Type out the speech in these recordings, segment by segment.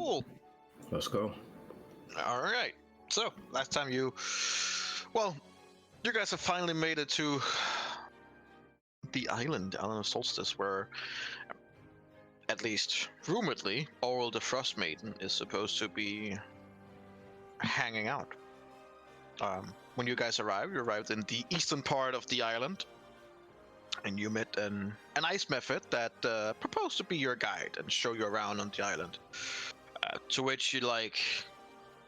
Cool. Let's go. All right. So last time you guys have finally made it to the island of Solstice, where, at least rumoredly, Oral the Frost Maiden is supposed to be hanging out. When you guys arrived, you arrived in the eastern part of the island, and you met an ice method that proposed to be your guide and show you around on the island. To which you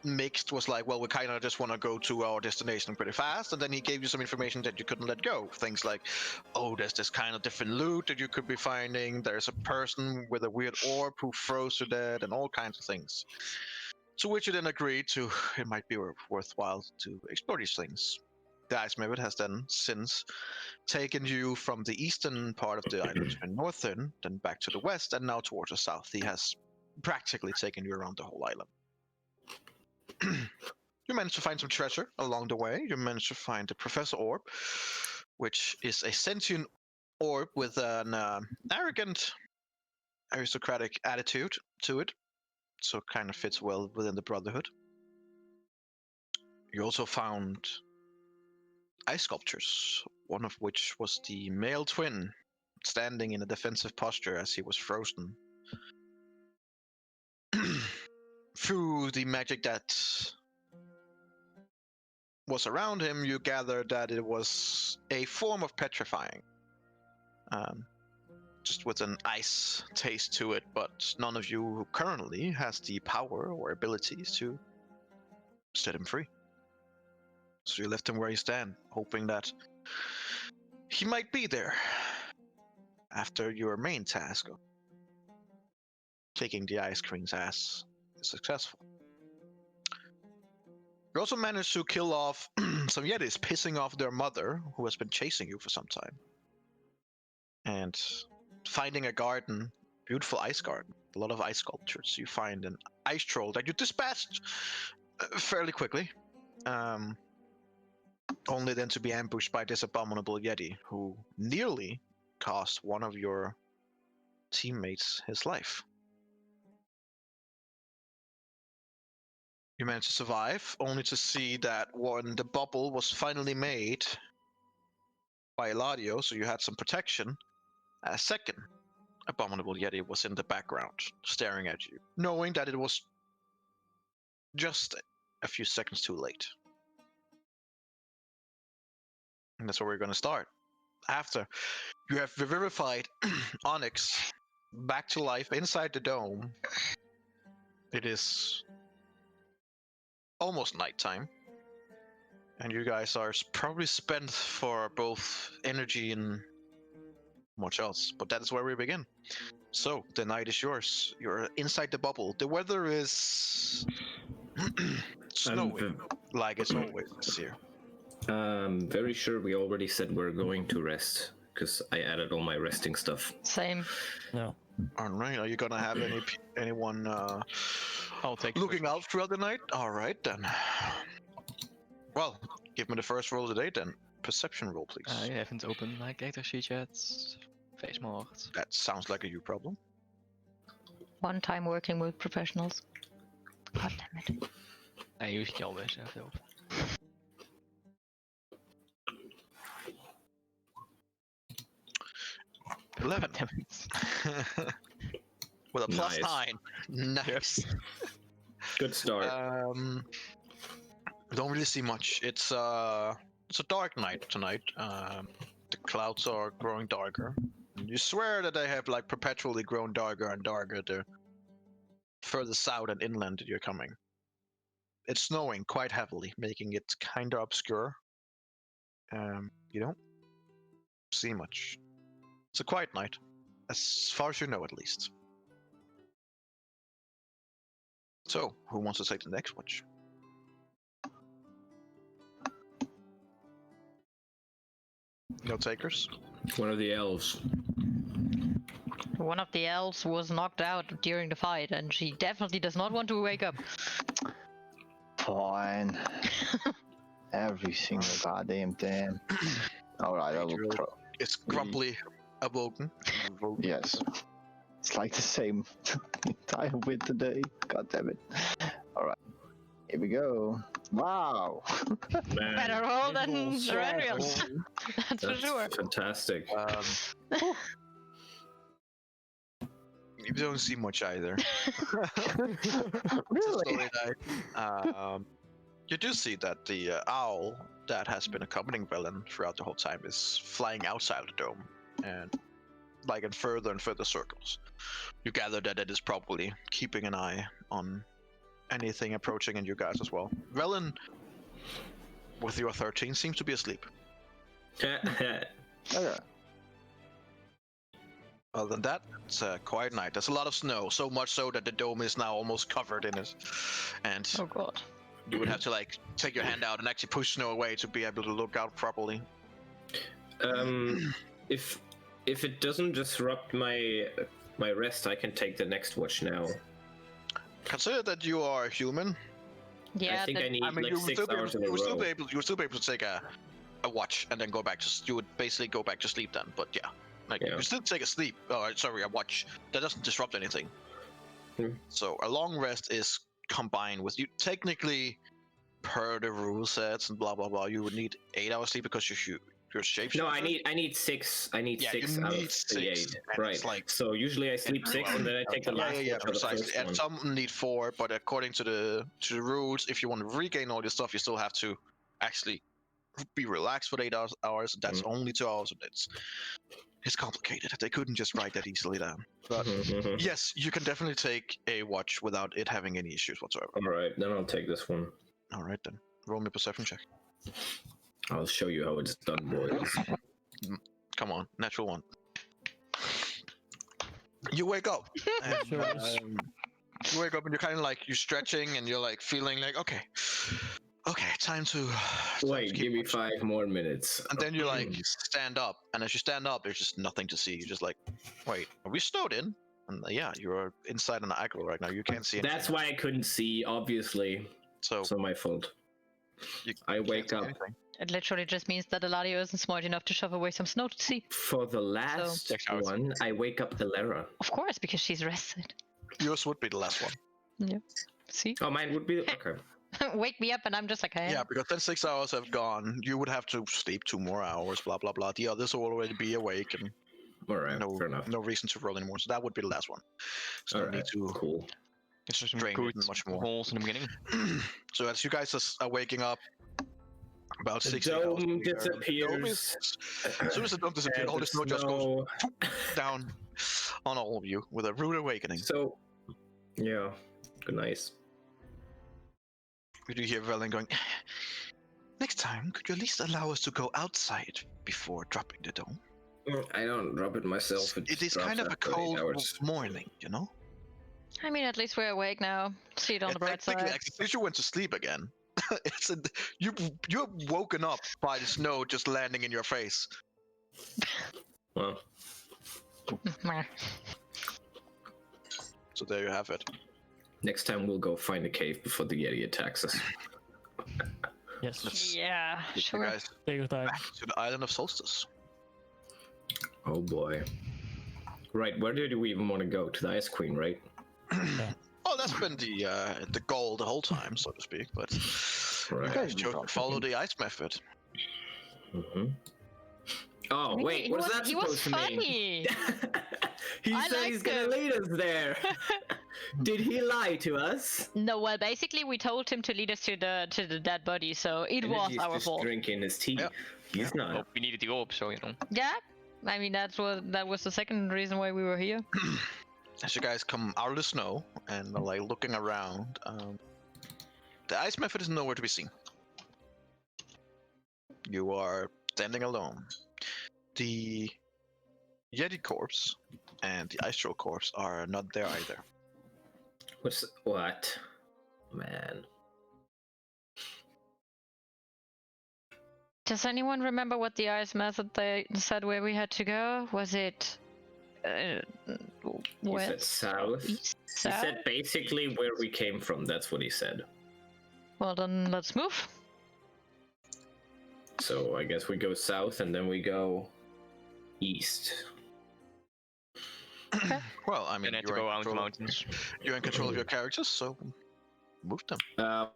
mixed was like, well, we kind of just want to go to our destination pretty fast, and then he gave you some information that you couldn't let go. Things like, oh, there's this kind of different loot that you could be finding. There's a person with a weird orb who froze to death, and all kinds of things. To which you then agreed to, it might be worthwhile to explore these things. The ice method has then since taken you from the eastern part of the island to the northern, then back to the west, and now towards the south. He has practically taken you around the whole island. You managed to find some treasure along the way. You managed to find the Professor Orb, which is a sentient orb with an arrogant, aristocratic attitude to it. So it kind of fits well within the Brotherhood. You also found ice sculptures, one of which was the male twin, standing in a defensive posture as he was frozen. Through the magic that was around him, you gathered that it was a form of petrifying. Just with an ice taste to it, but none of you currently has the power or abilities to set him free. So you left him where he stands, hoping that he might be there after your main task of taking the ice queen's ass is successful. You also managed to kill off some Yetis, pissing off their mother, who has been chasing you for some time. And finding a garden, beautiful ice garden, a lot of ice sculptures. You find an ice troll that you dispatched fairly quickly. Only then to be ambushed by this abominable Yeti, who nearly cost one of your teammates his life. You managed to survive, only to see that when the bubble was finally made by Eladio, so you had some protection, a second abominable Yeti was in the background, staring at you, knowing that it was just a few seconds too late. And that's where we're going to start. After you have revivified Onyx back to life inside the dome, it is almost nighttime, and you guys are probably spent for both energy and much else, but that is where we begin. So the night is yours. You're inside the bubble. The weather is snowy, like it's always here. I'm very sure we already said we're going to rest, because I added all my resting stuff. Same. No. All right. Are you gonna have anyone I'll take looking out throughout the night? All right then. Well, give me the first roll of the day then. Perception roll, please. I haven't opened my character sheet yet. Face marked. That sounds like a you problem. One time working with professionals. God damn it. I usually always have it open. $11. Damn it. With a plus Nice. 9. Nice. Good start. Don't really see much. It's a dark night tonight. The clouds are growing darker. And you swear that they have perpetually grown darker and darker the further south and inland that you're coming. It's snowing quite heavily, making it kind of obscure. You don't see much. It's a quiet night, as far as you know, at least. So, who wants to take the next watch? No takers? One of the elves. One of the elves was knocked out during the fight, and she definitely does not want to wake up. Fine. Every single goddamn time. Alright, I will throw. It's grumpily awoken. Yes. It's like the same entire win today. God damn it. Alright. Here we go. Wow. Man, Better roll than Beautiful. Randrios. That's for that's sure. fantastic. You don't see much either. Really? You do see that the owl that has been accompanying Velen throughout the whole time is flying outside the dome and like in further and further circles. You gather that it is probably keeping an eye on anything approaching and you guys as well. Velen, with your 13, seems to be asleep. Okay. Other than that, it's a quiet night. There's a lot of snow, so much so that the dome is now almost covered in it. And Oh god. you would have to like take your hand out and actually push snow away to be able to look out properly. If it doesn't disrupt my rest, I can take the next watch now. Consider that you are human. Yeah, I think I need I mean, like you would 6 still be able, hours in a you would still row. be able, you would still be able to take a watch and then go back to. You would basically go back to sleep then. But yeah, like Yeah. you still take a sleep. Oh, sorry, a watch that doesn't disrupt anything. Hmm. So a long rest is combined with you. Technically, per the rule sets and blah blah blah, you would need 8 hours sleep because you're shapeshifter. No, I need 6. I need Yeah, 6 you out need of the 6, 8. and Right. it's like- So usually I sleep 6 and then I take the last yeah, watch of the precisely. first And one. some need 4, but according to the rules, if you want to regain all your stuff, you still have to actually be relaxed for 8 hours. That's only 2 hours. It's complicated. They couldn't just write that easily down. But yes, you can definitely take a watch without it having any issues whatsoever. All right, then I'll take this one. All right then, roll me a perception check. I'll show you how it's done, boys. Come on, natural 1. You wake up. And, Sure. you wake up and you're kind of like you're stretching and you're like feeling like okay, time to Wait, keep give me watching. 5 more minutes. And then you like stand up, and as you stand up, there's just nothing to see. You're just like, wait, are we snowed in? And yeah, you're inside an igloo right now. You can't see anything. That's why I couldn't see, obviously. So So my fault. you I can't wake see up. anything. It literally just means that Eladio isn't smart enough to shove away some snow to see. For the last 6 hours. one, I wake up Eberron. Of course, because she's rested. Yours would be the last one. See? Oh, mine would be okay. Wake me up and I'm just like, I am. Yeah, because then 6 hours have gone. You would have to sleep 2 more hours. Blah blah blah. The others will already be awake, and All right, fair enough. no reason to roll anymore. So that would be the last one. So All no need right, to. cool. It's just some Drain good it much more. holes in the beginning. So as you guys are waking up, about The 6 hours dome later, the dome disappears. as soon as the dome disappears, all the snow just goes snow. down on all of you with a rude awakening. So, yeah, good night. We do hear Velen going, next time, could you at least allow us to go outside before dropping the dome? I don't drop it myself. It is drops kind of a after 8 cold hours. morning, you know? I mean, at least we're awake now. See it on the bright Technically, side. actually, since you went to sleep again, you're woken up by the snow just landing in your face. Well, Meh. So there you have it. next time we'll go find a cave before the Yeti attacks us. Yes. Let's Yeah, get sure. you guys Take your time. back to the island of Solstice. Oh boy. Right, where did we even want to go? To the Ice Queen, right? Oh, that's been the goal the whole time, so to speak. But Right. you guys chose to follow the ice method. Mm-hmm. Oh, I mean, wait, he what is was, that he supposed was to mean? funny. He I said he's liked gonna him. lead us there. Did he lie to us? No, well, basically we told him to lead us to the dead body, so it And then was he's our just fault. drinking his tea. Yeah. He's not. Well, we needed to go up, so you know. Yeah, I mean that was the second reason why we were here. As you guys come out of the snow and are like looking around, the ice method is nowhere to be seen. You are standing alone. The Yeti corpse and the Ice Troll corpse are not there either. What? Man. Does anyone remember what the ice method they said where we had to go? Was it He said west? south. East? He South? said basically where we came from. That's what he said. Well, then let's move. So I guess we go south and then we go east. Well, I You mean, need to go out into mountains. you're in control of your characters, so move them.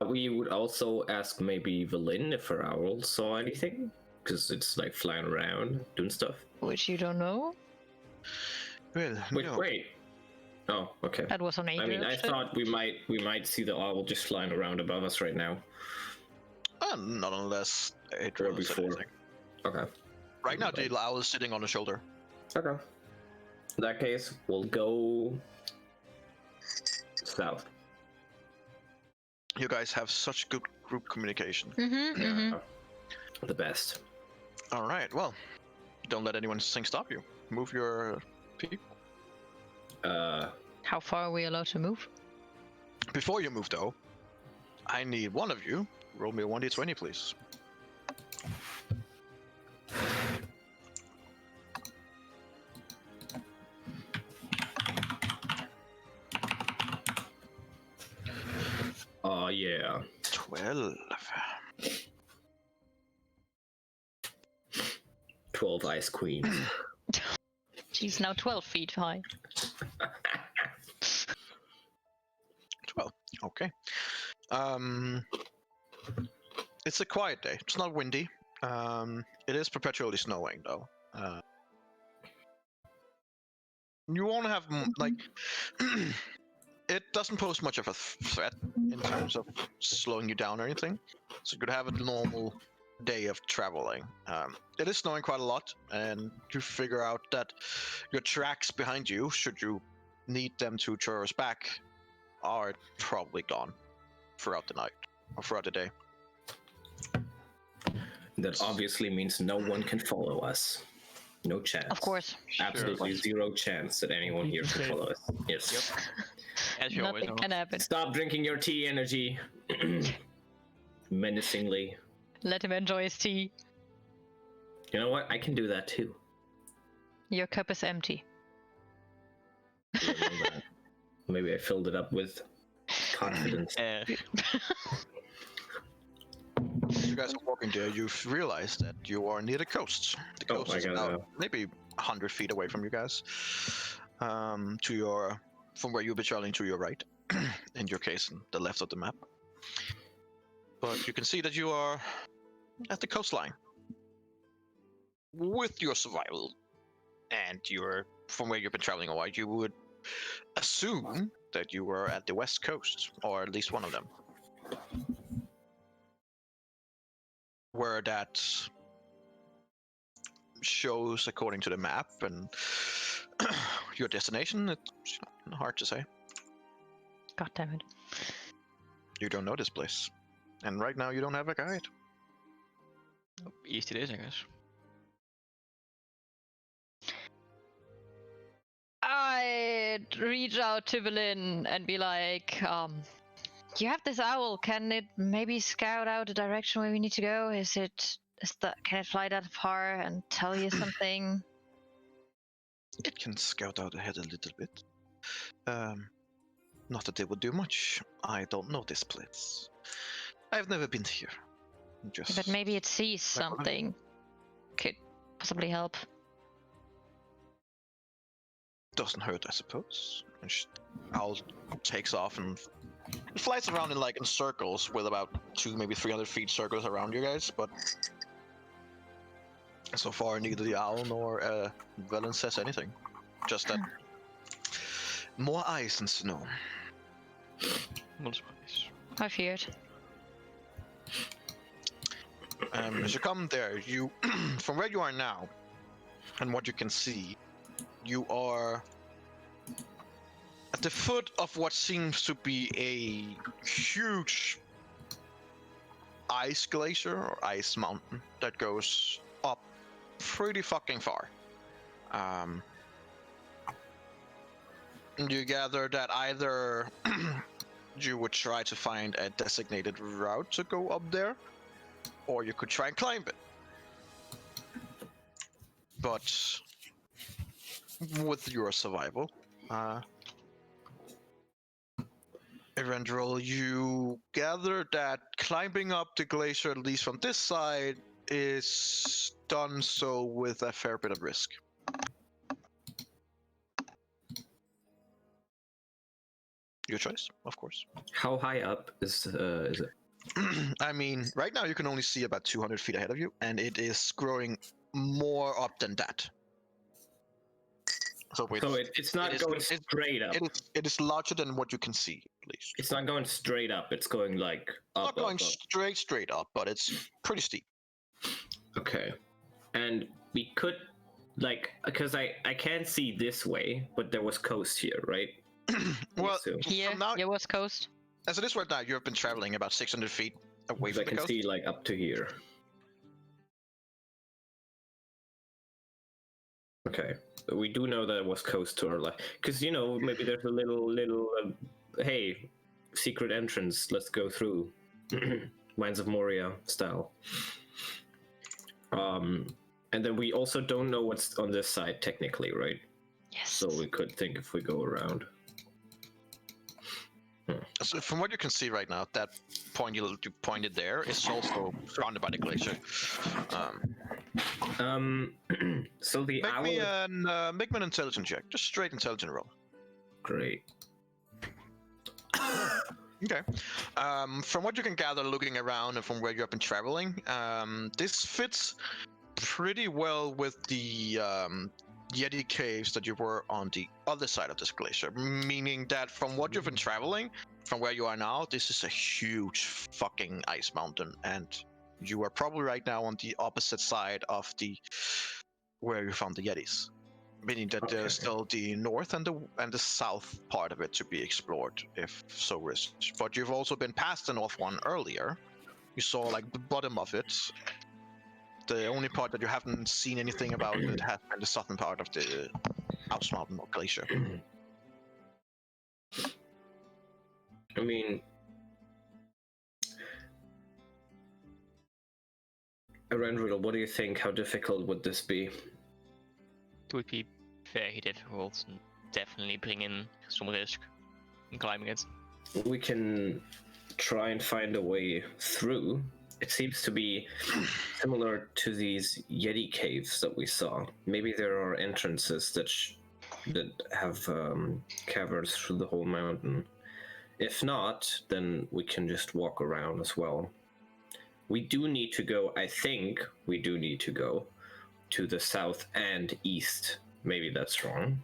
We would also ask maybe Valin if her owl saw anything, because it's like flying around doing stuff. Which you don't know. Well, Wait, no. wait. Oh, okay. That was on I mean, I thought we might see the owl just flying around above us right now. Not unless it Or was before. anything. Okay. Right now, the owl is sitting on the shoulder. Okay. In that case, we'll go south. You guys have such good group communication. Yeah. The best. All right. Well, don't let anyone stop you. Move your people. How far are we allowed to move? Before you move, though, I need one of you. Roll me a 1d20, please. Oh, yeah. 12. 12 ice queens. She's now 12 feet high. 12. Okay. It's a quiet day. It's not windy. It is perpetually snowing, though. You won't have like. It doesn't pose much of a threat in terms of slowing you down or anything. So you could have a normal day of traveling. It is snowing quite a lot, and you figure out that your tracks behind you, should you need them to traverse back, are probably gone throughout the night or throughout the day. That obviously means no one can follow us. No chance. Of course. Absolutely zero chance that anyone here can follow us. Yes. As you always Nothing know. can happen. Stop drinking your tea, Energy. Menacingly. Let him enjoy his tea. You know what? I can do that too. Your cup is empty. I know that. Maybe I filled it up with confidence. As you guys are walking there, you realize that you are near the coast. The Oh, coast I is gotta about know. maybe 100 feet away from you guys. From where you'll be traveling to your right, in your case, the left of the map. But you can see that you are at the coastline. With your survival and from where you've been traveling a while, you would assume that you were at the west coast, or at least one of them. Where that shows according to the map and your destination, it's hard to say. God damn it. You don't know this place. And right now you don't have a guide. East it is, I guess. I'd reach out to Valin and be like, you have this owl. Can it maybe scout out the direction where we need to go? Can it fly that far and tell you something? It can scout out ahead a little bit. Not that it would do much. I don't know this place. I've never been here. Just But maybe it sees something. Could possibly help. doesn't hurt, I suppose. And owl takes off and flies around in circles with about 200, maybe 300 feet circles around you guys. But so far, neither the owl nor Velen says anything. Just that more ice and snow. I feared. As you come there, you from where you are now, and what you can see, you are at the foot of what seems to be a huge ice glacier or ice mountain that goes up pretty fucking far. You gather that either you would try to find a designated route to go up there, or you could try and climb it. But with your survival, Eberron, you gather that climbing up the glacier, at least from this side, is done so with a fair bit of risk. Your choice, of course. How high up is it? I mean, right now you can only see about 200 feet ahead of you, and it is growing more up than that. So, It's not going straight up. It is larger than what you can see, at least. It's not going straight up. It's going like up. Not going up. straight up, but it's pretty steep. Okay, and we could, like, because I can't see this way, but there was coast here, right? Well, Here, now, yeah, West Coast. as it is right now, you have been traveling about 600 feet away from I the can coast. see like up to here. Okay, but we do know that it was coast to our left, because maybe there's a little hey, secret entrance. Let's go through. Mines of Moria style. And then we also don't know what's on this side technically, right? Yes. So we could think if we go around. So from what you can see right now, that point you pointed there is also surrounded by the glacier. So the Make me an intelligence check, just straight intelligence roll. Great. Okay. From what you can gather, looking around and from where you have been traveling, this fits pretty well with the Yeti caves that you were on the other side of this glacier. Meaning that from what you've been traveling, from where you are now, this is a huge fucking ice mountain, and you are probably right now on the opposite side of where you found the Yetis. Meaning that there's still the north and the south part of it to be explored, if so wished. But you've also been past the north one earlier. You saw like the bottom of it. The only part that you haven't seen anything about it has been the southern part of the Ice Mountain or glacier. I mean, Randriddle, what do you think? How difficult would this be? It would be very difficult and definitely bring in some risk in climbing it. We can try and find a way through. It seems to be similar to these Yeti caves that we saw. Maybe there are entrances that have caverns through the whole mountain. If not, then we can just walk around as well. We do need to go, I think we do need to go to the south and east. Maybe that's wrong.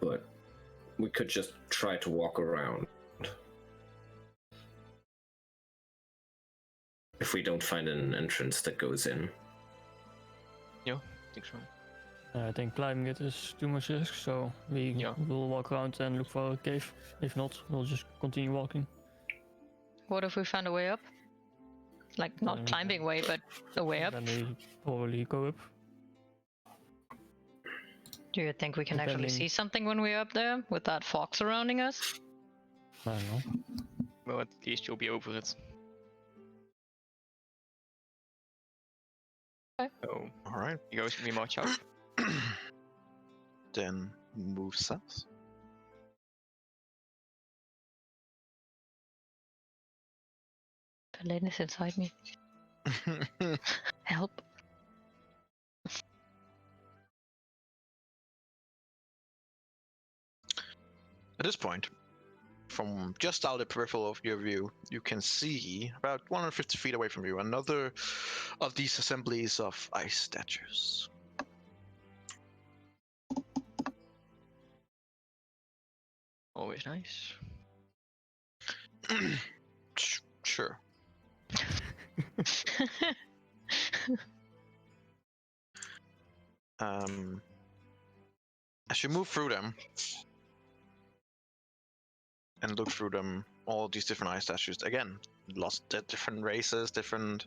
But we could just try to walk around. If we don't find an entrance that goes in. Yeah, I think so. I think climbing it is too much risk, so we will walk around and look for a cave. If not, we'll just continue walking. What if we found a way up? Like, not climbing way, but a way up? Then we probably go up. Do you think we can actually Depending- see something when we're up there with that fog surrounding us? I don't know. Well, at least you'll be over it. Okay. So, All right. you guys can be march out. Then move south. Berlin is inside me. Help. At this point, from just out of the peripheral of your view, you can see about 150 feet away from you another of these assemblies of ice statues. Always nice. Sure. As you move through them and look through them, all these different ice statues, again, lost different races, different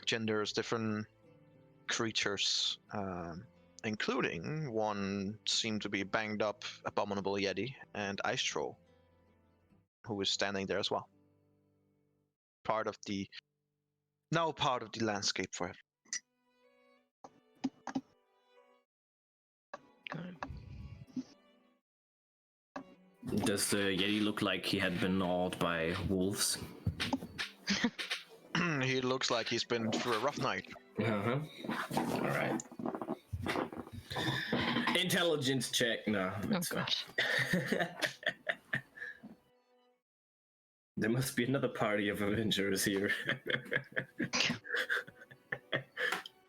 genders, different creatures, including one seemed to be banged up abominable Yeti and Ice Troll, who is standing there as well. Now part of the landscape for it. Does the Yeti look like he had been gnawed by wolves? He looks like he's been through a rough night. Uh-huh. Alright. Intelligence check. No. Oh that's fine. god. There must be another party of Avengers here.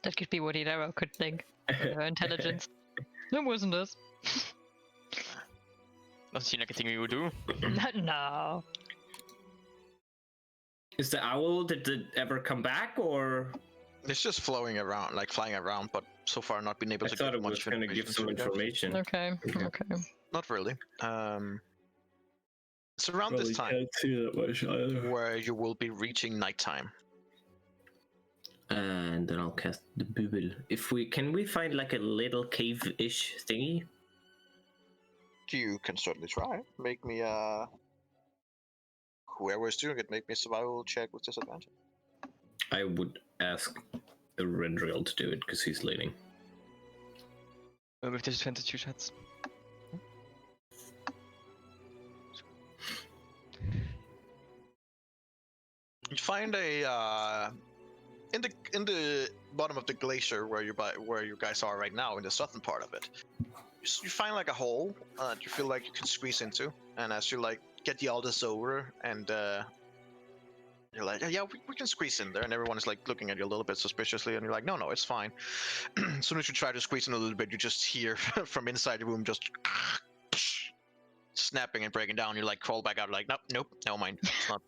That could be what Hidaro could think. With her intelligence. It wasn't us. Doesn't seem like a thing we would do. No. Is the owl, did it ever come back, or? It's just flowing around, like flying around, but so far not been able I to thought give it was much going to give some to you guys. information. Okay. Okay. Not really. It's around this time Can't see that much either. where you will be reaching nighttime. And then I'll cast the bubble. Can we find like a little cave-ish thingy? You can certainly try. Make me whoever is doing it, make me a survival check with disadvantage. I would ask the Rendriel to do it because he's leading. With disadvantage, 2 shots. You find a in the bottom of the glacier where you guys are right now, in the southern part of it. You find like a hole that you feel like you can squeeze into, and as you like get the eldest over, and you're like, yeah, we can squeeze in there, and everyone is like looking at you a little bit suspiciously, and you're like, no, it's fine. As soon as you try to squeeze in a little bit, you just hear from inside the room just snapping and breaking down. You like crawl back out, like, nope, never mind, it's not.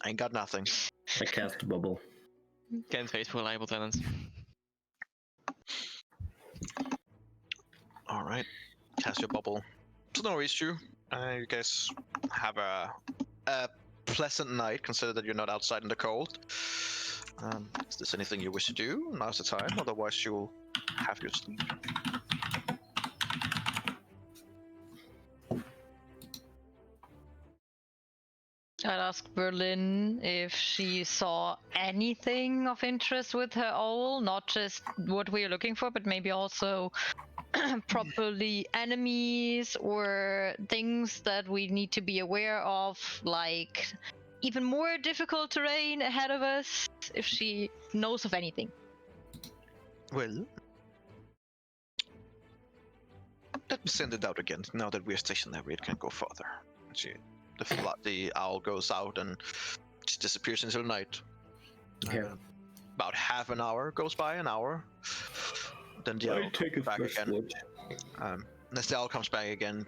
I ain't got nothing. I cast a bubble. Can't face for reliable talents. All right, cast your bubble. So no issue. You guys have a pleasant night. Consider that you're not outside in the cold. Is there anything you wish to do? Now's the time. Otherwise, you'll have your sleep. I'd ask Berlin if she saw anything of interest with her owl, not just what we are looking for, but maybe also probably enemies or things that we need to be aware of, like even more difficult terrain ahead of us, if she knows of anything. Well, let me send it out again. Now that we're stationary, it can go further. The owl goes out and just disappears into the night. Yeah. About half an hour goes by, an hour. Then the owl comes back again. As the owl comes back again,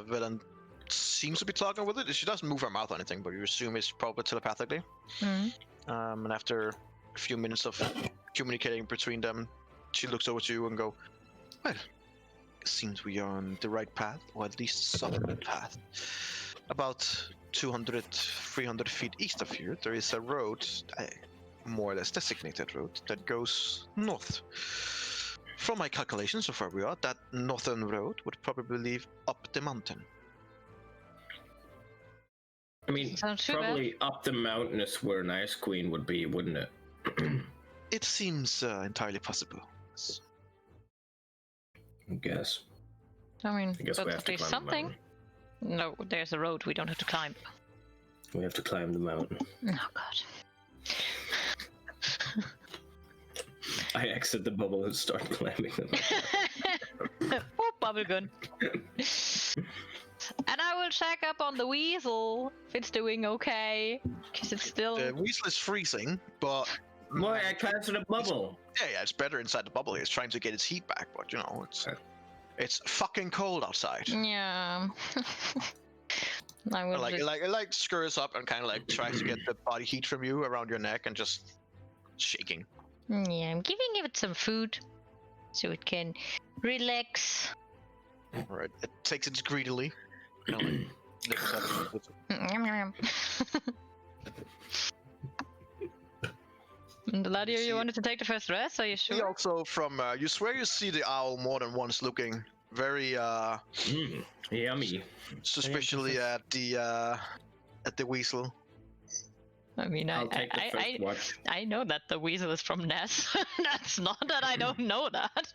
Villain seems to be talking with it. She doesn't move her mouth or anything, but you assume it's probably telepathically. And after a few minutes of communicating between them, she looks over to you and go, well, it seems we are on the right path, or at least some path. About 200, 300 feet east of here, there is a road, a more or less designated road, that goes north. From my calculations of where we are, that northern road would probably lead up the mountain. I mean, probably up the mountain is where an Ice Queen would be, wouldn't it? It seems entirely possible. I guess. I mean, I guess we have to there's climb something. the mountain. No, there's a road we don't have to climb. We have to climb the mountain. Oh god. I exit the bubble and start climbing the mountain. Oh, bubble gun. And I will check up on the weasel if it's doing okay, because it's still. The weasel is freezing, but Boy, I casted a bubble. yeah, it's better inside the bubble. It's trying to get its heat back, but you know, it's fucking cold outside. Yeah. I will Like, just... it like scurs up and kind of like tries to get the body heat from you around your neck and just shaking. Yeah, I'm giving it some food so it can relax. All right, it takes it greedily. You know, like, lifts up Yum, yum, yum. And Ladio, you wanted to take the first rest? Are you See sure? also from you swear you see the owl more than once, looking very Yummy. suspiciously at the weasel. I mean, I'll take the first watch. I know that the weasel is from Ness. That's not that I don't know that.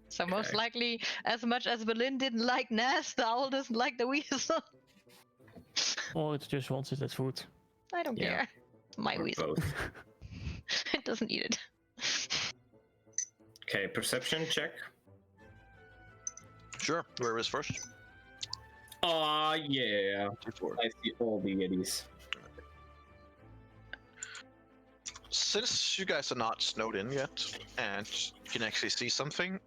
So most Okay. likely, as much as Berlin didn't like Ness, the owl doesn't like the weasel. Or it just wants it as food. I don't Yeah. care. It's my Or weasel. both. It doesn't eat it. Okay, perception check. Sure. Where is first? Ah, yeah. I see all the Yetis. Since you guys are not snowed in yet, and you can actually see something,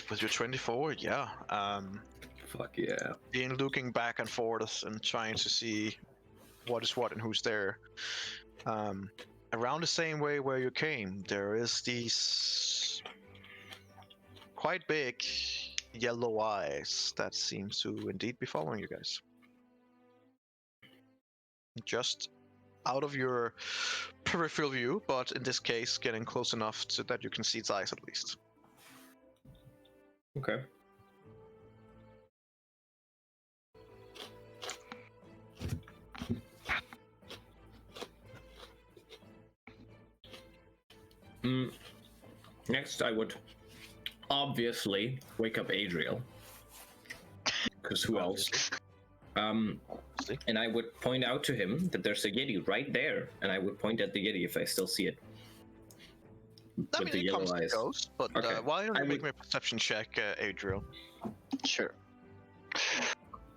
with your 24, yeah. Fuck yeah. Being looking back and forth and trying to see what is what and who's there. Around the same way where you came, there is these quite big yellow eyes that seem to indeed be following you guys. Just out of your peripheral view, but in this case, getting close enough so that you can see its eyes at least. Okay. Next, I would obviously wake up Adriel. Because who else? And I would point out to him that there's a Yeti right there, and I would point at the Yeti if I still see it. I mean, it comes and goes, but Okay. why don't you I make would- me a perception check, Adriel? Sure.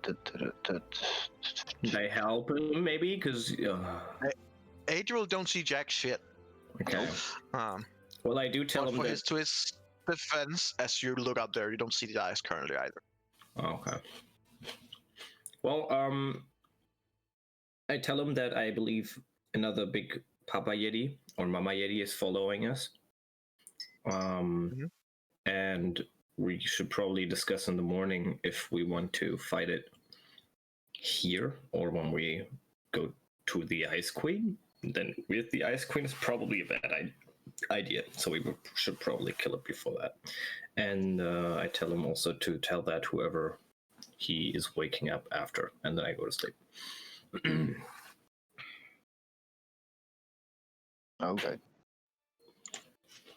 Did I help him, maybe? Because... Adriel don't see jack shit. okay. Um, Well, I do tell but him that... to his defense, as you look up there, you don't see the eyes currently either. Oh, okay. Well, I tell him that I believe another big Papa Yeti or Mama Yeti is following us. And we should probably discuss in the morning if we want to fight it here or when we go to the Ice Queen. Then with the Ice Queen is probably a bad idea, so we should probably kill it before that. And I tell him also to tell that whoever he is waking up after, and then I go to sleep. Okay.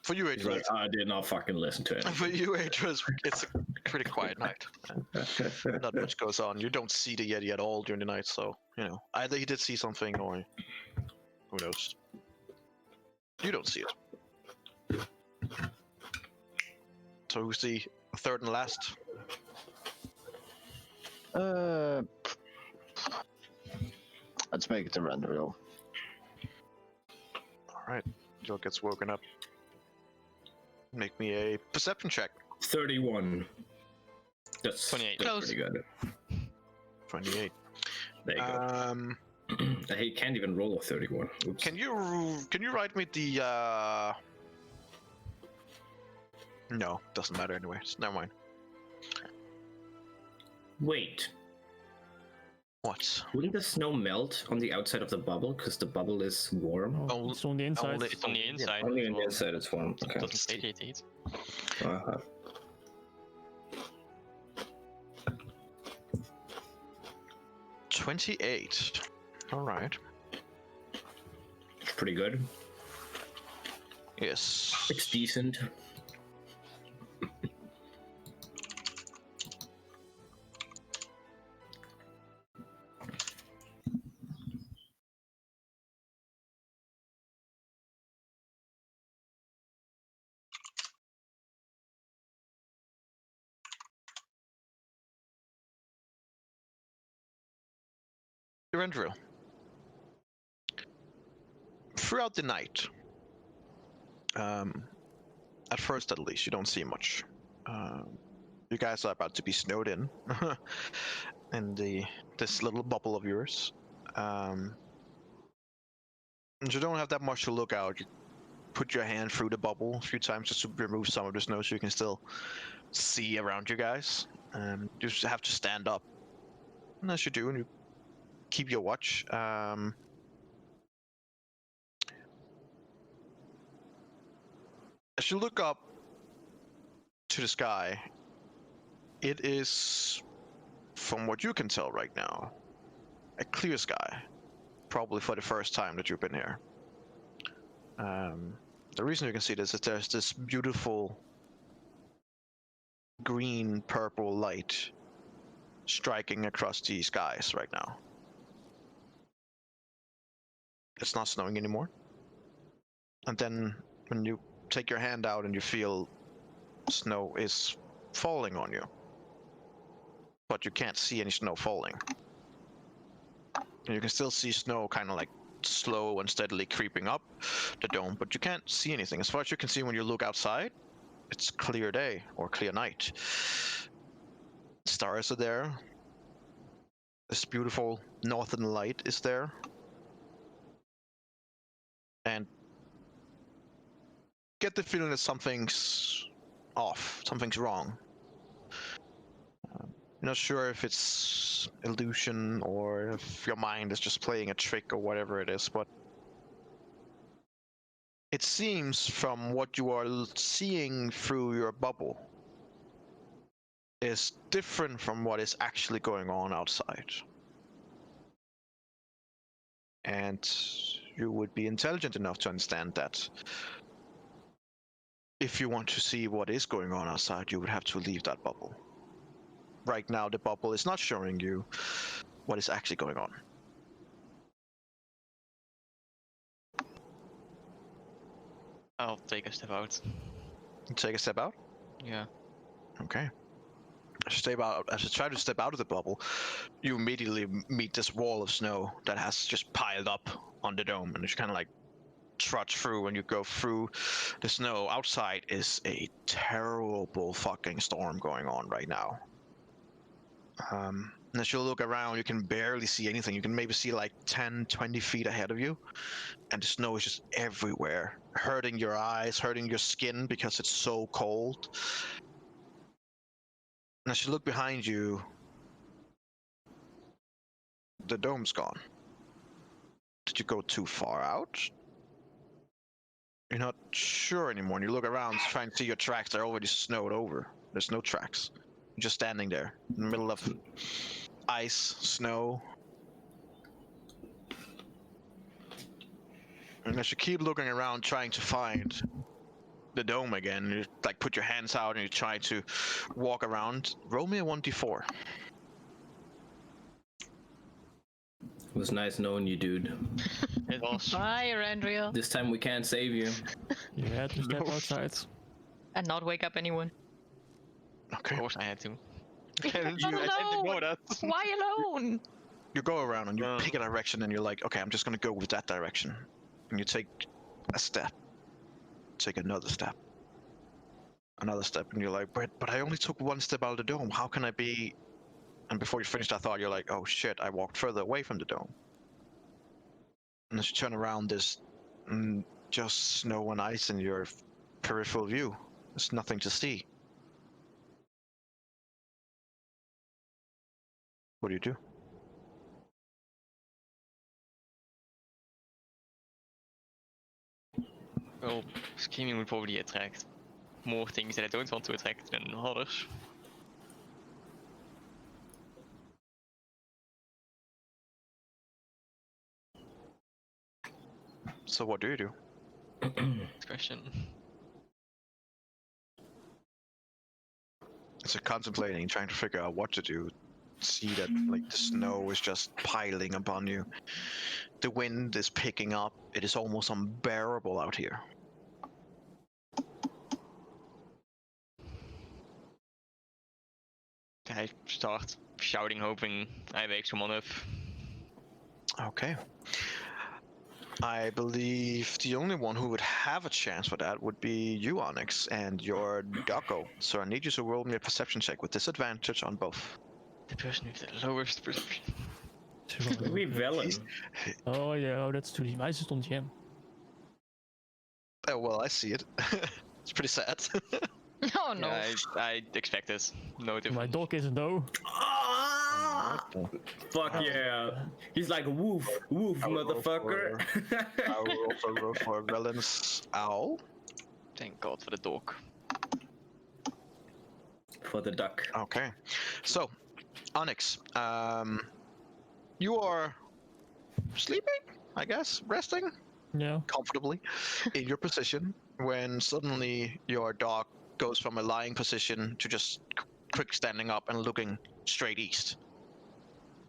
For you, He's Adriel, like, I did not fucking listen to it. for you, Adriel, it's a pretty quiet night. Not much goes on. You don't see the Yeti at all during the night, so either he did see something or who knows. You don't see it. So who's the third and last? Let's make it a Randall. All right, Joe gets woken up. Make me a perception check. 31. That's 28. That's Close. pretty good. 28. There you go. I can't even roll a 31. Oops. Can you write me the? No, doesn't matter anyway. Never mind. Wait, What? wouldn't the snow melt on the outside of the bubble because the bubble is warm? Oh, it's on the inside. only- It's on the inside. Only on the so inside it's warm. it Okay. doesn't radiate heat. Uh-huh. 28. All right. It's pretty good. Yes. It's decent. Andrew. Throughout the night, at first at least, you don't see much. You guys are about to be snowed in, in this little bubble of yours. And you don't have that much to look out. You put your hand through the bubble a few times just to remove some of the snow, so you can still see around you guys. You just have to stand up, and as you do, and you keep your watch. As you look up to the sky, it is, from what you can tell right now, a clear sky. Probably for the first time that you've been here. The reason you can see this is there's this beautiful green purple light striking across the skies right now. It's not snowing anymore. And then when you take your hand out and you feel snow is falling on you, but you can't see any snow falling. And you can still see snow kind of like slow and steadily creeping up the dome, but you can't see anything. As far as you can see when you look outside, it's clear day or clear night. Stars are there. This beautiful northern light is there. And get the feeling that something's off, something's wrong. You're not sure if it's illusion or if your mind is just playing a trick or whatever it is, but it seems from what you are seeing through your bubble is different from what is actually going on outside. And you would be intelligent enough to understand that if you want to see what is going on outside, you would have to leave that bubble. Right now, the bubble is not showing you what is actually going on. I'll take a step out. Take a step out. Yeah. Okay. As you try to step out of the bubble, you immediately meet this wall of snow that has just piled up on the dome, and you kind of like trudge through. When you go through the snow, outside is a terrible fucking storm going on right now. And as you look around, you can barely see anything. You can maybe see like 10, 20 feet ahead of you, and the snow is just everywhere, hurting your eyes, hurting your skin because it's so cold. And as you look behind you, the dome's gone. Did you go too far out? You're not sure anymore. And you look around, trying to see your tracks. They're already snowed over. There's no tracks. You're just standing there in the middle of ice, snow. And as you keep looking around, trying to find the dome again, you like put your hands out and you try to walk around. Roll me a 1d4. It was nice knowing you, dude. It was. Bye, Randriel. This time we can't save you. You had to step No. outside. And not wake up anyone. Okay. Of course I had to. But I didn't know alone! that. Why alone? You go around and you pick a direction and you're like, okay, I'm just gonna go with that direction. And you take a step, take another step, and you're like, but I only took one step out of the dome. How can I be? And before you finish that thought, you're like, oh shit, I walked further away from the dome. And as you turn around, there's just snow and ice in your peripheral view. There's nothing to see. What do you do? Well, screaming would probably attract more things that I don't want to attract than others. So what do you do? Good question. So contemplating, trying to figure out what to do. See that like the snow is just piling upon you. The wind is picking up. It is almost unbearable out here. I start shouting, hoping I wake someone up. Okay. I believe the only one who would have a chance for that would be you, Onyx, and your doggo. So I need you to roll me a perception check with disadvantage on both. The person with the lowest perception. Maybe Velen. Oh yeah, oh that's too easy. Mine is on GM. Oh, well, I see it. It's pretty sad. Oh no. Yeah, I expect this. No My difference. dog is a no. Fuck yeah. He's like, woof, woof, I will roll motherfucker. I will also roll for Velen's owl. Thank God for the dog. For the duck. Okay. So, Onyx, you are sleeping, I guess, resting Yeah. comfortably in your position when suddenly your dog goes from a lying position to just quick standing up and looking straight east.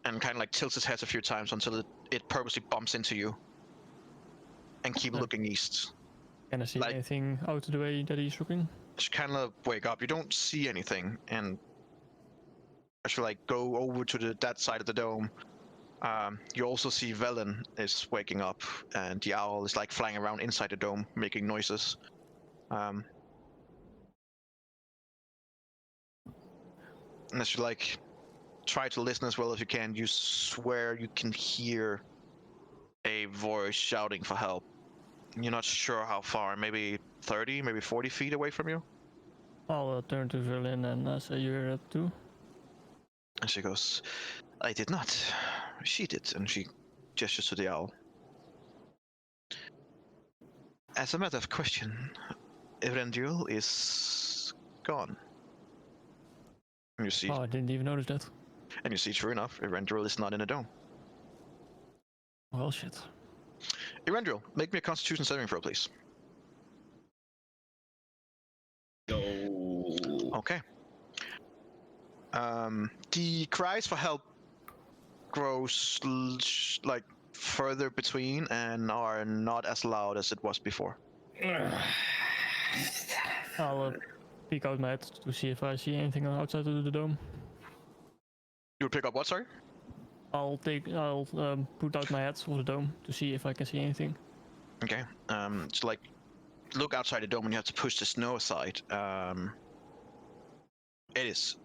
And kind of like tilts its head a few times until it purposely bumps into you. And keep Okay. looking east. Can I see Like- anything out of the way that he's looking? Just kind of wake up. You don't see anything, and actually like go over to that side of the dome. You also see Velen is waking up, and the owl is like flying around inside the dome, making noises. And as you like try to listen as well as you can, you swear you can hear a voice shouting for help. You're not sure how far, maybe 30, maybe 40 feet away from you. I'll turn to Verlin and say you hear that too. And she goes, I did not. She did, and she gestures to the owl. As a matter of question, Eberron is gone. And you see, Oh, I didn't even notice that. and you see, true enough, Eberron is not in the dome. Well, shit. Eberron, make me a Constitution saving throw, please. No. Okay. The cries for help grow like further between and are not as loud as it was before. I'll peek out my head to see if I see anything outside of the dome. You would pick up what, sorry? I'll put out my head of the dome to see if I can see anything. Okay. So like, look outside the dome and you have to push the snow aside. It is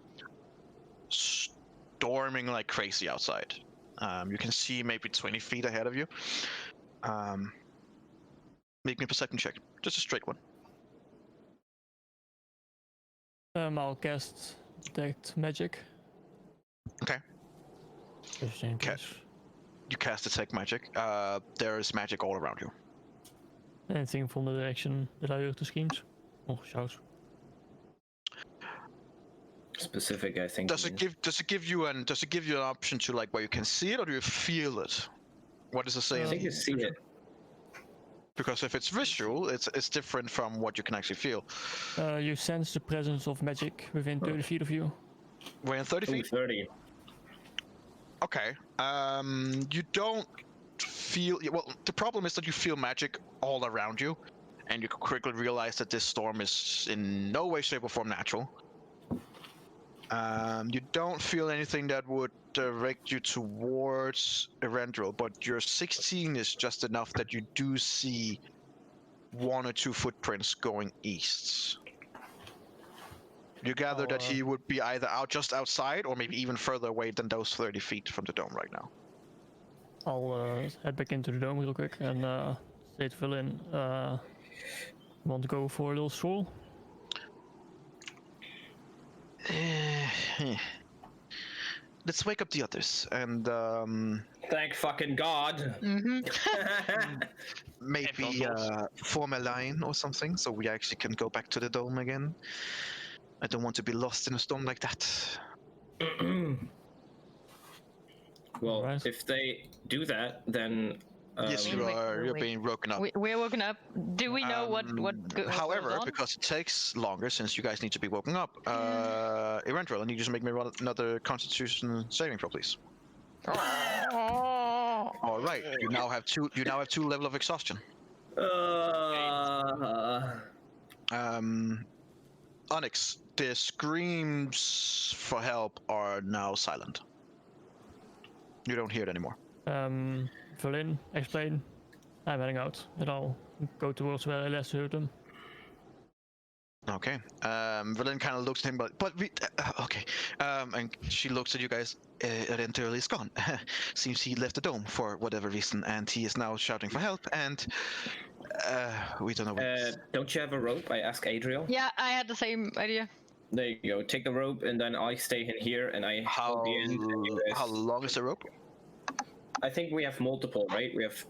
storming like crazy outside. You can see maybe 20 feet ahead of you. Make me a perception check. Just a straight one. I'll cast Detect Magic. Okay. Just in Okay. case. You cast Detect Magic. There is magic all around you. Anything from the direction that I heard the screams? Or shouts. Specific, I think. Does it give you an option to like where you can see it, or do you feel it? What does it say? I think you see it. Because if it's visual, it's different from what you can actually feel. You sense the presence of magic within 30 feet of you. We're in 30 Ooh, feet. 30. Okay. You don't feel. Well, the problem is that you feel magic all around you, and you quickly realize that this storm is in no way, shape, or form natural. You don't feel anything that would direct you towards Erendril, but your 16 is just enough that you do see 1 or 2 footprints going east. You gather that he would be either just outside or maybe even further away than those 30 feet from the dome right now. I'll head back into the dome real quick and say to Verlin, want to go for a little stroll? Let's wake up the others and Thank fucking God. maybe form a line or something so we actually can go back to the dome again. I don't want to be lost in a storm like that. Well, Alright. if they do that, then Yes, you are. You're wait. being woken up. We're woken up. Do we know what goes However, on? because it takes longer since you guys need to be woken up, Erendril, I need you to make me roll another Constitution saving throw, please. All right. You now have two. You now have 2 level of exhaustion. Onyx, the screams for help are now silent. You don't hear it anymore. Verlin, explain. I'm heading out, and I'll go towards where I last heard them. Okay. Verlin kind of looks at him, but we okay. And she looks at you guys. Erendril is gone. Seems he left the dome for whatever reason, and he is now shouting for help. And we don't know what. don't you have a rope? I ask Adriel. Yeah, I had the same idea. There you go. Take the rope, and then I stay in here, and I How hold the end. And you guys... how long is the rope? I think we have multiple, right? We have,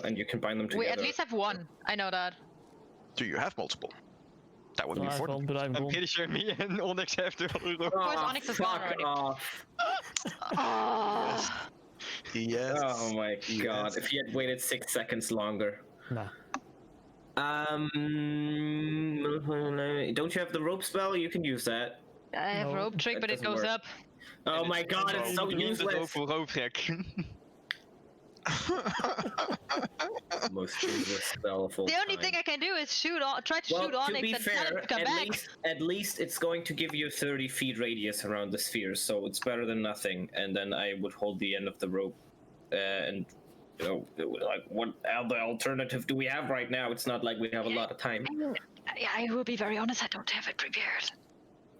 and you can bind them together. We at least have one. I know that. Do you have multiple? That would So be I have important. one, but I'm I'm gone. pretty sure me and Onyx have to. course, Onyx is gone fuck already. off. Oh. Yes. Oh my god. Yes. If he had waited 6 seconds longer. Nah. Don't you have the rope spell? You can use that. I have No, rope trick, that but it doesn't goes work. up. Oh my god, it's so useless. Rope trek. Most useless spell of all The only thing time. I can do is try to Well, shoot to Onyx be and tell fair, him to come at back. least it's going to give you 30 feet radius around the sphere, so it's better than nothing. And then I would hold the end of the rope, and like, what other alternative do we have right now? It's not like we have a lot of time. Yeah, I will be very honest, I don't have it prepared.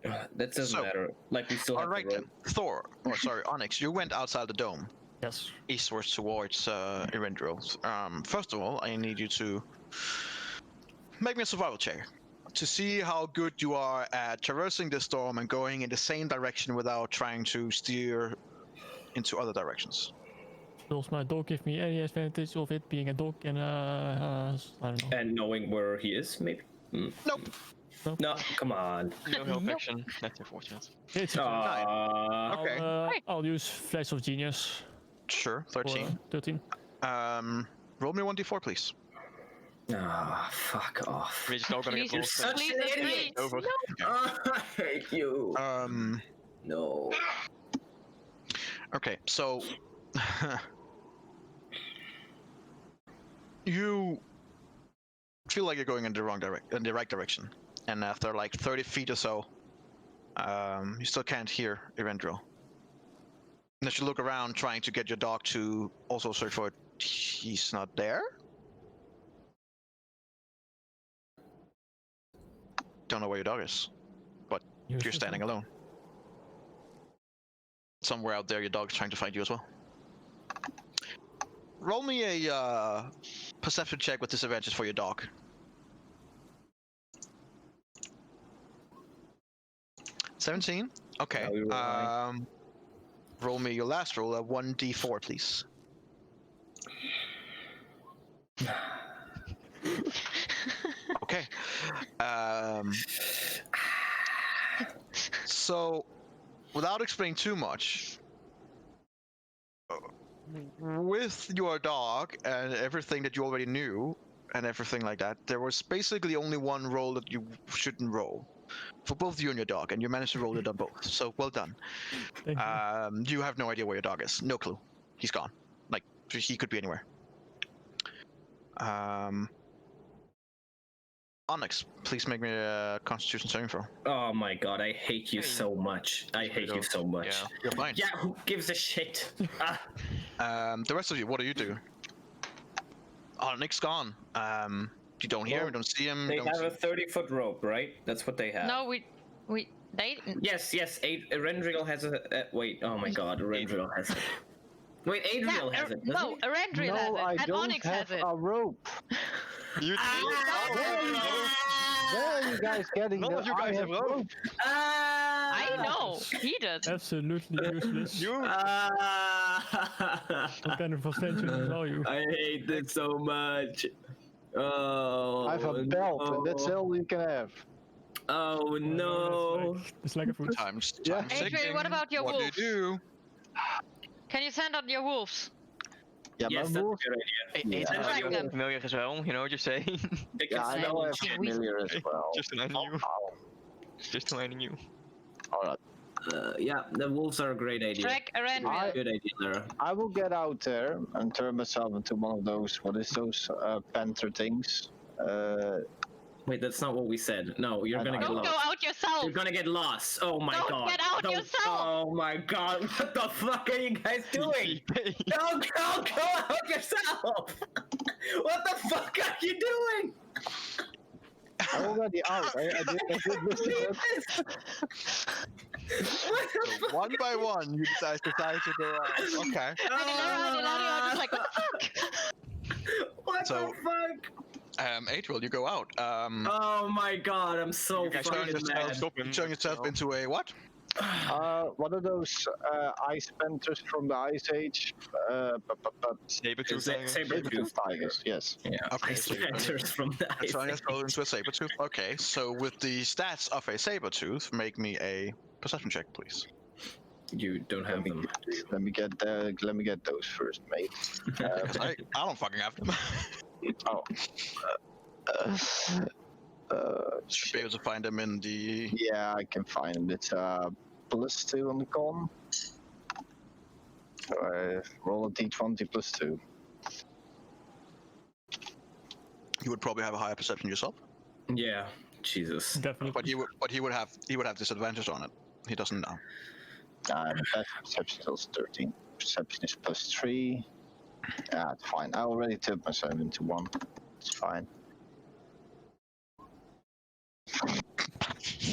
That doesn't So, matter. Like, we still have Alright the then, rope. Thor, or sorry, Onyx, you went outside the dome, Yes. eastwards towards Erendril. First of all, I need you to make me a survival check to see how good you are at traversing the storm and going in the same direction without trying to steer into other directions. Does my dog give me any advantage of it being a dog and I don't know. And knowing where he is, maybe? Nope. No, come on. No help Nope. action. That's unfortunate. It's Okay. I'll use Flash of Genius. Sure, For, 13. 13. Roll me 1d4, please. Fuck off. We're just not gonna Please, get You're lost. such please, an please. idiot! Over. I hate you. No. Okay, so you feel like you're going in the right direction, and after like 30 feet or so, you still can't hear Erendril. And as you look around, trying to get your dog to also search for it, he's not there. Don't know where your dog is. You're standing alone. Somewhere out there, your dog's trying to find you as well. Roll me a perception check with disadvantage for your dog. 17? Okay. Yeah, we roll high. Roll me your last roll, a 1d4, please. Okay. So, without explaining too much, with your dog and everything that you already knew and everything like that, there was basically only one roll that you shouldn't roll for both you and your dog, and you managed to roll it on both. So well done. Thank you. You have no idea where your dog is. No clue. He's gone. Like, he could be anywhere. Onyx, please make me a Constitution saving throw. Oh my god, I hate you so much. I hate you so much. Yeah. You're fine. Yeah, who gives a shit? The rest of you, what do you do? Onyx gone. You don't hear him, don't see him. They don't have a 30-foot rope, right? That's what they have. No, they. Yes, Erendril has a. Wait, oh my god, Erendril has it. Wait, Adriel has it. doesn't No, he? Erendril has No, it, I and don't Onyx have has it. a rope. You Where are you guys getting None the of you guys I have rope. I know, he does. Absolutely useless. What kind of offensive are you? I hate this so much. Oh, I have a belt, and that's all you can have. Oh no. It's like a food. Times Yeah. Adrian, six. what about your What wolves? do you do? Can you send out your wolves? Yeah, Yes, my that's a wolf. good idea. It's Yeah. Track them. familiar as well, you know, just saying. They can Yeah, I smell know I it. have familiar as well. Just reminding you. Just reminding you. Alright. Yeah, the wolves are a great idea. Track Erendril. Good idea, Lara. I will get out there and turn myself into one of those, what is those, panther things? Wait, that's not what we said. No, you're gonna get Don't lost. go out yourself. You're gonna get lost. Oh my Don't god. get out yourself. Oh my god. What the fuck are you guys doing? Don't go out yourself. What the fuck are you doing? I'm already out. I did listen Leave to this. What the So fuck? one by one, you decide to go out. Okay. And Ilario are just like, what the fuck? What So- the fuck? Adriel, you go out. Oh my god, I'm so You guys turn fucking mad. yourself into a what? one of those ice panthers from the Ice Age. Saber-tooth Is it saber-tooth? Tigers, yes. Yeah, Okay, ice so you're panthers from the You're ice turning age. yourself into a saber-tooth. Okay, so with the stats of a saber-tooth, make me a perception check, please. You don't have them. Let me get those first, mate. Because I don't fucking have them. Oh. Should be able to find them in the. Yeah, I can find them. It's +2 on the con. Roll a d20 +2. You would probably have a higher perception yourself, Yeah. Jesus. Definitely. but he would have disadvantage on it. He doesn't now. Best perception is 13. Perception is +3. Yeah, it's fine. I already tipped myself into 1. It's fine.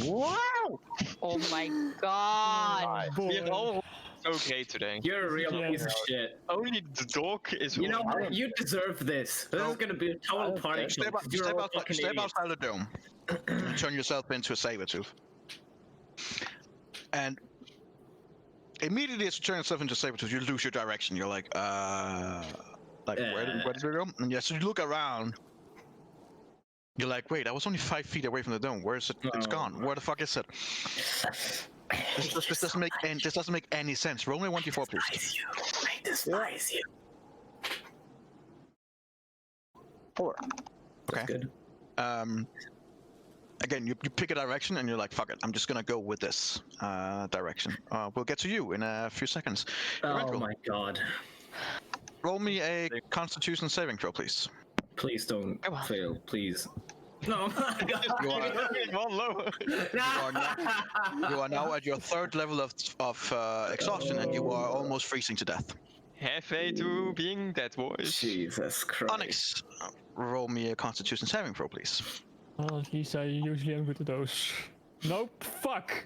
Wow! Oh my god. Nice. Boy. We have all so great today. You're a real Yeah. piece of shit. Only the dog is. You know what? You deserve this. This is gonna be a total Okay. party. Step outside the dome. And turn yourself into a saber-tooth. And immediately as you turn yourself into a saber-tooth, you lose your direction. You're like, where did we go? And yeah, so you look around. You're like, wait, I was only 5 feet away from the dome. Where is it? It's gone. Where the fuck is it? This doesn't make any sense. Roll me 1d4, please. I despise you. 4. Okay. Good. Again, you pick a direction and you're like, fuck it, I'm just gonna go with this direction. We'll get to you in a few seconds. Oh Eventual, my god. roll me a Constitution saving throw, please. Please don't fail, please. No, my god. You are, One lower. you are now at your 3rd level of exhaustion, and you are almost freezing to death. Halfway to being dead, boys. Jesus Christ. Onyx, roll me a Constitution saving throw, please. Well, at least I usually am good at those. Nope, fuck!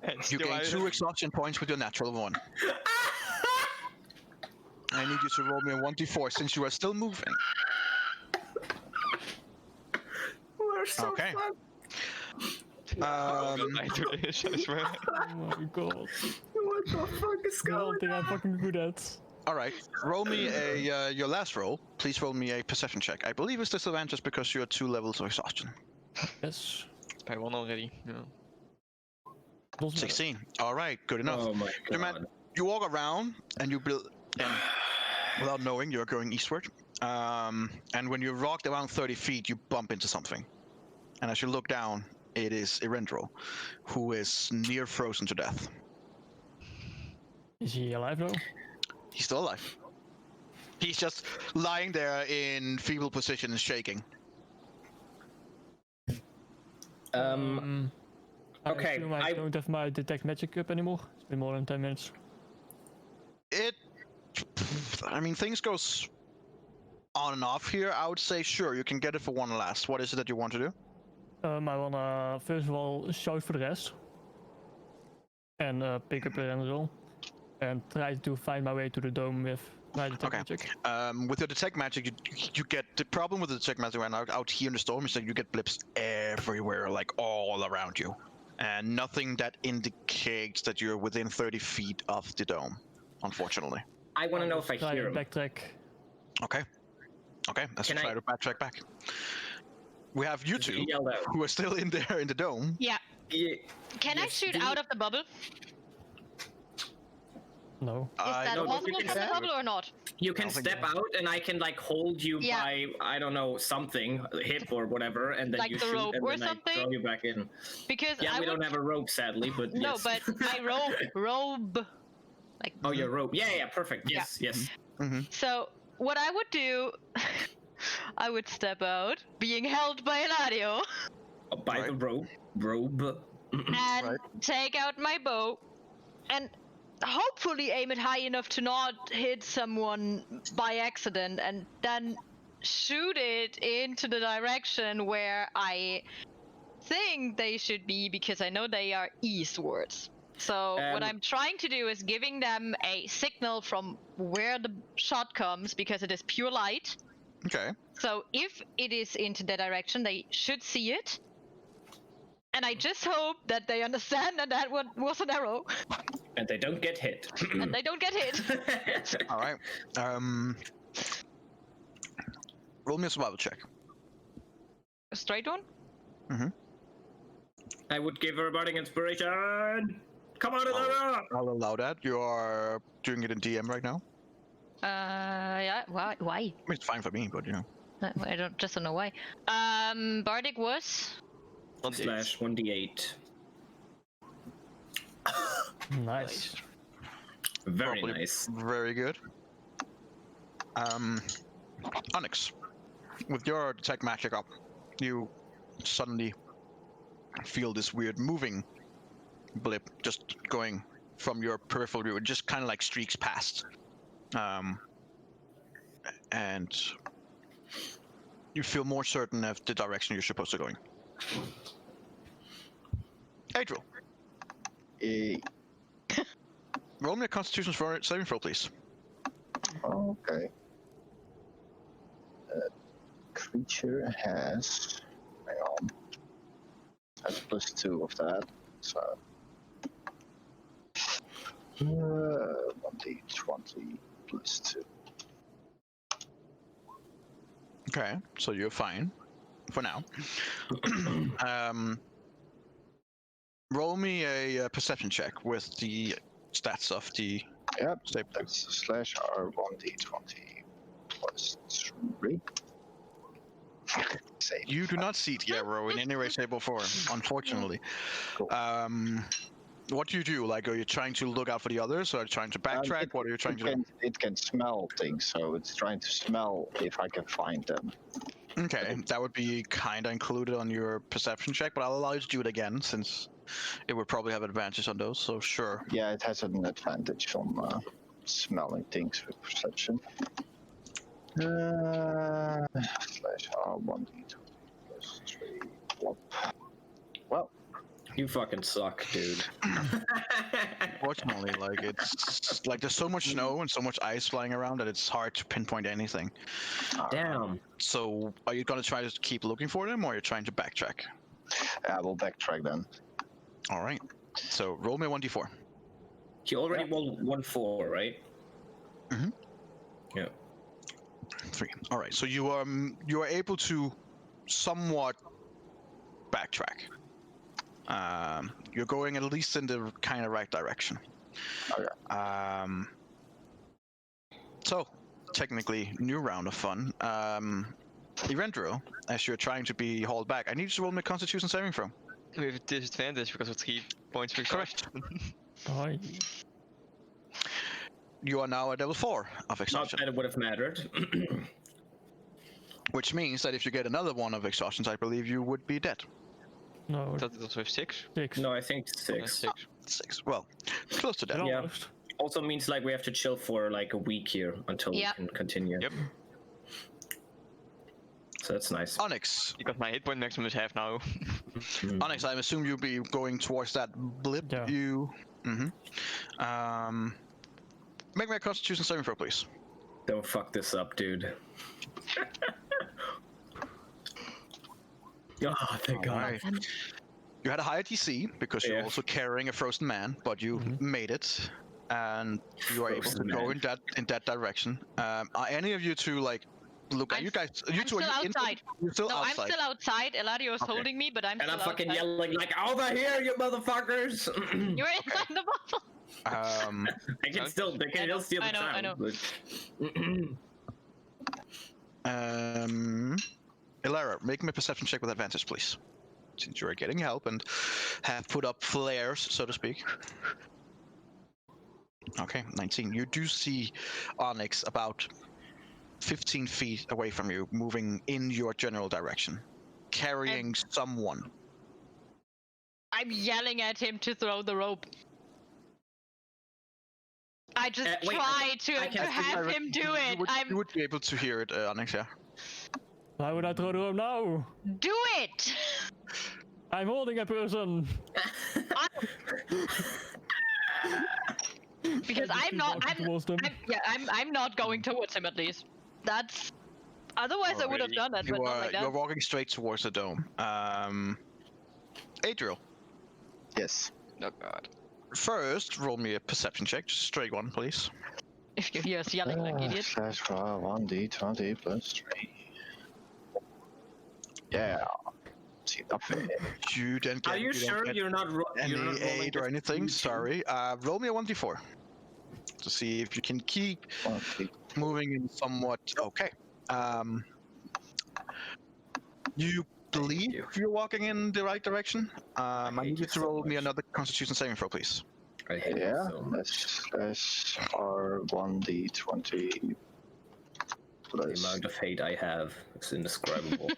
And You still gain I- 2 exhaustion points with your natural 1. I need you to roll me a 1d4 since you are still moving. We're so Okay. I do this, I swear. Oh my god. What the fuck is The one thing I'm fucking good at. All right, roll me a your last roll. Please roll me a perception check. I believe it's disadvantage because you're 2 levels of exhaustion. Yes. I won already. Yeah. Doesn't matter. 16. All right, good enough. Oh my You man- god. You walk around and you build, and without knowing, you're going eastward. And when you walked around 30 feet, you bump into something. And as you look down, it is Erendril, who is near frozen to death. Is he alive though? He's still alive. He's just lying there in feeble position and shaking. I Okay, assume I don't have my detect magic up anymore. It's been more than 10 minutes. I mean, things goes on and off here. I would say, sure, you can get it for one last. What is it that you want to do? I wanna first of all shout for the rest. And pick up a roll. And try to find my way to the dome with my detect Okay. magic. With your detect magic, you get the problem with the detect magic right now out here in the storm is that you get blips everywhere, like all around you, and nothing that indicates that you're within 30 feet of the dome. Unfortunately. I want to know if I Try hear and him. backtrack. Okay. Let's Can try I- to backtrack back. We have you Does he two yell out? who are still in there in the dome. Yeah. Yeah. Can I Yes, shoot do you- out of the bubble? No. Is that no, but possible you from can the say- bubble or not? You can think step out, and I can like hold you Yeah. by I don't know something, hip or whatever, and then Like you the shoot, rope and or then I throw something? you back in. Because Yeah, I we would... don't have a rope, sadly, but No, yes. but my robe. Like, Oh, your rope. Yeah, perfect. Yes, yes. so what I would do, I would step out, being held by Eladio, Oh, by the rope. and Right. take out my bow, and hopefully aim it high enough to not hit someone by accident, and then shoot it into the direction where I think they should be, because I know they are eastwards. So what I'm trying to do is giving them a signal from where the shot comes, because it is pure light. Okay. So if it is into the direction, they should see it. And I just hope that they understand that that was an arrow, And they don't get hit. and they don't get hit. All right. Roll me a survival check. A straight one? I would give her a bardic inspiration. Come out of Oh. there! I'll allow that. You are doing it in DM right now. Yeah. Why? I mean, it's fine for me, but you know. I don't know why. Bardic was Slash 1d8. Nice. Very Probably nice. Very good. Onyx, with your detect magic up, you suddenly feel this weird moving blip just going from your peripheral view. It just kind of like streaks past. And you feel more certain of the direction you're supposed to go in. Adriel, roll me a Constitution saving throw, please. Okay. Creature has. Hang on. Has +2 of that. So. 1d20 +2. Okay, so you're fine for now. Roll me a perception check with the stats of the Yep. save. That's /R 1d20 +3. Save. You do not see the arrow in any way, shape, or form, unfortunately. Cool. What do you do? Like, are you trying to look out for the others, or are you trying to backtrack? What are you trying to do? It can smell things, so it's trying to smell if I can find them. Okay, that would be kind of included on your perception check, but I'll allow you to do it again, since it would probably have advantage on those, so sure. Yeah, it has an advantage on smelling things with perception. /R 1d20 +3. Whoop. Well, You fucking suck, dude. Fortunately, like, it's like there's so much snow and so much ice flying around that it's hard to pinpoint anything. Damn. So, are you gonna try to keep looking for them, or are you trying to backtrack? yeah, we'll backtrack then. All right. So, roll me a 1d4. He already rolled 1-4, right? Mhm. Yeah. 3. All right. So you are able to somewhat backtrack. You're going at least in the kind of right direction. Okay. So technically, new round of fun. Eventro, as you're trying to be hauled back, I need you to roll me a Constitution saving throw. We have a disadvantage because of 3 points of Correct. Aye. You are now at level 4 of Not exhaustion, that it would have mattered. which means that if you get another one of exhaustions, I believe you would be dead. No, I thought it was with 6. 6. No, I think 6. 6. 6. Well, close to dead. Yeah. Almost. Also means like we have to chill for like a week here until Yeah. we can continue. Yep. So that's nice. Onyx, Because my hit point maximum is half now. Onyx, I assume you'll be going towards that blip. Yeah. You. Make me a Constitution saving throw, please. Don't fuck this up, dude. Oh, thank God. Alright. You had a higher DC because you're Yeah. also carrying a frozen man, but you made it, and you are able to Frozen go man. in that direction. Are any of you two like look at I'm you guys? You I'm two still are you outside. You're still No, outside. I'm still outside. Eladio's Okay. holding me, but I'm And still I'm fucking outside. yelling like, over here, you motherfuckers! You're inside the bubble. They can still steal the I know. sound. Ilara, make me a perception check with advantage, please. Since you are getting help and have put up flares, so to speak. Okay, 19. You do see Onyx about 15 feet away from you, moving in your general direction, carrying someone. I'm yelling at him to throw the rope. I just wait, try to I can- have him do it. You would be able to hear it, Onyx, yeah. Why would I throw the rope now? Do it! I'm holding a person. Because I just keep walking towards them. I'm not going towards him at least. That's otherwise I would have done it, but not like that. You're walking straight towards the dome. Adriel, Yes. Oh god. first roll me a perception check, just a straight one, please. If you hear us yelling like idiots. /R 1d20 +3. Yeah. See nothing. You didn't get. Are you don't sure get you're not any rolling aid or this anything? YouTube? Sorry. Roll me a 1d4 to see if you can keep moving in somewhat. Okay. You believe you're walking in the right direction. I hate need you you to so roll me much. another Constitution saving throw, please. I hate Yeah. it so much. /R 1d20 for The those. amount of hate I have is indescribable.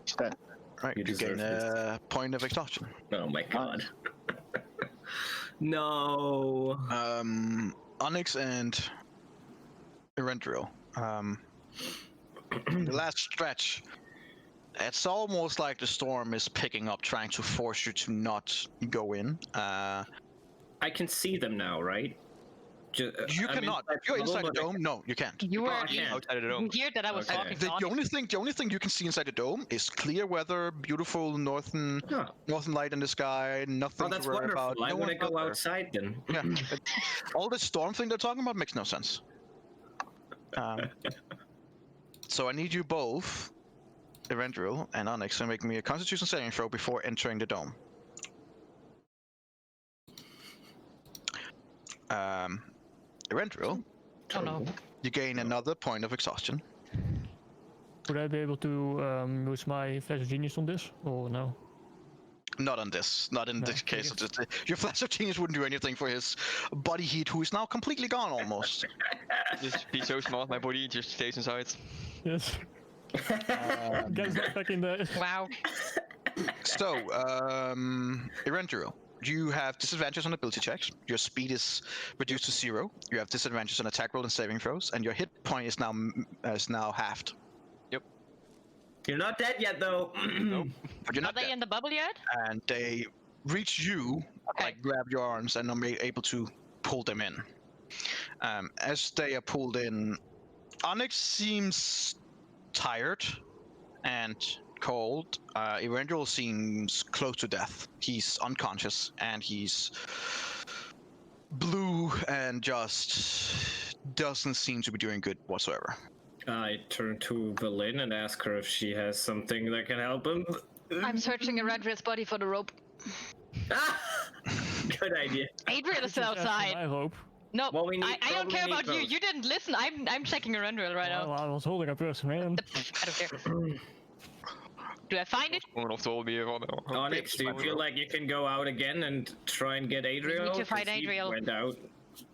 He's dead. Right, You you gain deserve this. a point of exhaustion. Oh my god. No. Onyx and Erendril. The last stretch. It's almost like the storm is picking up, trying to force you to not go in. I can see them now, right? You I'm cannot. inside If you're the inside the bubble, dome, no, you can't. You were I can't. Outside of the dome. here that I was Okay. talking to The Onyx. only thing you can see inside the dome is clear weather, beautiful northern Huh. light in the sky, nothing Oh, that's to worry wonderful. about. I No want to one's out go there. outside then. Yeah. All the storm thing they're talking about makes no sense. So I need you both, Erendril and Onyx, to make me a Constitution saving throw before entering the dome. Erendril, Oh no. you gain another point of exhaustion. Would I be able to use my Flash of Genius on this, or no? Not on this. Not in No, this case. okay. Your Flash of Genius wouldn't do anything for his body heat, who is now completely gone almost. Just be so small, my body just stays inside. Yes. Gets that back in there. Wow. So, Erendril, you have disadvantages on ability checks. Your speed is reduced to 0. You have disadvantages on attack roll and saving throws, and your hit point is now halved. You're not dead yet, though. Nope. But you're Are not they dead. in the bubble yet? And they reach you, Okay. like grab your arms, and are able to pull them in. As they are pulled in, Onyx seems tired and cold. Erendril seems close to death. He's unconscious and he's blue and just doesn't seem to be doing good whatsoever. I turn to Valin and ask her if she has something that can help him. I'm searching Erendril's body for the rope. Ah! Good idea. Adriel is still Just after outside. my rope. No, Well, we need- I don't probably care need about you. both. You didn't listen. I'm checking Erendril right Well, now. I was holding a person, man. I don't care. Do I find it? Someone of told me about Onyx, do you feel like you can go out again and try and get Adriel? to find 'Cause he Adriel. Went out.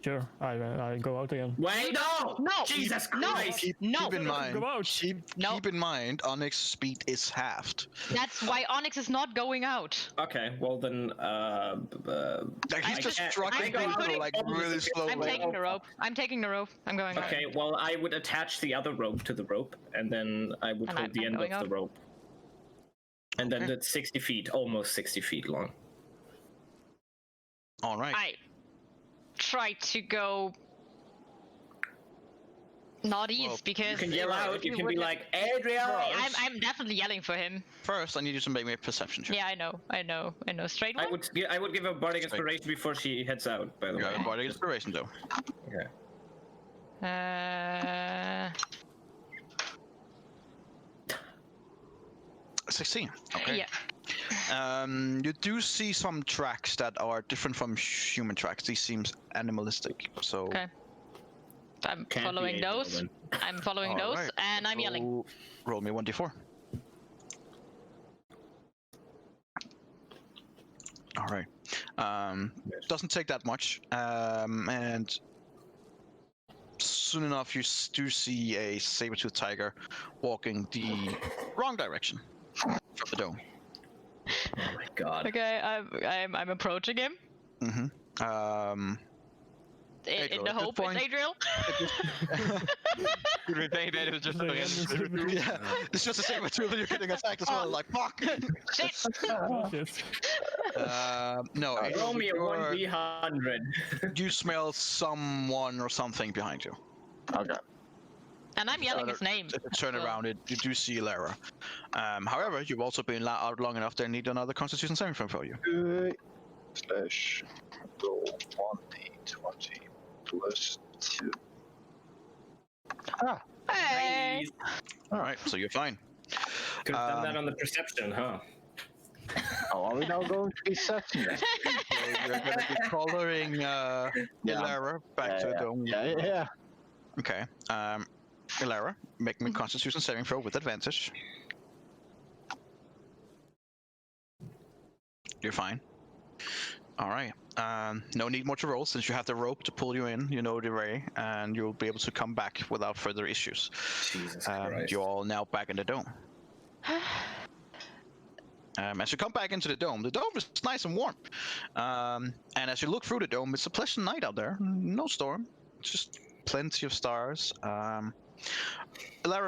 Sure, I go out again. Wait, no! No! Jesus No! Christ! No! Keep in mind. Go out. No. Keep in mind, Onyx's speed is halved. That's why Onyx is not going out. Okay, well then, Like he's I just can't- struggling I'm through, putting- like really slowly. I'm taking the rope. I'm taking the rope. I'm going out. okay, well I would attach the other rope to the rope, and then I would And hold the I'm end of going the out. rope. And then Okay. that's 60 feet, almost 60 feet long. All right. I try to go not east Well, because You can yell out, you can be would- like, Adriel! I'm definitely yelling for him. First, I need you to make me a perception check. Yeah, I know. Straight I one. would give her bardic Straight. inspiration before she heads out, by the You way. have a bardic inspiration, though. Okay. 16. Okay. Yeah. You do see some tracks that are different from human tracks. These seems animalistic. So. Okay. I'm Can't be following Adriel, those. then. I'm following those, Alright, and I'm yelling. so roll me 1d4. All right. Doesn't take that much. And soon enough, you do see a saber-toothed tiger walking the wrong direction from the dome. Oh my god. Okay, I'm approaching him Mm-hmm. in Adriel, the at this hope point- it's Adriel. Could be playing that, it was just Yeah, a yeah, random yeah. Yeah, it's just a saber-tooth and you're getting attacked as well. Like, fuck! Shit. Oh, shit. No, Roll me a you're- 1d100. you smell someone or something behind you. Okay. And I'm yelling his name. If you turn So- around, you do see Lara. However, you've also been out long enough. They need another Constitution saving throw for you. Good. Slash roll 1d20 plus 2. Ah, Hey. All right, so you're fine. Could have done that on the perception, huh? oh, are we now going to be certain? So you're going to be following Lara back to the dome. Yeah. Okay. Lara, make me a Constitution saving throw with advantage. You're fine. All right. No need more to roll since you have the rope to pull you in. You know the way, and you'll be able to come back without further issues. Jesus Christ. You're all now back in the dome. As you come back into the dome is nice and warm. And as you look through the dome, it's a pleasant night out there. No storm, just plenty of stars. Lara,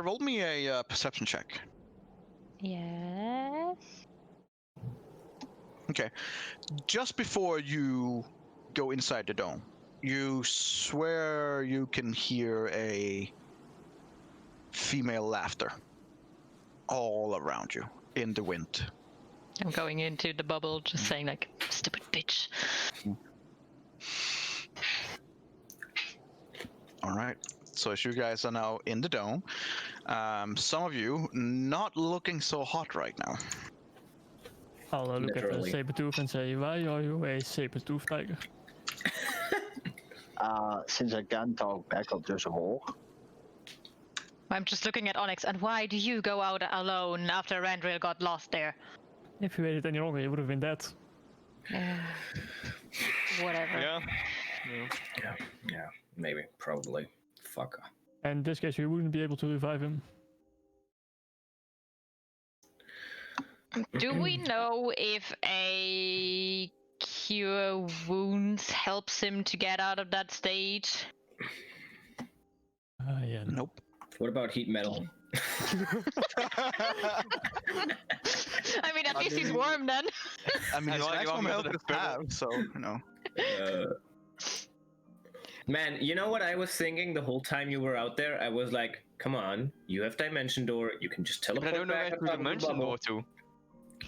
roll me a perception check. Yes. Okay. Just before you go inside the dome, you swear you can hear a female laughter all around you in the wind. I'm going into the bubble, just saying like, stupid bitch. All right. So as you guys are now in the dome, some of you not looking so hot right now. I'll look at the Literally. saber-tooth and say, why are you a saber-tooth tiger? Since I can't talk back up, there's a hole. I'm just looking at Onyx, and why do you go out alone after Randriel got lost there? If you waited any longer, you would have been dead. Whatever. Yeah. Yeah, maybe, probably. Fuck. And in this case, you wouldn't be able to revive him. Do we know if a cure wounds helps him to get out of that state? Yeah. Nope. What about heat metal? I mean, at least he's warm then. I mean, it's No, nice you one want help me to to have, so, you know. Man, you know what I was thinking the whole time you were out there? I was like, come on, you have Dimension Door, you can just But teleport I don't know back where up to out of the dimension bubble. or to.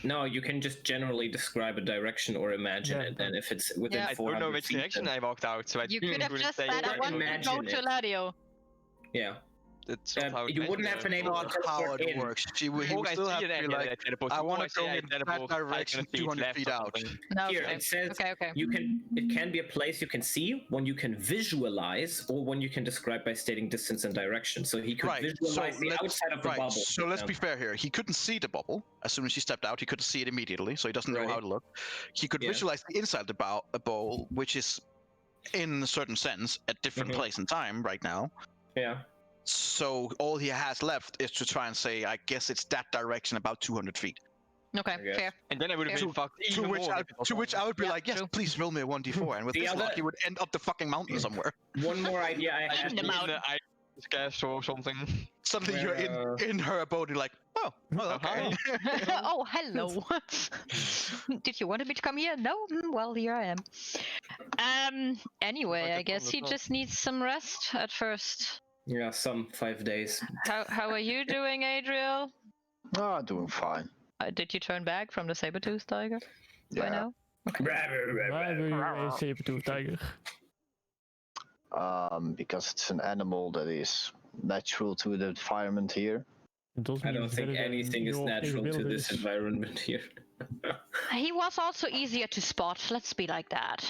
No, you can just generally describe a direction or imagine Yeah. it, and if it's within Yeah. I 400 don't know which feet, direction then- I walked out, so I You could have couldn't just say said, I exactly. want to go Imagine to it. Ladio. Yeah. That's not how it You wouldn't have been able to Not how teleport it in. works. He would Before I still see have it, to be yeah, like, I teleport. I Before want I to go say I in that teleport 500 direction, feet 200 left feet or out. something. No, Here okay. it says Okay. it can be a place you can see, one you can visualize, or one you can describe by stating distance and direction. So he could Right, visualize the outside of the right. bubble. So let's be fair here. He couldn't see the bubble as soon as he stepped out. He couldn't see it immediately, so he doesn't know Right. how to look. He could Yeah. visualize the inside the bowl, which is, in a certain sense, a different Mhm. place and time right now. Yeah. So all he has left is to try and say, I guess it's that direction, about 200 feet. Okay, guess. fair. And then I would have To- been fucked To even which, more. I, if it was to which wrong. I would be Yeah, like, yes, true. please roll me a 1d4. And with The this luck, other- he would end up the fucking mountain somewhere. One more idea I In had. the In mountain. the ice cast or something. Suddenly Where, you're in her abode, you're like, oh, well, okay. Oh, hello. Did you want me to come here? No? Well, here I am. Anyway, Like a I guess phone he as well. just needs some rest at first. Yeah, some 5 days. How are you doing, Adriel? Ah, doing fine. Did you turn back from the saber-tooth tiger by Yeah. now? Why were you a saber-tooth tiger? Because it's an animal that is natural to the environment here. It doesn't I mean don't it's think better than anything is your natural to this capabilities. environment here. He was also easier to spot, let's be like that.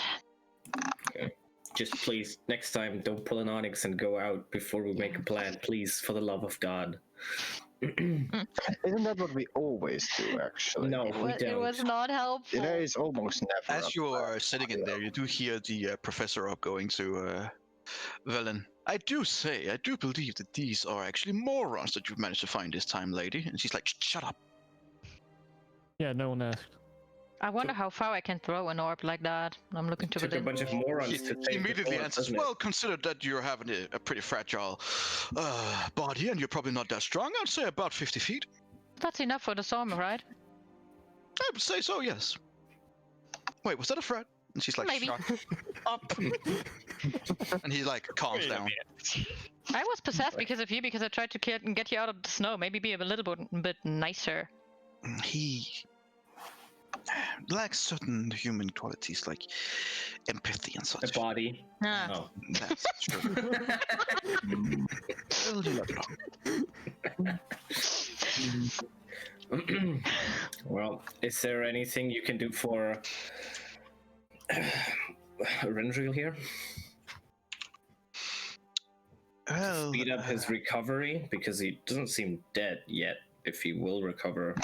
Just please, next time, don't pull an Onyx and go out before we make a plan. Please, for the love of God. Isn't that what we always do, actually? No, we It don't. was not helpful. There is almost never. As a you plan. are sitting in there, you do hear the professor up going to Velen. I do believe that these are actually morons that you've managed to find this time, lady. And she's like, shut up. Yeah, no one asked. I wonder how far I can throw an orb like that. I'm looking to Took a within. bunch of morons He to take immediately the answers, doesn't it? well, consider that you're having a pretty fragile body and you're probably not that strong. I'd say about 50 feet. That's enough for the storm, right? I would say so, yes. Wait, was that a threat? And she's like, Maybe. shut up. And he like calms Wait a down. minute. I was possessed because of you, because I tried to get you out of the snow. Maybe be a little bit nicer. He lacks certain human qualities like empathy and The such. body. Ah. Oh. That's true. Well, you're not wrong. Well, is there anything you can do for Rendriel here? Well, Speed up his recovery, because he doesn't seem dead yet, if he will recover.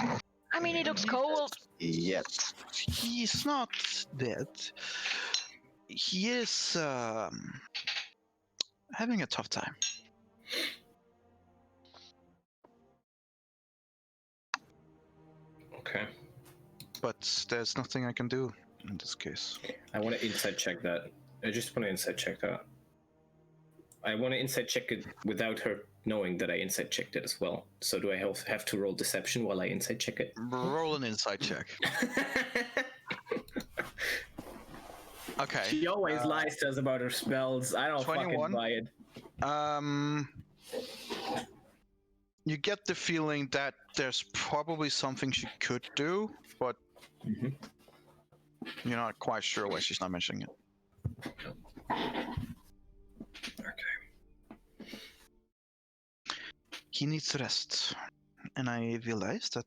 I mean, he looks cold. Yet. he's not that he is having a tough time. Okay. But there's nothing I can do in this case. I want to insight check that. I just want to insight check that. I want to insight check it without her knowing that I insight checked it as well. So do I have to roll deception while I insight check it? Roll an insight check. Okay. She always lies to us about her spells. I don't 21. fucking buy it. You get the feeling that there's probably something she could do, but you're not quite sure why she's not mentioning it. Okay. He needs rest, and I realize that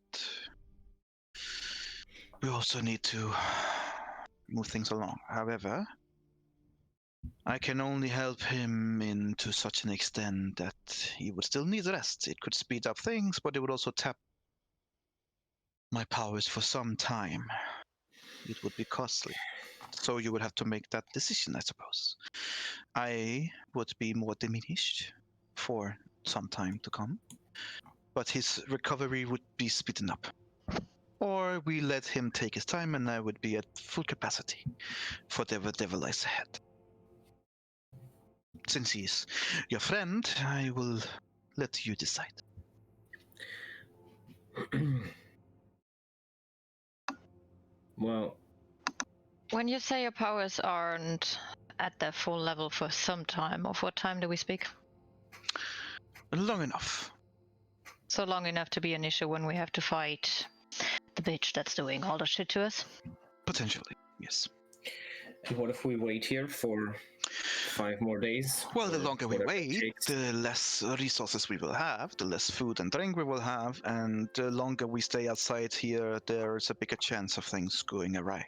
we also need to move things along. However, I can only help him in to such an extent that he would still need rest. It could speed up things, but it would also tap my powers for some time. It would be costly. So you would have to make that decision, I suppose. I would be more diminished for some time to come, but his recovery would be speeding up. Or we let him take his time and I would be at full capacity for whatever devil lies ahead. Since he is your friend, I will let you decide. Well, When you say your powers aren't at their full level for some time, of what time do we speak? Long enough. So long enough to be an issue when we have to fight the bitch that's doing all the shit to us? Potentially, yes. and what if we wait here for 5 more days? Well, the Or longer we whatever it wait, takes? the less resources we will have, the less food and drink we will have, and the longer we stay outside here, there's a bigger chance of things going awry.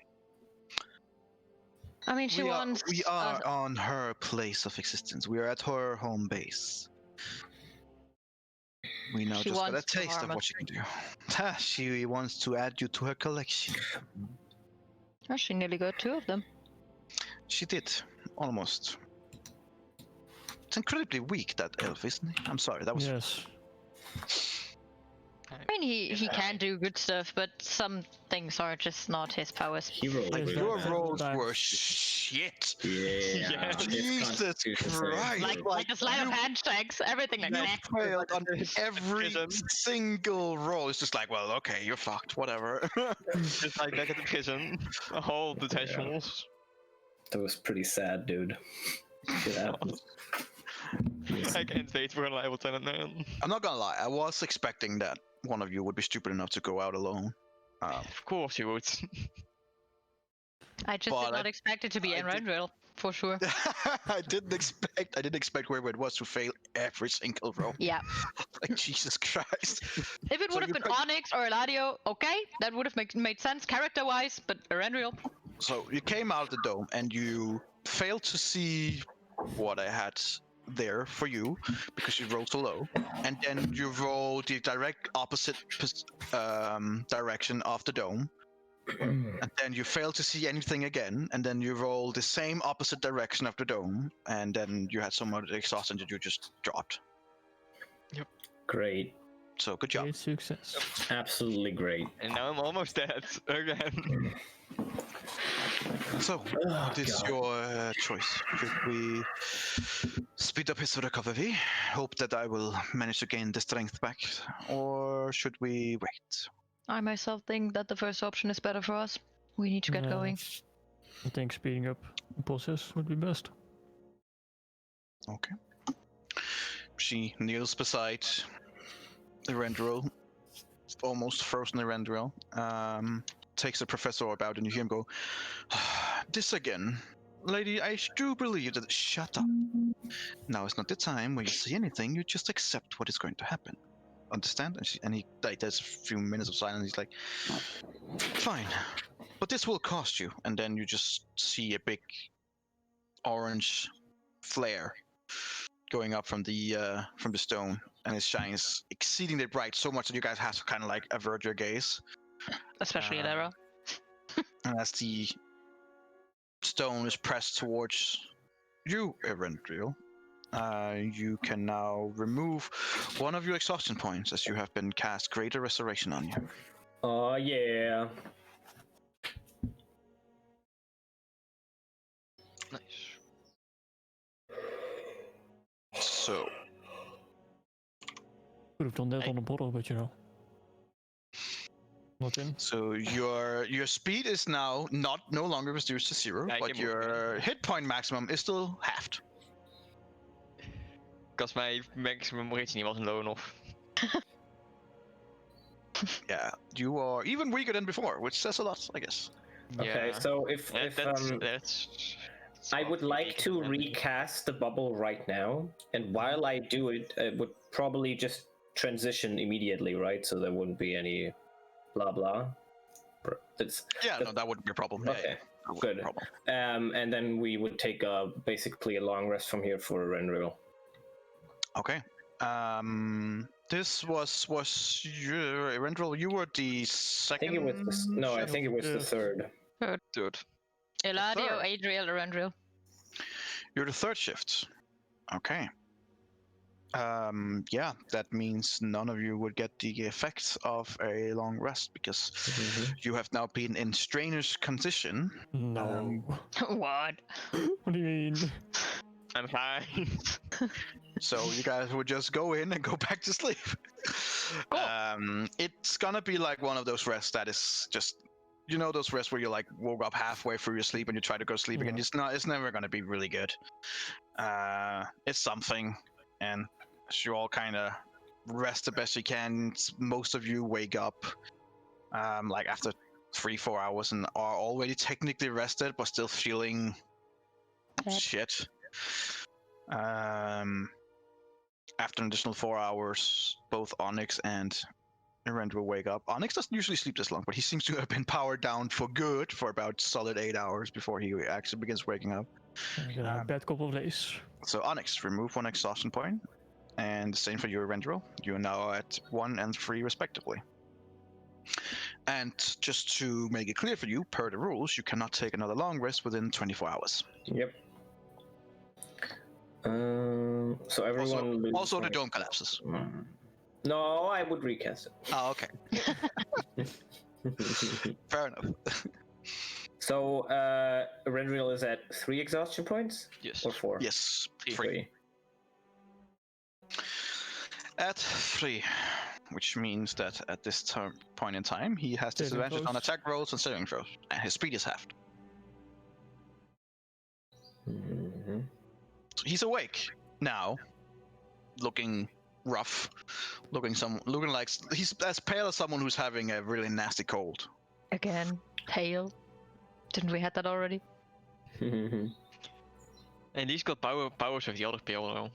I mean, she wants we are us- on her place of existence. We are at her home base. We now She just got a wants to taste harm of what us. she can do. She wants to add you to her collection. Oh, she nearly got 2 of them. She did, almost. It's incredibly weak, that elf, isn't he? I'm sorry, that was... Yes. I mean, he can do good stuff, but some things are just not his powers. He rolled Yes, really Your bad. rolls Nice. were shit! Yeah. it's Jesus Constitution save. Christ! Like a sleight of hand checks, everything like You that. failed on every Prison. single roll. It's just like, well, okay, you're fucked, whatever. Just like back at the prison. A whole detention walls. That was pretty sad, dude. Shit happened. I can't wait for a live lieutenant now. I'm not gonna lie, I was expecting that one of you would be stupid enough to go out alone. Of course you would. I just But did not expect it to be I in did- Rendrill, for sure. I didn't expect whoever it was to fail every single roll. Yeah. Like, Jesus Christ. If it So would have you been could- Onyx or Eladio, okay, that would have made sense character-wise, but Rendrill, So you came out of the dome and you failed to see what I had there for you because you rolled so low, and then you rolled the direct opposite direction of the dome, and then you failed to see anything again, and then you rolled the same opposite direction of the dome, and then you had so much exhaustion that you just dropped. Great. So good job. Great success. Absolutely great. And now I'm almost dead again. So Oh, what is God. your choice? Should we speed up his recovery, hope that I will manage to gain the strength back, or should we wait? I myself think that the first option is better for us. We need to get Yeah. going. I think speeding up the process would be best. Okay. She kneels beside the Rendril, almost frozen the Rendril, takes the professor about, and you hear him go, "This again. Lady, I do believe that..." "Shut up. Now is not the time when you see anything, you just accept what is going to happen. Understand?" And he like, there's a few minutes of silence. He's like, "Fine, but this will cost you." And then you just see a big orange flare going up from the stone, and it shines exceedingly bright, so much that you guys have to kind of like avert your gaze. Especially Uh, Lara. And as the stone is pressed towards you, Eberron, you can now remove one of your exhaustion points as you have been cast Greater Restoration on you. Oh yeah. Nice. So, Could have done that on the bottle, but you know. Not in. so your speed is now no longer reduced to 0, I but can move your hit point maximum is still halved. Because my maximum reaching wasn't low enough. Yeah, you are even weaker than before, which says a lot, I guess. Okay, Yeah. so if That's I would like to recast the bubble right now, and while I do it, I would probably just transition immediately, right? So there wouldn't be any blah blah. No, that wouldn't be a problem. Okay, that wouldn't be a good. problem. And then we would take basically a long rest from here for Renril. Okay. This was your Rendrell. You were the I second. think it was I think it was the third. Dude. Eladio, Third. Adriel, Arendril. You're the third shift. Okay. Yeah, that means none of you would get the effects of a long rest because you have now been in strainer's condition. No. What? What do you mean? I'm fine. So you guys would just go in and go back to sleep. It's gonna be like one of those rests that is just, you know, those rests where you like woke up halfway through your sleep and you try to go sleep again. It's never gonna be really good. It's something, and you all kind of rest the best you can. Most of you wake up like after 3-4 hours and are already technically rested, but still feeling shit. After an additional 4 hours, both Onyx and Erend will wake up. Onyx doesn't usually sleep this long, but he seems to have been powered down for good for about solid 8 hours before he actually begins waking up. Bad couple of days. So Onyx, remove 1 exhaustion point, and the same for you, Erendril. You are now at 1 and 3 respectively. And just to make it clear for you, per the rules, you cannot take another long rest within 24 hours. Yep. So everyone Also the dome collapses. No, I would recast it. Oh, okay. Fair enough. So Renril is at 3 exhaustion points? Yes. Or 4? Yes, 3. 3. At 3, which means that at this point in time, he has Saving disadvantage on throws. attack rolls and saving throws, and his speed is halved. Mm-hmm. So he's awake now, looking rough, looking like he's as pale as someone who's having a really nasty cold. Again, pale. Didn't we have that already? And he's got powers of the other pale though.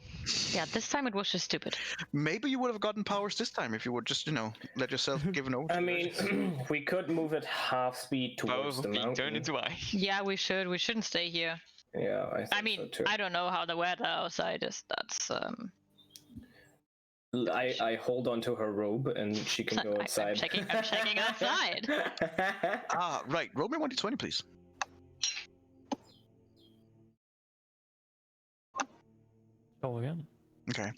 Yeah, this time it was just stupid. Maybe you would have gotten powers this time if you would just, let yourself give an over. I mean, we could move at half speed Powers towards of the being turned mountain. into ice. Yeah, we should. We shouldn't stay here. Yeah, I think I mean, so too. I don't know how the weather outside is. That's I hold onto her robe and she can go outside. I'm checking outside. Right. Roll me 1d20, please. Go again. Okay.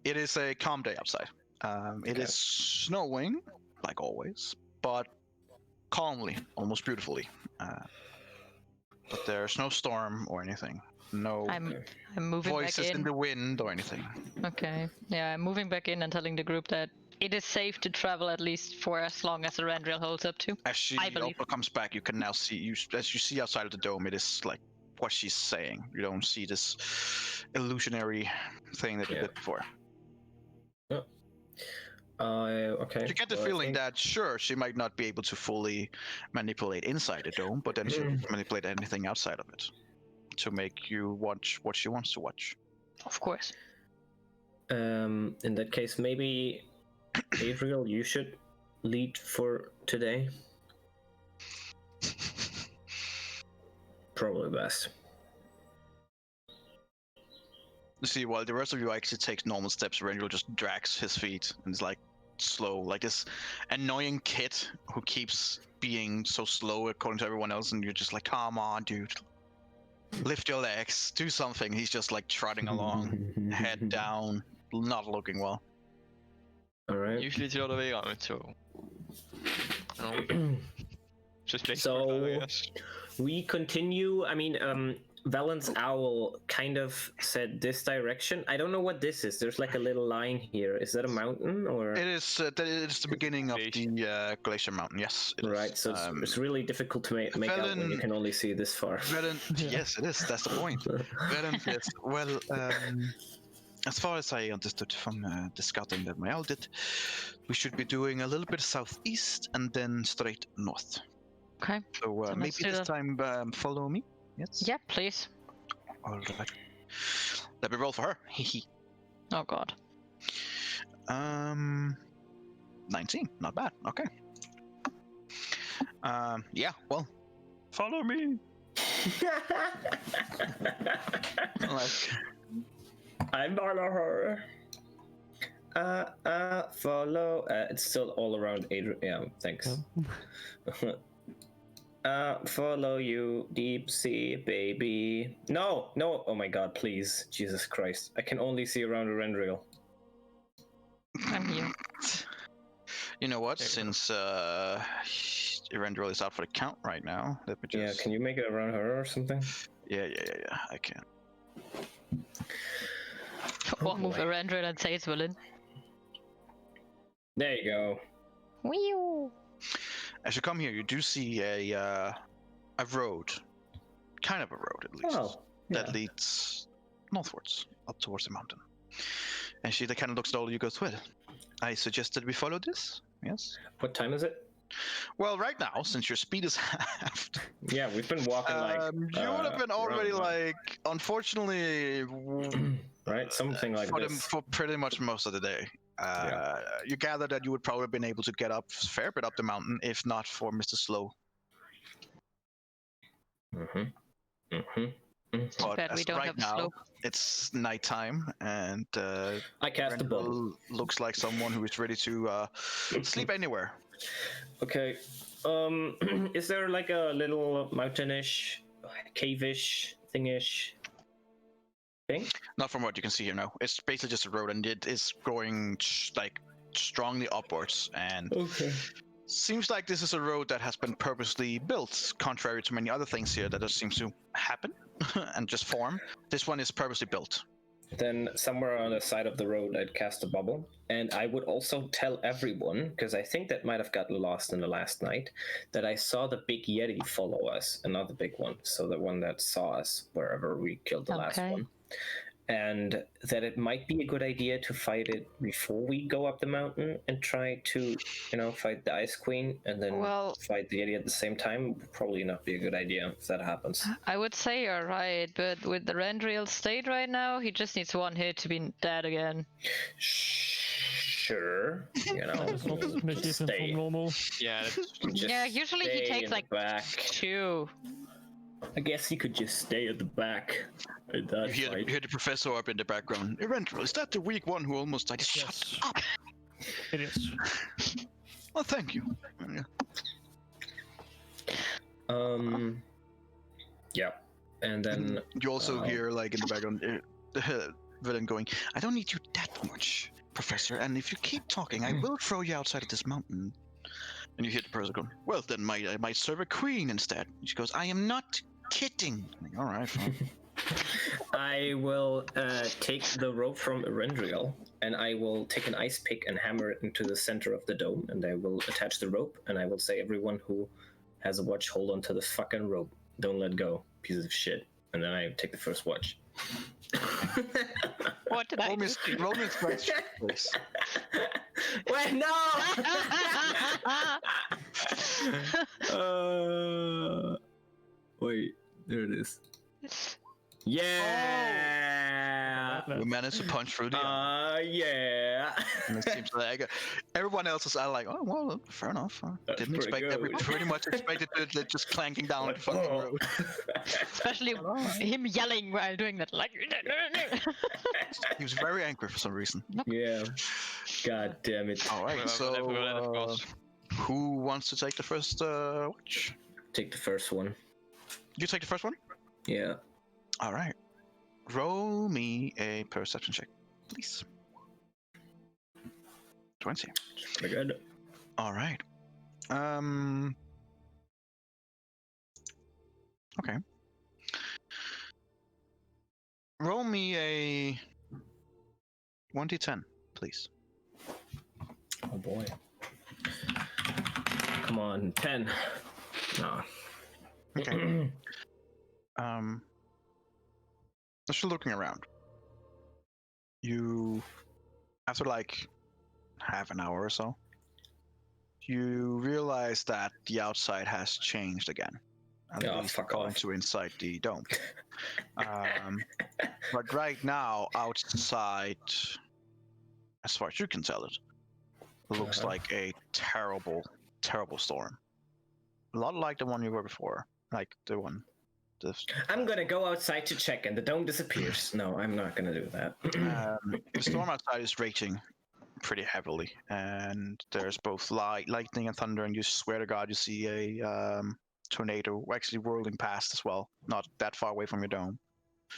It is a calm day outside. It is snowing, like always, but calmly, almost beautifully. But there's no storm or anything. No I'm moving voices back in the wind or anything. Okay. Yeah, I'm moving back in and telling the group that it is safe to travel at least for as long as the Randrill holds up to. As she I believe. also comes back, you can now see, as you see outside of the dome, it is like what she's saying. You don't see this illusionary thing that you did before. Okay. You get the well, I feeling think- that, sure, she might not be able to fully manipulate inside the dome, but then she'll manipulate anything outside of it to make you watch what she wants to watch. Of course. In that case, maybe Gabriel, you should lead for today. Probably best. You see, while the rest of you actually takes normal steps, Rangel just drags his feet and is like slow, like this annoying kid who keeps being so slow according to everyone else, and you're just like, come on, dude. lift your legs, do something. He's just like trotting along, head down, not looking well. All right. Usually it's the other way around, so. No. Just play So- for I guess. We continue. I mean, Valen's owl kind of said this direction. I don't know what this is. There's like a little line here. Is that a mountain or? It is the beginning of the Glacier Mountain. Yes. it is. Right. So it's really difficult to make out when you Velen- can only see this far. Velen, yes, it is. That's the point. Velen says, well, as far as I understood from the scouting that my owl did, we should be doing a little bit southeast and then straight north. Okay. So let's maybe do this that. time follow me. Yes. Yeah, please. All right. Let me roll for her. Hehe. Oh god. 19. Not bad. Okay. Yeah. Well, follow me. Like, I follow her. Follow. It's still all around Adrian. Yeah, thanks. Follow you, deep sea, baby. No, no. Oh my god, please. Jesus Christ. I can only see around Erendril. I'm here. you know what? There you go. Since Erendril is out for the count right now, let me Yeah, just. can you make it around her or something? Yeah. I can. Or move boy. around and say it's Velen. There you go. Wee. As you come here, you do see a road, kind of a road at least, Oh, yeah. that leads northwards up towards the mountain. And she kind of looks at all of you, goes, "Well, I suggested we follow this. Yes. What time is it? Well, right now, since your speed is halved, Yeah, we've been walking like. you would have been already around, like, unfortunately, right, something like this. for pretty much most of the day. You gather that you would probably have been able to get up a fair bit up the mountain, if not for Mr. Slow. But Bad we as don't right have a now, slope. it's nighttime, and I cast a bubble. Randall looks like someone who is ready to sleep anywhere. Okay. Is there like a little mountainish, cave-ish thingish thing? Not from what you can see here, no. It's basically just a road, and it is going like strongly upwards, and Okay. seems like this is a road that has been purposely built, contrary to many other things here that just seems to happen and just form. This one is purposely built. Then somewhere on the side of the road, I'd cast a bubble, and I would also tell everyone, because I think that might have gotten lost in the last night, that I saw the big Yeti follow us, and not the big one, so the one that saw us wherever we killed the last Okay. one. And that it might be a good idea to fight it before we go up the mountain and try to, fight the Ice Queen and then Well- fight the Yeti at the same time. Would probably not be a good idea if that happens. I would say you're right, but with the Randriel state right now, he just needs one hit to be dead again. Sure, It's not much different stay. from normal. Yeah, that's Just Yeah, usually he stay takes in the like back. 2. I guess he could just stay at the back. At that You fight. hear the professor up in the background. Erendril, is that the weak one who almost died? Shut Yes. up! It is. Well, thank you. Yeah, and then You also Oh. hear, like, in the background, the villain going, "I don't need you that much, Professor, and if you keep talking, I will throw you outside of this mountain." And you hear the person going, "Well, then I might serve a queen instead." And she goes, "I am not kidding." I'm like, all right, fine. I will take the rope from Erendril, and I will take an ice pick and hammer it into the center of the dome, and I will attach the rope, and I will say, everyone who has a watch, hold on to this fucking rope. Don't let go, piece of shit. And then I take the first watch. What did I Roll me do? roll me a strength check, please. Wait, no! Wait, there it is. Yeah! We managed to punch through the Yeah! and it seems like everyone else is like, "Oh, well, fair enough. That's Didn't pretty expect good." pretty much expected it just clanking down the fucking Oh. road." Especially him yelling while doing that. Like, He was very angry for some reason. Yeah. God damn it. All right, so of course. who wants to take the first watch? Take the first one. You take the first one. Yeah. All right. Roll me a perception check, please. 20. Pretty good. All right. Okay. Roll me a 1d10, please. Oh boy. Come on, 10. No. Okay. As you're looking around, you, after like half an hour or so, you realize that the outside has changed again. At Oh, least fuck according off. to inside the dome. But right now, outside, as far as you can tell it, looks Uh-huh. like a terrible, terrible storm. A lot like the one you were before. Like the one. I'm gonna go outside to check, and the dome disappears. No, I'm not gonna do that. The storm outside is raging pretty heavily, and there's both lightning and thunder, and you swear to God you see a tornado actually whirling past as well, not that far away from your dome.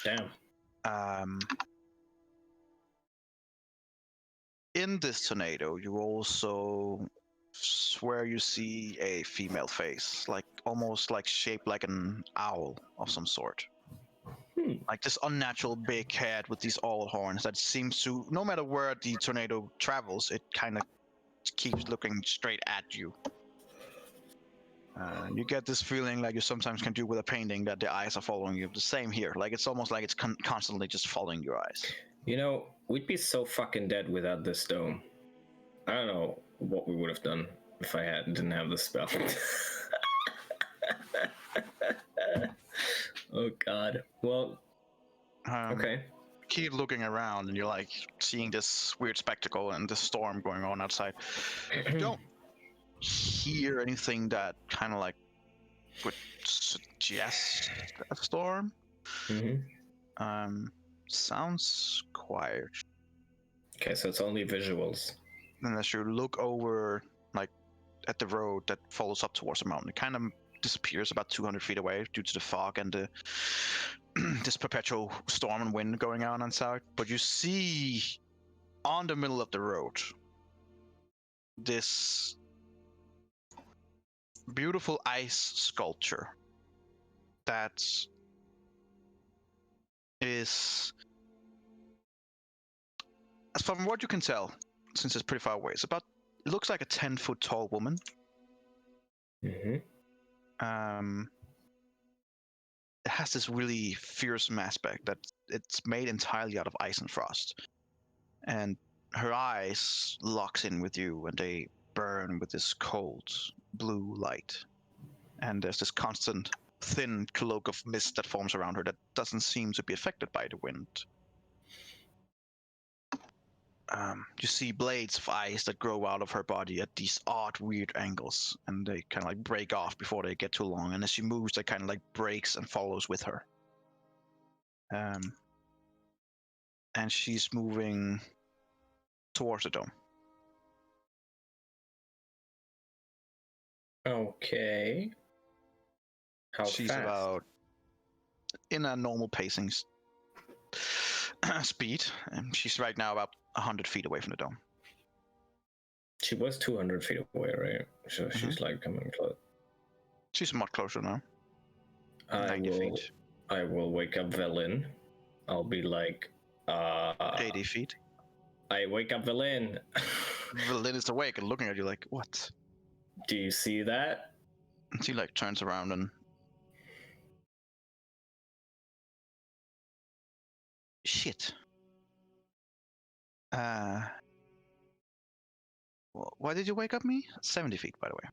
Damn. In this tornado, you also swear you see a female face, like almost like shaped like an owl of some sort. Like this unnatural big head with these owl horns that seems to, no matter where the tornado travels, it kind of keeps looking straight at you. You get this feeling like you sometimes can do with a painting, that the eyes are following you. The same here. Like it's almost like it's constantly just following your eyes. You know, we'd be so fucking dead without this dome. I don't know what we would have done if I didn't have the spell. Oh god. Well, okay. Keep looking around, and you're like seeing this weird spectacle and this storm going on outside. You don't hear anything that kind of like would suggest a storm. Sounds quiet. Okay, so it's only visuals. And as you look over, like at the road that follows up towards the mountain, it kind of disappears about 200 feet away due to the fog and the this perpetual storm and wind going on outside. But you see on the middle of the road this beautiful ice sculpture that is, as from what you can tell, since it's pretty far away, it looks like a 10-foot tall woman. It has this really fearsome aspect that it's made entirely out of ice and frost, and her eyes locks in with you, and they burn with this cold blue light. And there's this constant thin cloak of mist that forms around her that doesn't seem to be affected by the wind. You see blades of ice that grow out of her body at these odd, weird angles, and they kind of like break off before they get too long. And as she moves, they kind of like breaks and follows with her. And she's moving towards the dome. Okay. How She's fast? about in a normal pacing speed, and she's right now about 100 feet away from the dome. She was 200 feet away, right? So she's like coming close. She's much closer now. I 90 will. feet. I will wake up Velin. I'll be like, 80 feet. I wake up Velin. Lynn is awake and looking at you like, what? Do you see that? And she like turns around and shit. Why did you wake up me? 70 feet, by the way.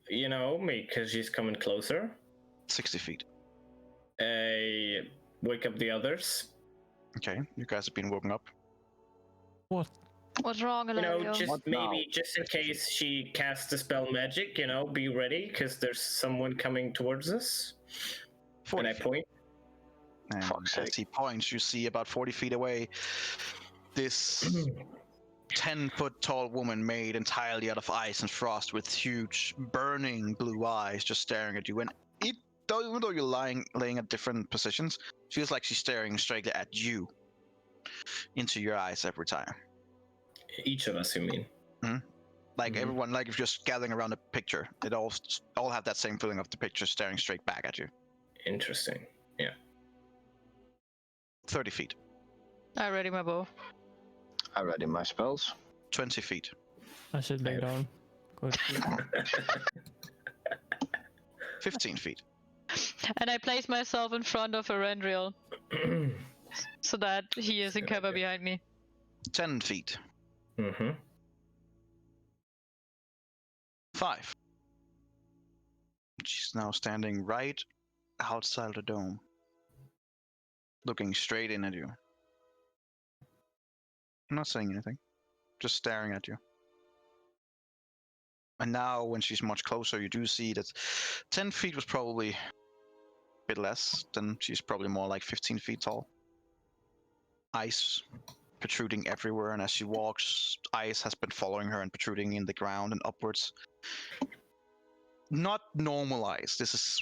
You know, because she's coming closer. 60 feet. Wake up the others. Okay, you guys have been woken up. What? What's wrong, You know, Eladio? just What now? maybe just in case she casts the spell magic, you know, be ready, because there's someone coming towards us. 40 And I feet. point. And Fuck's as sake. he points, you see about 40 feet away this 10-foot tall woman made entirely out of ice and frost with huge burning blue eyes just staring at you. And it even though you're laying at different positions, it feels like she's staring straight at you, into your eyes every time. Each of us, you mean? Like Mhm. everyone, like if you're just gathering around a picture, it all have that same feeling of the picture staring straight back at you. Interesting. 30 feet, I ready my bow. I ready my spells. 20 feet. I sit back down. Good. 15 feet. And I place myself in front of Erendriel so that he is in Good cover idea. behind me. 10 feet. Mm-hmm. 5. She's now standing right outside of the dome, looking straight in at you. I'm not saying anything, just staring at you. And now, when she's much closer, you do see that 10 feet was probably a bit less. Then she's probably more like 15 feet tall. Ice protruding everywhere, and as she walks, ice has been following her and protruding in the ground and upwards. Not normal ice. This is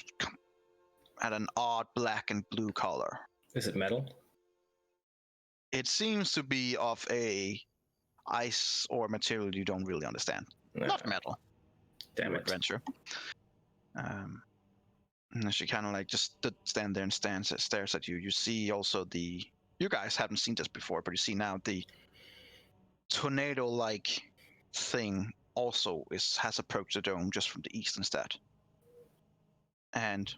at an odd black and blue color. Is it metal? It seems to be of a ice or material you don't really understand. Nah, Not metal. damn New it. adventure. And then she kind of like just stand there and stares at you. You see also you guys haven't seen this before, but you see now the tornado-like thing also has approached the dome just from the east instead. And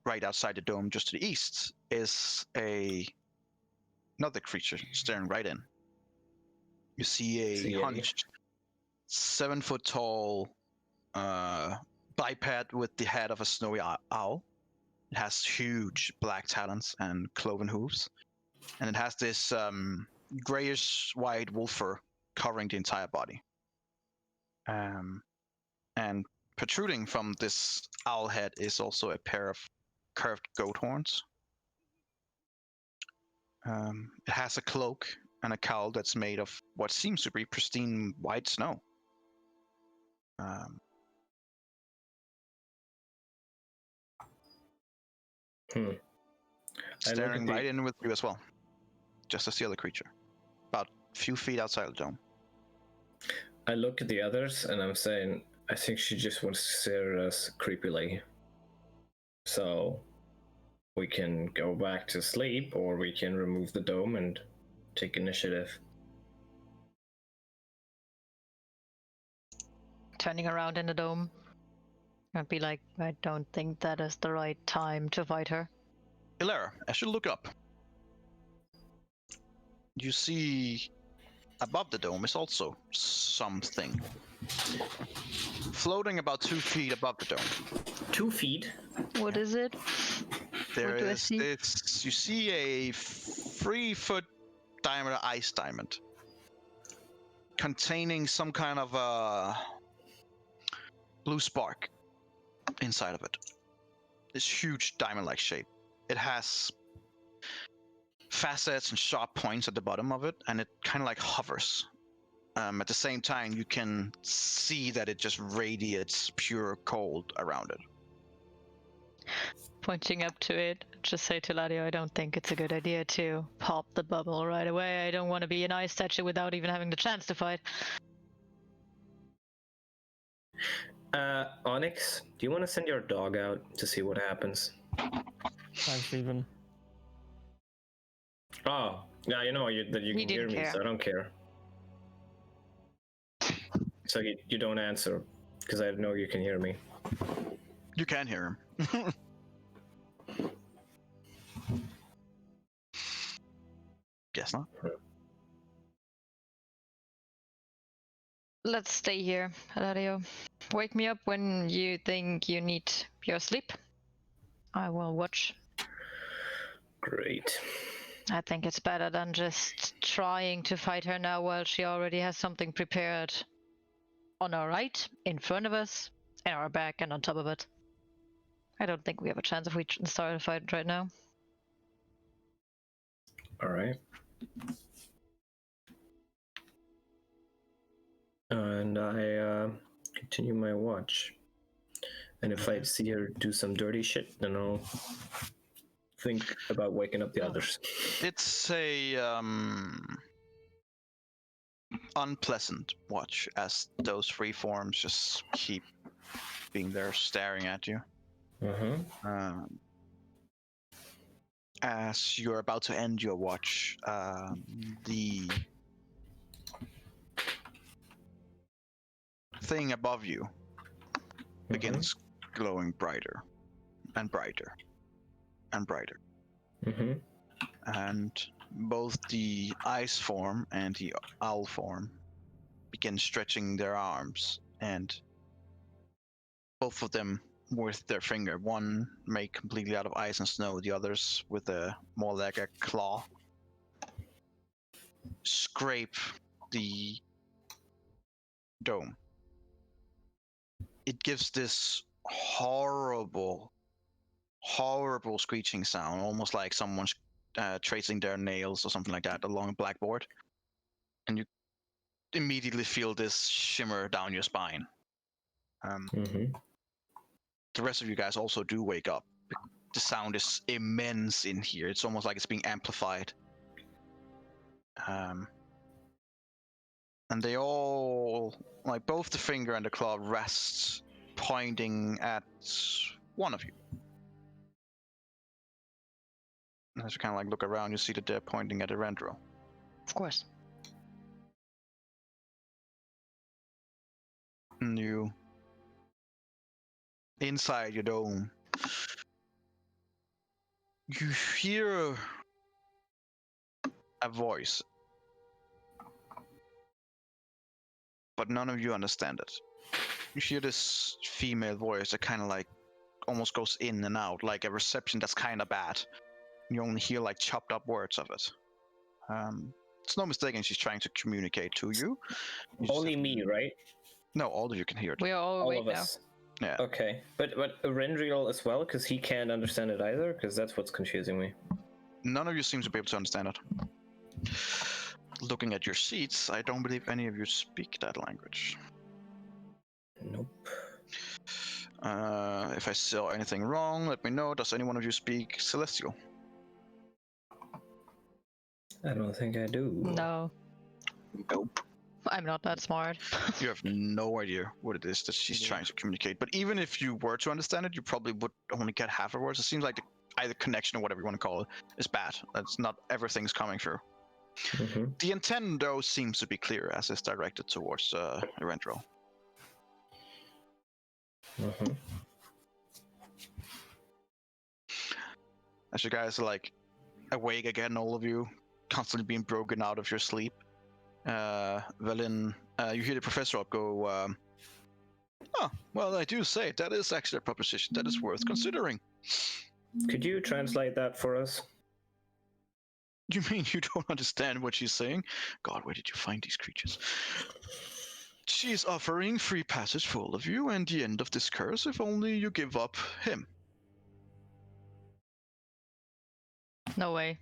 right outside the dome, just to the east, is another creature staring right in. You see a See, hunched, 7-foot tall biped with the head of a snowy owl. It has huge black talons and cloven hooves, and it has this grayish white wolf fur covering the entire body. And protruding from this owl head is also a pair of curved goat horns. It has a cloak and a cowl that's made of what seems to be pristine white snow. Staring right in with you as well, just as the other creature, about a few feet outside the dome. I look at the others and I'm saying, I think she just wants to stare at us creepily. So we can go back to sleep, or we can remove the dome and take initiative. Turning around in the dome. I'd be like, I don't think that is the right time to fight her. Ilara, as you look up, you see above the dome is also something floating about 2 feet above the dome. 2 feet? What is it? There do I is see? this. You see a 3-foot diameter ice diamond containing some kind of a blue spark inside of it. This huge diamond-like shape. It has facets and sharp points at the bottom of it, and it kind of like hovers. At the same time, you can see that it just radiates pure cold around it. Pointing up to it, just say to Ladio, I don't think it's a good idea to pop the bubble right away. I don't want to be an ice statue without even having the chance to fight. Onyx, do you want to send your dog out to see what happens? Thanks, Steven. Oh, yeah, you know that you He can hear didn't me, care. so I don't care. So you don't answer, because I know you can hear me. You can hear him. Guess not. Let's stay here, Ladio. Wake me up when you think you need your sleep. I will watch. Great. I think it's better than just trying to fight her now while she already has something prepared on our right, in front of us, in our back, and on top of it. I don't think we have a chance if we start a fight right now. All right. And I continue my watch. And if I see her do some dirty shit, then I'll think about waking up the others. It's a unpleasant watch as those three forms just keep being there staring at you. As you're about to end your watch, the thing above you begins glowing brighter and brighter and brighter. And both the ice form and the owl form begin stretching their arms, and both of them with their finger, one made completely out of ice and snow, the others with a more like a claw, scrape the dome. It gives this horrible screeching sound, almost like someone's tracing their nails or something like that along a blackboard, and you immediately feel this shimmer down your spine. The rest of you guys also do wake up. The sound is immense in here. It's almost like it's being amplified. And they all, like both the finger and the claw, rests pointing at one of you. As you kind of like look around, you see that they're pointing at Erendro. Of course. And you, inside your dome, you hear a voice, but none of you understand it. You hear this female voice that kind of like almost goes in and out, like a reception that's kind of bad. You only hear like chopped up words of it. It's no mistaking she's trying to communicate to you. Only me, right? No, all of you can hear it. We are all All awake of now. us. Yeah. Okay, but Rendriel as well, because he can't understand it either, because that's what's confusing me. None of you seem to be able to understand it. Looking at your sheets, I don't believe any of you speak that language. Nope. If I saw anything wrong, let me know. Does any one of you speak Celestial? I don't think I do. No, Nope. I'm not that smart. You have no idea what it is that she's trying to communicate. But even if you were to understand it, you probably would only get half of words. It seems like either connection or whatever you want to call it is bad. That's not everything's coming through. The intent, though, seems to be clear as it's directed towards Erendro. As you guys are like awake again, all of you, constantly being broken out of your sleep. Velin, you hear the professor up go, well, I do say that is actually a proposition that is worth considering. Could you translate that for us? You mean you don't understand what she's saying? God, where did you find these creatures? She's offering free passage for all of you and the end of this curse if only you give up him. No way.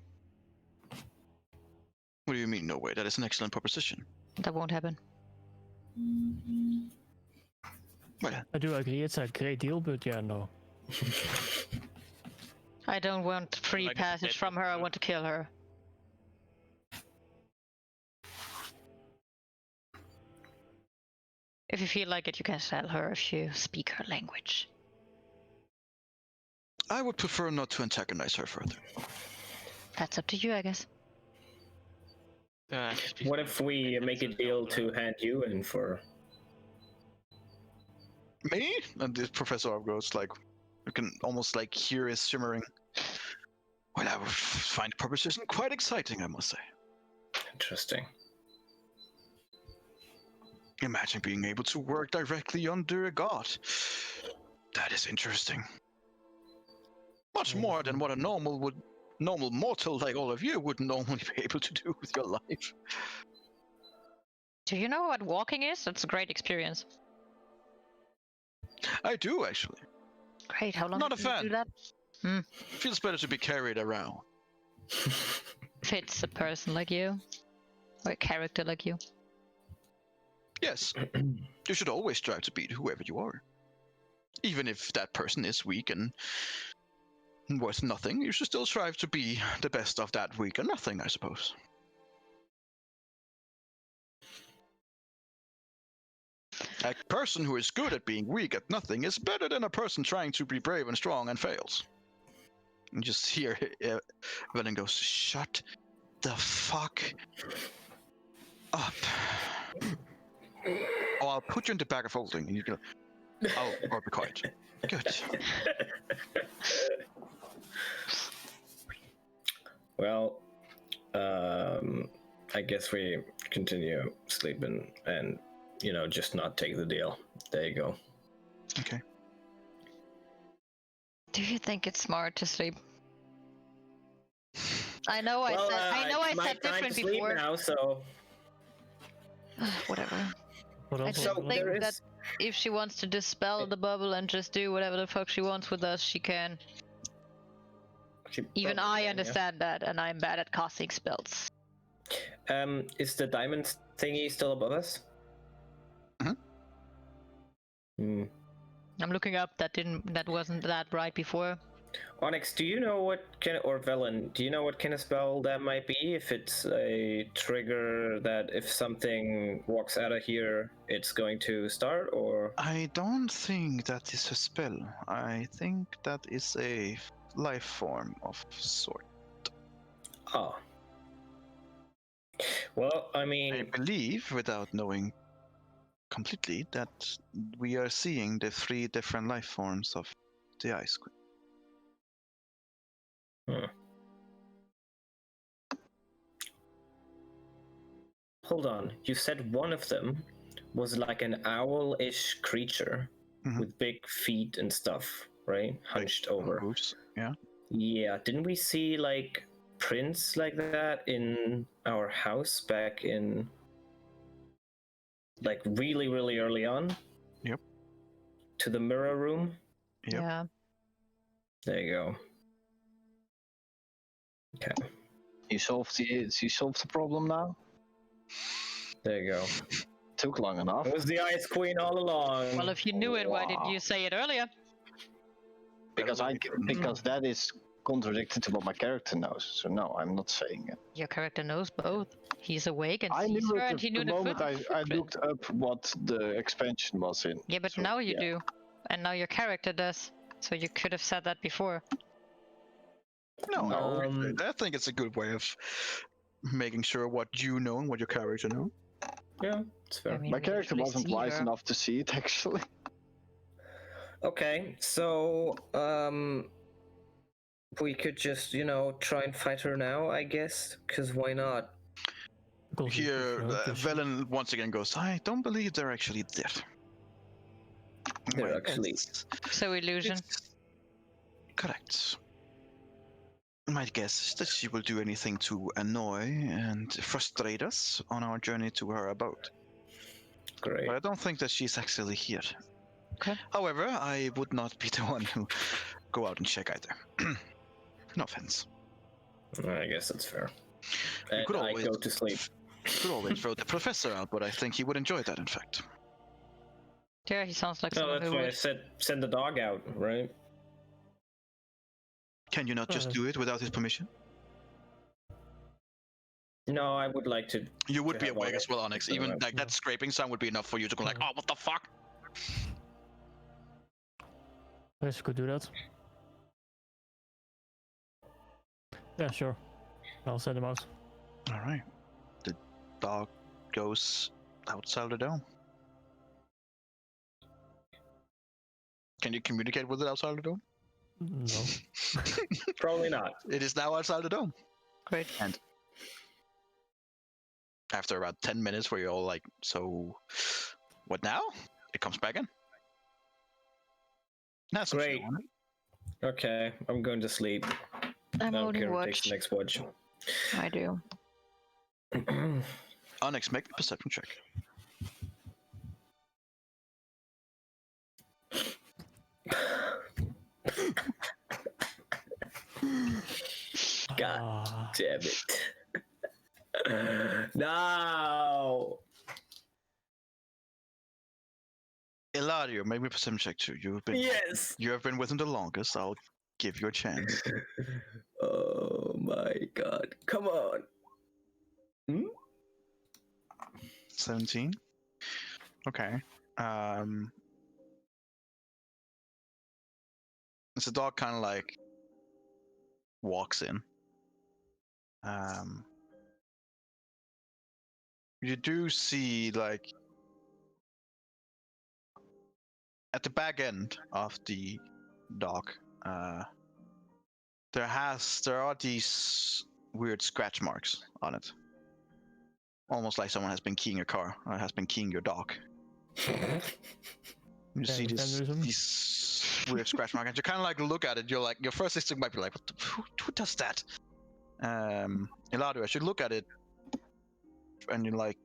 What do you mean, no way? That is an excellent proposition. That won't happen. Well, I do agree, it's a great deal, but yeah, no. I don't want free Like passage that from her. I before. want to kill her. If you feel like it, you can sell her if you speak her language. I would prefer not to antagonize her further. That's up to you, I guess. What if we make a deal to hand you in for... Me? And the professor goes like, you can almost like hear his shimmering. Well, I would find the proposition quite exciting, I must say. Interesting. Imagine being able to work directly under a god. That is interesting. Much more than what a normal mortal like all of you would normally be able to do with your life. Do you know what walking is? It's a great experience. I do, actually. Great, how long Not did a you fan. do that? Feels better to be carried around. Fits a person like you. Or a character like you. Yes. You should always strive to beat whoever you are. Even if that person is weak and worth nothing, you should still strive to be the best of that weak and nothing, I suppose. A person who is good at being weak at nothing is better than a person trying to be brave and strong and fails. And just hear Velen goes, shut the fuck up. Oh, I'll put you in the bag of holding and you go, I'll be quiet. Good. Well, I guess we continue sleeping and, just not take the deal. There you go. Okay. Do you think it's smart to sleep? I know I it's my said time different to sleep before. now, so Whatever. What I else? just So think there that is- if she wants to dispel the bubble and just do whatever the fuck she wants with us, she can. Even probably I can, yeah. understand that, and I'm bad at casting spells. Is the diamond thingy still above us? Mhm. Hmm. I'm looking up. That wasn't that bright before. Onyx, do you know what or Velen, do you know what kind of spell that might be? If it's a trigger that if something walks out of here, it's going to start, or? I don't think that is a spell. I think that is a life form of sort. Oh. Well, I I mean, believe, without knowing completely, that we are seeing the 3 different life forms of the Ice Queen. hold on. You said one of them was like an owl-ish creature Mhm. with big feet and stuff, right? Hunched over. Hooves, yeah. Yeah, didn't we see like prints like that in our house back in like really, really early on? Yep. To the mirror room? Yep. Yeah. There you go. Okay, You solved the problem now? there you go. Took long enough. It was the Ice Queen all along. Well, if you knew it, why didn't you say it earlier? Because that is contradicted to what my character knows. So no, I'm not saying it. Your character knows both. He's awake and I sees knew her, it and he the knew the moment I footprint. looked up what the expansion was in. Yeah, but So, now you yeah. do, and now your character does. So you could have said that before. No, Um, I think it's a good way of making sure what you know and what your character know. Yeah, it's fair. I mean, My we character usually wasn't see wise her. enough to see it actually. Okay, so we could just, try and fight her now, I guess, because why not? Because we Here, prefer to Velen once again goes, I don't believe they're actually dead. They're Well, actually- So illusion. Correct. My guess is that she will do anything to annoy and frustrate us on our journey to her abode. Great. But I don't think that she's actually here. Okay. However, I would not be the one who go out and check either. No offense. I guess that's fair. You And could I always go to sleep. could always throw the professor out, but I think he would enjoy that. In fact, Yeah, he sounds like No, someone that's who why I would. said send the dog out, right? can you not just do it without his permission? No, I would like to. You would To be have awake Onyx as well, Onyx. do Even that. like that scraping sound would be enough for you to go like, Mhm. oh, what the fuck? Yes, you could do that. Yeah, sure. I'll send him out. All right. The dog goes outside the dome. Can you communicate with it outside the dome? No. Probably not. It is now outside the dome. Great. After about 10 minutes where you're all like, so what now? It comes back in. That's Great. Okay, I'm going to sleep. I'm I don't only care who takes watched. the next watch. I do. Onyx, make a perception check. God Ah, damn it. No. Eladio, make me a perception check too. Yes. You have been with him the longest. I'll give you a chance. Oh my god! Come on. 17. Okay. As the dog kind of like walks in. You do see like at the back end of the dog, there are these weird scratch marks on it, almost like someone has been keying your car or has been keying your dog. You see these weird scratch marks, and you kind of like look at it. You're like, your first instinct might be like, who does that? Eladio, as you look at it, and you're like,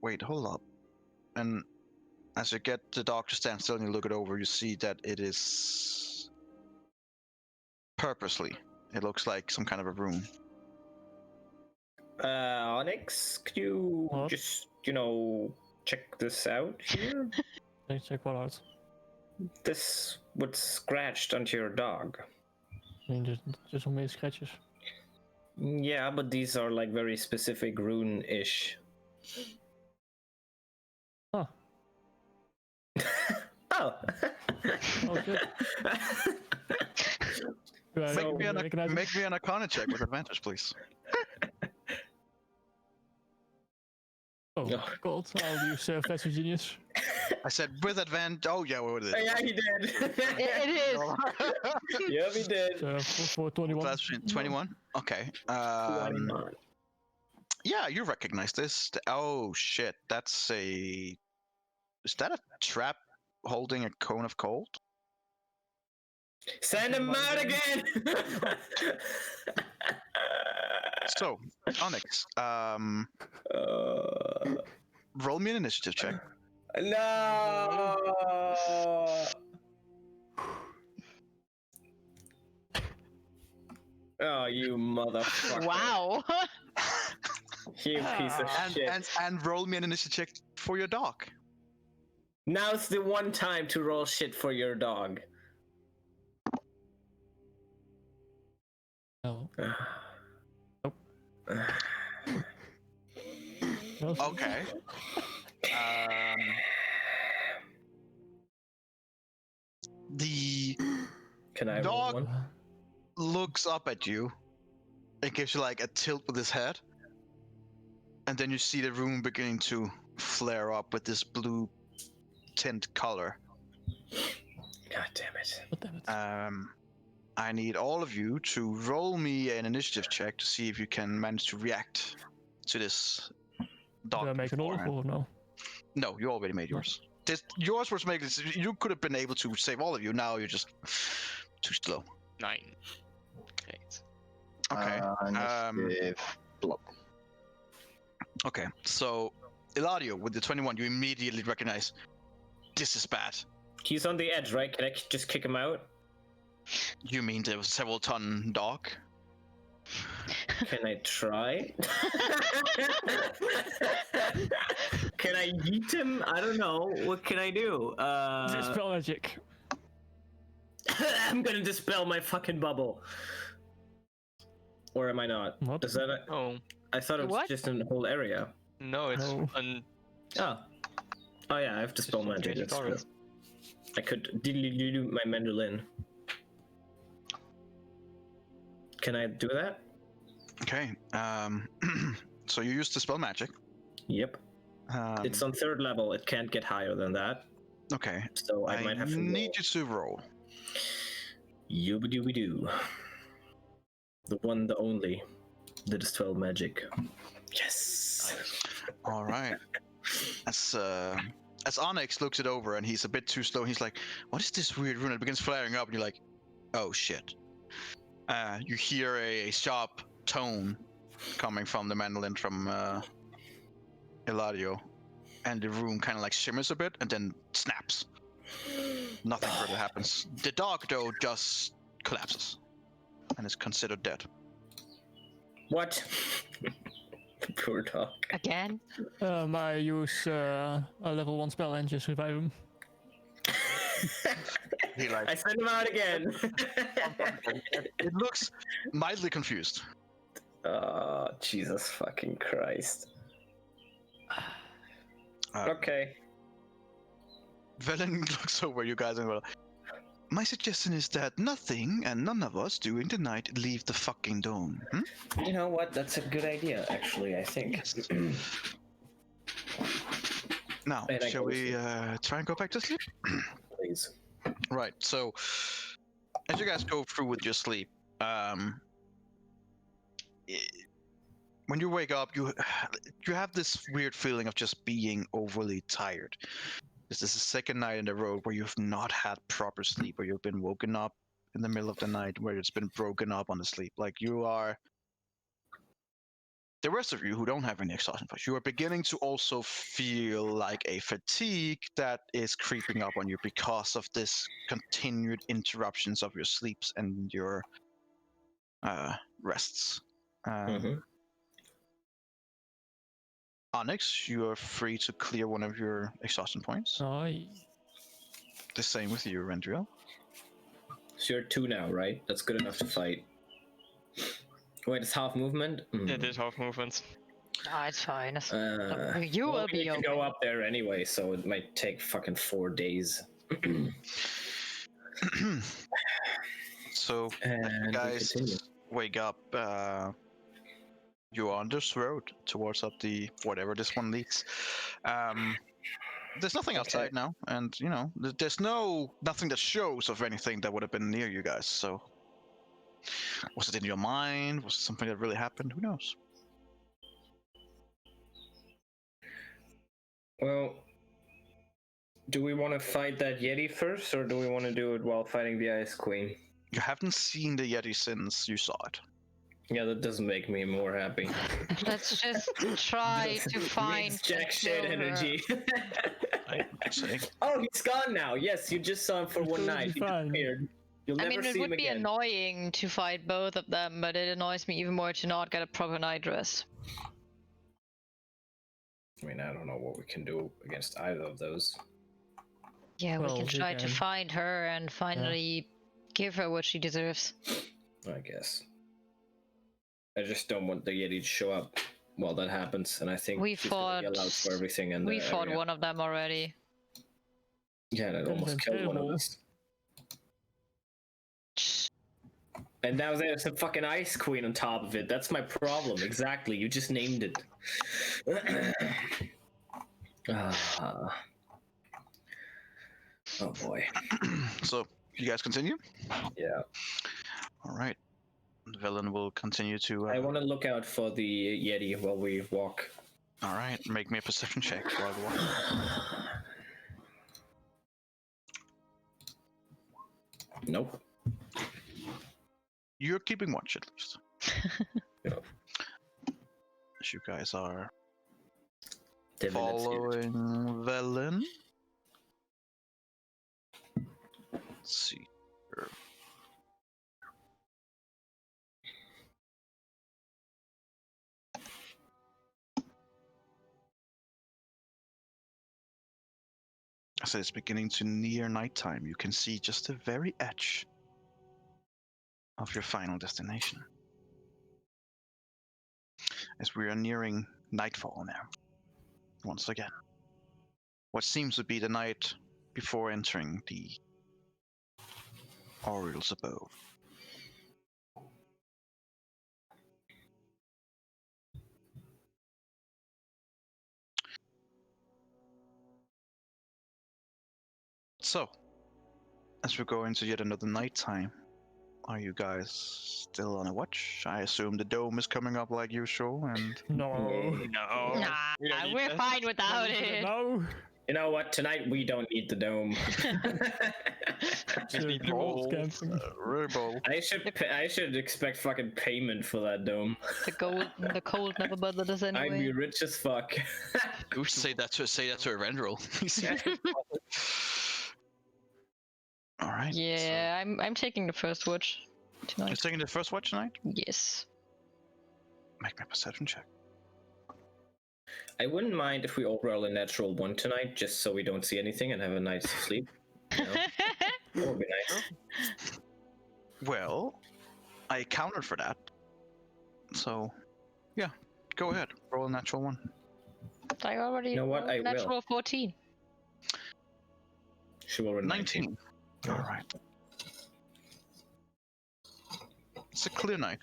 wait, hold up. And as you get the dog to stand still and you look it over, you see that it is purposely. It looks like some kind of a room. Onyx, could you just, check this out here? Check what out? This what's scratched onto your dog. I mean, just some scratches. Yeah, but these are like very specific rune-ish. Huh. Oh. Oh, good. Make me an Arcana check with advantage, please. Oh. God, I'll use Fast Genius. I said with advantage. Oh yeah, what is it? Yeah, he did. It is. Yeah, he did. For 21. That's 21. Okay. 21. Yeah, you recognize this. Oh shit, that's a. Is that a trap holding a cone of cold? Send him out again. So, Onyx, roll me an initiative check. No. Oh, you motherfucker! Wow. You piece of shit! And roll me an initiative check for your dog. Now's the one time to roll shit for your dog. No. Okay. The Can I roll dog one? looks up at you. It gives you like a tilt with his head. And then you see the room beginning to flare up with this blue tint color. God damn it. God damn it. I need all of you to roll me an initiative check to see if you can manage to react to this dog. Do I make an order or no? No, you already made yours. Yours was made. You could have been able to save all of you. Now you're just too slow. 9. Great. Okay. Initiative block. Okay. So, Eladio, with the 21, you immediately recognize this is bad. He's on the edge, right? Can I just kick him out? You mean the several ton dog? Can I try? Can I yeet him? I don't know. What can I do? Dispel magic. I'm gonna dispel my fucking bubble. Or am I not? What? Does that? Oh, I thought it was What? just in the whole area. no, it's No. Oh. Oh yeah, I have dispel magic. That's true. I could do my mandolin. Can I do that? Okay. So you used the spell magic. Yep. It's on 3rd level. It can't get higher than that. Okay. So I might have to need you to roll. Yooby-dooby-doo. The one, the only. The dispel magic. Yes. All right. As Onyx looks it over and he's a bit too slow, he's like, "What is this weird rune?" It begins flaring up, and you're like, "Oh shit!" You hear a sharp tone coming from the mandolin from Eladio, and the room kind of like shimmers a bit and then snaps. Nothing further happens. The dog, though, just collapses and is considered dead. What? Poor dog. Again? I use a level 1 spell and just revive him. He like I sent him out again. it looks mildly confused. Oh, Jesus fucking Christ. Okay. Velen looks over you guys and well. My suggestion is that nothing and none of us during the night leave the fucking dome. You know what? That's a good idea, actually, I think. Yes. Now, And I shall go we try and go back to sleep? Please. Right. So, as you guys go through with your sleep, when you wake up, you have this weird feeling of just being overly tired. This is the second night in a row where you've not had proper sleep, or you've been woken up in the middle of the night, where it's been broken up on the sleep. Like you are. The rest of you who don't have any exhaustion points, you are beginning to also feel like a fatigue that is creeping up on you because of this continued interruptions of your sleeps and your rests. Onyx, you are free to clear one of your exhaustion points. Nice. The same with you, Rendriel. So you're 2 now, right? That's good enough to fight. Wait, it's half movement? It is half movement. Ah, it's fine. You will be okay. okay. Go up there anyway, so it might take fucking 4 days. So, as you And we guys continue. wake up, you're on this road towards up the whatever this one leads. There's nothing outside now, and you know there's nothing that shows of anything that would have been near you guys. So, was it in your mind? Was it something that really happened? Who knows? Well, do we want to fight that Yeti first, or do we want to do it while fighting the Ice Queen? You haven't seen the Yeti since you saw it. Yeah, that doesn't make me more happy. Let's just try to find Makes jack and shit kill her. energy. Saying. Oh, he's gone now. Yes, you just saw him for He's one totally night. He fine. disappeared. You'll I never mean, it see him would be again. annoying to fight both of them, but it annoys me even more to not get a proper night rest. I mean, I don't know what we can do against either of those. Yeah, Well, we can we try to can. find her and finally give her what she deserves. I guess. I just don't want the Yeti to show up while that happens, and I think We she's gonna be fought- allowed for everything in We the fought area. one of them already. Yeah, and it Could've almost been killed one of terrible. us. And now there's a fucking Ice Queen on top of it. That's my problem. Exactly. You just named it. Oh boy. So, you guys continue? Yeah. All right. Velen will continue to. I want to look out for the Yeti while we walk. All right. Make me a perception check while we walk. Nope. You're keeping watch at least. Yeah. As you guys are Divinity. following Velen. Let's see. Here. As it's beginning to near nighttime, you can see just the very edge of your final destination. As we are nearing nightfall now, once again. What seems to be the night before entering the Oriole's abode. So, as we go into yet another nighttime, are you guys still on a watch? I assume the dome is coming up like usual, and No. No. Nah, we don't need we're that. fine without it. No. You know what? Tonight we don't need the dome. Just need the Wolves wall. camping. very bold. I should expect fucking payment for that dome. The cold never bothered us I'd be anyway. rich as fuck. Ooh, say that to a Rendrel. All right. Yeah, I'm taking the first watch So you're tonight. taking the first watch tonight? Yes. Make me a perception check. I wouldn't mind if we all roll a natural 1 tonight, just so we don't see anything and have a night's sleep. You know? That would be nice. Well, I accounted for that. So, yeah, go ahead. Roll a natural one. I already You know what? rolled I will. natural 14. She will 19. All right. It's a clear night.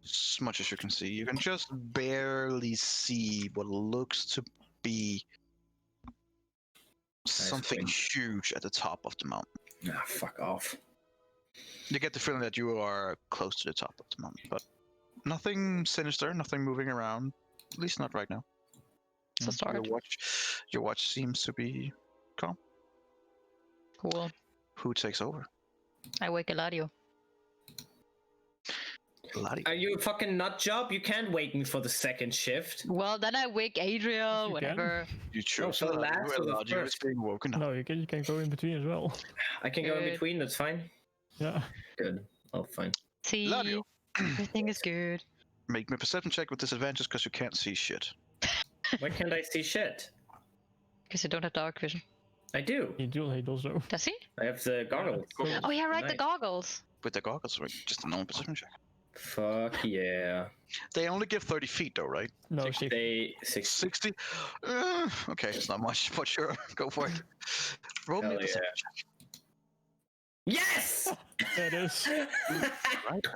As much as you can see, you can just barely see what looks to be something queen. huge at the top of the mountain. Ah, fuck off. You get the feeling that you are close to the top of the mountain, but nothing sinister, nothing moving around. At least not right now. It's a start. Your watch seems to be calm. Cool. Who takes over? I wake Eladio. Lottie. Are you a fucking nut job? You can't wake me for the second shift. Well, then I wake Adriel, You whatever. You chose for the last or the Eladio is first? being woken up. No, you can go in between as well. I can go in Good. between, that's fine. Yeah. Good. Oh, fine. See, Eladio, everything is good. make me a perception check with disadvantage because you can't see shit. Why can't I see shit? Because you don't have dark vision. I do. He does though. Does he? I have the goggles. Yeah. Oh yeah, right, the Nice. goggles. With the goggles, right? Just a normal perception check. Fuck yeah. They only give 30 feet though, right? No, 60. They 60. 60? Okay, it's not much, but sure, go for it. Roll me a Hell perception yeah. check. Yes! There it is. Right.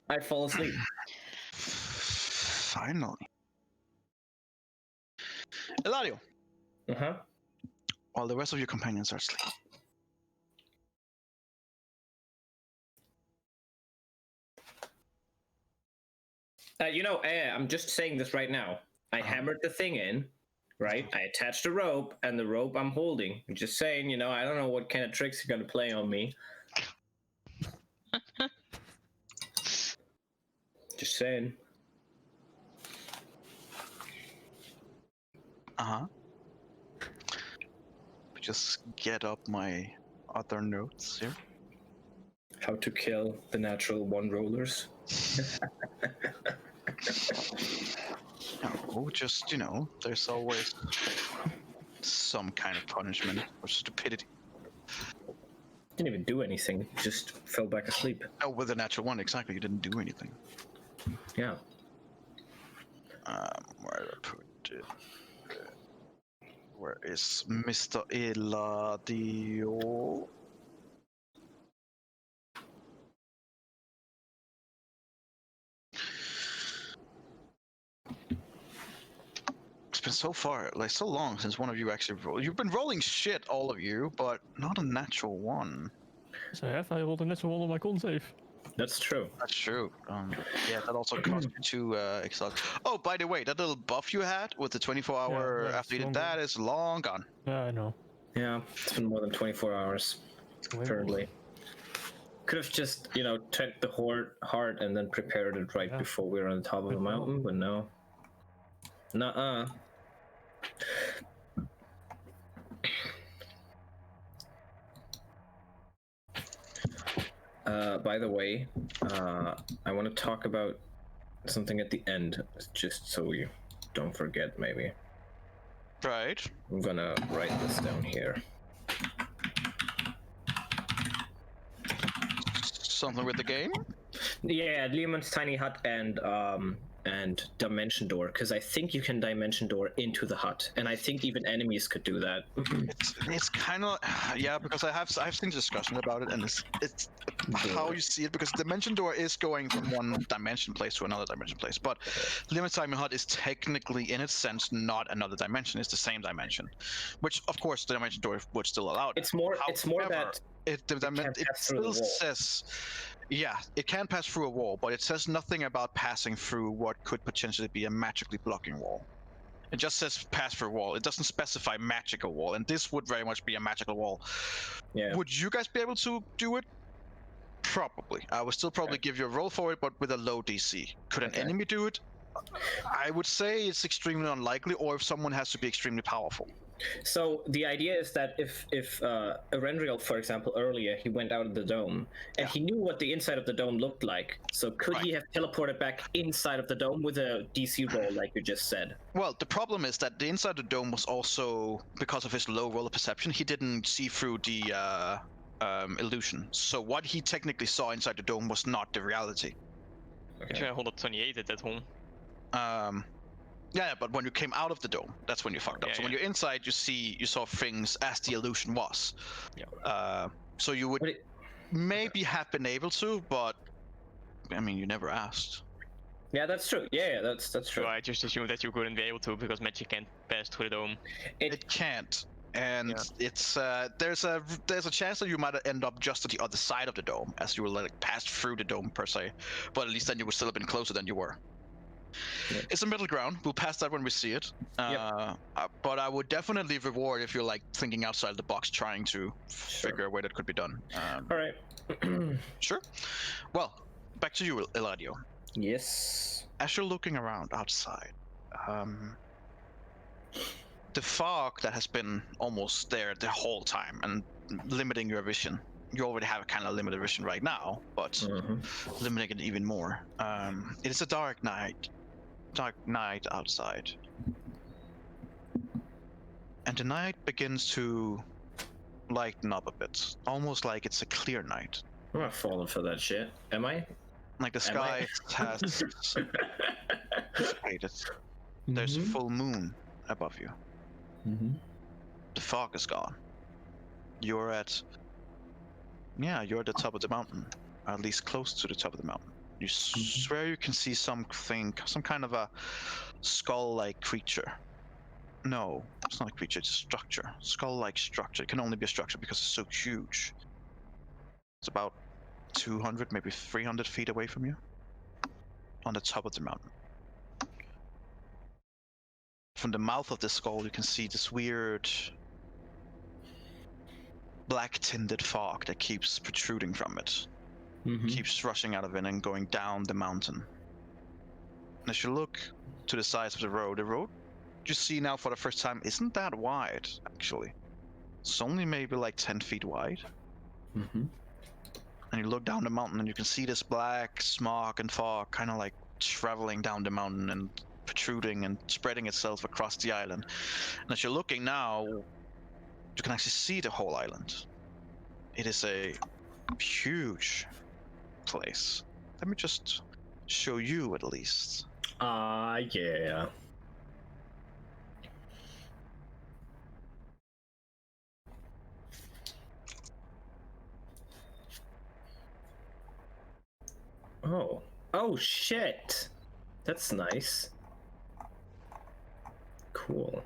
I fall asleep. Finally. Eladio, Uh-huh. while the rest of your companions are asleep. I'm just saying this right now. I hammered the thing in, right? I attached a rope, and the rope I'm holding. I'm just saying, I don't know what kind of tricks you're gonna play on me. Just saying. Uh-huh. Just get up my other notes here. How to kill the natural one rollers. No, just, there's always some kind of punishment for stupidity. Didn't even do anything. Just fell back asleep. Oh, with a natural one, exactly. You didn't do anything. Yeah. Where did I put it? Where is Mr. Eladio? It's been so long since one of you actually rolled. You've been rolling shit, all of you, but not a natural one. So I rolled a natural one on my con save. That's true. That's true. Yeah, that also cost you 2 excel. Oh, by the way, that little buff you had with the 24-hour Yeah, after you did it's that is long gone. Yeah, I know. Yeah, it's been more than 24 hours, apparently. Could have just, checked the heart and then prepared it right before we were on the top of the mountain, but no. Nuh-uh. By the way, I want to talk about something at the end, just so you don't forget, maybe. Right. I'm gonna write this down here. Something with the game? Yeah, Lehman's tiny hut and dimension door, because I think you can dimension door into the hut, and I think even enemies could do that. It's kind of because I've seen discussion about it, and it's how you see it, because dimension door is going from one dimension place to another dimension place, but Lehman's tiny hut is technically, in its sense, not another dimension. It's the same dimension, which of course the dimension door would still allow it. It's more that it still says, yeah, it can pass through a wall, but it says nothing about passing through what could potentially be a magically blocking wall. It just says pass through wall. It doesn't specify magical wall, and this would very much be a magical wall. Yeah. Would you guys be able to do it? Probably. I would still probably give you a roll for it, but with a low DC. Could an enemy do it? I would say it's extremely unlikely, or if someone has to be extremely powerful. So the idea is that if Erendriel, for example, earlier he went out of the dome and he knew what the inside of the dome looked like. So could he have teleported back inside of the dome with a DC roll, like you just said? Well, the problem is that the inside of the dome was also, because of his low roller perception, he didn't see through the illusion. So what he technically saw inside the dome was not the reality. Actually, I hold up 28 at that home. Yeah, but when you came out of the dome, that's when you fucked up. Yeah, So when yeah. you're inside, you saw things as the illusion was. Yeah. So you would maybe have been able to, but I mean, you never asked. Yeah, that's true. Yeah, that's true. So I just assumed that you couldn't be able to because magic can't pass through the dome. It can't, and it's there's a chance that you might end up just at the other side of the dome, as you were like passed through the dome per se. But at least then you would still have been closer than you were. Yeah. It's a middle ground. We'll pass that when we see it. But I would definitely reward if you're like thinking outside the box, trying to figure a way that could be done. All right. Sure. Well, back to you, Eladio. Yes. As you're looking around outside, the fog that has been almost there the whole time and limiting your vision. You already have a kind of limited vision right now, but limiting it even more. It is a dark night outside, and the night begins to lighten up a bit, almost like it's a clear night. I'm not falling for that shit. Am I? Like the sky has dissipated. There's a full moon above you. The fog is gone. You're at the top of the mountain, at least close to the top of the mountain. You swear you can see some kind of a skull-like creature. No, it's not a creature, it's a structure. Skull-like structure. It can only be a structure because it's so huge. It's about 200, maybe 300 feet away from you. On the top of the mountain. From the mouth of the skull, you can see this weird black-tinted fog that keeps protruding from it. Keeps rushing out of it and going down the mountain. And as you look to the sides of the road you see now for the first time isn't that wide, actually. It's only maybe like 10 feet wide. And you look down the mountain and you can see this black smog and fog kind of like traveling down the mountain and protruding and spreading itself across the island. And as you're looking now, you can actually see the whole island. It is a huge place. Let me just show you at least. Yeah. Oh shit. That's nice. Cool.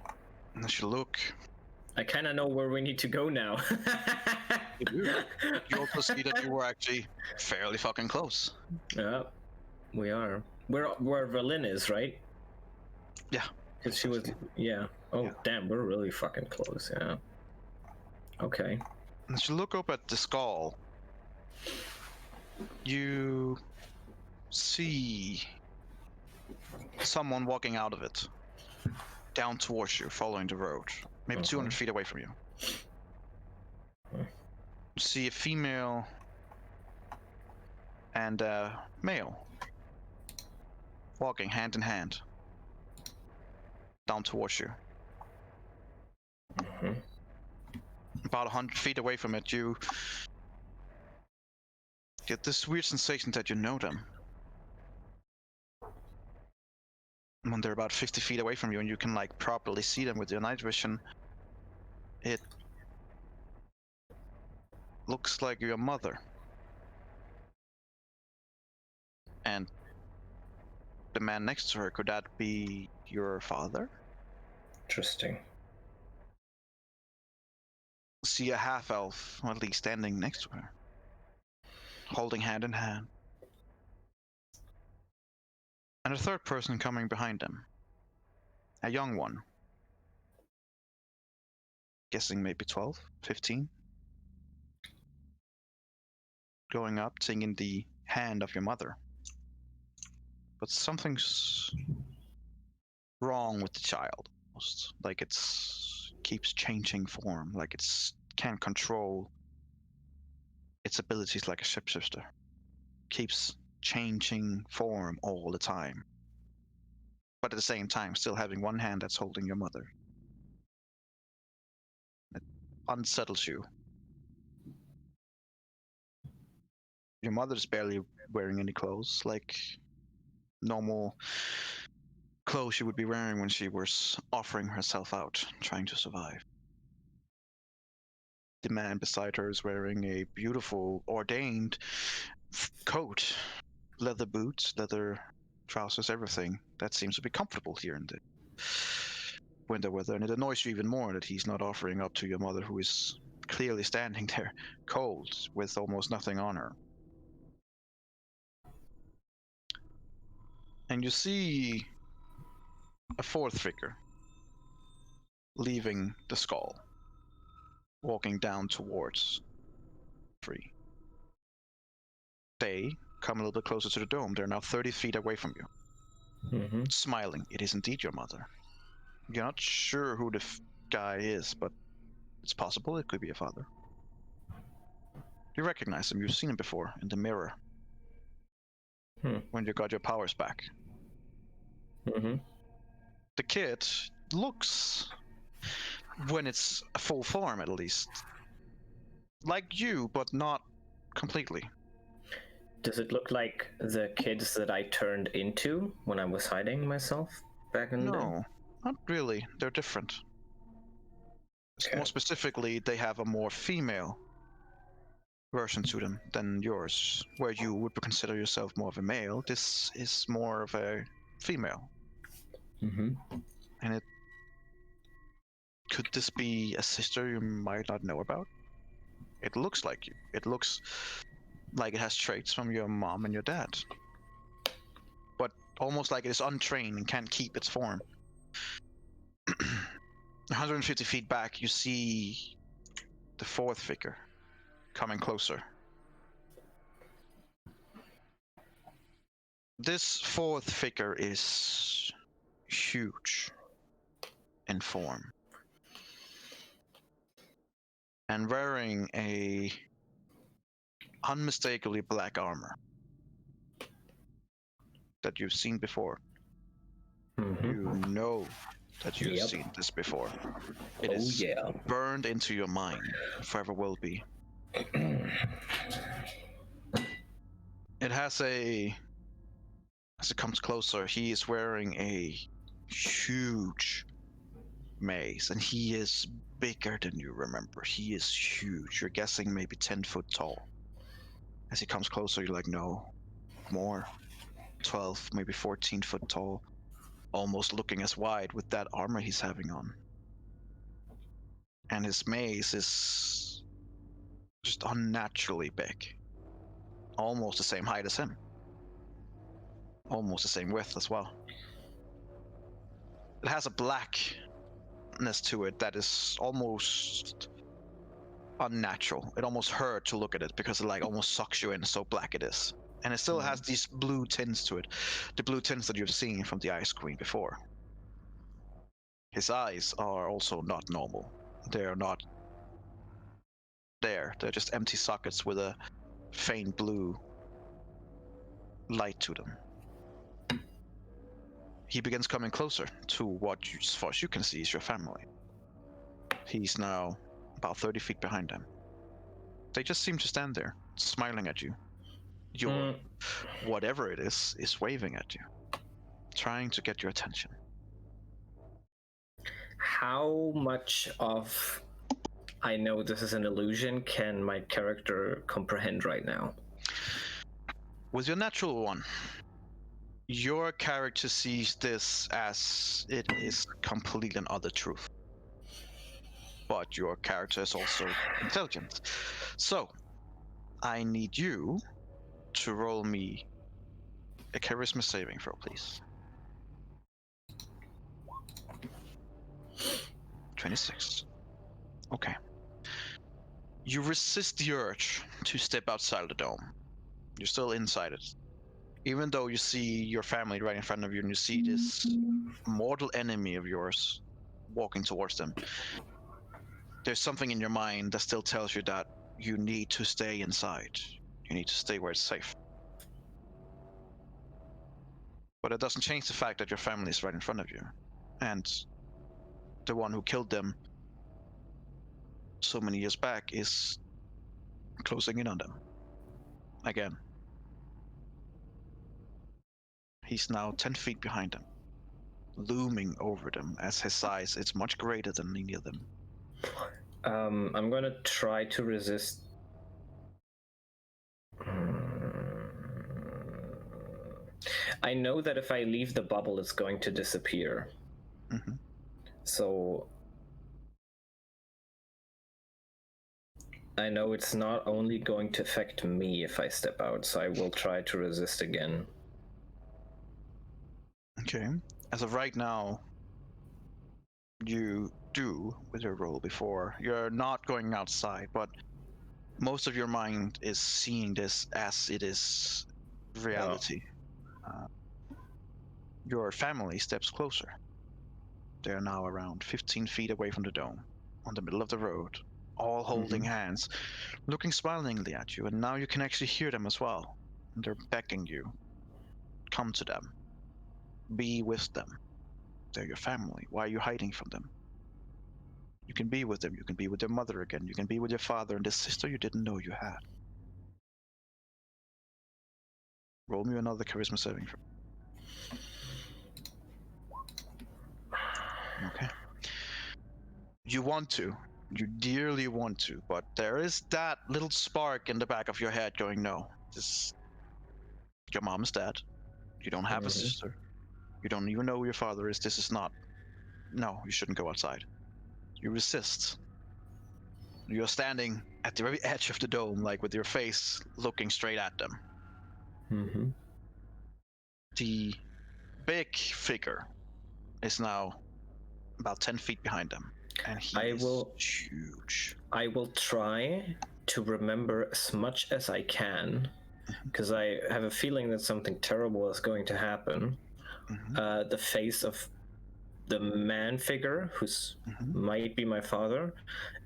And as you look, I kind of know where we need to go now. you do. You also see that you were actually fairly fucking close. Yeah, we are. Where Verlin is, right? Yeah. Because she was. Yeah. Oh, yeah. Damn, we're really fucking close. Yeah. Okay. And as you look up at the skull, you see someone walking out of it, down towards you, following the road, maybe 200 feet away from you. You see a female and a male walking hand in hand down towards you. About 100 feet away from it, you get this weird sensation that you know them. When they're about 50 feet away from you and you can like properly see them with your night vision, it looks like your mother. And the man next to her, could that be your father? Interesting. See a half-elf, or at least standing next to her, holding hand in hand. And a third person coming behind them. A young one. Guessing maybe 12, 15. Going up, taking the hand of your mother. But something's wrong with the child. Almost. Like it's keeps changing form, like it's can't control its abilities like a shapeshifter. Keeps changing form all the time. But at the same time, still having one hand that's holding your mother. It unsettles you. Your mother's barely wearing any clothes, like normal clothes she would be wearing when she was offering herself out, trying to survive. The man beside her is wearing a beautiful, ordained coat, leather boots, leather trousers, everything that seems to be comfortable here in the winter weather. And it annoys you even more that he's not offering up to your mother, who is clearly standing there, cold, with almost nothing on her. And you see a fourth figure leaving the skull, walking down towards Free. They come a little bit closer to the dome. They're now 30 feet away from you, smiling. It is indeed your mother. You're not sure who the guy is, but it's possible it could be a father. You recognize him. You've seen him before in the mirror when you got your powers back. The kid looks, when it's a full form at least, like you, but not completely. Does it look like the kids that I turned into when I was hiding myself back in the day? No, not really. They're different. Okay. More specifically, they have a more female version to them than yours, where you would consider yourself more of a male. This is more of a female. And it could this be a sister you might not know about? It looks like you. It looks like it has traits from your mom and your dad, but almost like it is untrained and can't keep its form. 150 feet back, you see the fourth figure coming closer. This fourth figure is huge in form and wearing a unmistakably black armor that you've seen before. You know that you've seen this before. It is burned into your mind, forever will be. It has a... As it comes closer, he is wearing a huge mace, and he is bigger than you remember. He is huge. You're guessing maybe 10 foot tall. As he comes closer, you're like, no, more. 12, maybe 14 foot tall. Almost looking as wide with that armor he's having on. And his mace is just unnaturally big. Almost the same height as him. Almost the same width as well. It has a blackness to it that is almost unnatural. It almost hurt to look at it because it like almost sucks you in, so black it is. And it still has these blue tints to it. The blue tints that you've seen from the Ice Queen before. His eyes are also not normal. They are not there. They're just empty sockets with a faint blue light to them. He begins coming closer to what, as far as you can see, is your family. He's now about 30 feet behind them. They just seem to stand there, smiling at you. Your whatever it is waving at you, trying to get your attention. How much of I know this is an illusion can my character comprehend right now? With your natural one, your character sees this as it is complete and utter truth. But your character is also intelligent. So, I need you to roll me a charisma saving throw, please. 26. Okay. You resist the urge to step outside of the dome. You're still inside it. Even though you see your family right in front of you and you see this mortal enemy of yours walking towards them, there's something in your mind that still tells you that you need to stay inside. You need to stay where it's safe. But it doesn't change the fact that your family is right in front of you. And the one who killed them so many years back is closing in on them. Again. He's now 10 feet behind them, looming over them as his size is much greater than any of them. I'm gonna try to resist. I know that if I leave the bubble, it's going to disappear. Mm-hmm. So I know it's not only going to affect me if I step out, so I will try to resist again. Okay. As of right now, you do with your roll before. You're not going outside, but most of your mind is seeing this as it is reality. Your family steps closer. They're now around 15 feet away from the dome, on the middle of the road, all holding hands, looking smilingly at you, and now you can actually hear them as well. And they're begging you. Come to them. Be with them. They're your family. Why are you hiding from them? You can be with them. You can be with your mother again. You can be with your father and this sister you didn't know you had. Roll me another charisma saving throw. Okay. You want to. You dearly want to, but there is that little spark in the back of your head going, no, this... Your mom is dead. You don't have a sister. You don't even know who your father is. This is not... No, you shouldn't go outside. You resist. You're standing at the very edge of the dome, like with your face looking straight at them. Mm-hmm. The big figure is now about 10 feet behind them, and he is huge. I will try to remember as much as I can, because I have a feeling that something terrible is going to happen. The face of the man figure, who's might be my father,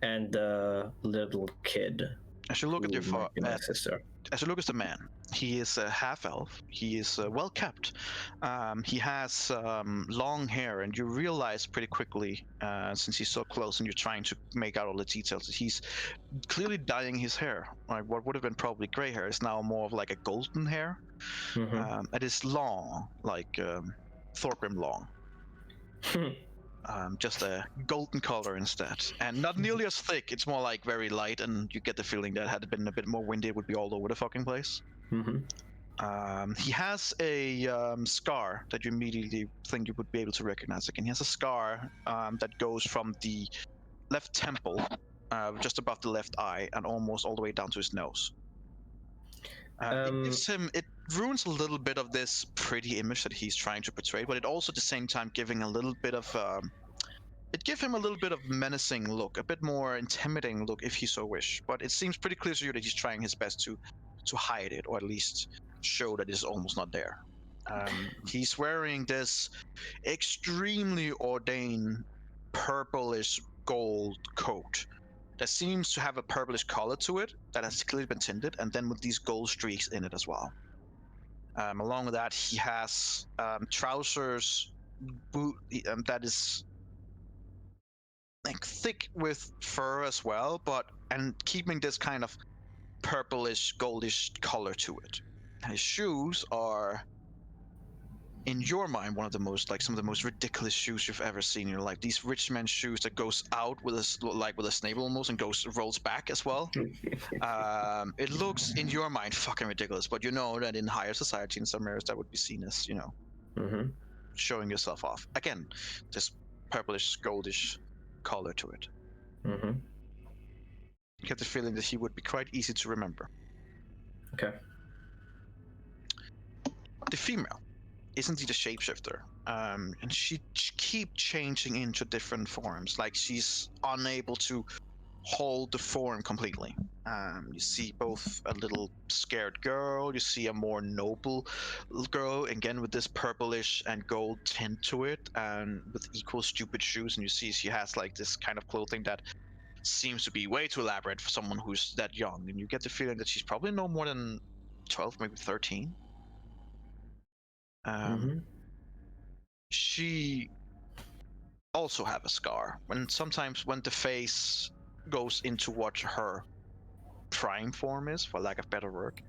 and the little kid. As you look at your father, my sister. As you look at the man, he is a half elf. He is well kept. He has long hair, and you realize pretty quickly, since he's so close and you're trying to make out all the details, that he's clearly dyeing his hair. Like what would have been probably gray hair is now more of like a golden hair. It is long, like Thorgrim long. Just a golden color instead, and not nearly as thick. It's more like very light, and you get the feeling that had it been a bit more windy, it would be all over the fucking place. He has a scar that you immediately think you would be able to recognize again. He has a scar that goes from the left temple, just above the left eye, and almost all the way down to his nose. It ruins a little bit of this pretty image that he's trying to portray, but it also at the same time giving a little bit of it gives him a little bit of menacing look, a bit more intimidating look if he so wish. But it seems pretty clear to you that he's trying his best to hide it, or at least show that it's almost not there. He's wearing this extremely ordained purplish gold coat that seems to have a purplish color to it that has clearly been tinted, and then with these gold streaks in it as well. Along with that, he has trousers that is like thick with fur as well, and keeping this kind of purplish goldish color to it. His shoes are, in your mind, one of the most, like, some of the most ridiculous shoes you've ever seen in your life. These rich men's shoes that goes out with a snavel almost, and rolls back as well. It looks in your mind fucking ridiculous, but you know that in higher society, in some areas, that would be seen as, you know, showing yourself off. Again, this purplish goldish color to it. You get the feeling that he would be quite easy to remember. Okay. The female is indeed a shapeshifter, and she keep changing into different forms. Like she's unable to hold the form completely. You see both a little scared girl, you see a more noble girl, again with this purplish and gold tint to it, and with equal stupid shoes, and you see she has like this kind of clothing that seems to be way too elaborate for someone who's that young, and you get the feeling that she's probably no more than 12, maybe 13. She also have a scar, and sometimes when the face goes into what her prime form is, for lack of better word,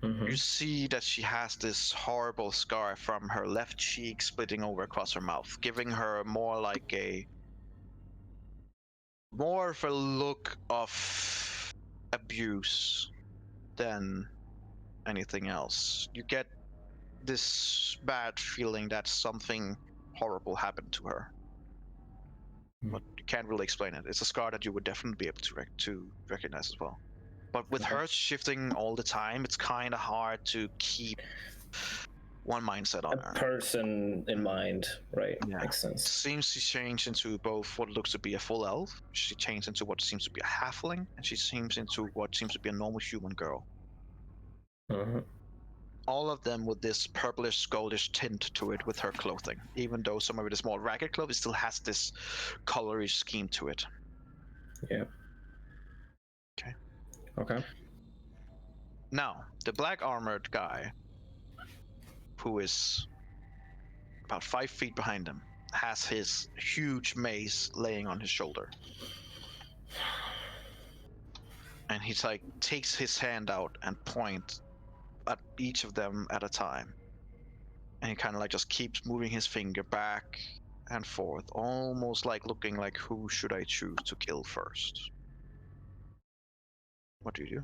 you see that she has this horrible scar from her left cheek splitting over across her mouth, giving her more of a look of abuse than anything else. You get this bad feeling that something horrible happened to her, but you can't really explain it. It's a scar that you would definitely be able to recognize as well. But with her shifting all the time, it's kind of hard to keep one mindset on her. A person in mind, right? Yeah. Makes sense. Seems to change into both what looks to be a full elf, she changed into what seems to be a halfling, and she seems into what seems to be a normal human girl. All of them with this purplish, goldish tint to it with her clothing. Even though some of it is more ragged clothing, it still has this colorish scheme to it. Yeah. Okay. Now, the black armored guy, who is about 5 feet behind him, has his huge mace laying on his shoulder. And he's like, takes his hand out and points at each of them at a time. And he kind of like just keeps moving his finger back and forth, almost like looking like, who should I choose to kill first? What do you do?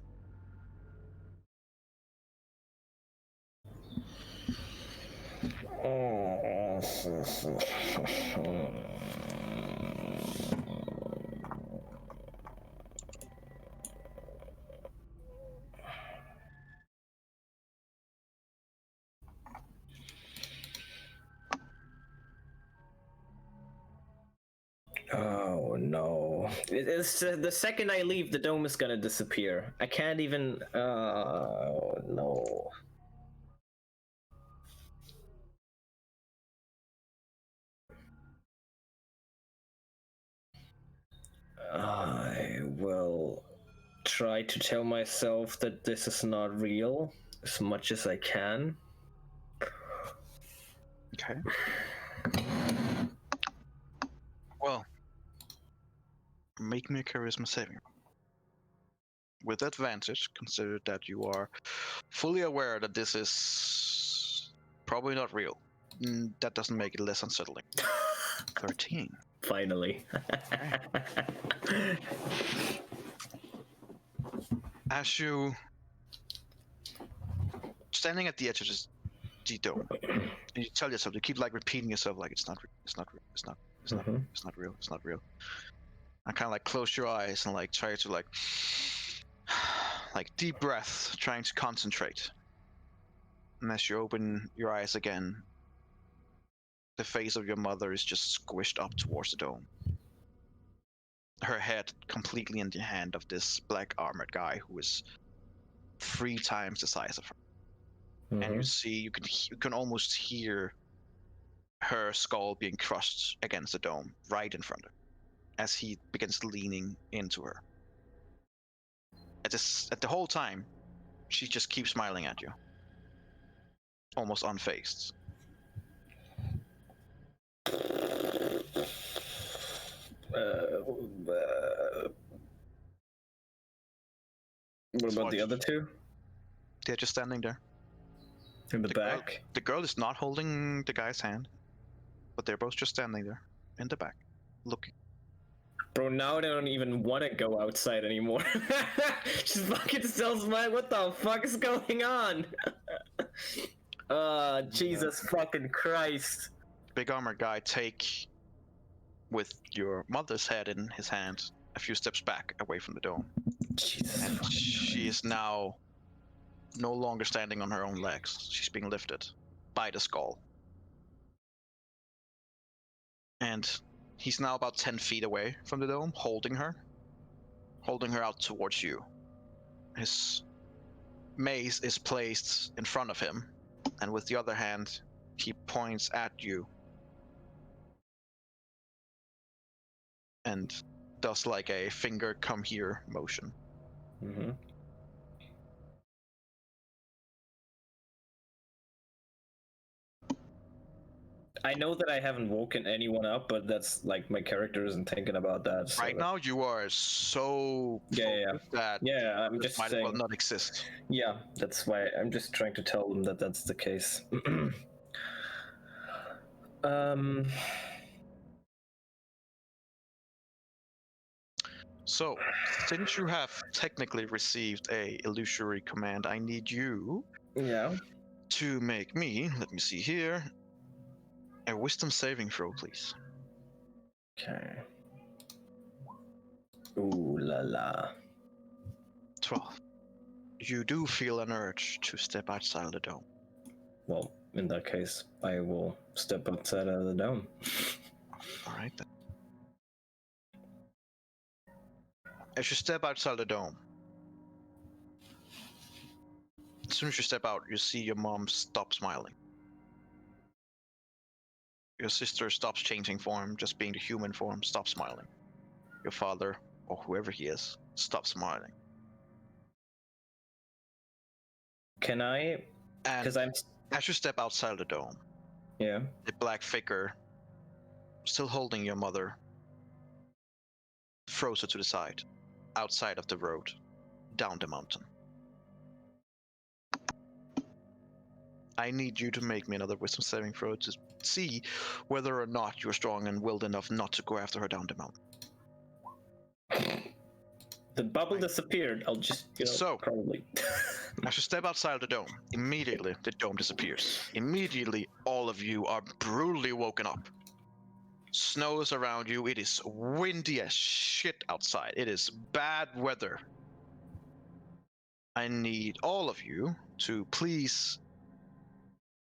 Oh no. It's the second I leave, the dome is gonna disappear. I can't even. Oh no. I will try to tell myself that this is not real as much as I can. Okay. Well, make me a charisma saving. With advantage, consider that you are fully aware that this is probably not real. That doesn't make it less unsettling. 13. Finally. As you standing at the edge of this dome, and you tell yourself, you keep like repeating yourself, like it's not real, it's not real, it's not real, it's not real, it's not real. I kind of like close your eyes and like try to like deep breath, trying to concentrate. And as you open your eyes again, the face of your mother is just squished up towards the dome. Her head completely in the hand of this black armored guy who is 3 times the size of her. And you see, you can almost hear her skull being crushed against the dome right in front of her as he begins leaning into her. At the whole time, she just keeps smiling at you, almost unfazed. What about the other two? They're just standing there. In the back? The girl is not holding the guy's hand, but they're both just standing there in the back, looking. Bro, now I don't even want to go outside anymore. She's fucking still smiling. What the fuck is going on? Jesus fucking Christ. Big armored guy take, with your mother's head in his hand, a few steps back away from the dome. Jesus. And she is now no longer standing on her own legs. She's being lifted by the skull. And he's now about 10 feet away from the dome, holding her. holding her out towards you. His mace is placed in front of him, and with the other hand, he points at you and does like a finger come here motion. Mm-hmm. I know that I haven't woken anyone up, but that's like my character isn't thinking about that. So Right now, you are so Yeah. focused that Yeah, I'm this just might as well saying. not exist. Yeah, that's why I'm just trying to tell them that that's the case. um. So, since you have technically received a illusory command, I need you Yeah. to make me, let me see here, a wisdom saving throw, please. Okay. Ooh la la. 12. You do feel an urge to step outside of the dome. Well, in that case, I will step outside of the dome. All right then. As you step outside the dome, as soon as you step out, you see your mom stop smiling. Your sister stops changing form, just being the human form, stops smiling. Your father, or whoever he is, stops smiling. Can I? And Because I'm. as you step outside the dome, Yeah. the black figure, still holding your mother, throws her to the side, outside of the road, down the mountain. I need you to make me another wisdom saving throw to see whether or not you're strong and willed enough not to go after her down the mountain. The bubble disappeared. I'll just, So- probably. As you step outside the dome, immediately the dome disappears. Immediately, all of you are brutally woken up. Snow is around you. It is windy as shit outside. It is bad weather. I need all of you to please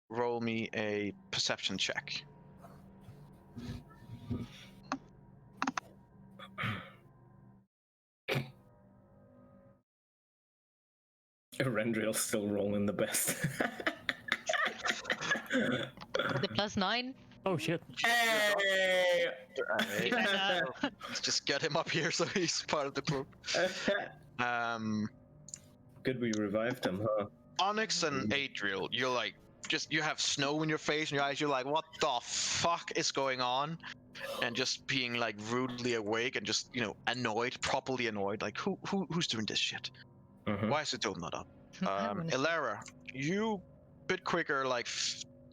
roll me a perception check. Rendriel's still rolling the best. The +9. Oh shit. Hey! Let's just get him up here so he's part of the group. Good we revived him, huh? Onyx and Adriel, you're like, you have snow in your face and your eyes, you're like, what the fuck is going on? And just being like rudely awake and just, annoyed, properly annoyed, like who's doing this shit? Mhm. Why is the dome not up? I wanna- Elara, you bit quicker, like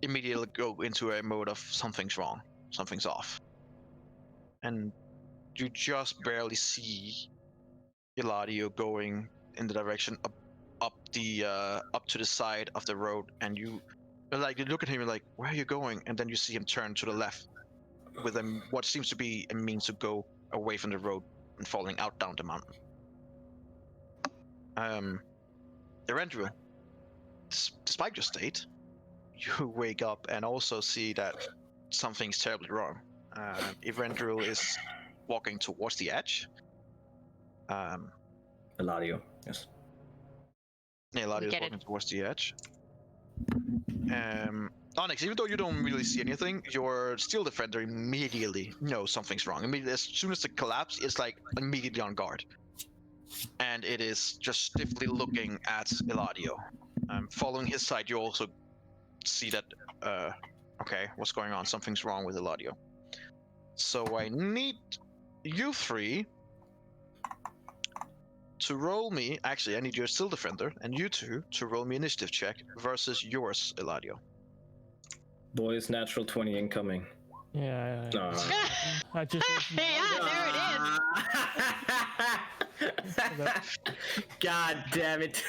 immediately go into a mode of something's wrong, something's off. And you just barely see Eladio going in the direction up to the side of the road, and you look at him, you're like, where are you going? And then you see him turn to the left with what seems to be a means to go away from the road and falling out down the mountain. Erendril, despite your state, you wake up and also see that something's terribly wrong. Erendril is walking towards the edge. Eladio, yes. Eladio is Get it. walking towards the edge. Onyx, even though you don't really see anything, your steel defender immediately knows something's wrong. Immediately, as soon as it collapses, it's like immediately on guard. And it is just stiffly looking at Eladio. Following his side, you also see that, okay, what's going on? Something's wrong with Eladio. So I need you three to roll me. Actually, I need your steel defender and you two to roll me initiative check versus yours, Eladio. Boys, natural 20 incoming. Yeah. Aw. I just. Yeah, there it is. God damn it.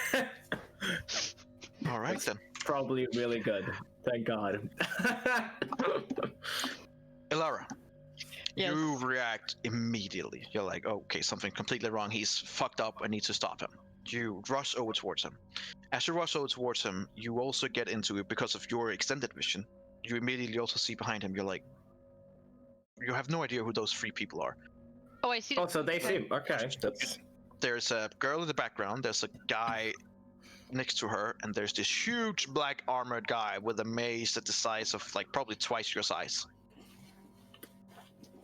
All right then. Probably really good. Thank God. Elara, Yes. you react immediately. You're like, oh, okay, something completely wrong. He's fucked up. I need to stop him. You rush over towards him. As you rush over towards him, you also get into it because of your extended vision. You immediately also see behind him. You're like, you have no idea who those three people are. Oh, I see. Oh, so they seem okay. there's a girl in the background, there's a guy next to her, and there's this huge black armored guy with a mace that's the size of like probably twice your size.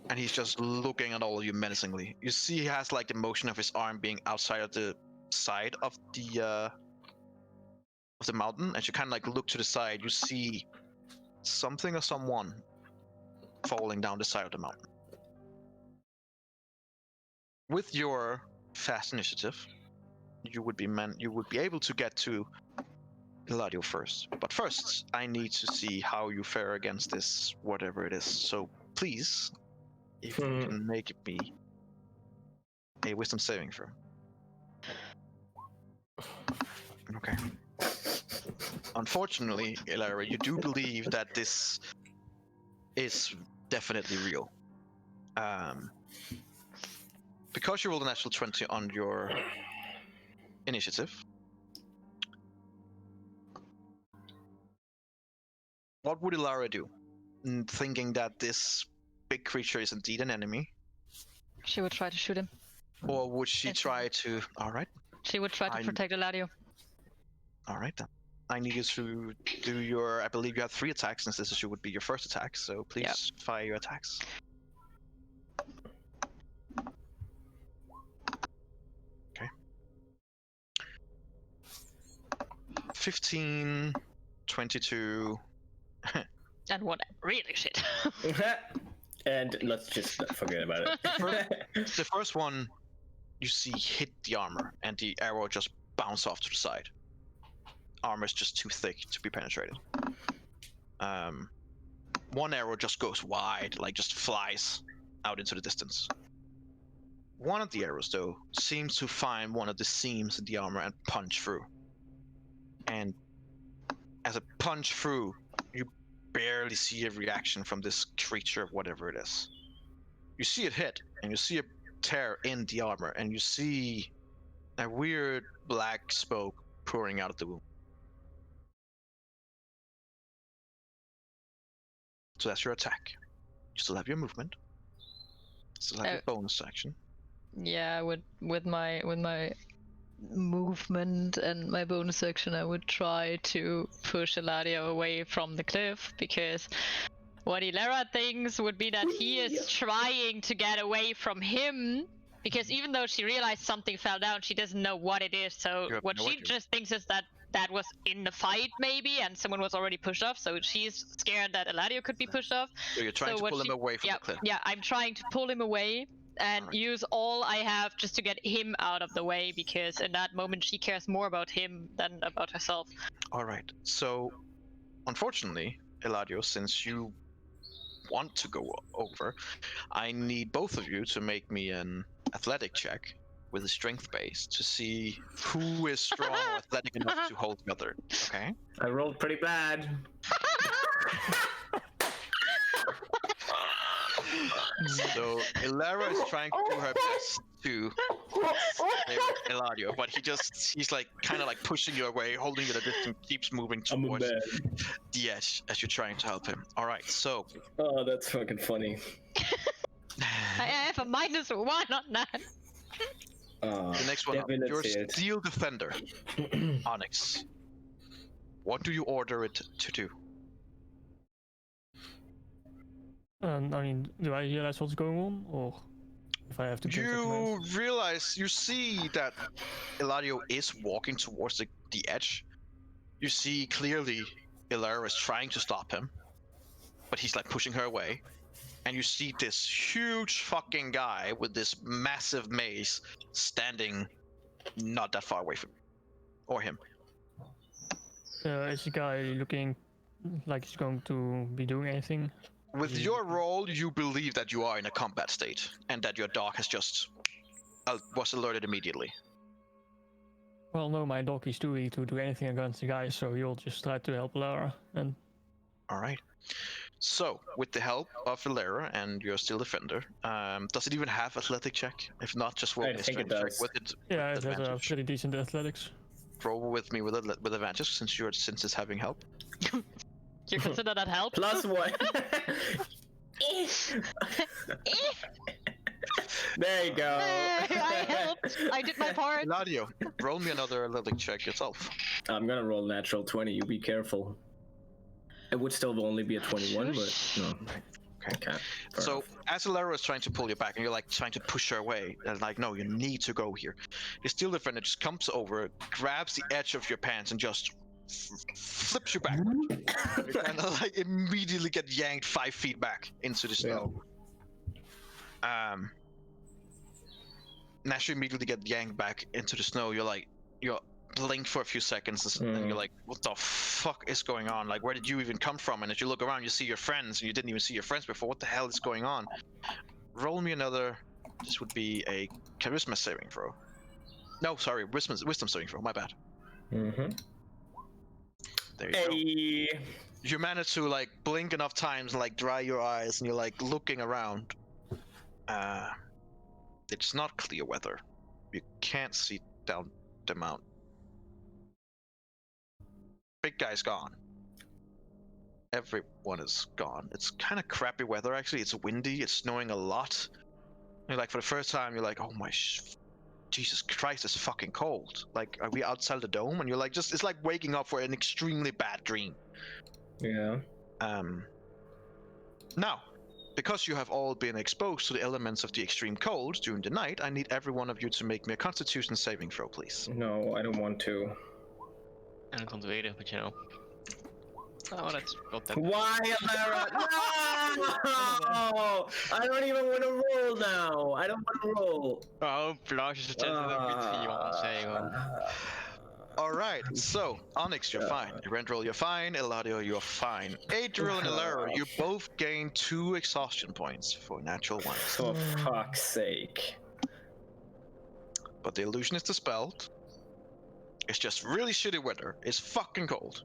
And he's just looking at all of you menacingly. You see he has like the motion of his arm being outside of the side of the mountain. As you kind of like look to the side, you see something or someone falling down the side of the mountain. With your fast initiative, you would be able to get to Eladio first. But first, I need to see how you fare against this, whatever it is. So please, if you can make me a wisdom saving throw. Okay. Unfortunately, Ilara, you do believe that this is definitely real. Because you rolled a natural 20 on your initiative, what would Ilara do? Thinking that this big creature is indeed an enemy? She would try to shoot him. Or would she try to... Alright. She would try to protect Eladio. Alright then. I need you to do your... I believe you have 3 attacks, since this would be your first attack, so please fire your attacks. 15, 22. And what really shit. And let's just forget about it. The first one, you see hit the armor, and the arrow just bounce off to the side. Armor's just too thick to be penetrated. One arrow just goes wide, like just flies out into the distance. One of the arrows, though, seems to find one of the seams in the armor and punch through. And as a punch through, you barely see a reaction from this creature, whatever it is. You see it hit, and you see a tear in the armor, and you see a weird black smoke pouring out of the wound. So that's your attack. You still have your movement. Still have your bonus action. Yeah, with my movement and my bonus action, I would try to push Eladio away from the cliff, because what Ilara thinks would be that he is trying to get away from him, because even though she realized something fell down, she doesn't know what it is. So what she just thinks is that was in the fight maybe, and someone was already pushed off, so she's scared that Eladio could be pushed off. So you're trying to pull him away from the cliff. Yeah, I'm trying to pull him away and use all I have just to get him out of the way, because in that moment she cares more about him than about herself. Alright, so unfortunately, Eladio, since you want to go over, I need both of you to make me an athletic check with a strength base to see who is strong or athletic enough to hold the other, okay? I rolled pretty bad. So Ilara is trying to do her best to save Eladio, but he's like kind of like pushing you away, holding you at a distance, keeps moving towards the edge as you're trying to help him. Alright, so... Oh, that's fucking funny. I have a -1 on that. The next one up, your Steel Defender, Onyx. What do you order it to do? I mean, do I realize what's going on, or if I have to? You realize, you see that Eladio is walking towards the edge. You see clearly Ilara is trying to stop him, but he's like pushing her away. And you see this huge fucking guy with this massive mace standing not that far away from you. Or him. Is the guy looking like he's going to be doing anything? With your role, you believe that you are in a combat state, and that your dog has just was alerted immediately. Well, no, my dog is too weak to do anything against the guy, so you'll just try to help Lara. And alright. So, with the help of Ilara and your Steel Defender, does it even have athletic check? If not, just roll a strength check with it. Yeah, it has a pretty decent athletics. Roll with me with advantage, since it's having help. You consider that help? +1. There you go. Hey, I helped. I did my part. Eladio, roll me another athletic check yourself. I'm gonna roll natural 20. You be careful. It would still only be a 21, but no. Okay. So as Elara is trying to pull you back, and you're like trying to push her away, and like, no, you need to go here. Your steel defender just comes over, grabs the edge of your pants, and just flips you back. You kind of like immediately get yanked 5 feet back into the snow. And as you immediately get yanked back into the snow, you're blink for a few seconds, and you're like, what the fuck is going on? Like, where did you even come from? And as you look around, you see your friends, and you didn't even see your friends before. What the hell is going on? Roll me another. This would be a charisma saving throw. No, sorry, wisdom saving throw. My bad. Mm-hmm. There you go. You manage to like blink enough times and like dry your eyes, and you're like looking around. It's not clear weather. You can't see down the mountain. Big guy's gone. Everyone is gone. It's kind of crappy weather, actually. It's windy. It's snowing a lot. You're like, for the first time, you're like, oh my Jesus Christ, it's fucking cold. Like, are we outside the dome? And you're like, it's like waking up for an extremely bad dream. Yeah. Now, because you have all been exposed to the elements of the extreme cold during the night, I need every one of you to make me a Constitution saving throw, please. No, I don't want to. En ik kan het weten, but you know. Oh, that's not that. Why, Elara? No! I don't even want to roll now. I don't want to roll. Oh, Lars is Alright, so, Onyx, you're fine. Rendrell, you're fine. Eladio, you're fine. Adriel and Elara, you both gain 2 exhaustion points for natural ones. For fuck's sake. But the illusion is dispelled. It's just really shitty weather. It's fucking cold.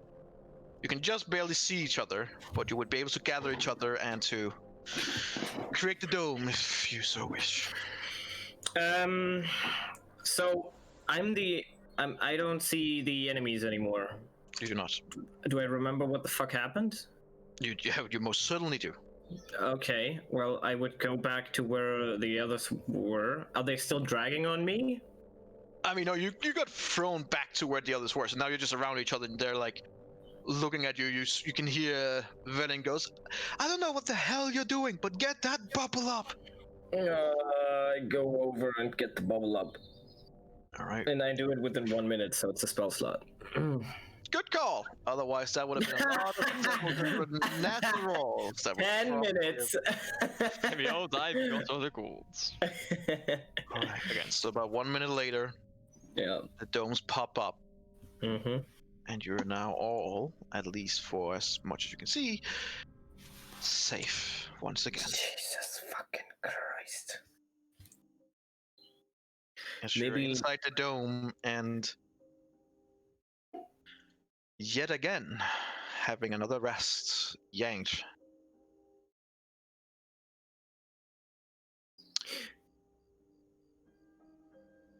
You can just barely see each other, but you would be able to gather each other and to create the dome if you so wish. So I don't see the enemies anymore. You do not. Do I remember what the fuck happened? You most certainly do. Okay, well, I would go back to where the others were. Are they still dragging on me? I mean, no, you got thrown back to where the others were, so now you're just around each other, and they're like looking at you. You can hear Velen goes, I don't know what the hell you're doing, but get that bubble up. I go over and get the bubble up. All right. And I do it within 1 minute, so it's a spell slot. Good call. Otherwise, that would have been a lot of natural rolls. 10 minutes. We all die because of the golds. All right. Again, so about 1 minute later, Yeah. the domes pop up. Mm-hmm. And you're now all, at least for as much as you can see, safe once again. Jesus fucking Christ. As you're inside the dome, and yet again having another rest yanked.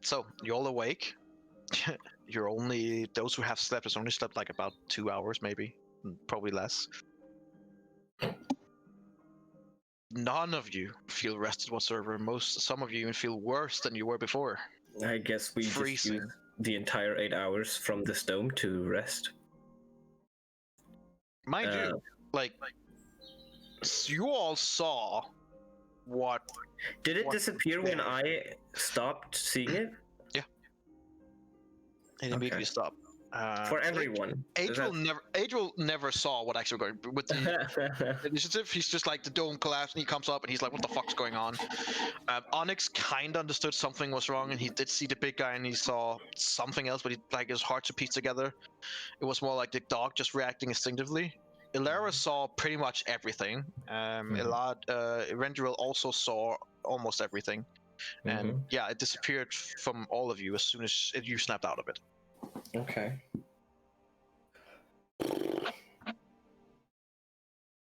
So you're all awake. You're only, those who have slept has only slept like about 2 hours, maybe, probably less. None of you feel rested whatsoever. Some of you even feel worse than you were before. I guess we just Freezing. used the entire 8 hours from this dome to rest. Mind you, like, you all saw what... Did it disappear when I stopped seeing it? Yeah. It immediately stopped. For everyone. Adriel never saw what actually going with the initiative. He's just like, the dome collapsed, and he comes up and he's like, what the fuck's going on? Onyx kind of understood something was wrong, and he did see the big guy and he saw something else, but it was hard to piece together. It was more like the dog just reacting instinctively. Elara saw pretty much everything. Rendrell also saw almost everything. And yeah, it disappeared from all of you as soon as you snapped out of it. Okay.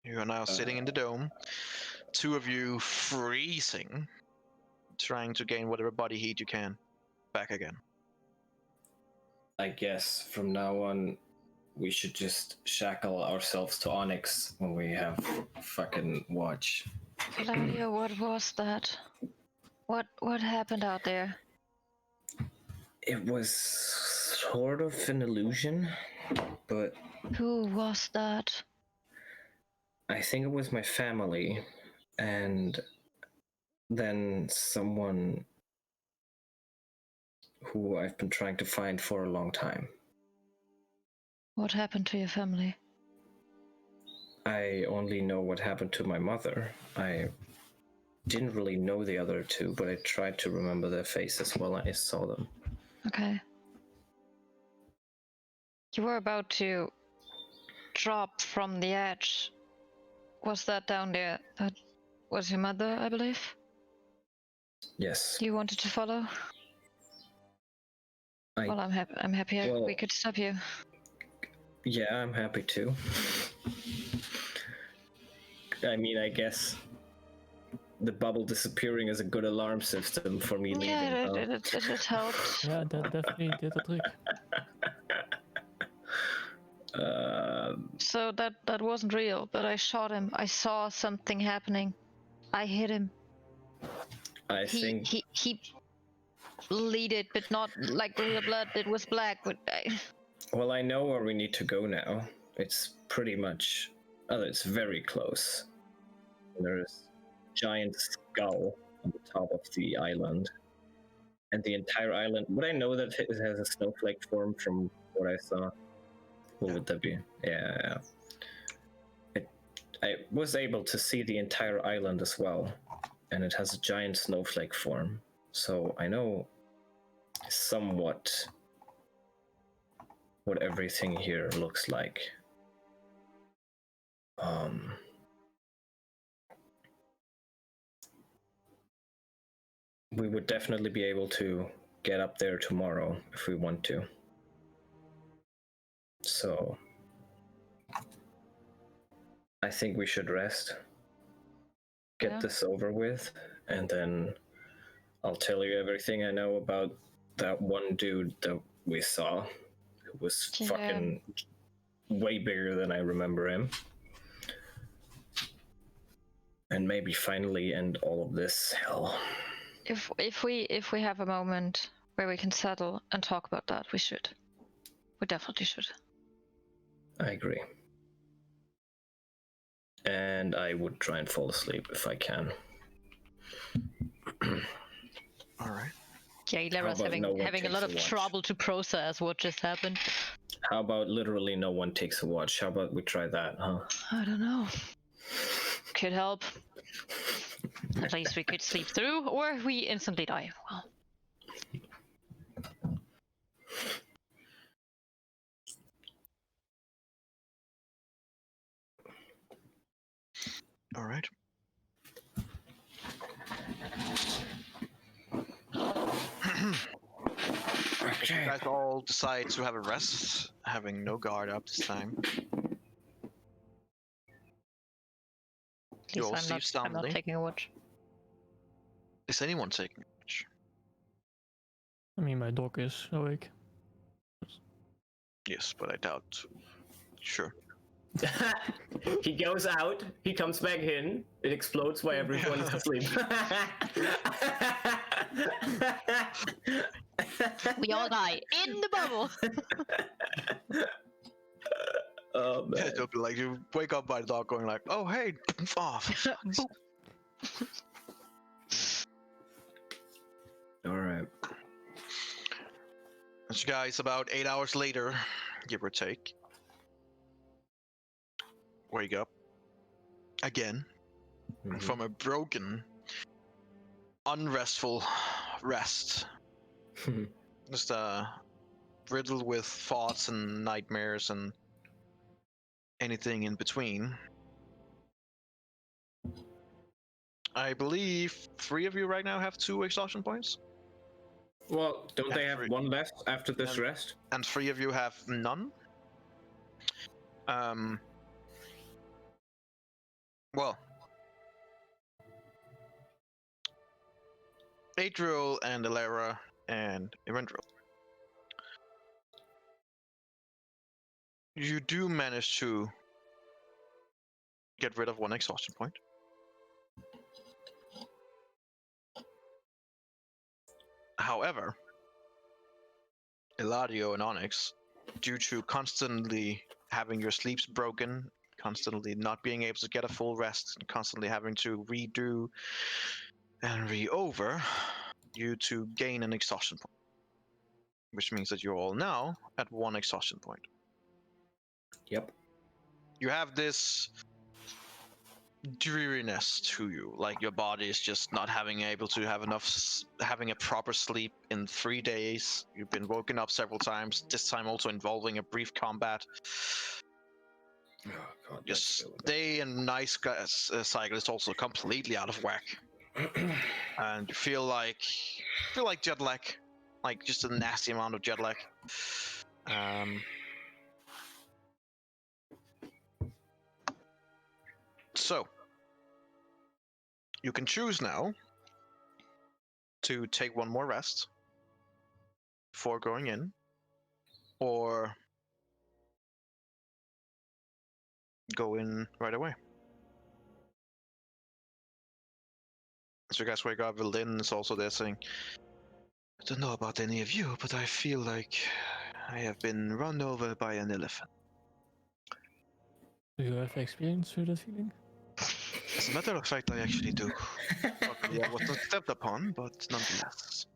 You are now sitting in the dome. 2 of you freezing, trying to gain whatever body heat you can back again. I guess from now on, we should just shackle ourselves to Onyx when we have fucking watch. Eladio, what was that? What happened out there? It was sort of an illusion, but Who was that? I think it was my family, and then someone who I've been trying to find for a long time. What happened to your family? I only know what happened to my mother. I didn't really know the other two, but I tried to remember their faces while I saw them. Okay. You were about to drop from the edge. Was that down there? That was your mother, I believe? Yes. You wanted to follow? Well, I'm happy Well, we could stop you. Yeah, I'm happy to. I mean, I guess the bubble disappearing is a good alarm system for me leaving. Yeah, it helped. Yeah, that definitely did the trick. So that wasn't real, but I shot him. I saw something happening. I hit him. I think He bleeded, but not like real blood. It was black. But Well, I know where we need to go now. It's pretty much... Oh, it's very close. There's a giant skull on the top of the island. And the entire island... Would I know that it has a snowflake form from what I saw? What would that be? Yeah. I was able to see the entire island as well. And it has a giant snowflake form. So I know somewhat what everything here looks like. We would definitely be able to get up there tomorrow if we want to. So I think we should rest, get this over with, and then I'll tell you everything I know about that one dude that we saw, who was fucking way bigger than I remember him. And maybe finally end all of this hell. if we have a moment where we can settle and talk about that, we should. We definitely should. I agree. And I would try and fall asleep if I can. All right. Yeah, Ilera's having a lot of trouble to process what just happened. How about literally no one takes a watch? How about we try that, huh? I don't know. Could help. At least we could sleep through, or we instantly die. Well. All right. If you guys all decide to have a rest, having no guard up this time. You all sleep I'm not soundly. taking a watch. Is anyone taking a watch? I mean, my dog is awake. Yes, but I doubt. Sure. He goes out, he comes back in, it explodes while everyone's asleep. We all die in the bubble. Oh man. It'll be like you wake up by the dog going like, oh hey, off. Alright. So guys, about 8 hours later, give or take, wake up again from a broken, unrestful rest. Just riddled with thoughts and nightmares and anything in between. I believe 3 of you right now have 2 exhaustion points. Well, don't they have one left after this rest? And 3 of you have none. Well, Adriel and Ilera and Erendril. You do manage to get rid of 1 exhaustion point. However, Eladio and Onyx, due to constantly having your sleeps broken, constantly not being able to get a full rest, and constantly having to redo and re-over, you to gain an exhaustion point. Which means that you're all now at 1 exhaustion point. Yep. You have this dreariness to you, like your body is just not having able to have having a proper sleep in 3 days. You've been woken up several times, this time also involving a brief combat. Oh, God, Your day and night cycle is also completely out of whack, and you feel like jet lag, like just a nasty amount of jet lag. So you can choose now to take 1 more rest before going in, or go in right away. As you guys wake up, Lynn is also there saying, I don't know about any of you, but I feel like I have been run over by an elephant. Do you have experience with that feeling? As a matter of fact, I actually do. Probably I was not stepped upon, but nonetheless.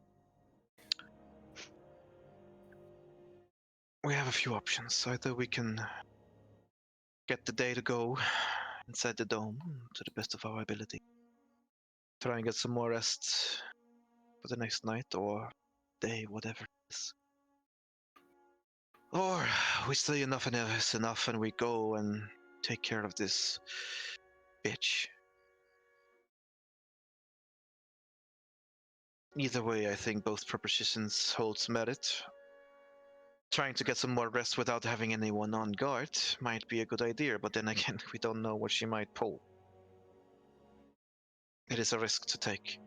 We have a few options. Either we can get the day to go inside the dome to the best of our ability. Try and get some more rest for the next night or day, whatever it is. Or we say enough and is enough and we go and take care of this bitch. Either way, I think both propositions holds merit. Trying to get some more rest without having anyone on guard might be a good idea, but then again, we don't know what she might pull. It is a risk to take.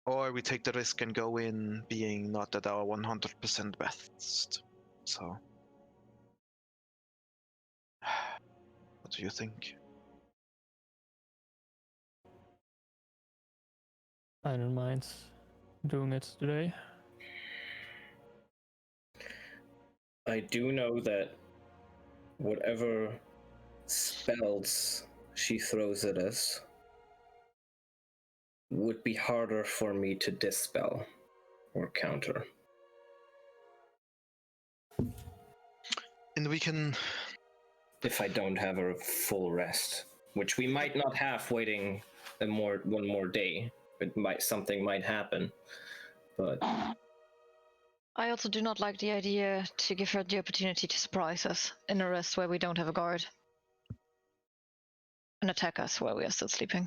Or we take the risk and go in being not at our 100% best. So, what do you think? I don't mind doing it today. I do know that whatever spells she throws at us would be harder for me to dispel or counter. And we can... If I don't have a full rest, which we might not have waiting one more day. Something might happen, but... I also do not like the idea to give her the opportunity to surprise us in a rest where we don't have a guard. And attack us while we are still sleeping.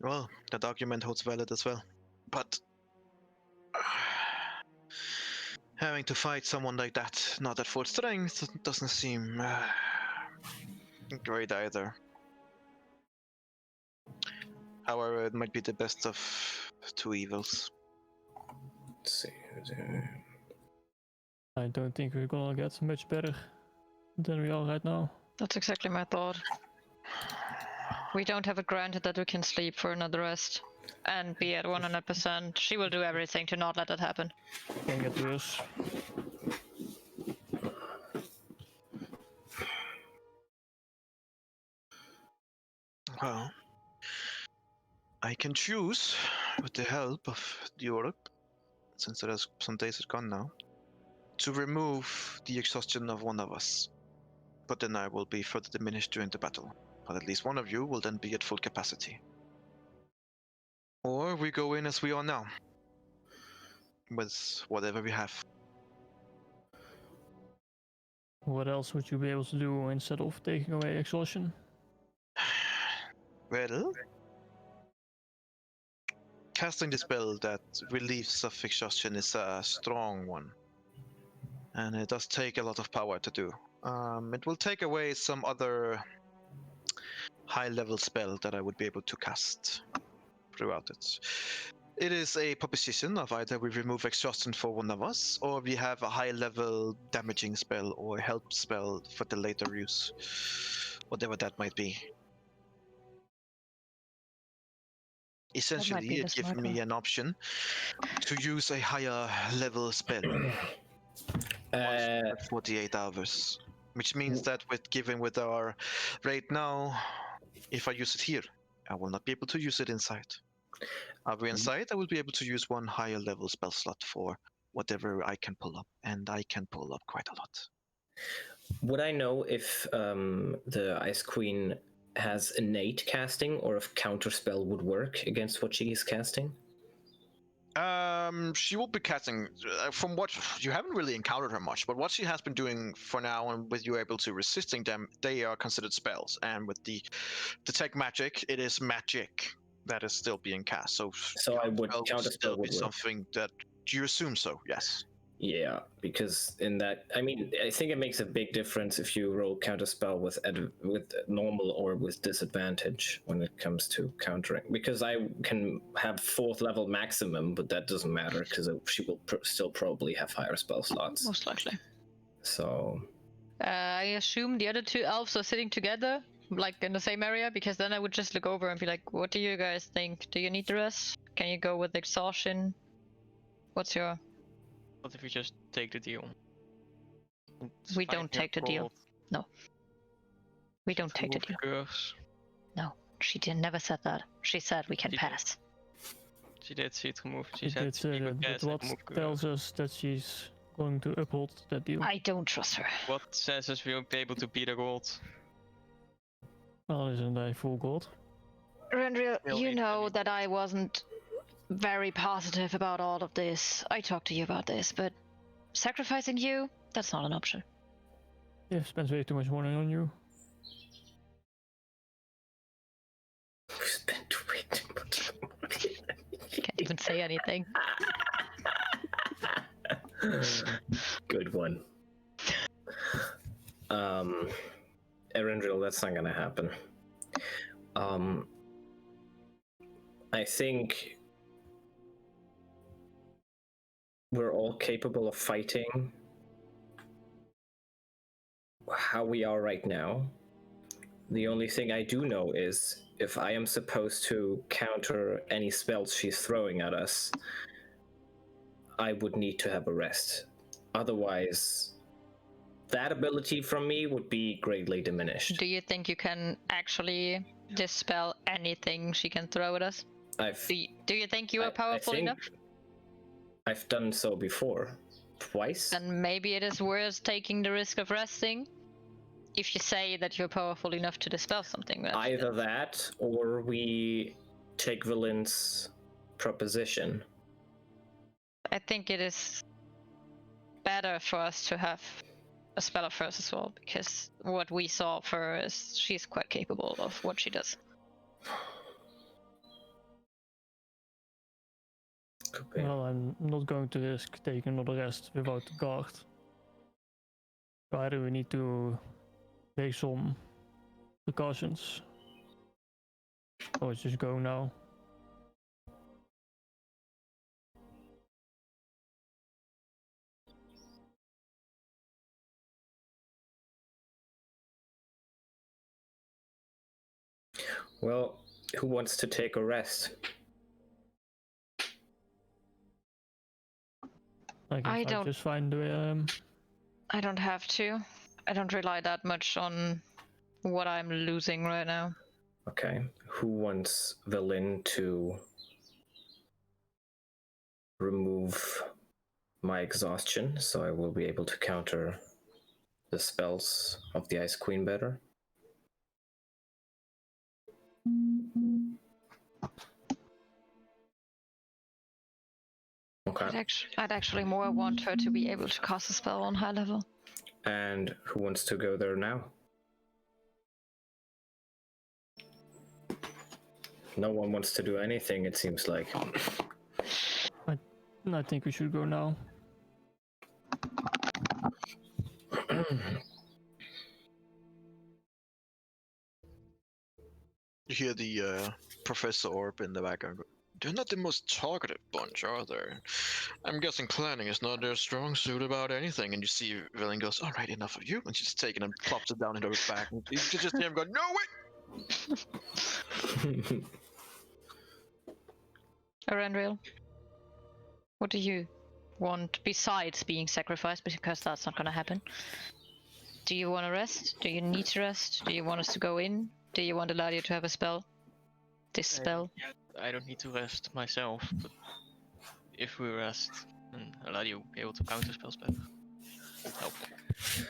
Well, that argument holds valid as well. But... having to fight someone like that, not at full strength, doesn't seem great either. However, it might be the best of 2 evils. Let's see. I don't think we're gonna get much better than we are right now. That's exactly my thought. We don't have it granted that we can sleep for another rest and be at 100%. She will do everything to not let that happen. Can get worse. Well, I can choose, with the help of Europe, since there is some days has gone now, to remove the exhaustion of one of us. But then I will be further diminished during the battle. But at least one of you will then be at full capacity. Or we go in as we are now, with whatever we have. What else would you be able to do instead of taking away exhaustion? Well, casting the spell that relieves of exhaustion is a strong one. And it does take a lot of power to do. It will take away some other high-level spell that I would be able to cast throughout it. It is a proposition of either we remove exhaustion for one of us, or we have a high-level damaging spell or help spell for the later use, whatever that might be. Essentially, be the it gives smart me one. an option to use a higher level spell once per 48 hours. Which means that with our rate now, if I use it here, I will not be able to use it inside. Are we inside? I will be able to use one higher level spell slot for whatever I can pull up, and I can pull up quite a lot. Would I know if the Ice Queen has innate casting, or if counterspell would work against what she is casting? She will be casting. From what you haven't really encountered her much, but what she has been doing for now, and with you able to resisting them, they are considered spells. And with the detect magic, it is magic that is still being cast. So I would counterspell counterspell still be would work. something that you assume so. Yes. Yeah, because in that, I mean, I think it makes a big difference if you roll counterspell with normal or with disadvantage when it comes to countering. Because I can have 4th level maximum, but that doesn't matter because she will still probably have higher spell slots. Most likely. So I assume the other 2 elves are sitting together, like in the same area, because then I would just look over and be like, what do you guys think? Do you need the rest? Can you go with exhaustion? What's your... What if we just take the deal? We don't take the deal. No. We don't take the deal. Curse. No, she never said that. She said we can She did. pass. She did see it removed. She She said did say she that, would but cast and what remove curse. tells us that she's going to uphold that deal? I don't trust her. What says us we'll be able to beat a gold? Well, isn't a full gold? Rendriel, Well, you if know any- that I wasn't very positive about all of this. I talked to you about this, but sacrificing you, that's not an option. Yeah, spends way too much money on you. we spent way too much money. Can't even say anything. Good one. Erendril, that's not gonna happen. I think we're all capable of fighting how we are right now. The only thing I do know is if I am supposed to counter any spells she's throwing at us, I would need to have a rest. Otherwise, that ability from me would be greatly diminished. Do you think you can actually dispel anything she can throw at us? Do you think you are powerful enough? I've done so before. Twice? Then maybe it is worth taking the risk of resting. If you say that you're powerful enough to dispel something. Either that, or we take Valin's proposition. I think it is better for us to have a spell of hers as well, because what we saw of her is she's quite capable of what she does. Well, I'm not going to risk taking another rest without the guard. So either we need to take some precautions, or just go now. Well, who wants to take a rest? I don't- just find the I don't have to. I don't rely that much on what I'm losing right now. Okay. Who wants Valin to remove my exhaustion so I will be able to counter the spells of the Ice Queen better? Okay. I'd actually more want her to be able to cast a spell on high level. And who wants to go there now? No one wants to do anything, it seems like. I think we should go now. You hear the Professor Orb in the background go, "They're not the most talkative bunch, are they? I'm guessing planning is not their strong suit about anything." And you see Villain goes, "All right, enough of you," and she's taking and plops it down into her back. And you just hear him go, "No, wait!" Arendriel, what do you want besides being sacrificed? Because that's not gonna happen. Do you want to rest? Do you need to rest? Do you want us to go in? Do you want Eladio to have a spell? This spell? I don't need to rest myself, but if we rest, then Eladio will be able to counter spells better. Help.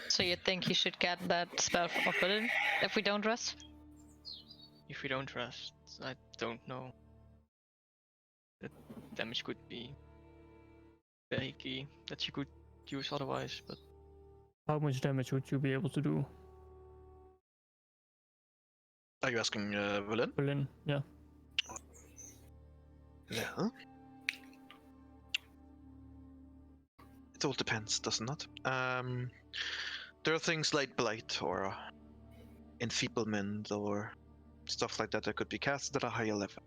So you think you should get that spell from Berlin if we don't rest? If we don't rest, I don't know. The damage could be very key that you could use otherwise, but How much damage would you be able to do, Are you asking Berlin? Berlin? Yeah. Yeah. It all depends, doesn't it? There are things like blight or enfeeblement or stuff like that could be cast at a higher level.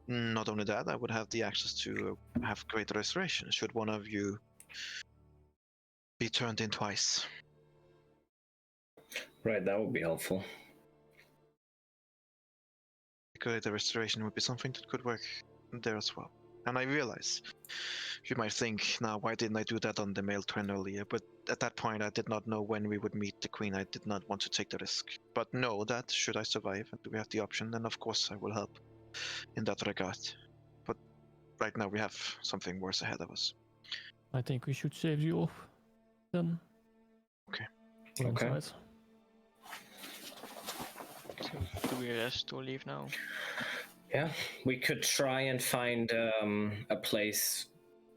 Not only that, I would have the access to have greater restoration should one of you be turned into ice. Right, that would be helpful. Greater restoration would be something that could work there as well. And I realize you might think, now why didn't I do that on the male twin earlier? But at that point I did not know when we would meet the queen. I did not want to take the risk. But know that should I survive and we have the option, then of course I will help in that regard. But right now we have something worse ahead of us. I think we should save you off then. Okay. Okay. Inside. so do we rest or leave now? Yeah, we could try and find a place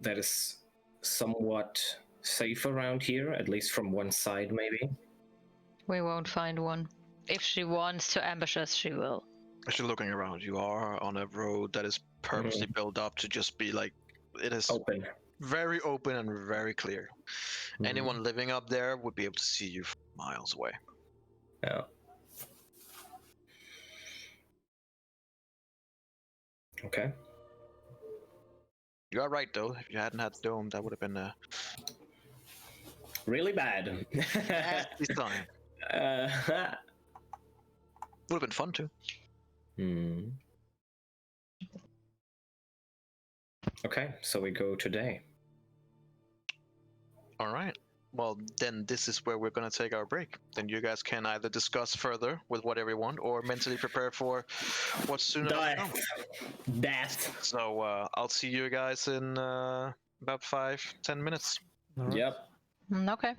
that is somewhat safe around here, at least from one side, maybe. We won't find one. If she wants to ambush us, she will. As you're looking around, you are on a road that is purposely built up to just be like, it is Open. very open and very clear. Mhm. Anyone living up there would be able to see you from miles away. Yeah. Okay. You are right though, if you hadn't had the dome, that would have been a Really bad. nasty sign. Would have been fun too. Hmm. Okay, so we go today. Alright. Well, then this is where we're gonna take our break. Then you guys can either discuss further with whatever you want or mentally prepare for what's soon enough to come. Death. So I'll see you guys in about 5-10 minutes. All right. Yep. Okay.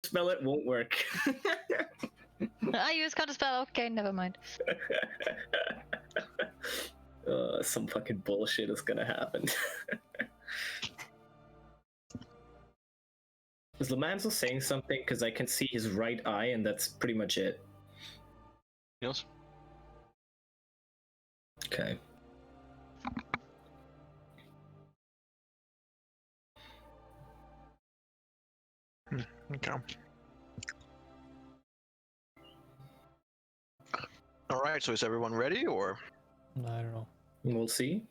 spell it won't work. I use counterspell. Okay, never mind. Some fucking bullshit is gonna happen. Is Lamanzo saying something? Because I can see his right eye, and that's pretty much it. Yes. Okay. Okay. All right. So is everyone ready, or? I don't know. We'll see.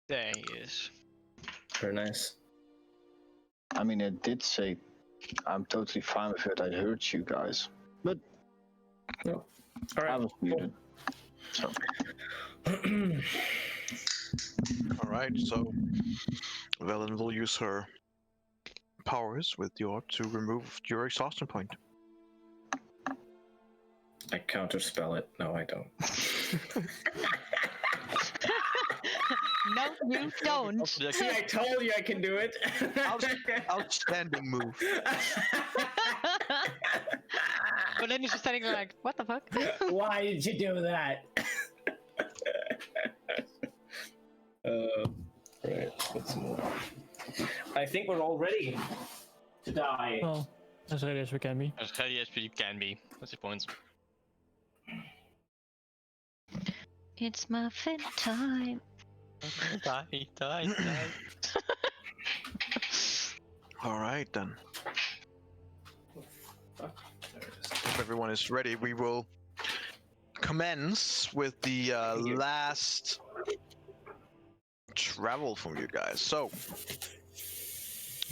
There he is. Very nice. I mean, it did say I'm totally fine with it. I heard you guys, but All I right. was muted. So All right. So Velen will use her powers with your to remove your exhaustion point. I counterspell it. No, I don't. No, you don't. See, I told you I can do it. Outstanding move. But then you're just standing there like, what the fuck? Why did you do that? Right, let's move on. I think we're all ready to die. Well, as ready as we can be. As ready as you can be. That's the point. It's muffin time. Die. All right then. If everyone is ready, we will commence with the last travel from you guys. So,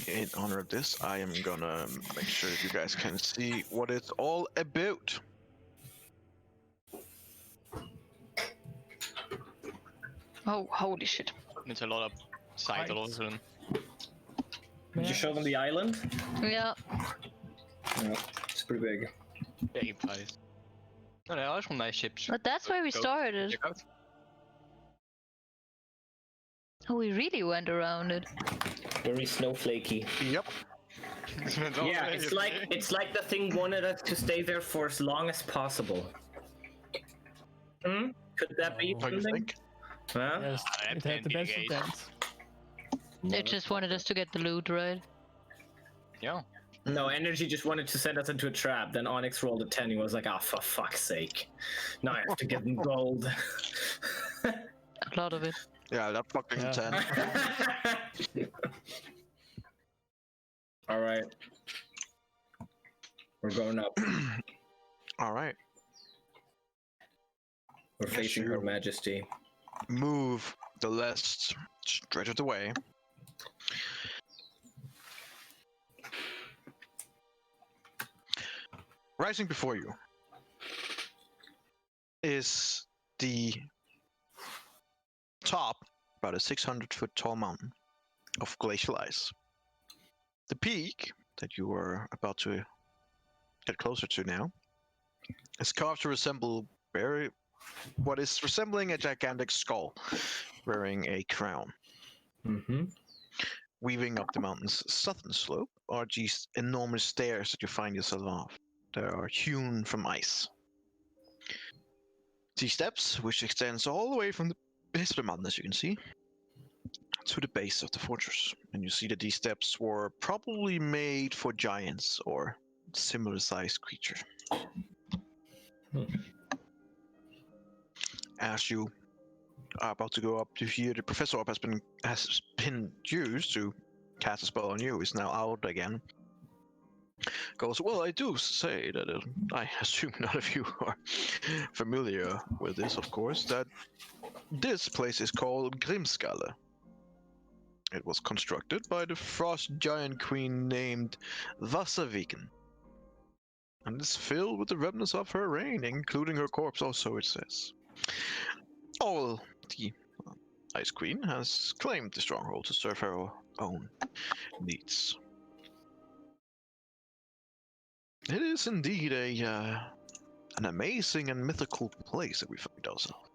in honor of this, I am gonna make sure that you guys can see what it's all about. Oh, holy shit. It's a lot of titles and Did you show them the island? Yeah. Yeah, it's pretty big. big place. Oh, there are some nice ships. But that's where we Go started. check out. Oh, we really went around it. Very snowflakey. Yep. Yeah, it's like the thing wanted us to stay there for as long as possible. Hmm? Could that be What do you something? think? Huh? Yes, that it had can't the be best the case. intent. It just wanted us to get the loot, right? Yeah. No, Energy just wanted to send us into a trap. Then Onyx rolled a 10. He was like, ah, for fuck's sake. Now I have to give him gold. A lot of it. Yeah, that fucking Yeah. 10. All right. We're going up. All right. We're Yes, facing you- Her Majesty. Move the last stretch of the way. Rising before you is the top, about a 600-foot tall mountain of glacial ice. The peak that you are about to get closer to now is carved to resemble what is resembling a gigantic skull wearing a crown. Mm-hmm. Weaving up the mountain's southern slope are these enormous stairs that you find yourself off. They are hewn from ice. These steps, which extends all the way from the base of the mountain, as you can see, to the base of the fortress. And you see that these steps were probably made for giants or similar sized creatures. As you are about to go up to here, the Professor Orb has been used to cast a spell on you, is now out again. Goes, well, I do say that I assume none of you are familiar with this, of course, that this place is called Grimskalle. It was constructed by the frost giant queen named Vassaviken, and is filled with the remnants of her reign, including her corpse, also it says. All the Ice Queen has claimed the stronghold to serve her own needs. It is indeed an amazing and mythical place that we find ourselves.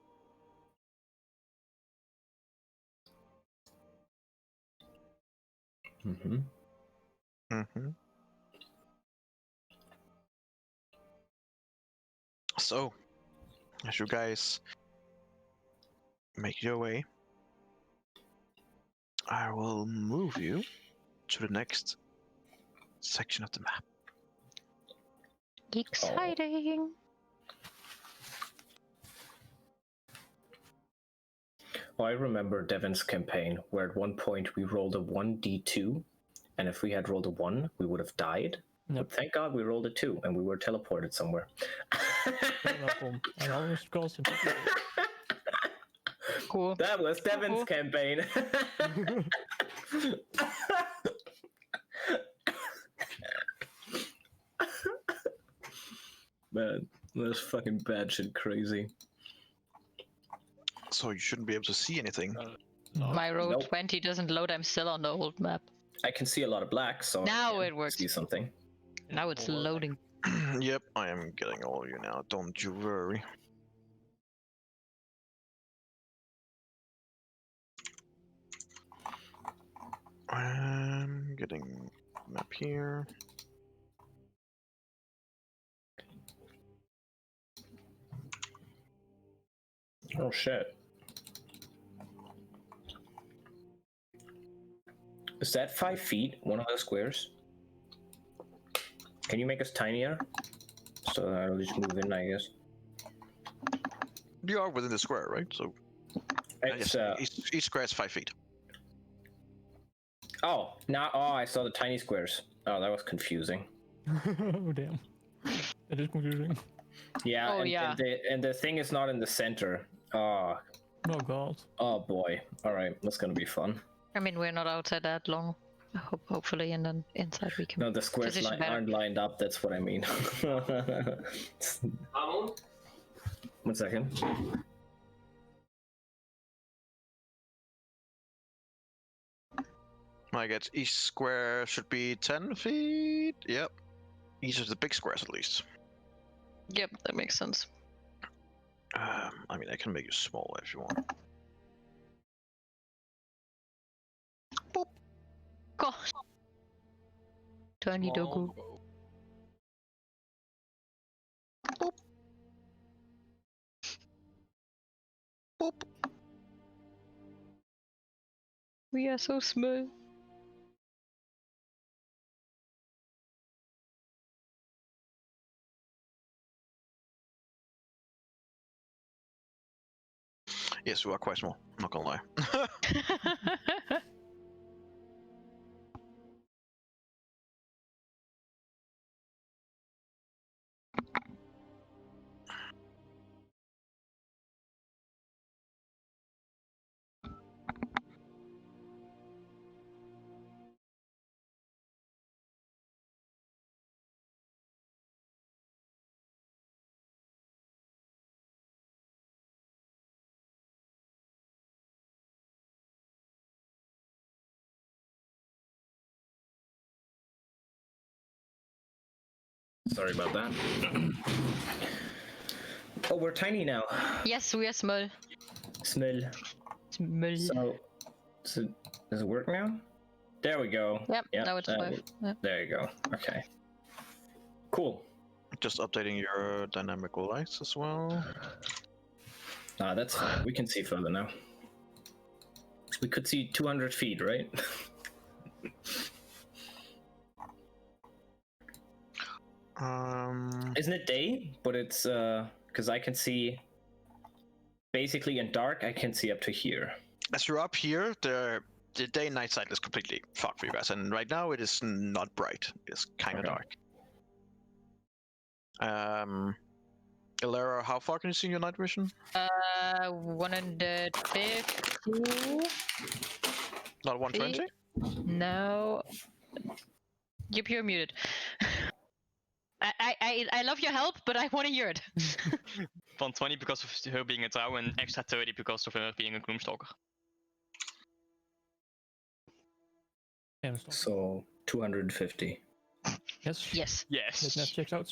Mm-hmm. Mm-hmm. So, as you guys make your way, I will move you to the next section of the map. Exciting. Well, I remember Devin's campaign, where at one point we rolled a 1d2, and if we had rolled a 1, we would have died. Yep. But thank God we rolled a 2, and we were teleported somewhere. You're welcome. I almost caused him to do Cool. That was Devin's Cool. campaign. Man, that's fucking bad shit crazy. So you shouldn't be able to see anything. My roll Nope. 20 doesn't load. I'm still on the old map. I can see a lot of black, so Now I it can works. see something. Now it's loading. Yep, I am getting all of you now. Don't you worry. I'm getting map here. Oh shit. Is that 5 feet, one of those squares? Can you make us tinier? So I'll just move in, I guess. You are within the square, right? So It's, each square is 5 feet. oh, now, oh, I saw the tiny squares. Oh, that was confusing. Oh damn. It is confusing. Yeah, Oh, yeah. And the thing is not in the center. Oh, Oh god. oh boy. Alright, that's gonna be fun. I mean, we're not outside that long. Hopefully, and then inside we can. No, the squares Position better. aren't lined up, that's what I mean. 1 second. I guess each square should be 10 feet. Yep. Each of the big squares, at least. Yep, that makes sense. I mean, I can make you smaller if you want. God. Tiny doggo. Boop. We are so small. Yes, we are quite small. I'm not gonna lie. Sorry about that. Oh, we're tiny now. Yes, we are small. Smell. Small. So does it work now? There we go. Yep, Yeah, now it's 5. Yep. There you go. Okay. Cool. Just updating your dynamical lights as well. Ah, that's fine. We can see further now. We could see 200 feet, right? Isn't it day? But it's because I can see basically in dark. I can see up to here. As you're up here, the day and night cycle is completely fucked for you guys, and right now it is not bright. It's kind of Okay. dark. Ilera, how far can you see in your night vision? 150. Not 120? No. Yep, you're muted. I love your help, but I want to hear it. 120 because of her being a drow and extra 30 because of her being a gloomstalker. Yeah, stop. So 250. Yes. Yes. That Yes. checks out.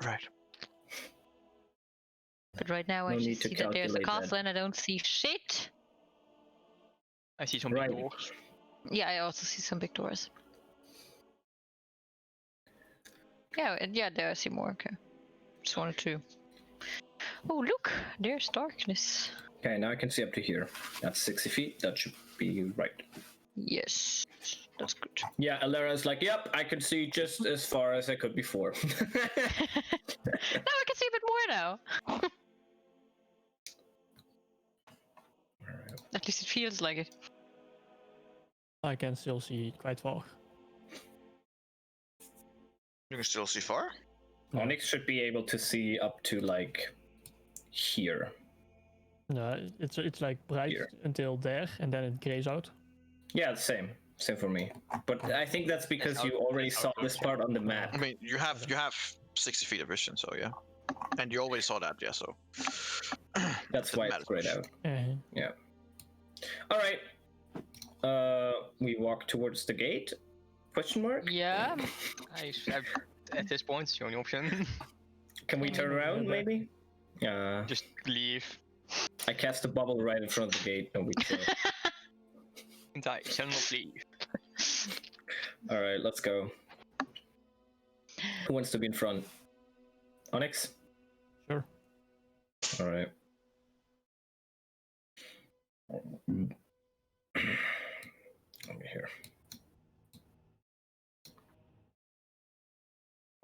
Right. But right now No I need just to see that there's a calculate that. castle and I don't see shit. I see some Right. big doors. Yeah, I also see some big doors. Yeah, and yeah, there I see more. Okay. Just wanted to. Oh, look! There's darkness. Okay, now I can see up to here. That's 60 feet. That should be right. Yes. That's good. Yeah, Alera's like, yep, I could see just as far as I could before. Now I can see a bit more now. At least it feels like it. I can still see quite far. You can still see far. Onyx should be able to see up to like here. No, it's like bright Here. until there, and then it grays out. Yeah, same for me. But I think that's because how- you already that's how saw it this works, part on the map. I mean, you have 60 feet of vision, so yeah. And you always saw that, yeah. So That's why it's grayed out. Uh-huh. All right. We walk towards the gate? Question mark? Yeah. At this point, it's the only option. Can we turn around, maybe? Just leave. I cast a bubble right in front of the gate. No big deal. And I shall not leave. All right, let's go. Who wants to be in front? Onyx? Sure. All right. Over here.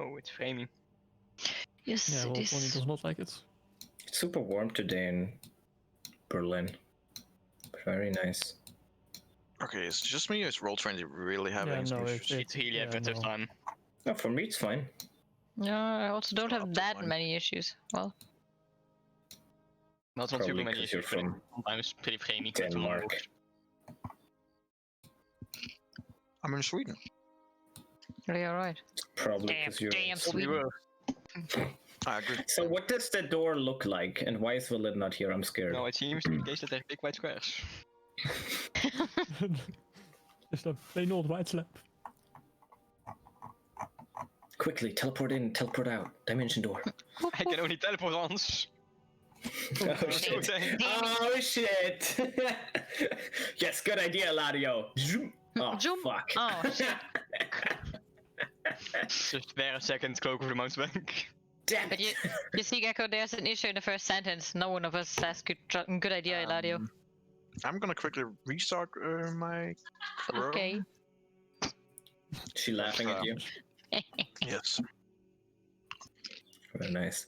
Oh, it's framing. Yes, Yeah, it well, Tony is. does not like it. It's super warm today in Berlin. Very nice. okay, it's just me. Or is Roll20 really having Yeah, some no, issues? It's really yeah, effective no. time. No, for me it's fine. No, I also don't Not up have to that mine. many issues. Well, Not super Probably many 'cause you're issues, but from sometimes pretty framey. but it's Denmark. almost- I'm in Sweden. yeah, right. Probably Damn, because you're. damn Probably Sweden. were. I agree. So what does the door look like, and why is Valit not here? I'm scared. No, it seems to be the case that they're big white squares. Just a plain old white slab. Quickly, teleport in, teleport out. Dimension door. I can only teleport once. Oh shit. Damn. Oh shit. Yes, good idea, Ladio. Zoom. Oh, Zoom. fuck. Oh, shit. Just there a second, cloak of the mountebank. Damn But it. you see, Gecko, there's an issue in the first sentence. No one of us says good idea, Eladio. I'm gonna quickly restart my row. Okay. She laughing at you. Yes. Very nice.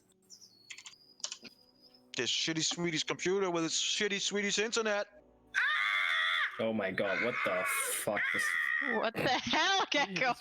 This shitty Swedish computer with its shitty Swedish internet. Oh my god, what the fuck is... What the hell, Gecko?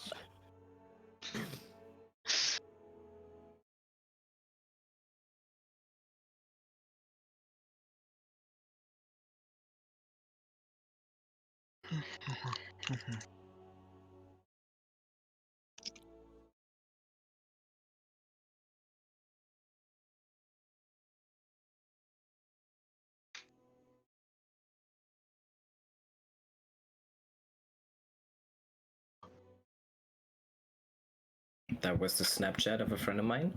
That was the Snapchat of a friend of mine.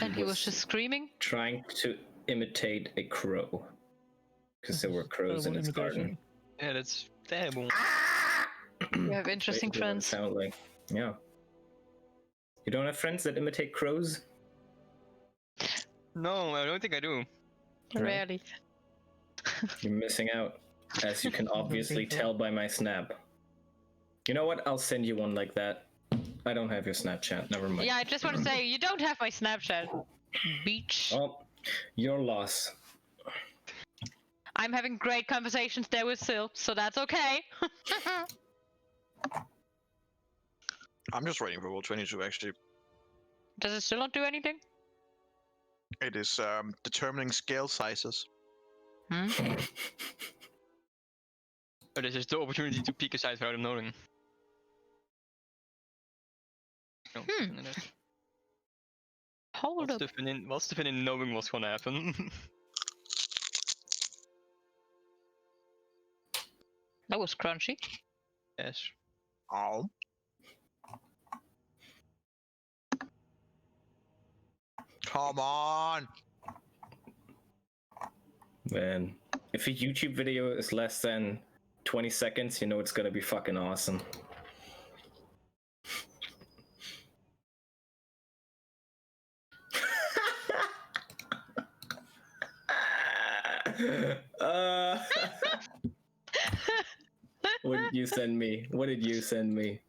And he was just screaming. trying to imitate a crow. Because there were crows in Terrible his garden. imitation. Yeah, that's terrible. You have interesting Basically what it friends. sounded like. Yeah. You don't have friends that imitate crows? No, I don't think I do. Rarely. You're missing out, as you can obviously tell by my snap. You know what? I'll send you one like that. I don't have your Snapchat. Never mind. Yeah, I just want to say, you don't have my Snapchat. Beach. Well, your loss. I'm having great conversations there with Sil, so that's okay. I'm just waiting for Roll20 to actually. Does it still not do anything? It is determining scale sizes. Hmm? But this is the opportunity to peek aside without them knowing. No, Hmm. no, no. Hold What's up. the fun in knowing what's gonna happen? That was crunchy. Yes. Oh. Come on. Man, if a YouTube video is less than 20 seconds, you know it's gonna be fucking awesome. What did you send me? What did you send me?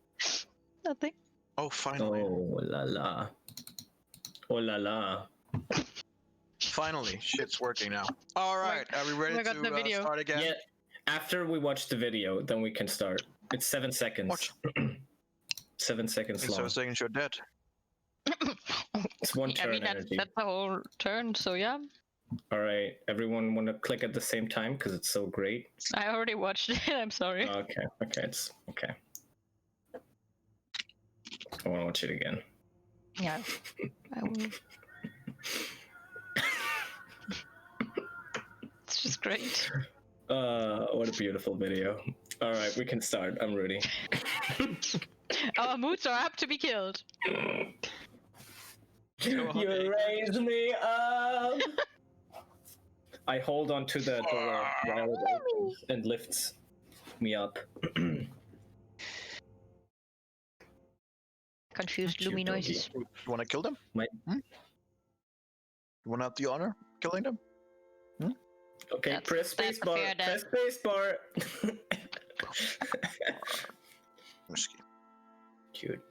Nothing. Oh, finally. Oh la la. Oh la la. Finally, shit's working now. All right, are we ready got the to video. start again? Yeah. After we watch the video, then we can start. It's 7 seconds. What? 7 seconds So long. seconds you're dead. It's one I turn mean, energy. that's the whole turn, so yeah. All right, everyone want to click at the same time because it's so great. I already watched it, I'm sorry. Okay, it's okay. I want to watch it again. Yeah. I will. It's just great. What a beautiful video. All right, we can start. I'm ready. Our moods are apt to be killed. You raise me up. I hold on to the door while it opens and lifts me up. Confused Cute Lumi doggy. noises. You want to kill them? My- You want to have the honor of killing them? Okay, That's- press that's spacebar. fair, Dan. Press spacebar. Risky. Cute.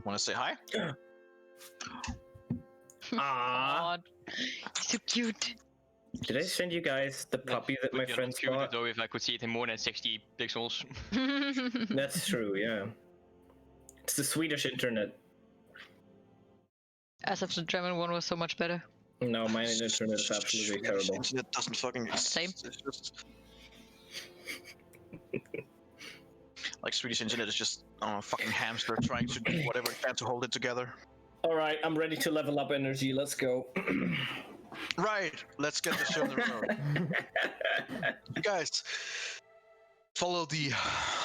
Want to say hi? Ah. God. So cute. Did I send you guys the puppy that my Would be a lot friends cuter bought? though if I could see it in more than 60 pixels. That's true, yeah. It's the Swedish internet. As if the German one was so much better. No, my internet is absolutely Swedish terrible. Internet doesn't fucking exist. Same. It's just like Swedish internet is just a fucking hamster trying to do whatever it can to hold it together. Alright, I'm ready to level up energy. Let's go. Right, let's get the show on the road. You guys, follow the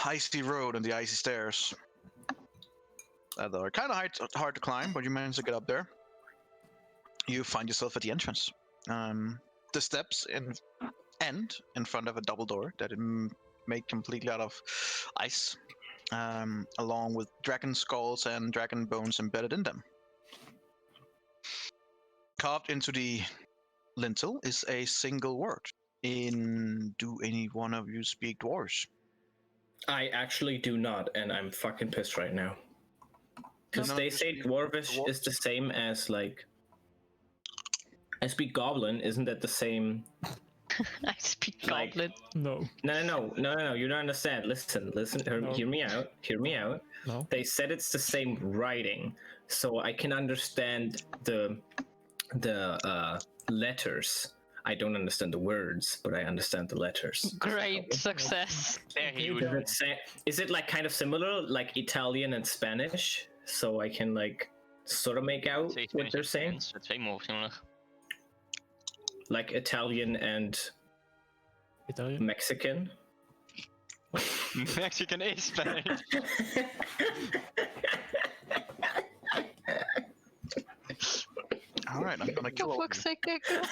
icy road and the icy stairs. They're kind of hard to climb, but you manage to get up there. You find yourself at the entrance. The steps end in front of a double door that is made completely out of ice, along with dragon skulls and dragon bones embedded in them. Carved into the lintel is a single word. Do any one of you speak Dwarves? I actually do not, and I'm fucking pissed right now. Because None of they you say speak Dwarvish Dwarves? is the same as, like... I speak Goblin, isn't that the same? I speak Like- Goblin. No, No, you don't understand. Listen, No. hear me out. no. They said it's the same writing, so I can understand the letters. I don't understand the words, but I understand the letters. Great success. There he Does it say, is it like kind of similar, like Italian and Spanish? So I can like sort of make out what they're saying, Het twee more similar. like Italian and Italian. Mexican. Mexican is Spanish. All right, I'm gonna kill For all of fuck's sake, Gekko.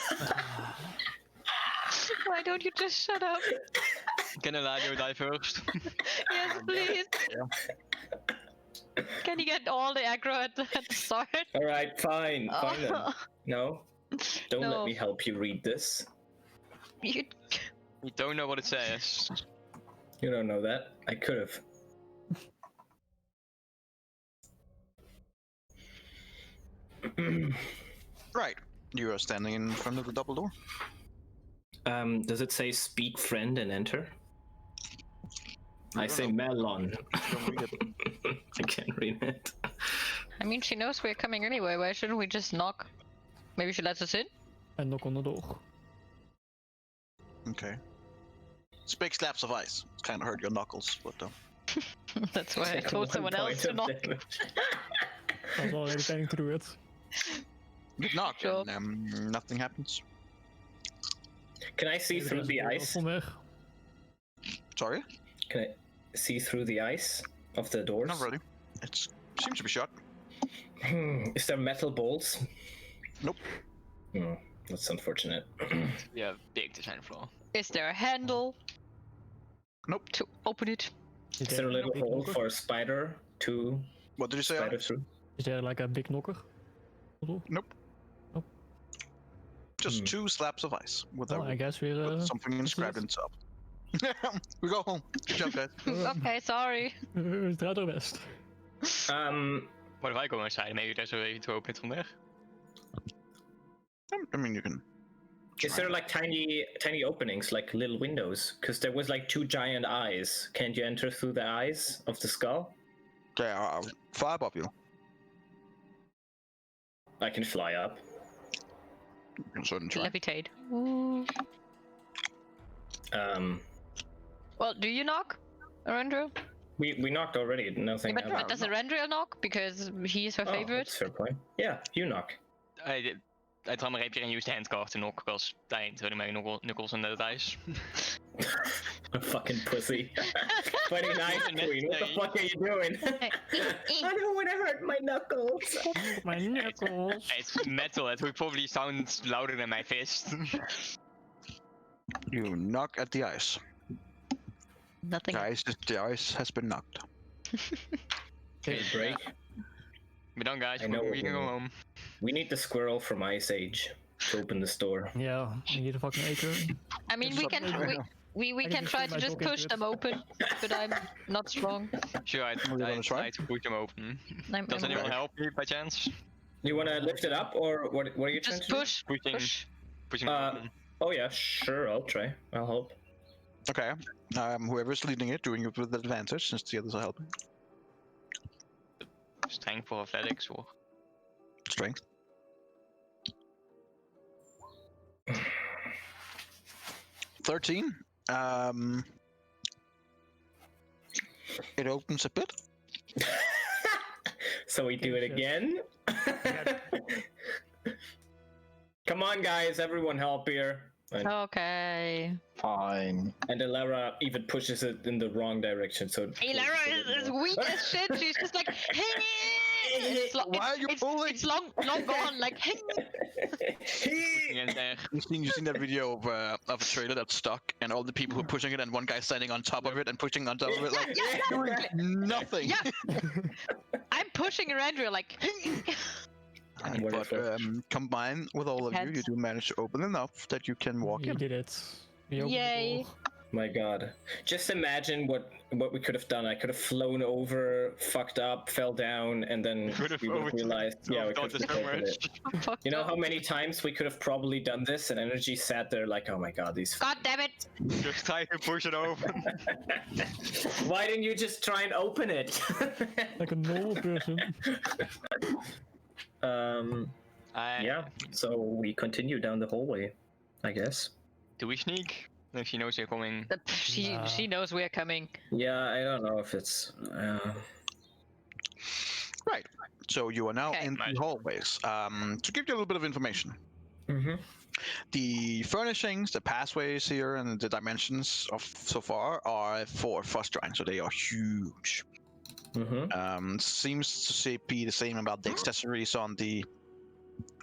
Why don't you just shut up? Can Eladio die first? Yes, please. Can you get all the aggro at the start? All right, fine then. Oh, No, don't No. let me help you read this. you, You don't know what it says. You don't know that. I could have. Right, you are standing in front of the double door. Does it say speak friend and enter? I don't say know. melon. Don't read it. I can't read it. I mean, she knows we're coming anyway. Why shouldn't we just knock? Maybe she lets us in? And knock on the door. Okay. It's big slaps of ice. It's kind of hurt your knuckles, but That's why I Take told 1 someone else point to of knock. damage. I was already planning to do it. you knock Sure. and nothing happens. Can I see through the ice? Van weg. Sorry? Can I see through the ice of the doors? Not really. It seems to be shut. Is there metal bolts? Nope. That's unfortunate. Yeah, big design flaw. Is there a handle? Nope. To open it? Is there a little big hole knocker? for a spider to What did you say? spider Alex? through? Is there like a big knocker? Nope. Nope. Just 2 slabs of ice with Well, I guess we're with something inscribed it. inside. We go home. Good job, guys. Okay, sorry. het gaat er best. What if I go inside? Maybe there's a way to open it from there. I mean, you can. Is there like tiny openings, like little windows? Because there was like 2 giant eyes. Can't you enter through the eyes of the skull? Okay, I'll fly above you. I can fly up. You can certainly try. Levitate. Ooh. Well, do you knock, Arendro? We knocked already. Nothing. But happened. does Arendro knock? Because he's her Oh, favorite. that's a fair point. Yeah, you knock. I try my rapier and use the handcart to knock, because I ain't turning my knuckles on the dice. A fucking pussy. 29, Queen. What the fuck are you doing? I don't want to hurt my knuckles. My knuckles. It's metal, it would probably sound louder than my fist. You knock at the ice. Nothing. The ice has been knocked. Take a break. We're done, guys. I know We what can we go need. home. We need the squirrel from Ice Age to open this door. Yeah, we need a fucking acre. I mean, we can we I can can try just to put my just dog into push it. them open, but I'm not strong. Sure, I wanna try? try to push them open. Does I'm anyone okay. help me by chance? You want to lift it up, or what are you trying just to do? push. Pushing Uh, open. Oh yeah, sure, I'll try. I'll help. Okay. Whoever's leading it, doing it with advantage, since the others are helping. Strength for athletics or... Strength. $13. It opens a bit. So we do it Yes. again? Come on, guys, everyone help here. Okay. Fine. And Elara even pushes it in the wrong direction, so... Hey, Lara is weak as shit. She's just like, hey. Why are you pulling? It's long gone. Like, hey. Pushing in there. You've seen that video of a trailer that's stuck, and all the people who are pushing it, and one guy standing on top of it and pushing on top of it, like doing nothing. Yeah. I'm pushing Arendro like. But Wonderful. combined with all of you, you do manage to open enough that you can walk You in. did it. We opened the Yay. door. My god. Just imagine what we could have done. I could have flown over, fucked up, fell down, and then Could have we would have realized, yeah, we could have taken it. Fucked You know up. how many times we could have probably done this, and Energy sat there like, oh my god, these... God damn it. Just try to push it open. Why didn't you just try and open it? Like a normal person. Yeah, so we continue down the hallway, I guess. Do we sneak? If she knows they're coming. She knows we're coming. Yeah, I don't know if it's... Right. So you are now Okay. in the hallways. To give you a little bit of information, Mm-hmm. the furnishings, the pathways here, and the dimensions of so far are for frost giant, so they are huge. Mm-hmm. Seems to be the same about the accessories on the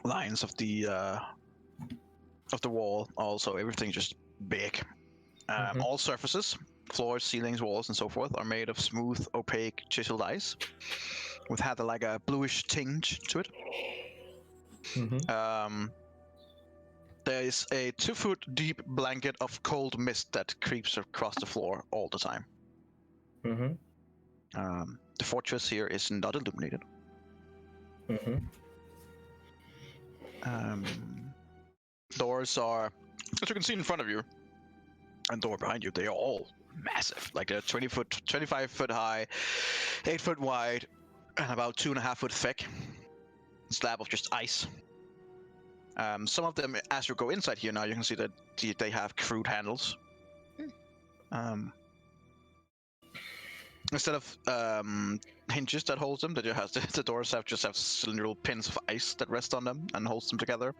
lines of the wall. Also, everything just big. All surfaces, floors, ceilings, walls, and so forth, are made of smooth, opaque, chiseled ice, with had like a bluish tinge to it. Mm-hmm. There is a 2-foot deep blanket of cold mist that creeps across the floor all the time. Mm-hmm. The fortress here is not illuminated. Mm-hmm. Doors are, as you can see in front of you, and door behind you, they are all massive. Like they're 25 foot high, 8 foot wide, and about 2.5 foot thick. Slab of just ice. Some of them, as you go inside here now, you can see that they have crude handles. Instead of hinges that hold them, the doors just have cylindrical pins of ice that rest on them and holds them together.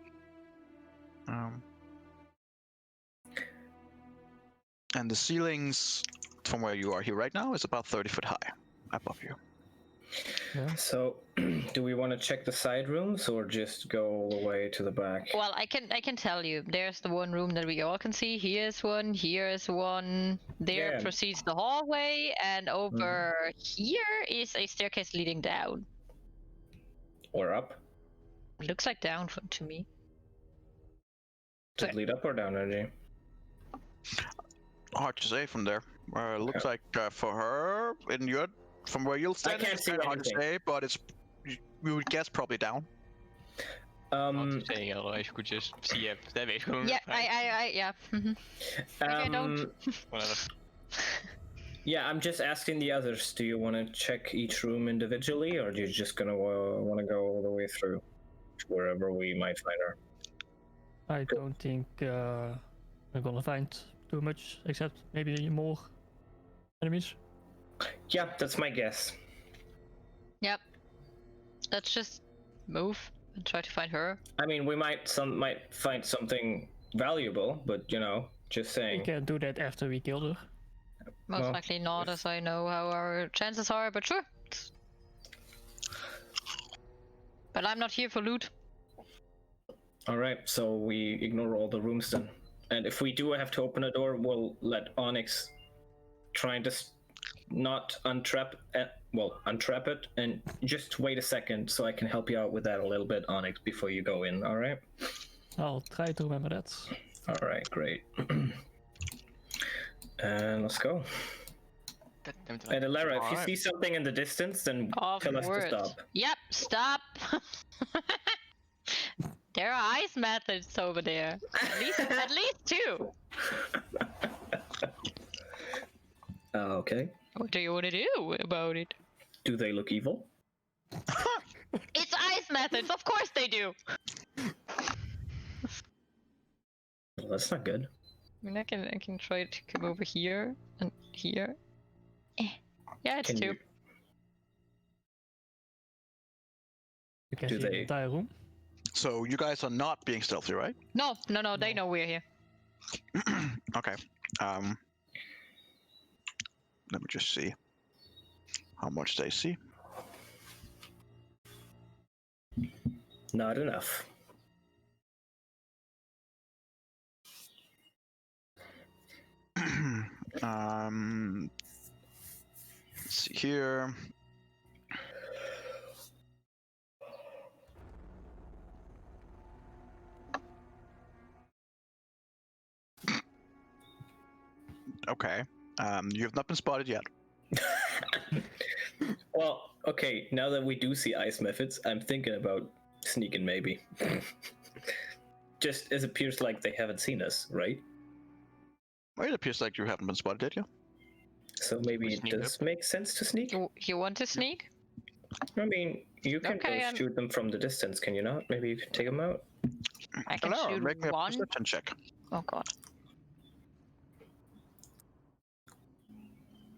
And the ceilings from where you are here right now is about 30 foot high above you. Yeah. So, do we want to check the side rooms or just go all the way to the back? Well, I can tell you. There's the one room that we all can see. Here's one. Here's one. There Yeah. proceeds the hallway, and over here is a staircase leading down. Or up? Looks like down to me. Does it lead up or down, Energy? Hard to say from there. Looks like for her, from where you'll stand, can't it's see kind of hard to anything. say, but we would guess probably down. Not to say, otherwise you could just see if that way. Yeah, yeah. Mhm. I don't. Whatever. Yeah, I'm just asking the others. Do you want to check each room individually, or do you just gonna want to go all the way through to wherever we might find her? I don't think we're gonna find too much, except maybe more enemies. Yeah, that's my guess. Yep. Let's just move and try to find her. I mean, we might find something valuable, but just We saying. can do that after we kill her. Most Well, likely not, as I know how our chances are, but sure. But I'm not here for loot. All right, so we ignore all the rooms then. And if we do have to open a door, we'll let Onyx try and just not untrap it, and just wait a second so I can help you out with that a little bit, Onyx, before you go in. All right? I'll try to remember that. All right, great. And let's go. And Alara, if you see something in the distance, then Of tell us course. to stop. Yep, stop. There are ice methods over there. At least two. Okay. What do you want to do about it? Do they look evil? It's ice methods. Of course they do. Well, that's not good. I mean, I can try to come over here and here. Yeah, it's Can two. you- You can Do see the they- entire room. So you guys are not being stealthy, right? No, they know we're here. Okay. Let me just see how much they see. Not enough. Let's see here. Okay. You have not been spotted yet. Well, okay, now that we do see ice methods, I'm thinking about sneaking maybe. Just as it appears like they haven't seen us, right? Well, it appears like you haven't been spotted yet, yeah? So maybe it sneak does make sense to sneak? You want to sneak? I mean, you can Okay, go shoot them from the distance, can you not? Maybe you can take them out? I can Hello, shoot make me a one. perception check. Oh god.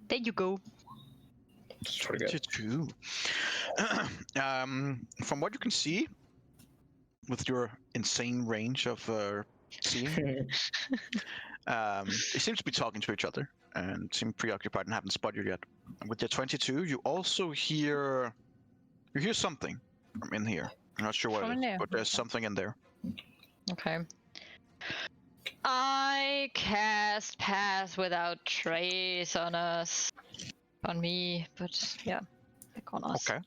There you go. It's pretty good. 22. From what you can see, with your insane range of seeing, they seem to be talking to each other and seem preoccupied and haven't spotted you yet. And with your 22, you also hear something from in here. I'm not sure what From it in is, there? but there's something in there. Okay. I cast Pass Without Trace on us. On me, but yeah, like on us. Okay.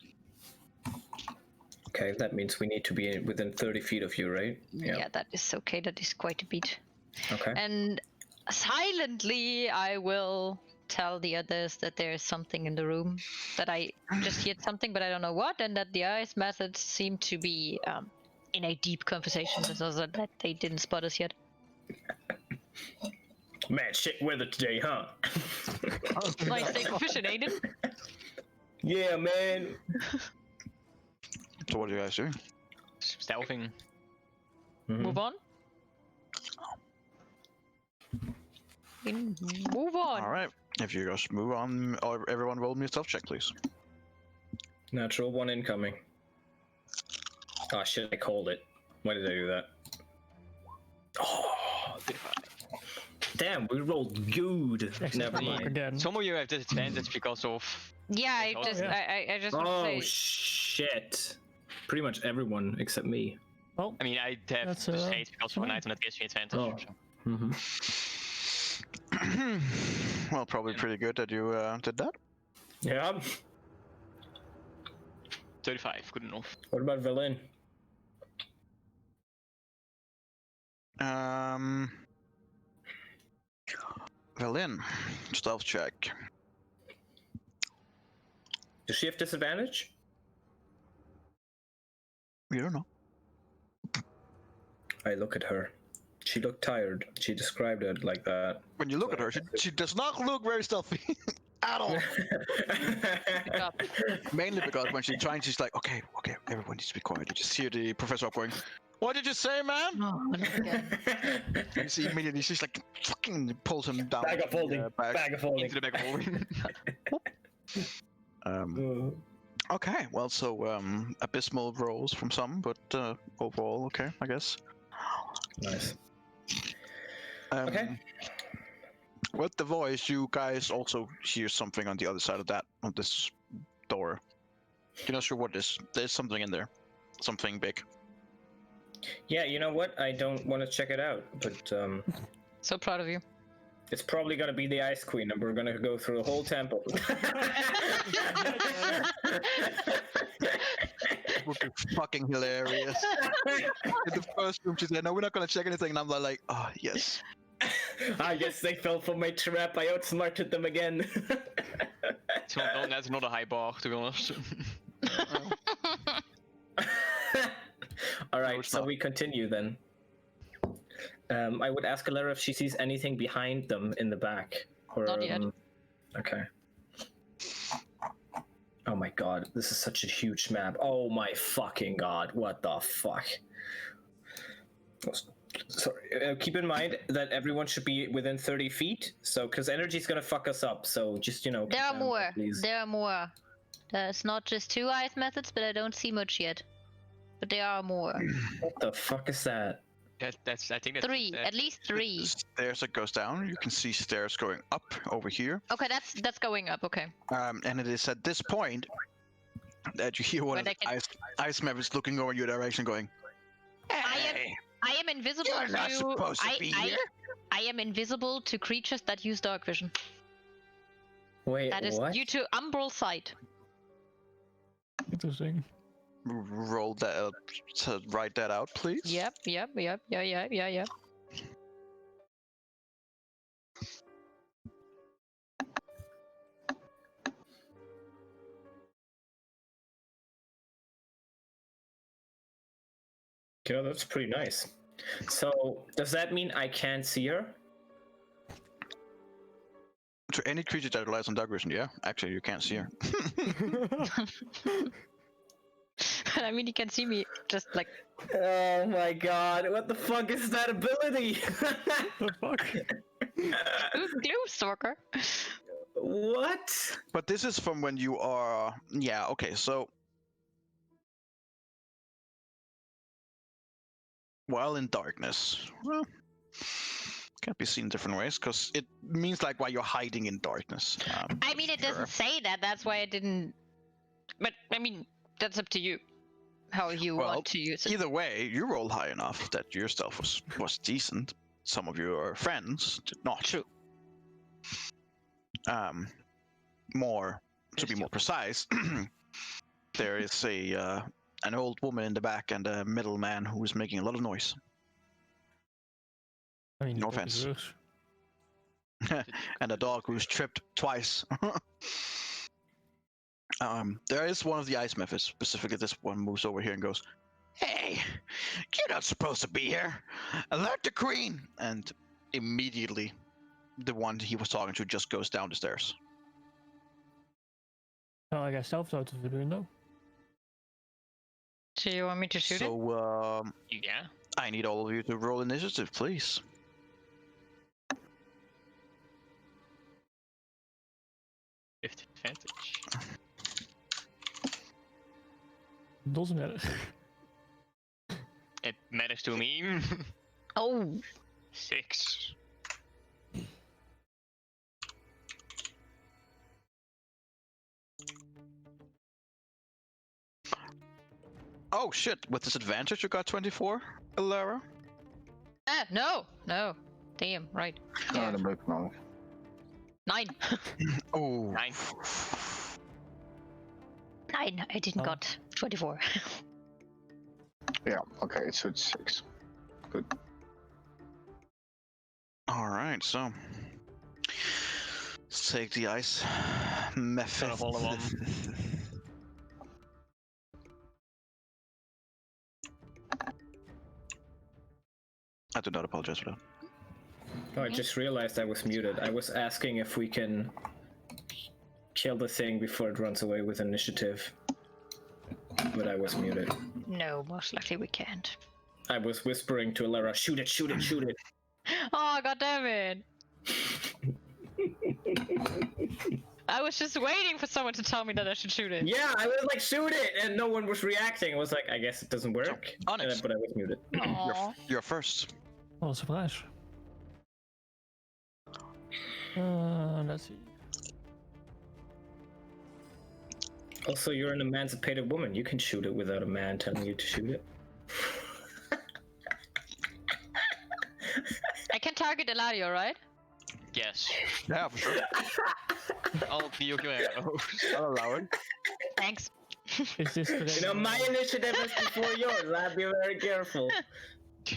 Okay, that means we need to be within 30 feet of you, right? Yeah, that is okay. That is quite a bit. Okay. And silently, I will tell the others that there is something in the room. That I just heard something, but I don't know what, and that the ice methods seem to be in a deep conversation with us, that they didn't spot us yet. Man, shit weather today, huh? Like stay proficient, ain't it? Yeah, man. So what are you guys doing? Stealthing. Mhm. Move on. Move on. All right. If you guys move on, or everyone roll me a stealth check, please. Natural one incoming. Oh shit, I called it. Why did I do that? Oh, Damn, we rolled good. Never Look mind. again. Some of you have disadvantage because of. Yeah, I Oh, just, yeah. I just want to Oh say. shit! Pretty much everyone except me. Well, I mean, I have That's, disadvantage because of an fine. item that gives me advantage. Oh. So. Well, probably pretty good that you did that. Yeah. 35, good enough. What about Villain? Berlin, stealth check. Does she have disadvantage? You don't know. I look at her. She looked tired. She described it like that. When you look at her, she does not look very stealthy at all. Good job. Mainly because when she's trying, she's like, okay, everyone needs to be quiet. You just hear the professor up going, what did you say, man? Oh, not again. And you see immediately she's like, fucking pulls him down. Bag of holding. Bag. Bag of holding. Into the back of holding. Okay, well, so abysmal rolls from some, but overall, okay, I guess. Nice. Okay. With the voice, you guys also hear something on the other side of this door. You're not sure what it is. There's something in there. Something big. Yeah, you know what? I don't want to check it out, but So proud of you. it's probably gonna be the Ice Queen, and we're gonna go through the whole temple. It would be fucking hilarious. In the first room, she said, no, we're not gonna check anything, and I'm like, oh, yes. I guess they fell for my trap. I outsmarted them again. So that's not a high bar, to be honest. All right, it's so not. we continue then. I would ask Alara if she sees anything behind them in the back. Or, Not yet. Okay. Oh my god, this is such a huge map. Oh my fucking god, what the fuck? Oh, sorry, keep in mind that everyone should be within 30 feet, so, because energy's gonna fuck us up, so just, you know... There are more. please. There are more. There's not just 2 ice methods, but I don't see much yet. But there are more. What the fuck is that? That's I think that's 3, at least 3. Stairs that goes down. You can see stairs going up over here. Okay, that's going up. Okay. And it is at this point that you hear one When of the I can- ice members looking over your direction going, hey, I am invisible you're not to. supposed to be here. I am invisible to creatures that use dark vision. Wait, That is what? due to umbral sight. Interesting. roll that to write that out, please. Yep. Yeah. Yeah, that's pretty nice. So, does that mean I can't see her? To any creature that relies on dark vision, yeah. Actually, you can't see her. I mean, you can see me just like. Oh my god, what the fuck is that ability? The fuck? Gloom stalker. What? But this is from when you are... Yeah, okay, so... While in darkness. Well, can't be seen different ways, because it means like while you're hiding in darkness. I mean, it sure. doesn't say that. That's why I didn't. But I mean, that's up to you. How you Well, want to use it. Either way, you rolled high enough that your stealth was decent. Some of your friends did not. True. More to be more precise, there is an old woman in the back and a middle man who is making a lot of noise. I mean, No you got offense. yours. And a dog who's tripped twice. There is one of the ice methods, specifically this one moves over here and goes, "Hey, you're not supposed to be here. Alert the queen!" And immediately, the one he was talking to just goes down the stairs. Well, I guess stealth out of the window. So you want me to shoot it? So, Yeah. I need all of you to roll initiative, please. With advantage. Doesn't matter. It matters to me. Oh, 6. Oh shit! With disadvantage, you got 24, Alara. No. Damn, right. No, the book monk. 9. Oh. 9. 9. I didn't Oh. got 24. Yeah, okay, so it's 6. Good. All right, so let's take the ice method. Kind of all in one. I do not apologize for that. Oh, I just realized I was muted. I was asking if we can kill the thing before it runs away with initiative. But I was muted. No, most likely we can't. I was whispering to Alara, shoot it, shoot it, shoot it. Oh, god damn it! I was just waiting for someone to tell me that I should shoot it. Yeah, I was like, shoot it! And no one was reacting. I was like, I guess it doesn't work. Onyx. But I was muted. Aw. You're first. Oh, surprise. Let's see. Also, you're an emancipated woman. You can shoot it without a man telling you to shoot it. I can target Eladio, right? Yes. Yeah, for sure. I'll be okay. I'll allow it. Thanks. Is this terrain? You know, my initiative is before yours. I'll be very careful.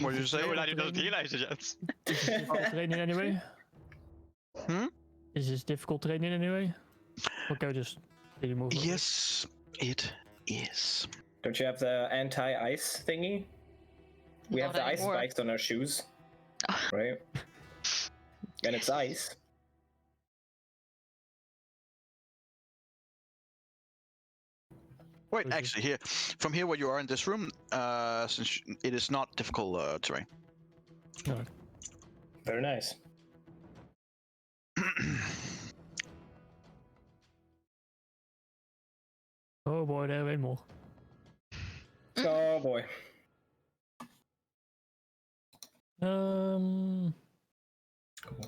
What did you say? No, I doesn't realize it yet. Is this difficult terrain in any way? Hmm? Is this difficult terrain in any way? Okay, just really move. over. Yes, it is. Don't you have the anti-ice thingy? We have Not the ice anymore. spikes on our shoes, right? And it's ice. Wait, Okay. actually, here, from here where you are in this room, since it is not difficult terrain. No. Very nice. Oh boy, there are way more. Oh boy.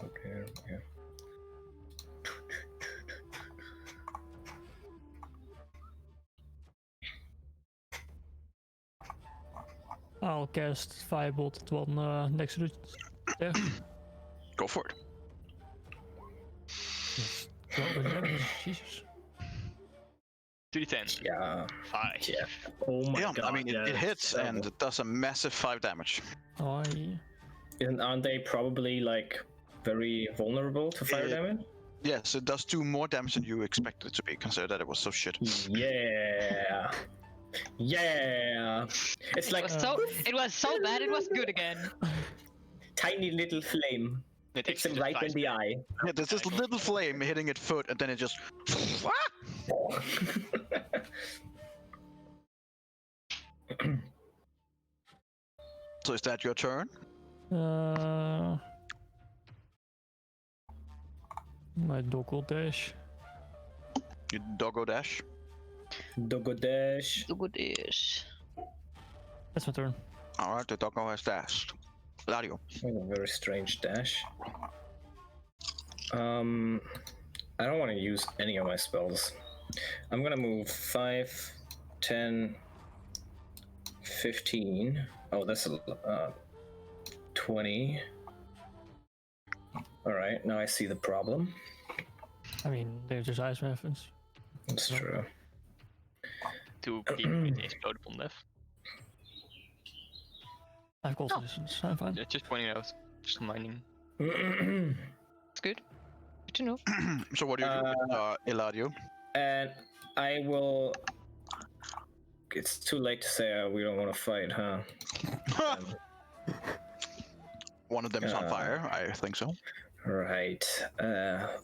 Okay. I'll cast Firebolt at one next to it. There. Go for it. Yes. 12 damage. Jesus. 2d10. Yeah. 5. Yeah. Oh my Yeah, god. I mean, yeah, it hits that's and it does a massive 5 damage. Oh, aren't they probably like very vulnerable to fire It- damage? Yes, it does do more damage than you expected it to be, consider that it was so shit. Yeah. Yeah. It's like It was so bad it was good again. tiny little flame. It Hits him actually right in flies the back. eye. Yeah, there's this little flame hitting its foot, and then it just. So is that your turn? My dog will dash. You doggo dash. Doggo dash. Good ish. That's my turn. Alright, the doggo has dashed. Ladio. Oh, a very strange dash. I don't want to use any of my spells. I'm gonna move 5, 10, 15. Oh, that's a 20. Alright, now I see the problem. I mean, they're just ice weapons. That's true. To keep it explode upon death. I've got resistance. I'm fine. Yeah, just pointing it out. Just reminding. It's good. Good to know. So what do you do with Eladio? And I will. It's too late to say we don't want to fight, huh? One of them is on fire, I think so. Right.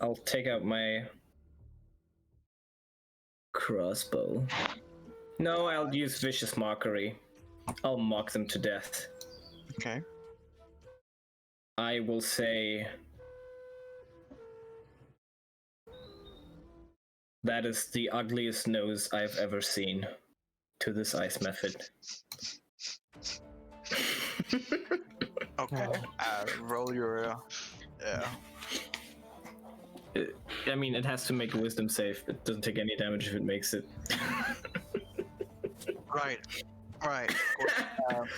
I'll take out my crossbow. No, I'll use vicious mockery. I'll mock them to death. Okay. I will say that is the ugliest nose I've ever seen to this ice method. Okay. Roll your. I mean, it has to make a wisdom save. It doesn't take any damage if it makes it. Right. Right. Of course.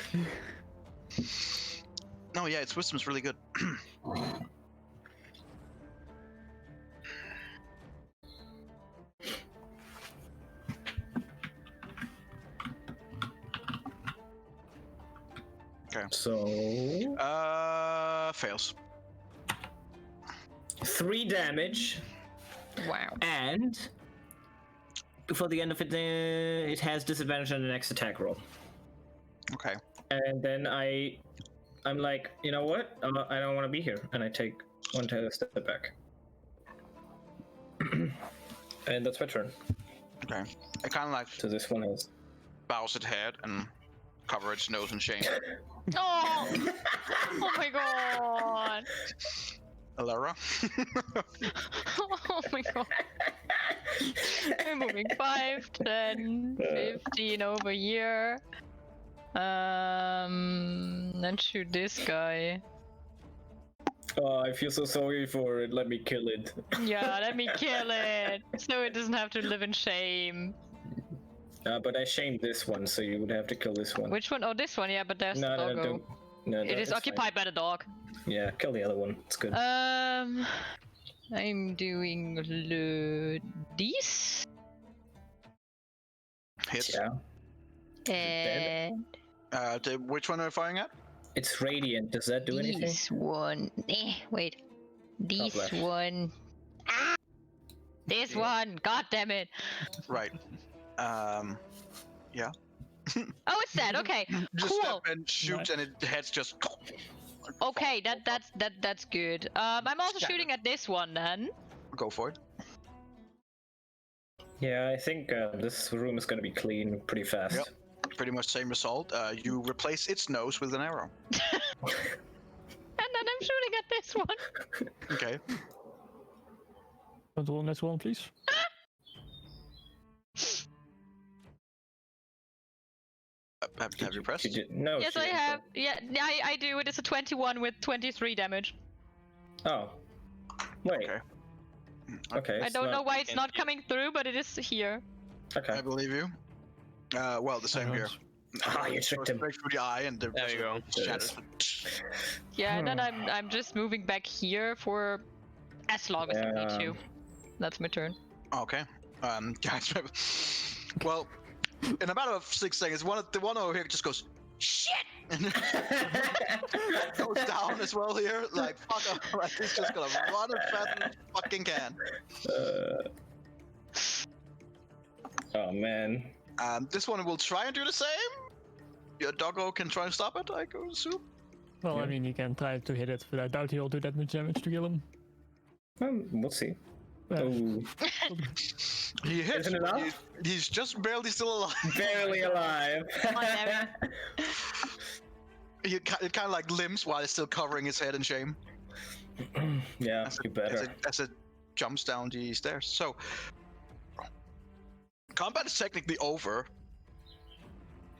No, yeah, its wisdom's really good. So Fails. 3 damage, Wow. and before the end of it, it has disadvantage on the next attack roll. Okay. And then I'm like, you know what? I don't want to be here, and I take 1 step back. And that's my turn. Okay. I kind of like So this one is. bows its head and cover its nose in shame. Oh! Oh my god! Alara? Oh my god. We're moving 5, 10, 15 over here. Then shoot this guy. Oh, I feel so sorry for it. Let me kill it. Yeah, let me kill it, so it doesn't have to live in shame. But I shamed this one, so you would have to kill this one. Which one? Oh, this one. Yeah, but there's No, the no, doggo. don't. No, It is it's occupied by the dog. fine. Yeah, kill the other one. It's good. I'm doing these. Hits. Yeah. And Which one are you firing at? It's radiant. Does that do anything? this one. Wait. This left. one. Ah! This one. God damn it. Right. Yeah. Oh, it's dead. Okay. Just Cool. step and shoot, Nice. and it heads just. Okay, that's good. I'm also Scatter. shooting at this one then. Go for it. Yeah, I think this room is gonna be clean pretty fast. Yep. Pretty much same result. You replace its nose with an arrow. And then I'm shooting at this one. Okay. Control next one, please. Have you pressed? She did, no. Yes, she I didn't. have. Yeah, I do. It is a 21 with 23 damage. Oh. Wait. Okay. Okay. I it's don't know not- why it's not coming through, but it is here. Okay. I believe you. Well, the same here. Ah, you tricked him. Straight through the eye, and the There you go. shatters. Yeah, and then I'm just moving back here for as long as I need Yeah. to. That's my turn. Okay. Guys, well, in a matter of 6 seconds, the one over here just goes shit, and goes down as well here. Like fuck off! Like he's just gonna run as fast as he fucking can. Oh man. This one will try and do the same. Your doggo can try and stop it, I assume. Well, I Yeah. mean, you can try to hit it, but I doubt he'll do that much damage to kill him. We'll see. Well, Oh, He hits. Isn't it but enough? He's just barely still alive. barely alive. damn It kind of like limps while it's still covering his head in shame Yeah, you better. as it jumps down the stairs. So, combat is technically over.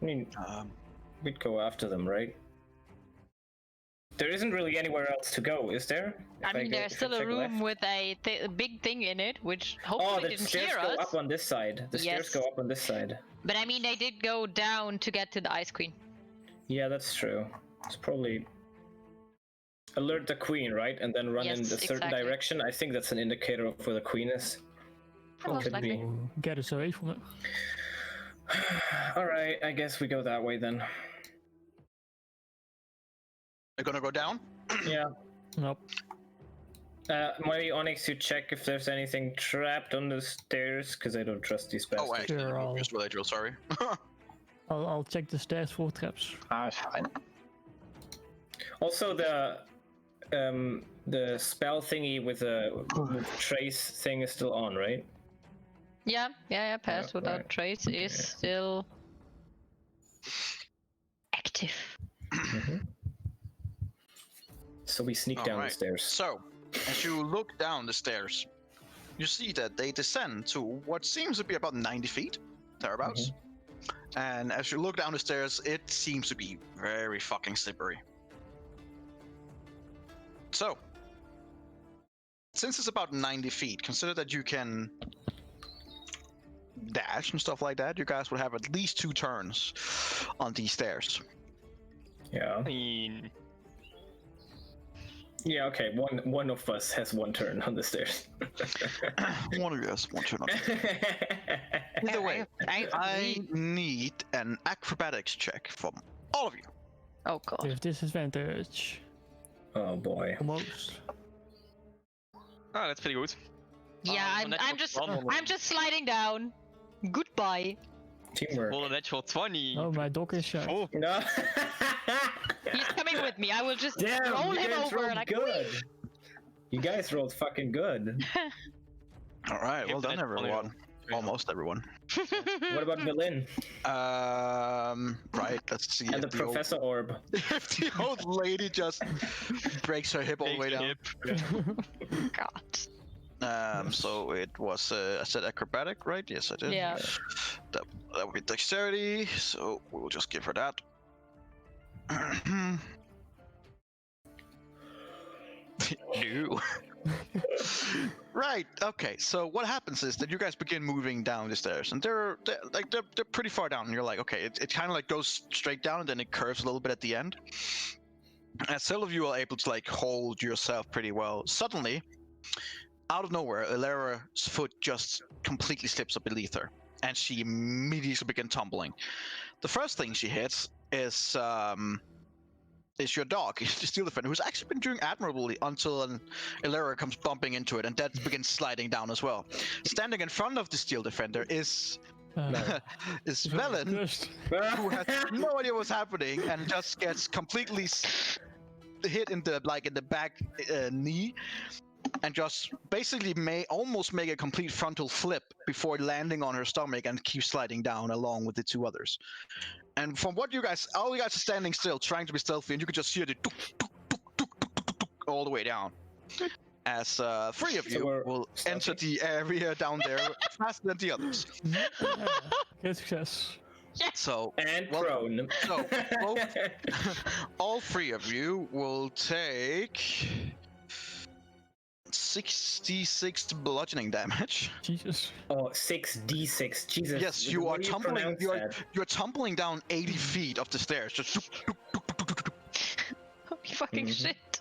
I mean, Um, we'd go after them, right? There isn't really anywhere else to go, is there? I If mean, go- there's if I still a check room left? with a big thing in it, which Oh, hopefully the didn't stairs hear go us. up on this side. The stairs Yes. go up on this side. But I mean, they did go down to get to the Ice Queen. Yeah, that's true. It's probably alert the queen, right? And then run in Yes, a certain exactly. direction. I think that's an indicator of where the queen is. Most could likely. be. so get us away from it. All right, I guess we go that way then. they're gonna go down. Yeah. Nope. Maybe Onyx, you check if there's anything trapped on the stairs, because I don't trust these bastards. Oh, actually, Sure, I'll- just Relatable, sorry. I'll check the stairs for traps. It's fine. Also, the spell thingy with the trace thing is still on, right? Yeah. Pass Yeah, without right. trace is Okay. still active. So we sneak down the Alright. stairs. So, as you look down the stairs, you see that they descend to what seems to be about 90 feet, thereabouts. And as you look down the stairs, it seems to be very fucking slippery. So, since it's about 90 feet, consider that you can dash and stuff like that, you guys would have at least 2 turns on these stairs. Yeah. I mean, Yeah. Okay. One of us has 1 turn on the stairs. One of you has 1 turn on. Either way, I need an acrobatics check from all of you. Oh god. With disadvantage. Oh boy. Almost. that's pretty good. Yeah, a I'm just sliding down. Goodbye. Teamwork. Well, a natural 20. Oh, my dog is shy. Oh, No. He's coming with me. I will just Damn, roll you him guys over rolled like good. You guys rolled fucking good. All right, well Give done, that one everyone. a- Almost everyone. What about Berlin Right. Let's see. and the if the old- Professor Orb? if the old lady just breaks her hip all the way down. God. So it was I said acrobatic, right? Yes, I did. Yeah. That would be dexterity. So we will just give her that. No. Right. Okay. So what happens is that you guys begin moving down the stairs, and they're pretty far down. And you're like, okay, it kind of like goes straight down, and then it curves a little bit at the end. And several of you are able to like hold yourself pretty well. Suddenly, out of nowhere, Elera's foot just completely slips up beneath her, and she immediately begins tumbling. The first thing she hits is your dog, the Steel Defender, who's actually been doing admirably until Elera comes bumping into it, and that begins sliding down as well. Standing in front of the Steel Defender is is Velen, who has no idea what's happening and just gets completely hit in the back knee, and just basically almost make a complete frontal flip before landing on her stomach and keep sliding down along with the 2 others. And from what all you guys are standing still, trying to be stealthy, and you can just hear the tuk, tuk, tuk, tuk, tuk, tuk, tuk, all the way down. As 3 of you will enter the area down there faster than the others. Good success. So, And prone. So, all 3 of you will take 66 bludgeoning damage. Jesus. Oh, 6d6. Jesus. Yes, the you way are tumbling. pronounce that. You're tumbling down 80 feet of the stairs. Just Holy fucking Mhm. shit.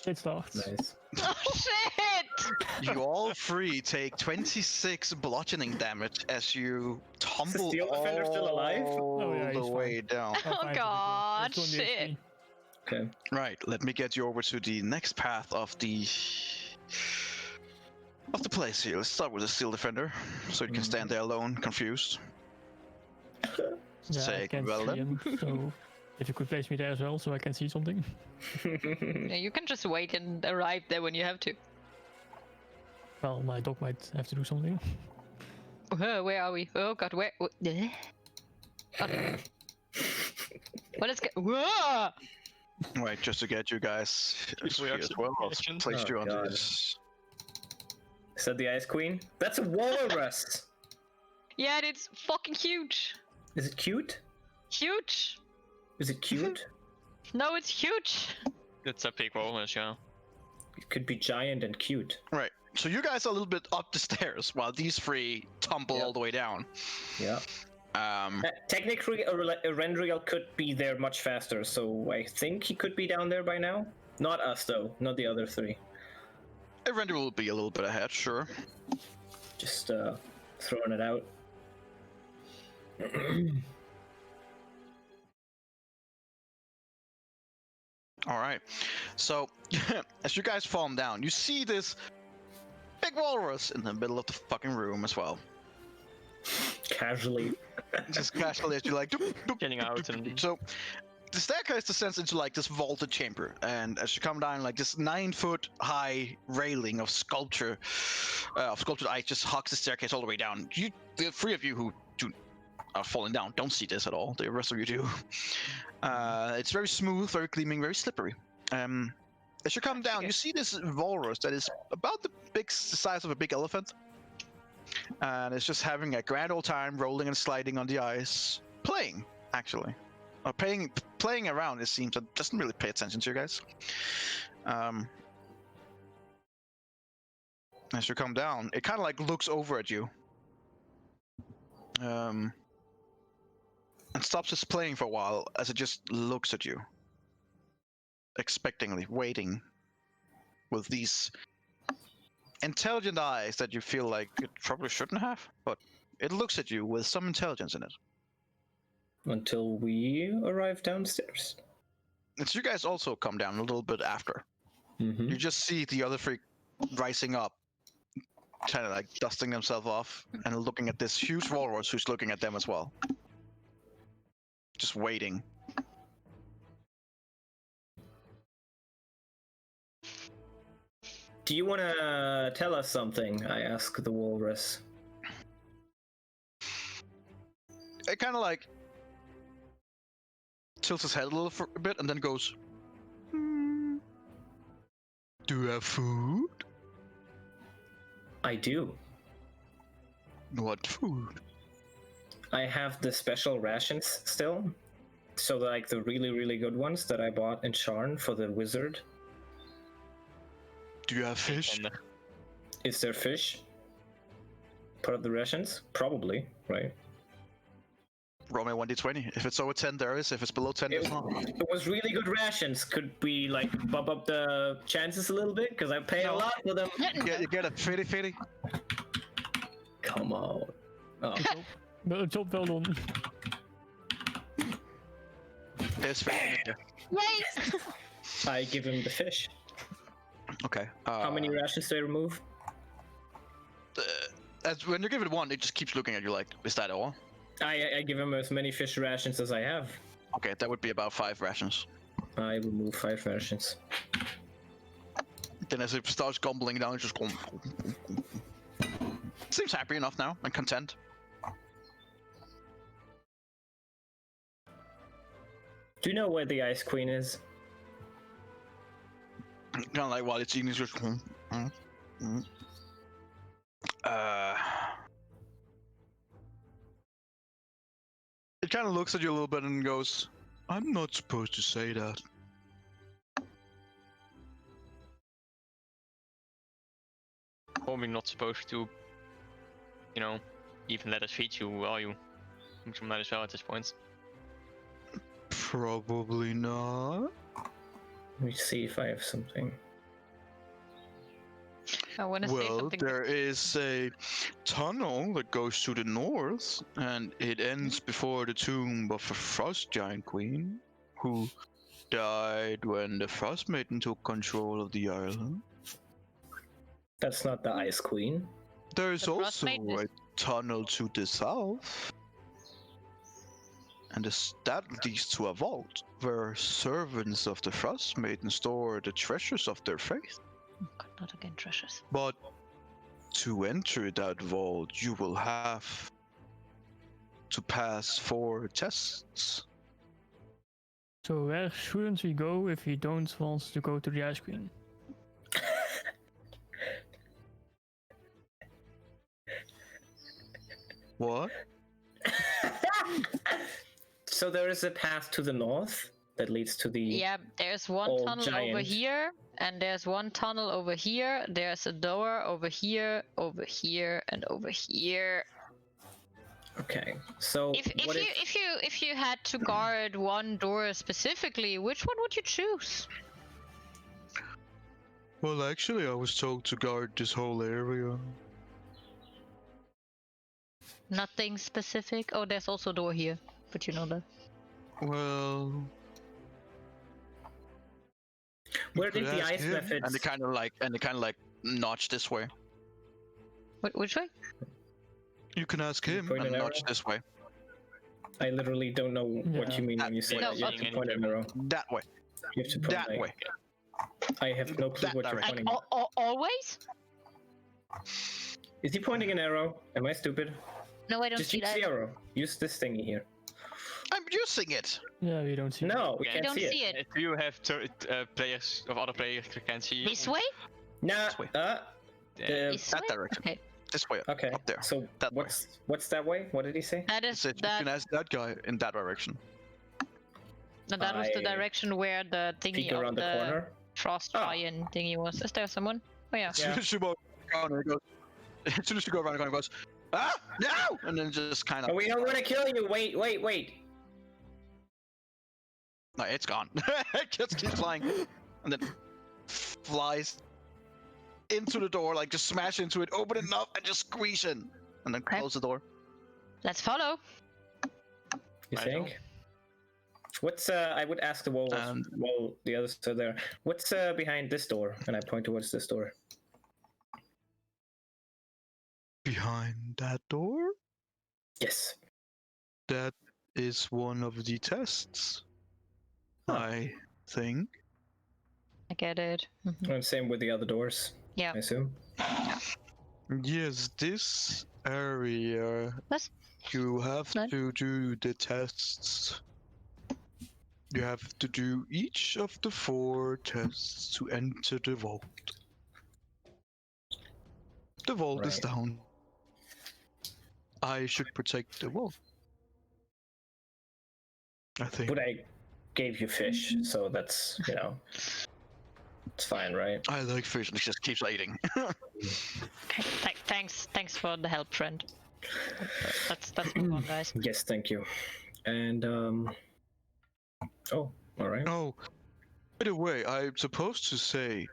It starts. Nice. Oh shit! you all 3 take 26 bludgeoning damage as you tumble Steel Defender still alive? all Oh, yeah, the he's way down. Oh god, shit. Okay. Right, let me get you over to the next path of the place here. Let's start with the Steel Defender, so you can stand there alone, confused. Yeah, I Say, can't well see then. him, so if you could place me there as well, so I can see something. Yeah, you can just wait and arrive there when you have to. Well, my dog might have to do something. Where are we? Oh god, where? Oh. Well, let's get. Whoa! Right, just to get you guys we as well, I'll actions? place Oh, you onto God. this. Is that the Ice Queen? That's a walrus! Yeah, and it's fucking huge. Is it cute? Huge. Is it cute? No, it's huge. It's a big walrus, yeah. It could be giant and cute. Right. So you guys are a little bit up the stairs while these 3 tumble Yep. all the way down. Yeah. Technically, Erendriel could be there much faster, so I think he could be down there by now. Not us, though. Not the other 3. Erendir will be a little bit ahead, sure. Just throwing it out. All right. So as you guys fall down, you see this big walrus in the middle of the fucking room as well. Casually. Just casually as you like. Doop, doop, Getting doop, out doop, doop. and- So the staircase descends into like this vaulted chamber, and as you come down, like this 9-foot high railing of sculptured ice just hugs the staircase all the way down. The 3 of you who are falling down don't see this at all. The rest of you do. It's very smooth, very gleaming, very slippery. As you come down, you see this walrus that is about the size of a big elephant, and it's just having a grand old time rolling and sliding on the ice, playing actually. Playing around, it seems. It doesn't really pay attention to you guys. as you come down, it kind of like looks over at you. And stops its playing for a while as it just looks at you. Expectingly, waiting. With these intelligent eyes that you feel like it probably shouldn't have, but it looks at you with some intelligence in it. Until we arrive downstairs. And so you guys also come down a little bit after. Mm-hmm. You just see the other three rising up, kind of like dusting themselves off and looking at this huge walrus who's looking at them as well. Just waiting. Do you want to tell us something? I ask the walrus. It kind of like tilts his head a little for a bit and then goes, "Hmm. Do you have food? I do. What food? I have the special rations still. So like the really, really good ones that I bought in Sharn for the wizard. Do you have fish? And, Is there fish? Part of the rations? Probably, right? Roll me 1d20. If it's over 10, there is. If it's below 10, there's not. It was really good rations. Could we like bump up the chances a little bit? Because I paid a lot for them. You get a 50-50. Come on. Oh. Job well done. There's fish in there. Yay! I give him the fish. Okay. How many rations do I remove? As when you give it one, it just keeps looking at you like, is that all? I give him as many fish rations as I have. Okay, that would be about 5 rations. I remove 5 rations. Then as it starts gumbling down, it just goes. Seems happy enough now and content. Do you know where the Ice Queen is? Kind of like while it's eating, it's just. It kind of looks at you a little bit and goes, "I'm not supposed to say that." Probably not supposed to, you know, even let us feed you, are you? Which might as well at this point. Probably not. Let me see if I have something. I want to say Well, something. there is a tunnel that goes to the north, and it ends before the tomb of a frost giant queen, who died when the Frost Maiden took control of the island. That's not the Ice Queen. There is The Frost also Maiden is- a tunnel to the south, and that leads to a vault where servants of the Frost Maiden store the treasures of their faith. Oh God, not again treasures. But to enter that vault, you will have to pass 4 tests. So where shouldn't we go if we don't want to go to the Ice Queen? What? So there is a path to the north that leads to the... Yeah, there's one Old tunnel over giant. here, and there's one tunnel over here. There's a door over here, and over here. Okay, so If what if you had to guard one door specifically, which one would you choose? Well, actually, I was told to guard this whole area. Nothing specific. Oh, there's also a door here, but you know that. Well, Where you did could the ask ice him. methods... And they kind of like notch this way. Which way? You can ask You him point and an notch arrow? this way. I literally don't know what Yeah. you mean when you say No, that. You have okay. to point an arrow. That way. You have to point That like- way. I have no clue That what you're direction. Like pointing at. always? Is he pointing an arrow? Am I stupid? No, I don't Just see use that. the arrow. Use this thingy here. I'm using it. Yeah, we don't see. No, we Yeah. can't don't see it. see it. Do you have players of other players who can see? This way? Nah. This way. This That way? direction. Okay. This way. Okay. Up there. So That way. what's that way? What did he say? That is So you can that. ask that guy in that direction. No, that was the I direction where the thingy Peek of around the corner. frost Oh. giant thingy was. Is there someone? Oh yeah. Yeah. Shimon, corner, it goes. As soon as you go around the corner, it goes, ah, no! And then just kind of. Oh, we don't want to kill you. Wait. No, it's gone. It just keeps flying, and then flies into the door, like just smash into it, open it up, and just squeeze in, and then Okay. close the door. Let's follow. You I think? What's I would ask the wall while the others are there. What's behind this door? And I point towards this door. Behind that door, Yes. that is one of the tests. Huh. I think. I get it. Mhm. And same with the other doors. Yeah. I assume. Yes, this area. What? You have No. to do the tests. You have to do each of the 4 tests to enter the vault. The vault is Right. down. I should protect the vault. I think. But I gave you fish, so that's it's fine, right? I like fish and it just keeps eating. Okay. Thanks for the help, friend. Let's move on, guys. Yes, thank you. And oh, all right. Oh, by the way, I'm supposed to say,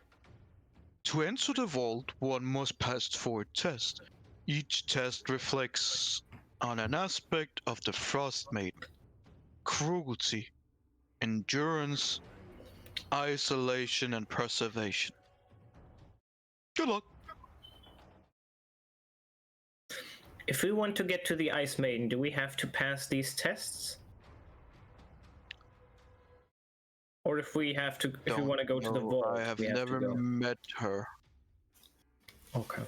to enter the vault, one must pass 4 tests. Each test reflects on an aspect of the Frost Maiden: cruelty, endurance, isolation, and preservation. Good luck. If we want to get to the Ice Maiden, do we have to pass these tests? Or if we want to go to the Don't vault, know. I have we never to go. met her. Okay.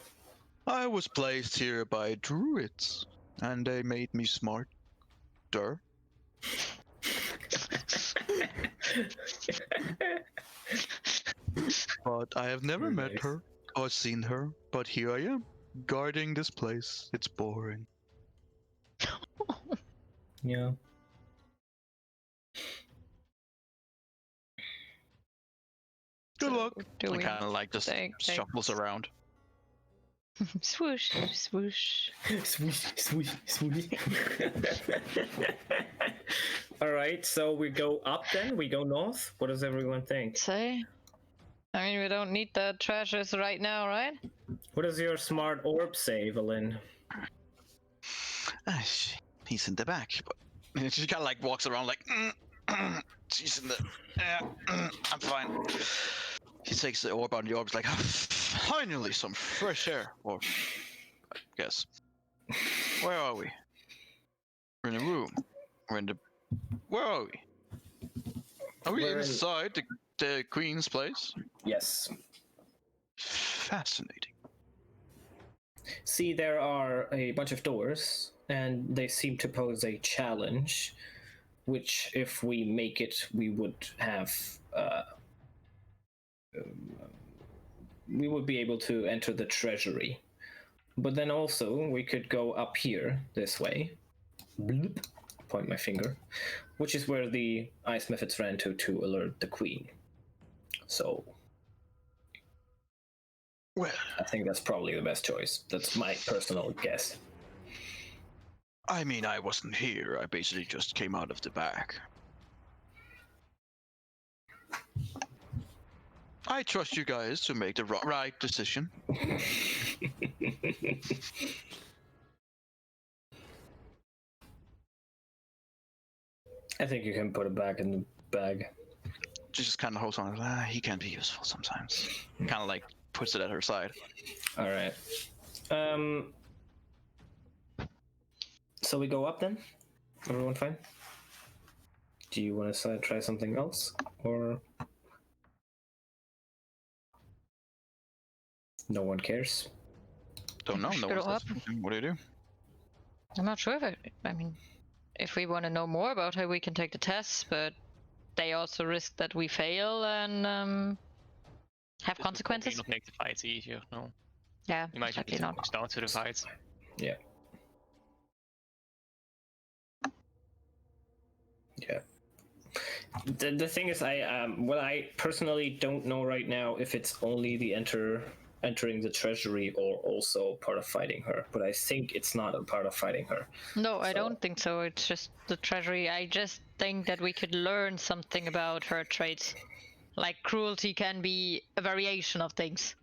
I was placed here by druids, and they made me smarter. But I have never met Nice. her or seen her. But here I am, guarding this place. It's boring. Yeah. Good luck. Do I we kind of like just Thanks. shuffles around. swoosh, swoosh? Swoosh. All right, so we go up then. We go north. What does everyone think? Say. I mean, we don't need the treasures right now, right? What does your smart orb say, Evelyn? He's in the back. But she kind of like walks around like, she's in the. I'm fine. He takes the orb on the orb's like, finally some fresh air. Or, I guess. Where are we? We're in a room. We're in the. Where are we? Are we We're in- inside the Queen's place? Yes. Fascinating. See, there are a bunch of doors, and they seem to pose a challenge, which, if we make it, we would have. We would be able to enter the treasury. But then also, we could go up here, this way. Bloop. Point my finger. Which is where the ice methods ran to alert the queen. So, Well, I think that's probably the best choice. That's my personal guess. I mean, I wasn't here. I basically just came out of the back. I trust you guys to make the right decision. I think you can put it back in the bag. She just kind of holds on. He can be useful sometimes. Kind of like puts it at her side. All right. So we go up then? Everyone fine? Do you want to try something else? Or no one cares? Don't know. No Go one's up. listening. What do you do? I'm not sure if I mean, if we want to know more about her, we can take the tests, but they also risk that we fail and have This would consequences. probably not make the fights easier, no. Yeah, You might exactly need not. to start to the fights. Yeah. Yeah. The thing is, I personally don't know right now if it's only the enter entering the treasury or also part of fighting her. But I think it's not a part of fighting her. No, I So- don't think so. It's just the treasury. I just think that we could learn something about her traits. Like cruelty can be a variation of things.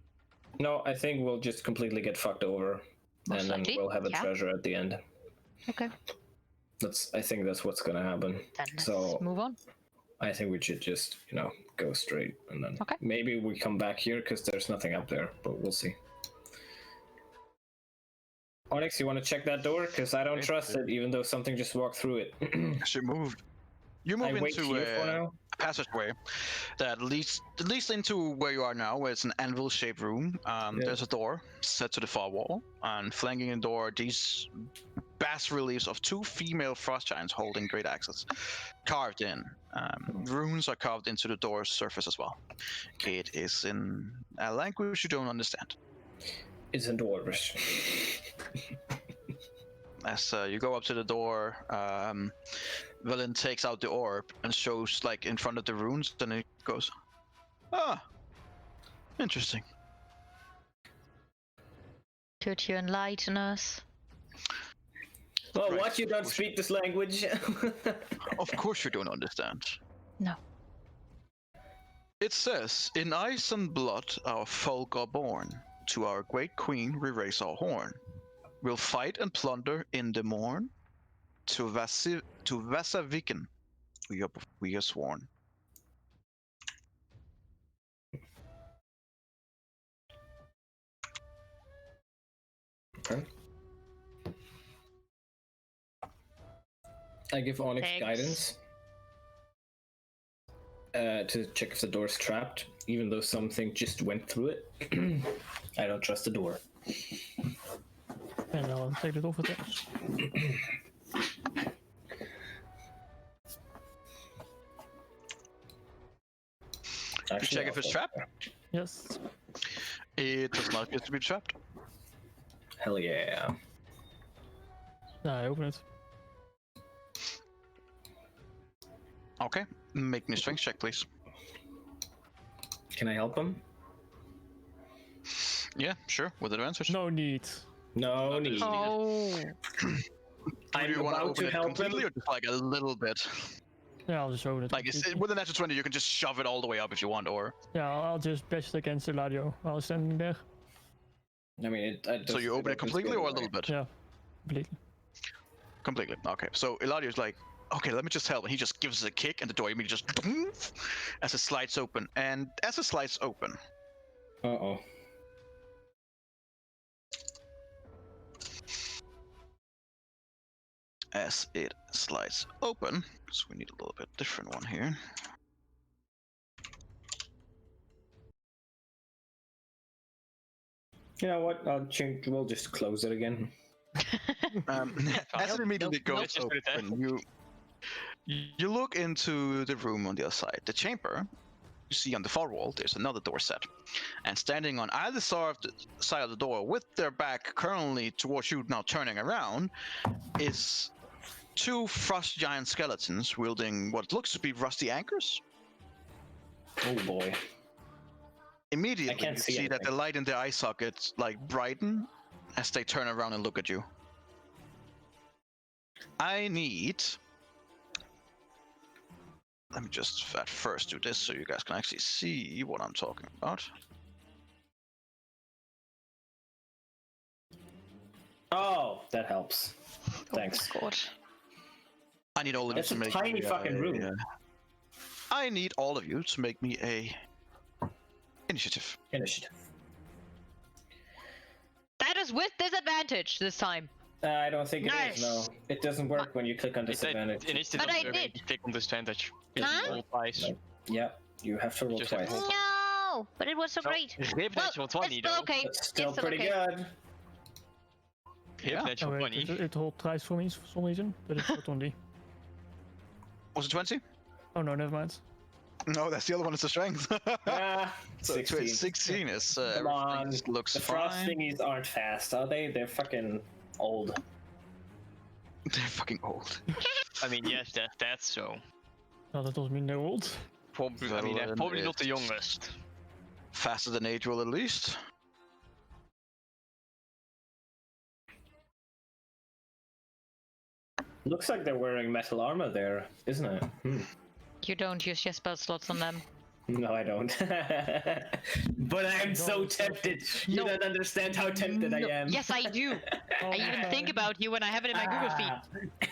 No, I think we'll just completely get fucked over, Most and then likely, we'll have a yeah. treasure at the end. Okay, I think that's what's gonna happen. then let's So move on. I think we should just, go straight, and then Okay. maybe we come back here because there's nothing up there, but we'll see. Onyx, you want to check that door? Because I don't trust it, even though something just walked through it. She moved. You I move wait into here for a now. passageway that leads into where you are now, where it's an anvil-shaped room. There's a door set to the far wall, and flanking the door, these bas-reliefs of two female frost giants holding great axes, carved in. Runes are carved into the door's surface as well. It is in a language you don't understand. It's in Dwarvish. As you go up to the door, Velen takes out the orb and shows like in front of the runes, and it goes, "Ah, interesting." Could you enlighten us? Well, Right. what, you don't speak this language? Of course you don't understand. No. It says, "In ice and blood our folk are born. To our great queen we raise our horn. We'll fight and plunder in the morn. To Vasaviken we are sworn." Okay. I give Onyx Thanks. guidance to check if the door's trapped, even though something just went through it. I don't trust the door. En dan take it off with us. You check if it's trapped. Yes. It does not appear to be trapped. Hell yeah. I open it. Okay, make me a strength check, please. Can I help him? Yeah, sure, with advantage. No need. No need. Oh, Do I'm you want to about open to it help him. completely, or just like a little bit? Yeah, I'll just open it. Like, with a natural 20, you can just shove it all the way up if you want, or... Yeah, I'll just bash it against the Eladio while standing there. I mean, So you open it completely or a little bit? Yeah, completely. Completely. Okay. So Eladio's like, okay, let me just help. And he just gives it a kick, and the door immediately just as it slides open. And as it slides open, Uh-oh. so we need a little bit different one here. You know what? We'll just close it again. As it immediately Nope, goes just put it there. open, you look into the room on the other side. The chamber, you see on the far wall, there's another door set. And standing on either side of the door, with their back currently towards you, now turning around, is two frost giant skeletons wielding what looks to be rusty anchors. Oh boy. Immediately, can't you see see that anything. the light in their eye sockets like brighten as they turn around and look at you. I need... Let me just at first do this so you guys can actually see what I'm talking about. Oh, that helps. Thanks. God. I need all of That's you to a make tiny me fucking room. I need all of you to make me a initiative. Initiative. That is with disadvantage this time. I don't think it is, no. Nice. It doesn't work when you click on disadvantage. Initiative But I observing, did. click on disadvantage. It's Huh? all twice. No. Yep, you have to roll Just have to twice. roll. No, but it was so No, great. Hit Well, natural 20 it's still though. okay. That's still It's still pretty okay. good. Hit Yeah. Oh, natural wait, 20. it hold twice for me for some reason, but it's not only. Was it 20? Oh no, never mind. No, that's the other one. It's the strength. Ah, So 16. 16 is Come on. everything looks The frost fine. thingies aren't fast, are they? They're fucking old. They're fucking old. I mean, yes, that's so. No, that doesn't mean they're old. Probably, I mean, they're Well, probably not the it's- youngest. Faster than Adriel at least. Looks like they're wearing metal armor there, isn't it? You don't use your spell slots on them. No, I don't. But I'm so tempted. You don't understand how tempted I am. Yes, I do. I even think about you when I have it in my Google feed.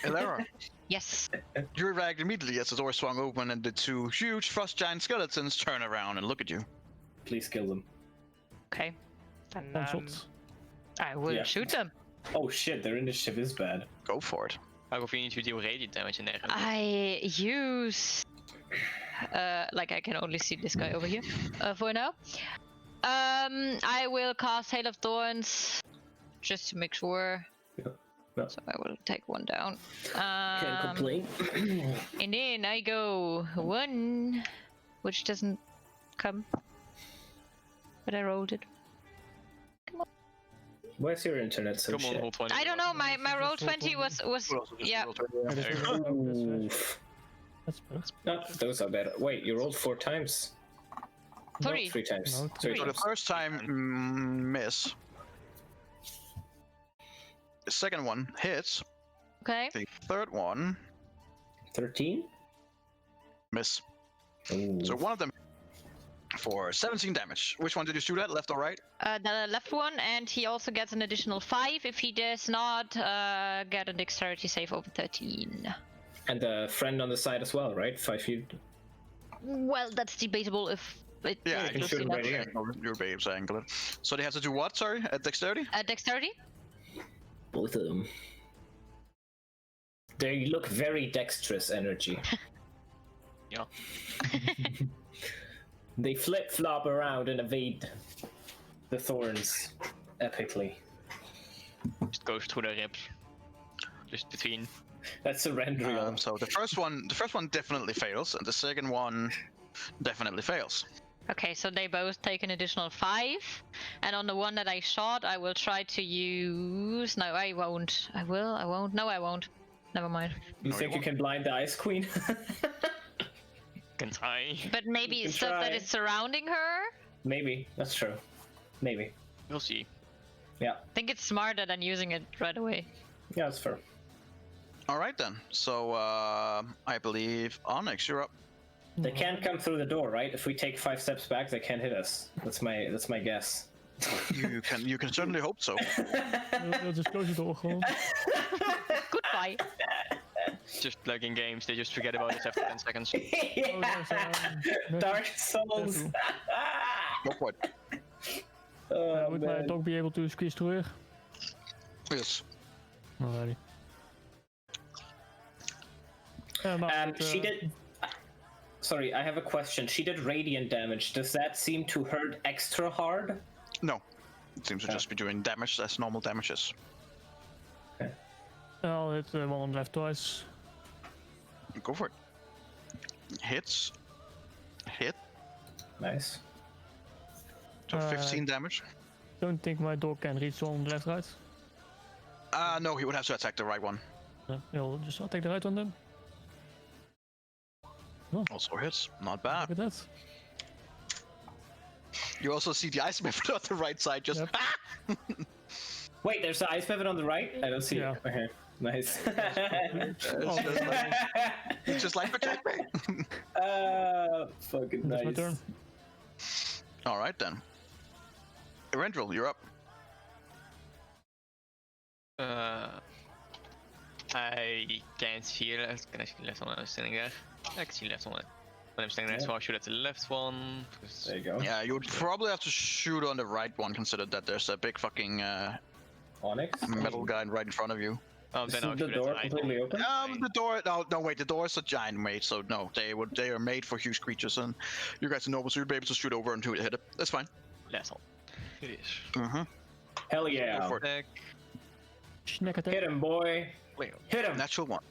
Eberron, Yes. you react immediately as the door swung open and the two huge frost giant skeletons turn around and look at you. Please kill them. Okay. One shot. I will Yeah. shoot them. Oh shit, their initiative is bad. Go for it. Maar hoef je niet to deal radiant damage in there. I use like I can only see this guy over here for now. I will cast Hail of Thorns just to make sure. Yeah. So I will take one down. Can't complain. And then I go 1, which doesn't come, but I rolled it. Where's your internet so Come on, shit? roll 20. I don't know. My roll 20 was yeah. Oof. That's better. No, those are better. Wait, you rolled 4 times? No, 3. 3 times. No, 3 So the times. first time, miss. The second one hits. Okay. The third one, 13? miss. Ooh. So one of them for 17 damage. Which one did you shoot at, left or right? The left one, and he also gets an additional 5 if he does not get a dexterity save over 13. And the friend on the side as well, right? 5 feet. Well, that's debatable if it Yeah, is you can just shoot him enough. right here. Your babes angle it. So they have to do what, sorry? At dexterity? Dexterity? Both of them. They look very dexterous energy. Yeah. They flip-flop around and evade the thorns epically. Just goes through the ribs. Just between. That's surrendering. So the first one definitely fails, and the second one definitely fails. Okay, so they both take an additional 5. And on the one that I shot, I will try to use... No, I won't. I will? I won't? No, I won't. Never mind. You think you can blind the Ice Queen? Can try. But maybe can stuff that try. is surrounding her? Maybe. That's true. Maybe. We'll see. Yeah. I think it's smarter than using it right away. Yeah, that's fair. All right then. So I believe Onyx, you're up. They can't come through the door, right? If we take 5 steps back, they can't hit us. That's my guess. You can certainly hope so. They'll just close the door gewoon. Goodbye. Just like in games, they just forget about it after 10 seconds. Oh, there's, Dark Souls. Tattoo. Go for it. Oh, Would my man. dog be able to squeeze through here? Yes. Alrighty. But, She did. Sorry, I have a question. She did radiant damage. Does that seem to hurt extra hard? No. It seems to just be doing damage as normal damages. I'll hit the one on the left twice. Go for it. Hits. Hit. Nice. So 15 damage. Don't think my dog can reach the one on the left, right? No, he would have to attack the right one. I'll take the right one then. Also hits. Not bad. Look at that. You also see the ice method on the right side just Yep. Wait, there's the ice pivot on the right? I don't see Yeah. it. Okay, nice. it's just like protect me. Fucking That's my nice. turn. All right then. Erendril, you're up. I can't see left. Can I see left one? I'm standing there. I can see left one. When I'm standing there, so I'll shoot at the left one. There you go. Yeah, you would probably have to shoot on the right one, considered that there's a big fucking Onyx? metal guy right in front of you. Oh, Is then I'll the shoot at the door right completely one. open? The door. No, wait. The door is a giant made, so no, they are made for huge creatures, and you guys are normal, so you'd be able to shoot over and hit it. That's fine. Left one. It is. Mm-hmm. Hell yeah. Go for it. Attack. Snack attack. Hit him, boy. Wait. Hit him. Natural one.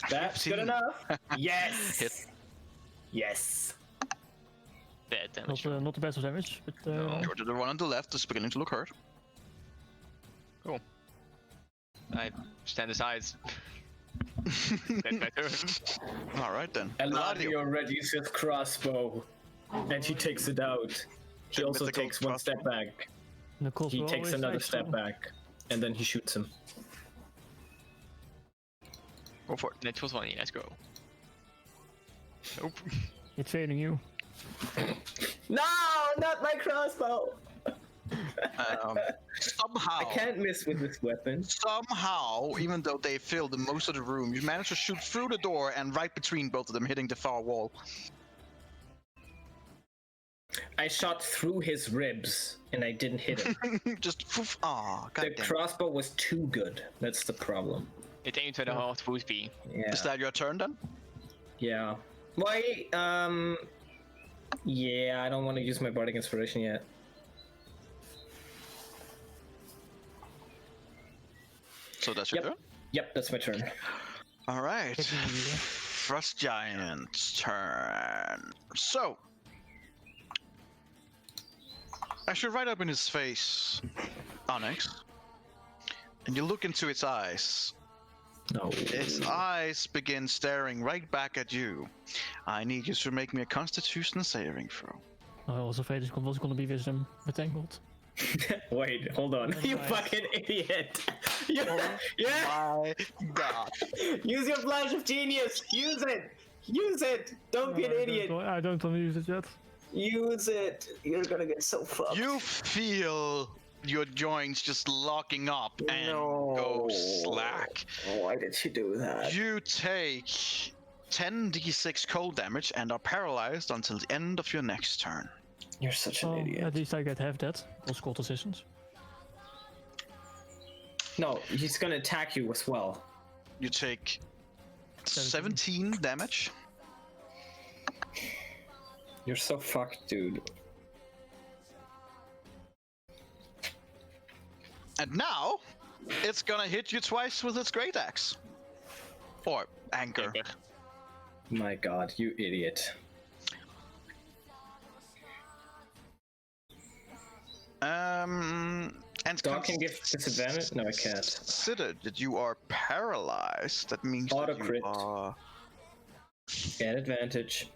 That's 15. good enough. Yes. Hit. Yes. Bad damage. Not the best of damage, but No. The one on the left is beginning to look hurt. I stand aside. That's my turn. All right then. Eladio readies his crossbow, and he takes it out. He The also mythical takes one crossbow. step back. the crossbow He takes always another nice, step so- back, and then he shoots him. Go for it. Natural 20, let's go. Nope. It's failing you. No, not my crossbow. Somehow, I can't miss with this weapon. somehow, even though they filled most of the room, you managed to shoot through the door and right between both of them, hitting the far wall. I shot through his ribs and I didn't hit him. Just poof. Ah, The goddamn. crossbow was too good. That's the problem. It aimed to the heart, full speed. Yeah. Is that your turn then? Yeah. Why? Yeah, I don't want to use my bardic inspiration yet. So that's your Yep. turn? Yep, that's my turn. All right. Taking you, yeah. Frost Giant's turn. So, I should right up in his face, Onyx, and you look into its eyes. No. Its eyes begin staring right back at you. I need you to make me a Constitution saving throw. I was afraid it was gonna be wisdom entangled. Wait, hold on. You Nice. fucking idiot. Yeah. My God. Use your flash of genius. Use it. Use it. Don't be an idiot. I don't want to use it yet. Use it. You're gonna get so fucked. You feel your joints just locking up and go slack. Why did she do that? You take 10d6 cold damage and are paralyzed until the end of your next turn. You're such an Oh, idiot. at least I get half that. Those cold decisions. No, he's gonna attack you as well. You take 17 17 damage. You're so fucked, dude. And now, it's gonna hit you twice with its great axe. Or anchor. My god, you idiot. And Dog can give disadvantage? No, I can't. Consider that you are paralyzed. That means Auto that you crit. are... Get advantage.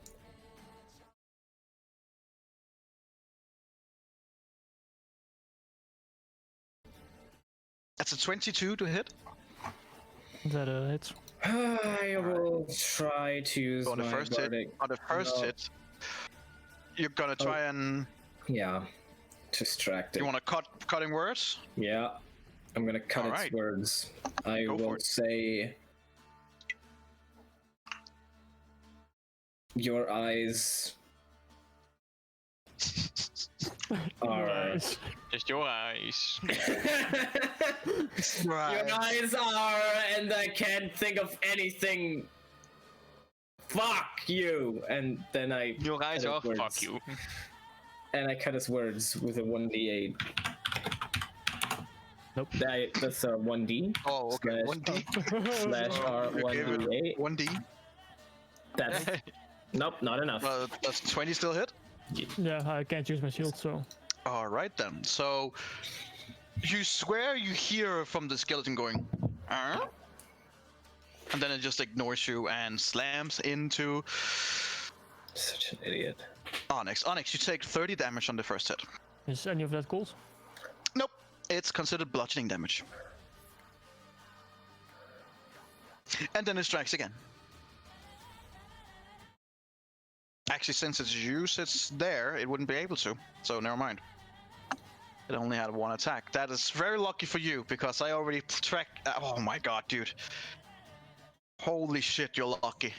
That's a 22 to hit. That hits. I will try to use On the my first bardic. hit, on the first No. hit, you're gonna try and... Yeah. Distract it. You wanna cutting words? Yeah. I'm gonna cut its Alright. words. I Go for will it. say... Your eyes are... Nice. Just your eyes. Your eyes are, and I can't think of anything. Fuck you! And then I Your eyes cut are his words. fuck you. And I cut his words with a 1d8. Nope. That's a 1d. Oh, okay. Slash- 1d. Slash R Okay, 1d8. 1d. That's nope, not enough. Does 20 still hit? Yeah, I can't use my shield, so. All right then. So you swear you hear from the skeleton going, "Huh?" And then it just ignores you and slams into Such an idiot. Onyx. Onyx, you take 30 damage on the first hit. Is any of that cold? Nope, it's considered bludgeoning damage. And then it strikes again. Actually, since it's use, it's there, it wouldn't be able to. So never mind. It only had one attack. That is very lucky for you, because I already tracked... Oh my god, dude. Holy shit, you're lucky.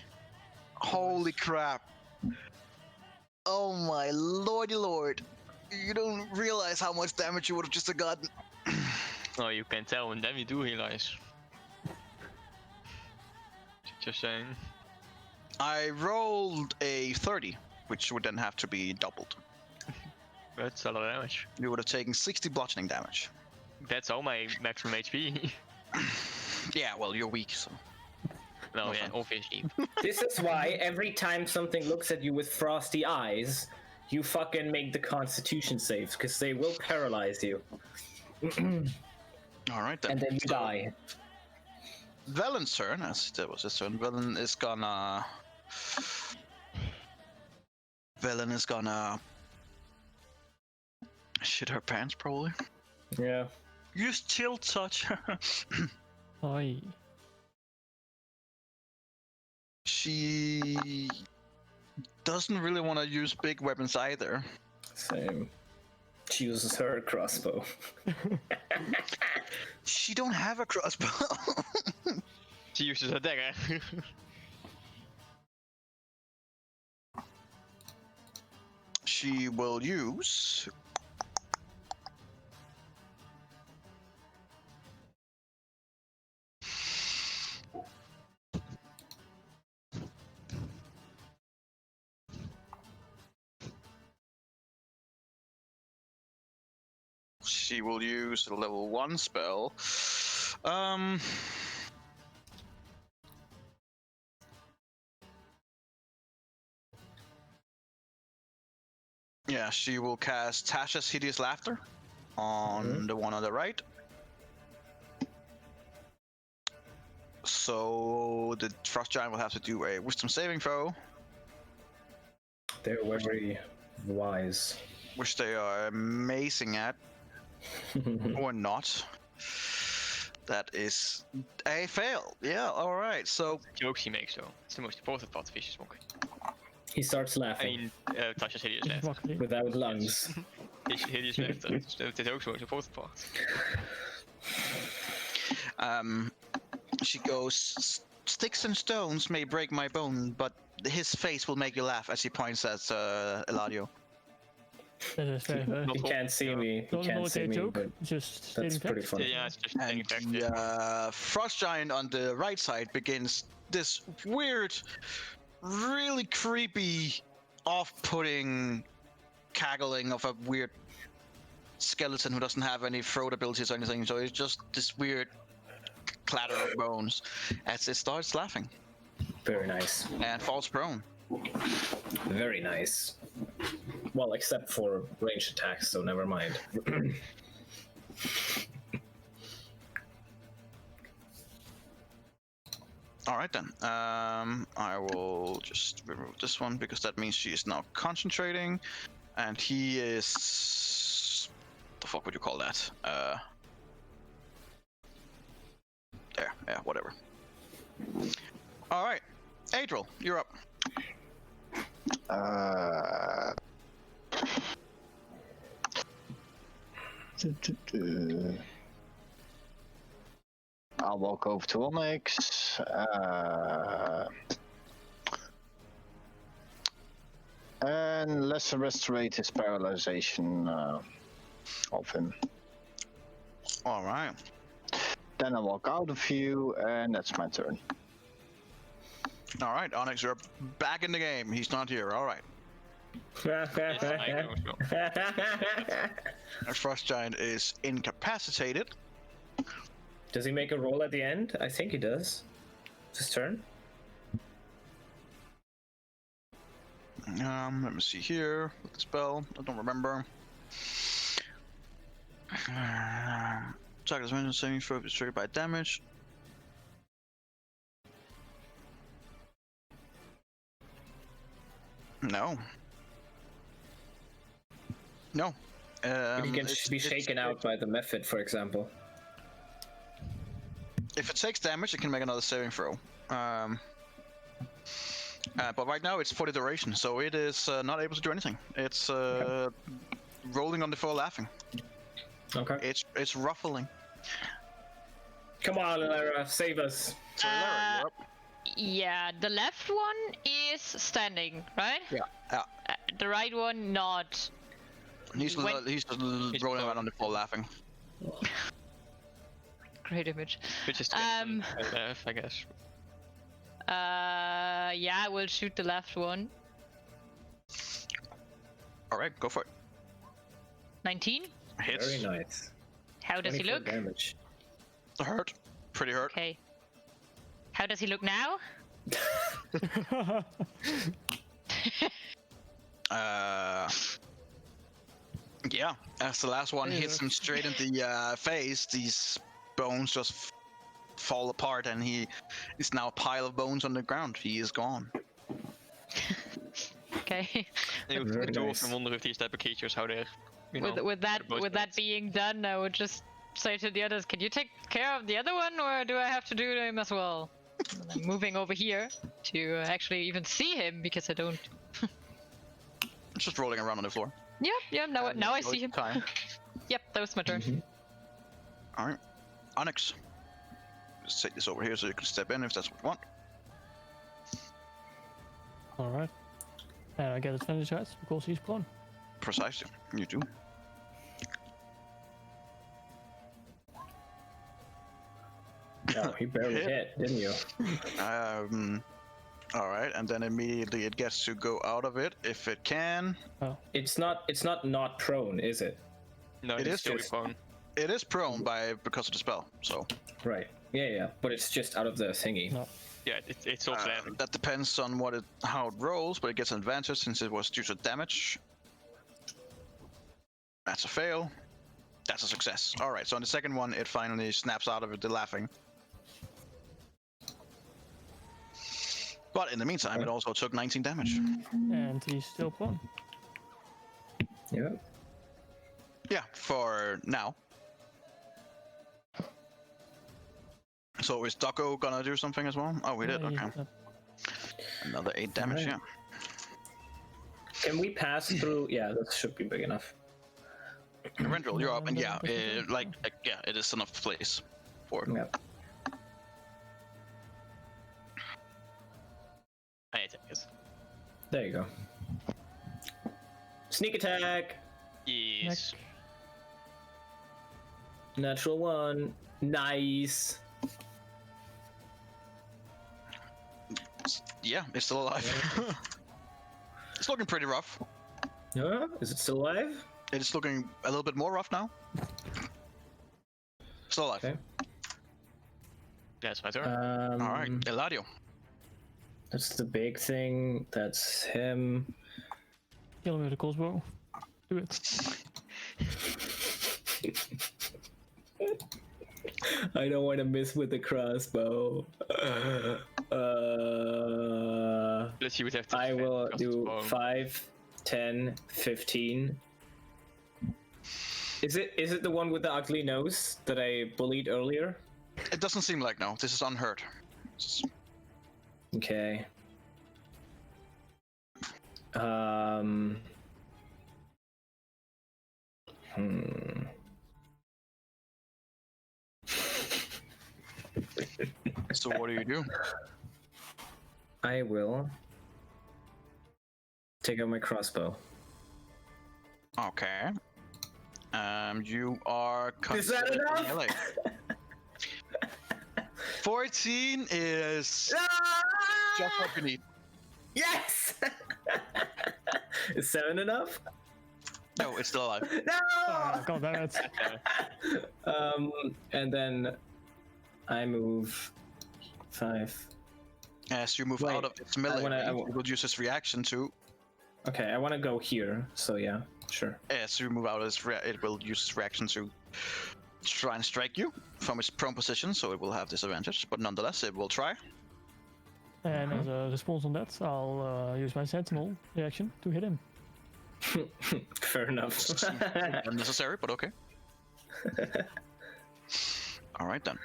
Holy crap. Oh my lordy lord. You don't realize how much damage you would have just gotten. Oh, you can tell, and then we do realize. Just saying. I rolled a 30, which would then have to be doubled. That's a lot of damage. You would have taken 60 bludgeoning damage. That's all my maximum HP. Yeah, well, you're weak, so... No, No yeah, fun. obviously. This is why every time something looks at you with frosty eyes, you fucking make the Constitution saves, because they will paralyze you. Alright then. And then you So, die. Velen's turn, as that was his turn. Velen is gonna... shit her pants, probably. Yeah. Use chill touch. Oi. She doesn't really want to use big weapons either. Same. She uses her crossbow. She don't have a crossbow. She uses her dagger. She will use. She will use a level 1 spell. Yeah, she will cast Tasha's Hideous Laughter on the one on the right. So the Frost Giant will have to do a Wisdom saving throw, They're very wise. which they are amazing at, or not. That is a fail. Yeah, alright, so... Jokes he makes though. It's the most important part of Vicious Monkey. He starts I laughing mean, Tasha's hideous laughter. Makkelijk. without lungs. Hideous laughter. Dat is ook zo'n important part. She goes, sticks and stones may break my bone, but his face will make you laugh, as he points at Eladio. Dat is very fair. He can't see me. He Not can't see a me, joke, but just that's stating pretty facts. funny. Yeah, it's just saying And fact. the Frost Giant on the right side begins this weird, really creepy, off-putting cackling of a weird skeleton who doesn't have any throat abilities or anything, so it's just this weird clatter of bones as it starts laughing Very nice. and falls prone. Very nice. Well, except for ranged attacks, so never mind. All right then. I will just remove this one because that means she is now concentrating, and he is. The fuck would you call that? There. Yeah. Whatever. All right, Adriel, you're up. I'll walk over to Onyx. And Lesser Restorate his paralyzation of him. All right. Then I walk out of view, and that's my turn. All right, Onyx, you're back in the game. He's not here. All right. Yes, I know. Our Frost Giant is incapacitated. Does he make a roll at the end? I think he does. His turn. Let me see here with the spell. I don't remember. Target's mention saving throw is triggered by damage. No. No. He can it's- be it's- shaken out by the method, for example. If it takes damage, it can make another saving throw. But right now it's for the duration, so it is not able to do anything. It's rolling on the floor laughing. Okay. It's ruffling. Come on, Lara, save us. So Lara, you're up. Yeah, the left one is standing, right? Yeah. The right one not. He's When- he's just rolling around on the floor laughing. Great image. Which is Um, I guess. Yeah, I will shoot the left one. All right, go for it. 19. Hits. Very nice. How does he 24 look? damage. Hurt. Pretty hurt. Okay. How does he look now? Yeah. As the last one hits him straight in the face, these bones just fall apart, and he is now a pile of bones on the ground. He is gone. Okay. Very Two of nice. them wonder if these type of creatures how they're. You know, With that they're both with that dead. being done, I would just say to the others, "Can you take care of the other one, or do I have to do him as well?" And I'm moving over here to actually even see him because I don't. Just rolling around on the floor. Yeah. Now I see him. Time. Yep, that was my turn. Mhm. All right, Onyx. Just take this over here so you can step in if that's what you want. Alright. And I get advantage rights because he's prone. Precisely, you do. Oh, he barely hit, didn't you? All right, and then immediately it gets to go out of it if it can. It's not prone, is it? No, It it's is still just- prone. It is prone because of the spell, so Right. Yeah. But it's just out of the thingy. No. Yeah, it's all landing. that depends on how it rolls, but it gets an advantage since it was due to damage. That's a fail. That's a success. All right, so on the second one, it finally snaps out of it, the laughing. But in the meantime, it also took 19 damage. And he's still prone. Yeah. Yeah, for now. So is Ducko gonna do something as well? Oh, we did. Yeah, he- Okay, another 8 damage. Alright. Yeah. Can we pass through? Yeah, that should be big enough. Rendril, you're up, and yeah, Yeah. yeah, it is enough place for. Yeah. I attack it. There you go. Sneak attack. Yes. Natural one. Nice. Yeah, it's still alive. It's looking pretty rough. Is it still alive? It is looking a little bit more rough now. Still alive. Okay. That's my turn. All right, Eladio. That's the big thing. That's him. Kill him with a crossbow. Do it. I don't want to miss with the crossbow. Plus you would have to I defend will because do it's prone. 5, 10, 15. Is it the one with the ugly nose that I bullied earlier? It doesn't seem like no. This is unhurt. Okay. Hmm. So what do you do? I will take out my crossbow. Okay. You are. Is that considered enough? melee. 14 is just what you need. Yes! Is 7 enough? No, it's still alive. No! Oh, god damn it. And then I move 5. As you move Wait, out of its melee, I range, it will use its reaction to. Okay, I want to go here, so yeah, sure. As you move out of its it will use its reaction to try and strike you from its prone position, so it will have disadvantage. But nonetheless, it will try. And as a response on that, I'll use my sentinel reaction to hit him. Fair enough. Unnecessary, but okay. All right then.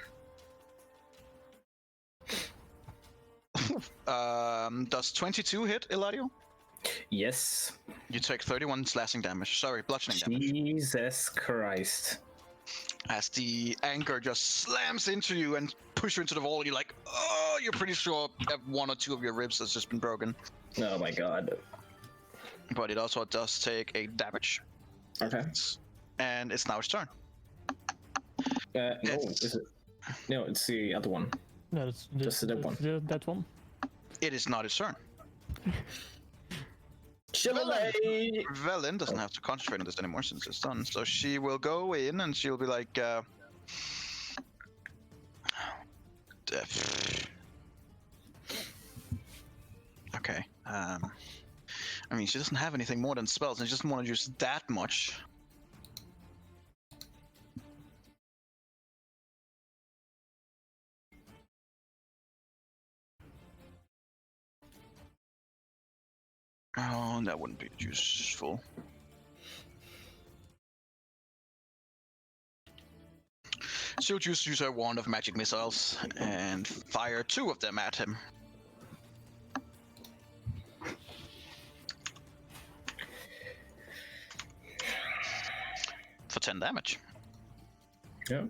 Does 22 hit, Eladio? Yes. You take 31 slashing damage. Sorry, bludgeoning damage. Jesus Christ. As the anchor just slams into you and pushes you into the wall, you're like, oh, you're pretty sure that 1 or 2 of your ribs has just been broken. Oh my god. But it also does take a damage. Okay. And it's now its turn. No, It's- is it? No, it's the other one. No, that's Just that one. That one. It is not its turn. Chilly! Velen doesn't have to concentrate on this anymore since it's done. So she will go in and she'll be like, okay. I mean, she doesn't have anything more than spells, and she doesn't want to use that much. Oh, that wouldn't be useful. She'll just use her wand of magic missiles and fire 2 of them at him. For 10 damage. Yeah.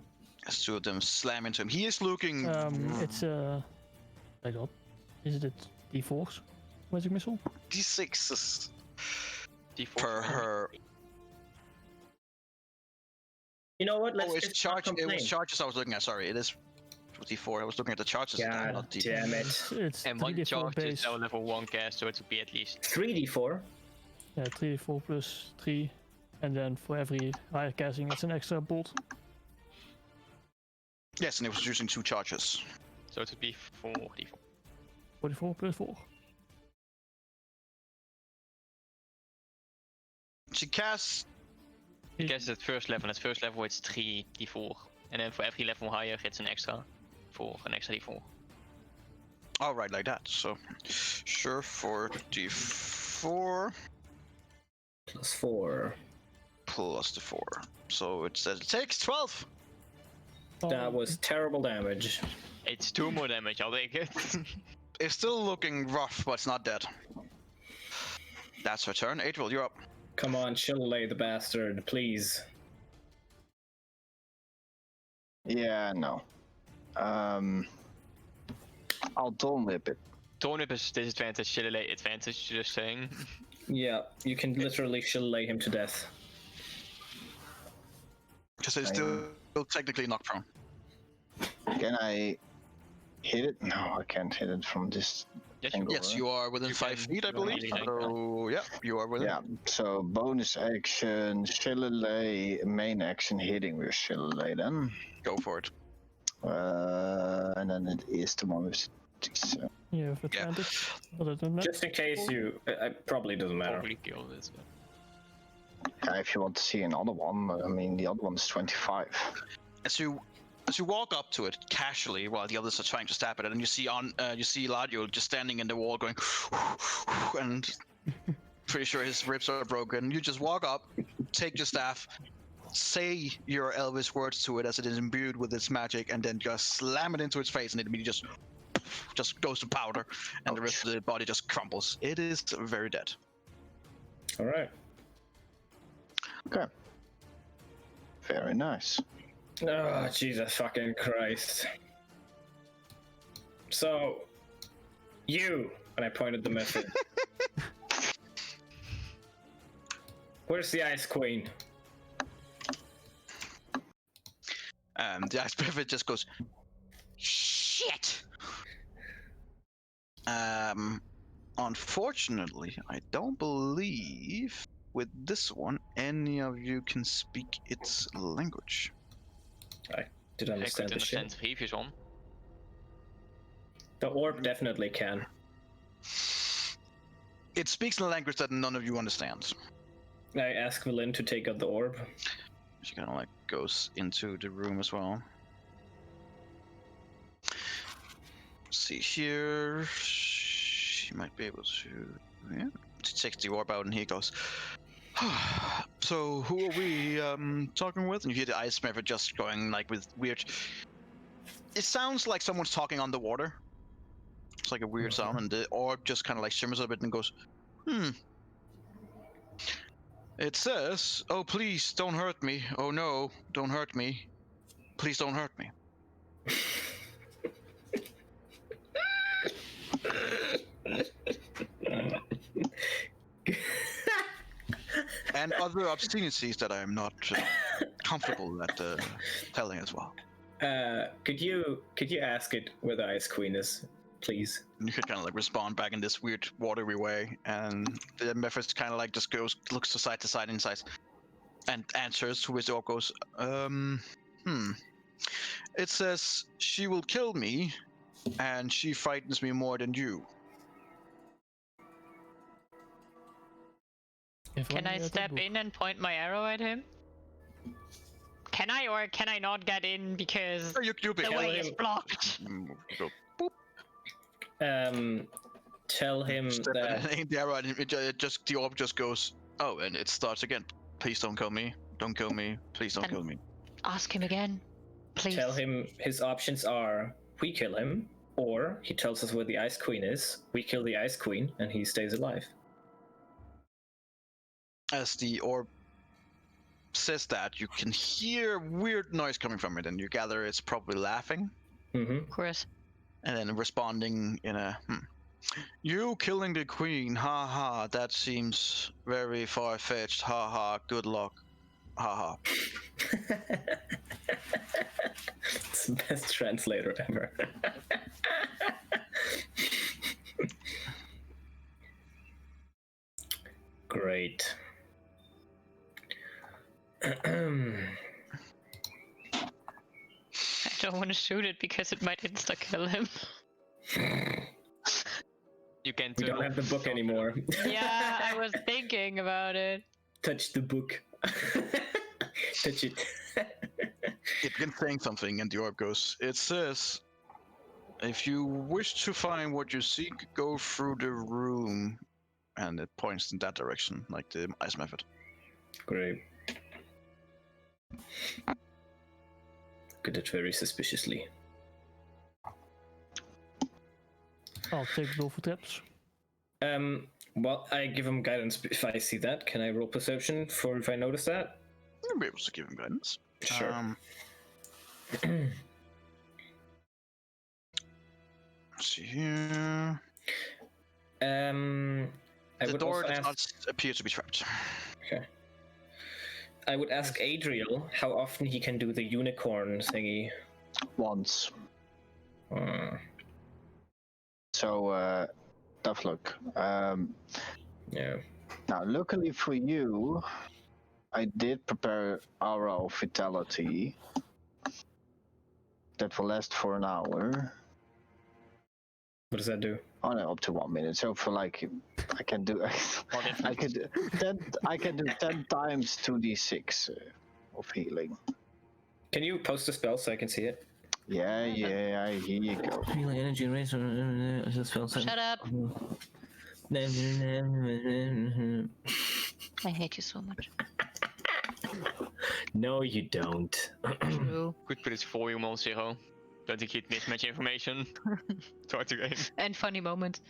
As 2 of them slam into him. He is looking. It's wait up. Is it D4's magic missile? D6s D4 per her. You know what? Let's Oh, it's just not charge. It complain. was charges I was looking at. Sorry, it is D4. I was looking at the charges. God not D4. damn it. It's And 1 3d4 charge is base. now level 1 cast, so it would be at least 3d4. Yeah, 3d4 plus 3, and then for every higher casting, it's an extra bolt. Yes, and it was using 2 charges. so it would be 4d4. 44 plus 4. She casts. I guess at first level it's 3d4, and then for every level higher it's an extra 4, an extra d4. All right, like that. So, sure, 4d4 Plus 4. plus the 4. So it says it takes 12. That was terrible damage. It's 2 more damage, I'll take it. It's still looking rough, but it's not dead. That's her turn. April, you're up. Come on, Shillelagh the bastard, please. Yeah, no. I'll Dawn Whip it. Dawn Whip is disadvantage, Shillelagh advantage, just saying. Yeah, you can literally Shillelagh him to death. Because it's still technically knocked prone. Can I hit it? No, I can't hit it from this Yes, you angle. Yes, right? you are within You 5 can- feet, I you can believe. easily So, yeah, you are within. Yeah, so bonus action, Shillelagh, main action hitting with Shillelagh then. Go for it. And then it is the one with so. You have advantage. Other than that, Just in case you... It probably doesn't matter. probably kill this. But... If you want to see another one, I mean, the other one's 25. As you walk up to it casually, while the others are trying to stab at it, and you see Ladio just standing in the wall, going, and pretty sure his ribs are broken. You just walk up, take your staff, say your Elvis words to it as it is imbued with its magic, and then just slam it into its face, and it immediately just goes to powder, and the rest of the body just crumbles. It is very dead. Alright. Okay. Very nice. Oh, Jesus fucking Christ. So, you, and I pointed the method. Where's the Ice Queen? The Ice Prophet just goes, shit! Unfortunately, I don't believe with this one any of you can speak its language. I did I understand could the shit. understand the previous one. The orb definitely can. It speaks in a language that none of you understand. I ask Valen to take out the orb. She kind of like goes into the room as well. See here, she might be able to. Yeah, she takes the orb out and he goes. So who are we talking with? And you hear the ice smurfer just going like with weird. It sounds like someone's talking underwater. It's like a weird sound, and the orb just kind of like shimmers a bit and goes, It says, "Oh please, don't hurt me. Oh no, don't hurt me. Please don't hurt me." And other obscenities that I'm not comfortable at telling as well. Could you ask it where the Ice Queen is, please? And you could kind of like respond back in this weird watery way, and the Mephis kind of like just looks to side inside, and answers. To which the orc goes, It says she will kill me, and she frightens me more than you. Can I step in and point my arrow at him? Can I or can I not get in because Oh, you'll be the Tell way is him- blocked? Go Tell him step that. in the arrow, and the orb just goes, oh, and it starts again. Please don't kill me. Don't kill me. Please don't And- kill me. Ask him again. Please. tell him his options are: we kill him, or he tells us where the Ice Queen is, we kill the Ice Queen, and he stays alive. As the orb says that, you can hear weird noise coming from it, and you gather it's probably laughing, Mm-hmm. Of course. and then responding in a, you killing the queen, ha ha, that seems very far-fetched, ha ha, good luck, ha ha. It's the best translator ever. Great. I don't want to shoot it because it might insta-kill him. You can We don't have the book anymore. Yeah, I was thinking about it. Touch the book. Touch it. It begins saying something, and the orb goes, it says, if you wish to find what you seek, go through the room. And it points in that direction, like the ice method. Great. Look at it very suspiciously. I'll take roll for traps. Well, I give him guidance if I see that. Can I roll perception for if I notice that? You'll be able to give him guidance. Sure. Let's see here. I The would door also does ask. not appear to be trapped. Okay. I would ask Adriel how often he can do the unicorn thingy. Once. Hmm. So, tough luck. Yeah. Now, luckily for you, I did prepare Aura of Vitality. That will last for an hour. What does that do? Oh no, up to 1 minute. So for like, I can do, I can do 10 times 2d6 of healing. Can you post a spell so I can see it? Yeah, here you go. Healing energy raise spell. Shut up. I hate you so much. No, you don't. True. Could put its volume on 0. Don't think he'd mismatch information. Start the game. And funny moment.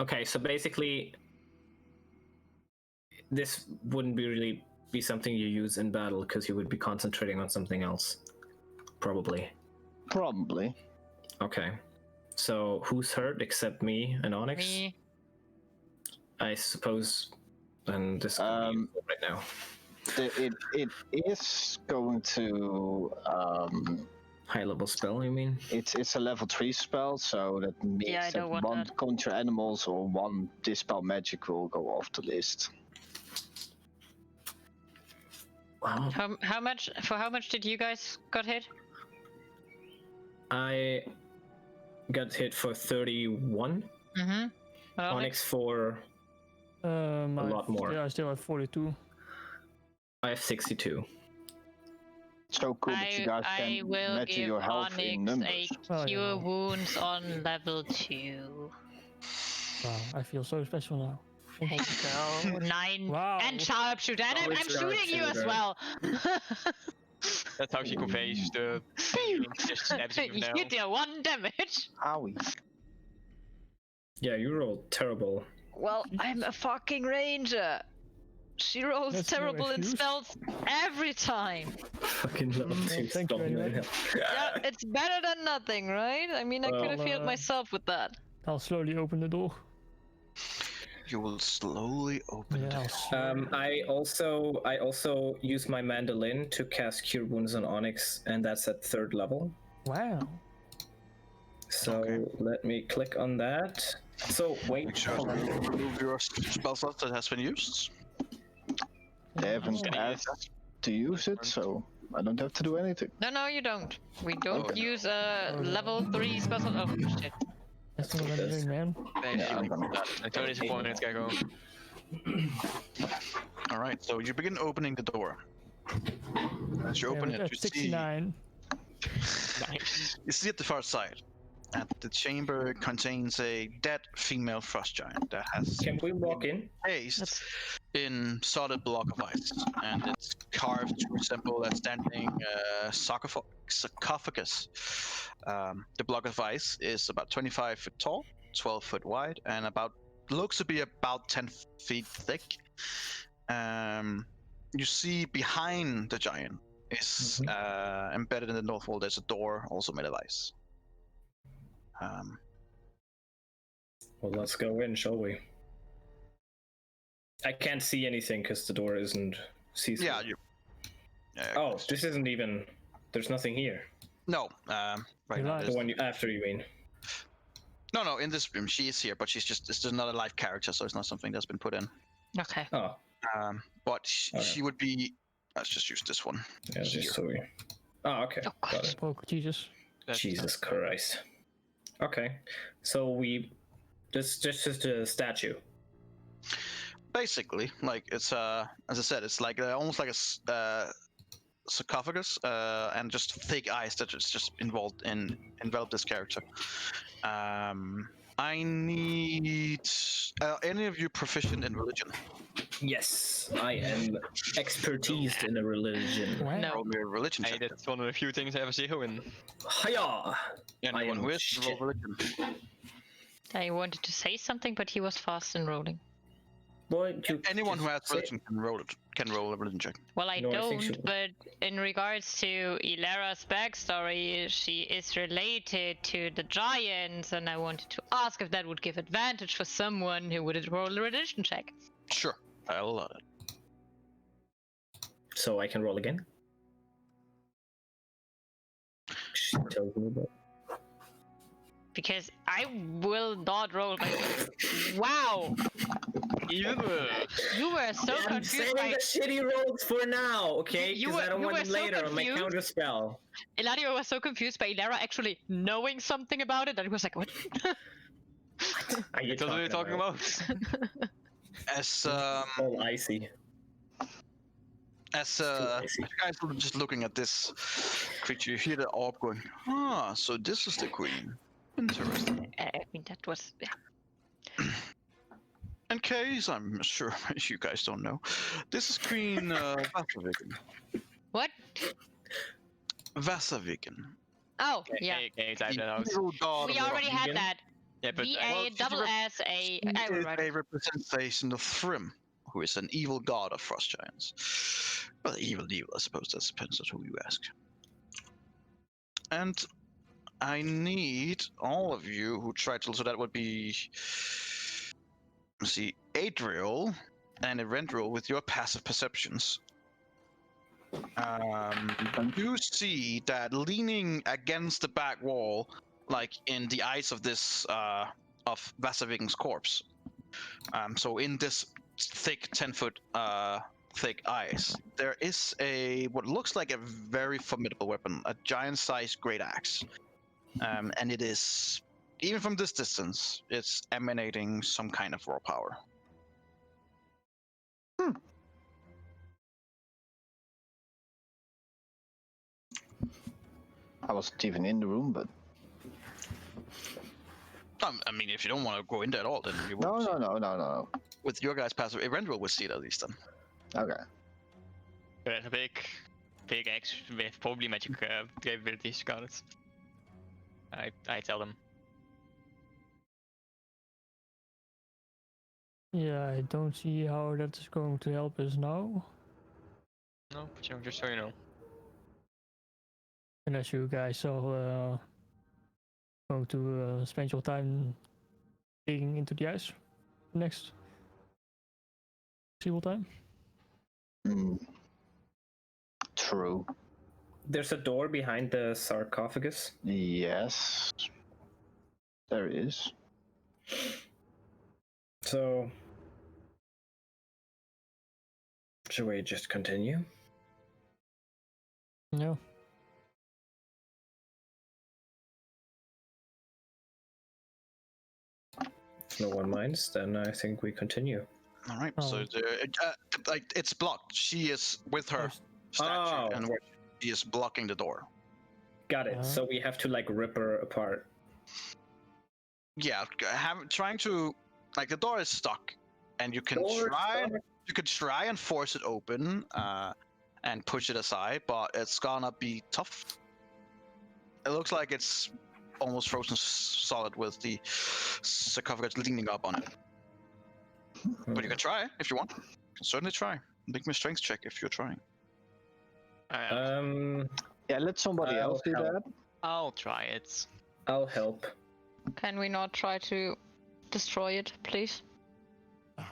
Okay, so basically, this wouldn't really be something you use in battle because you would be concentrating on something else. Probably. Probably. Okay. So who's hurt except me and Onyx? Me. I suppose. And this could be useful right now. It is going to High level spell, you mean? it's a level 3 spell, so that means Yeah, I that don't want one that. conjure animals or one dispel magic will go off the list. Wow. How much? For how much did you guys got hit? I got hit for 31. Mm-hmm. Onyx for A lot more. Yeah, I still have 42. I have 62. So cool that you guys I can will measure give your health in Onyx numbers. a Oh, cure yeah. wounds on level 2. Wow, I feel so special now. There you go. 9 Wow. and sharpshooter. And I'm Always shooting you as sharpshooter. well. That's how she conveys the feeling. Just stabs him now. You deal 1 damage. Howie. Yeah, you rolled terrible. Well, I'm a fucking ranger. She rolls That's no terrible in excuse. spells every time. Fucking level 2 thank you spell anyway. man. Yeah, it's better than nothing, right? I mean, I could have healed myself with that. I'll slowly open the door. You will slowly open Yeah, the I'll door. slowly. I also use my mandolin to cast Cure Wounds on Onyx, and that's at 3rd level. Wow. So Okay. let me click on that. So wait, Make sure to remove your spell slot that has been used. They haven't Can you asked to use it, so I don't have to do anything. No, you don't. We don't Okay. use a level 3 spell slot. Oh, shit. That's not anything, man. Yeah, I'm gonna. I'm so disappointed, Gecko. Alright, so you begin opening the door. As you open Yeah, it, you at 69. Nice. see at the far side And the chamber contains a dead female frost giant that has Can we walk in? encased in solid block of ice, and it's carved to resemble a standing sarcophagus. The block of ice is about 25 foot tall, 12 foot wide, and looks to be about 10 feet thick. You see behind the giant is embedded in the north wall. There's a door also made of ice. Well, let's go in, shall we? I can't see anything because the door isn't see-through. Yeah. Oh, this isn't even. There's nothing here. No. Right now. The one after you mean? No. In this room, she is here, but it's just not a live character, so it's not something that's been put in. Okay. Oh. But she would be. Let's just use this one. Yeah, just so we. Oh, okay. Oh, Got it. Oh, Jesus. Jesus Christ. Okay, so we. This is a statue. Basically, like it's as I said, it's like almost like a sarcophagus, and just thick ice that is just envelop this character. I need any of you proficient in religion. Yes, I am expertised in a religion. Wow. No. Roll me a religion Hey, check. that's one of the few things I ever see win. Hiya! Anyone I who am is roll religion. I wanted to say something, but he was fast in rolling. Boy, Anyone who has religion can roll it. Can roll a religion check. Well, I No, I think don't, she- but in regards to Ilara's backstory, she is related to the giants, and I wanted to ask if that would give advantage for someone who would roll a religion check. Sure, I'll. So I can roll again? She tells me that. Because I will not roll my. Wow! You were so I'm confused saving by. the shitty rolls for now, okay? You Because I were- don't you want were them so later on my confused. counter spell. Eladio was so confused by Ilara actually knowing something about it that he was like, what? Are you That's what we're talking about. As Oh, I see. as I you see. guys are just looking at this creature, you hear the orb going. So this is the queen. Interesting. I mean, that was. Yeah. In case I'm sure you guys don't know, this is Queen Vasaviken. What? Vasaviken. Oh, yeah. Okay, type The that out. evil god We of already Vasaviken. had that. Yeah, but V-A-double-S-A. I will Is write a it. representation of Thrym, who is an evil god of frost giants. Well, evil, I suppose that depends on who you ask. And I need all of you who try to. So that would be. Let's see, Adriel and Erendril with your passive perceptions. You see that leaning against the back wall, like in the eyes of this of Vasaviken's corpse. So in this thick 10-foot thick ice, there is what looks like a very formidable weapon, a giant-sized great axe, and it is. Even from this distance, it's emanating some kind of raw power. I wasn't even in the room, but I mean, if you don't want to go into it at all, then you no, won't. no. With your guys' passive, Erendril would see it at least then. Okay. there's a big X with probably magic capabilities. Got it. I tell them. Yeah, I don't see how that is going to help us now. No, but just so you know. Unless you guys are going to spend your time digging into the ice next single time. True. There's a door behind the sarcophagus. Yes. There is. So. Should we just continue? Yeah. If no one minds, then I think we continue. All right. Oh. So like it's blocked. She is with her statue, Oh. and she is blocking the door. Got it. Yeah. So we have to like rip her apart. Yeah, trying to, like, the door is stuck, and you can try and force it open, and push it aside, but it's gonna be tough. It looks like it's almost frozen solid with the sarcophagus leaning up on it. But you can try if you want. You can certainly try. Make me a strength check if you're trying. Yeah, let somebody else do help. that. I'll try it. I'll help. Can we not try to destroy it, please?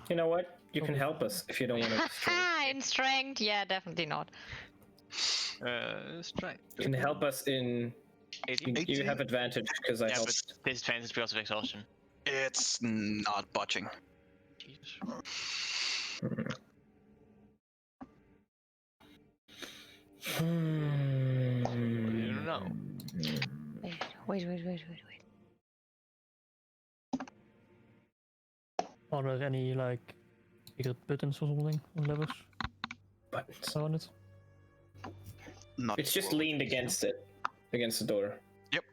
You know what? You can help us if you don't want to destroy it. In strength? Yeah, definitely not. Strike. You can help us in... 18. You have advantage because I Yeah, helped. but disadvantage because of exhaustion. It's not budging. Jesus. I don't know. Wait. Are there any like secret buttons or something on levers Buttons. on it? Not It's just leaned against it. Against the door. Yep.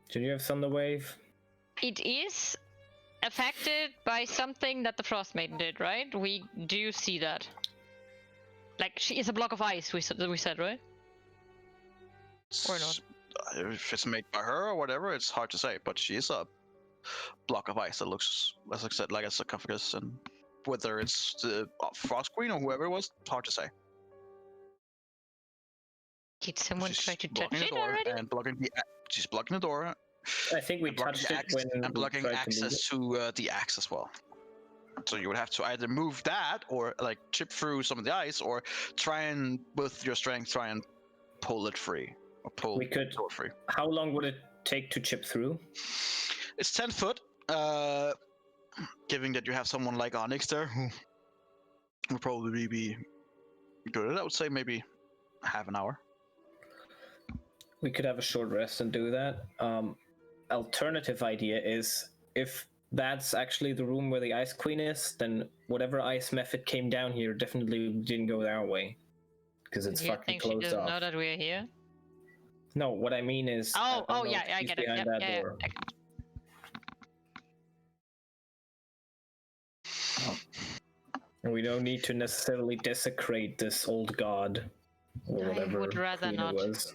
Did you have Thunder Wave? It is affected by something that the Frost Maiden did, right? We do see that. Like, she is a block of ice, we said, right? Or not? If it's made by her or whatever, it's hard to say. But she is a block of ice that looks, as I said, like a sarcophagus, and whether it's the Frost Queen or whoever it was, hard to say. Did someone She's try to touch blocking the it door already? and blocking the. She's blocking the door. I think we and blocking touched the it axe, when and we blocking tried to move access to the axe as well. So you would have to either move that, or like chip through some of the ice, or try and with your strength try and pull it free, or pull We could- the door free. How long would it take to chip through? It's 10 foot. Given that you have someone like Onyx there, who would probably be good at it, I would say maybe half an hour. We could have a short rest and do that. Alternative idea is if that's actually the room where the Ice Queen is, then whatever ice method came down here definitely didn't go that way. Because it's You fucking think she closed doesn't off. know that we're here? No, what I mean is... Oh, I don't know yeah, if I she's get it. behind Yep, that yeah. door. And we don't need to necessarily desecrate this old god. Or I whatever would rather queen it not. was.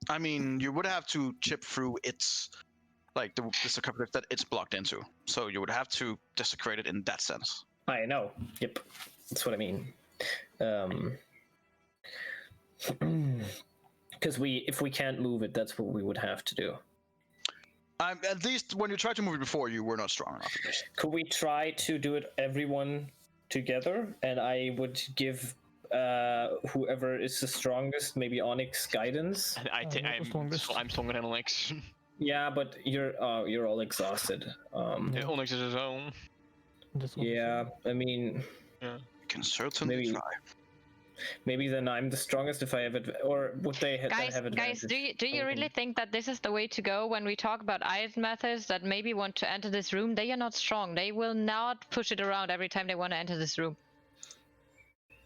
I mean, you would have to chip through its, like the sarcophagus that it's blocked into. So you would have to desecrate it in that sense. I know. Yep. That's what I mean. Because if we can't move it, that's what we would have to do. At least when you tried to move it before, you were not strong enough. At least. Could we try to do it everyone together? And I would give whoever is the strongest, maybe Onyx, guidance. I think not the strongest. I'm stronger than Onyx. Yeah, but you're all exhausted. Yeah. Onyx is his own. This one. Yeah, I mean, You can certainly Maybe- try. maybe then I'm the strongest if I have it, or would they have advantage? Guys, do you really think that this is the way to go when we talk about ice methods that maybe want to enter this room? They are not strong. They will not push it around every time they want to enter this room.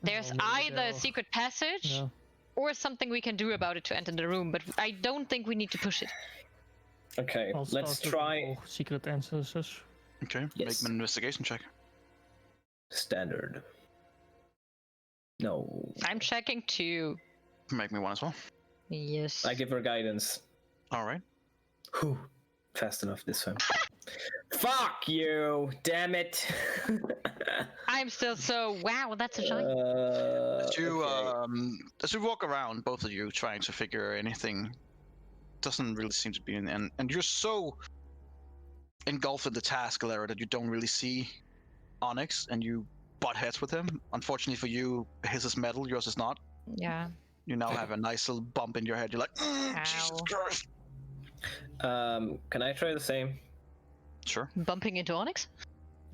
There's maybe either a they'll- secret passage Yeah. or something we can do about it to enter the room, but I don't think we need to push it. Okay, I'll let's start try looking for secret entrances. Okay, Yes. make an investigation check. standard. No, I'm checking too. Make me one as well. Yes. I give her guidance. All right. Whew. Fast enough this time. Fuck you! Damn it! I'm still so wow. That's a giant. As you walk around, both of you trying to figure anything, doesn't really seem to be in, and you're so engulfed in the task, Lara, that you don't really see Onyx, and you butt heads with him. Unfortunately for you, his is metal, yours is not. Yeah. You now have a nice little bump in your head. You're like, Jesus Ow. Christ. Can I try the same? Sure. Bumping into Onyx?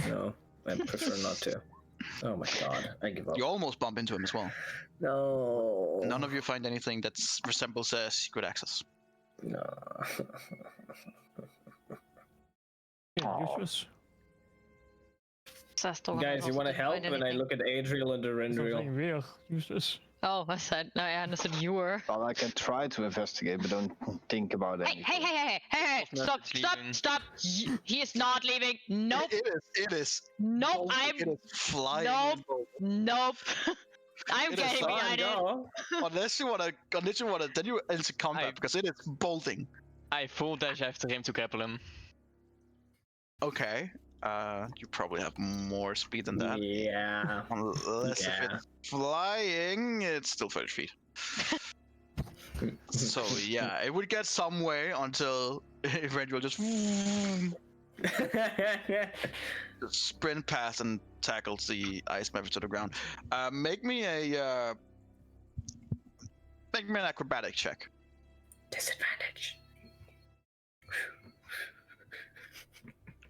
No, I prefer not to. Oh my god, I give up. You almost bump into him as well. No. None of you find anything that resembles a secret access. No. Yeah, useless. Guys, you want to help when I look at Adriel and Arendriel? Something weird, useless. Oh, I said, no, I understood you were. Well, I can try to investigate, but don't think about Hey, anything. hey, stop, He is not leaving. Nope, It is. nope, It is flying. Nope. in. nope. I'm It is getting fine, behind it. Go. Unless you wanna, then you enter combat I- because it is bolting. I full dash after him to grapple him. Okay. You probably have more speed than that. Yeah. Unless if Yeah. it's flying, it's still 30 feet. So yeah, it would get some way until eventually just sprint past and tackles the ice maverick to the ground. Make me an acrobatic check. Disadvantage.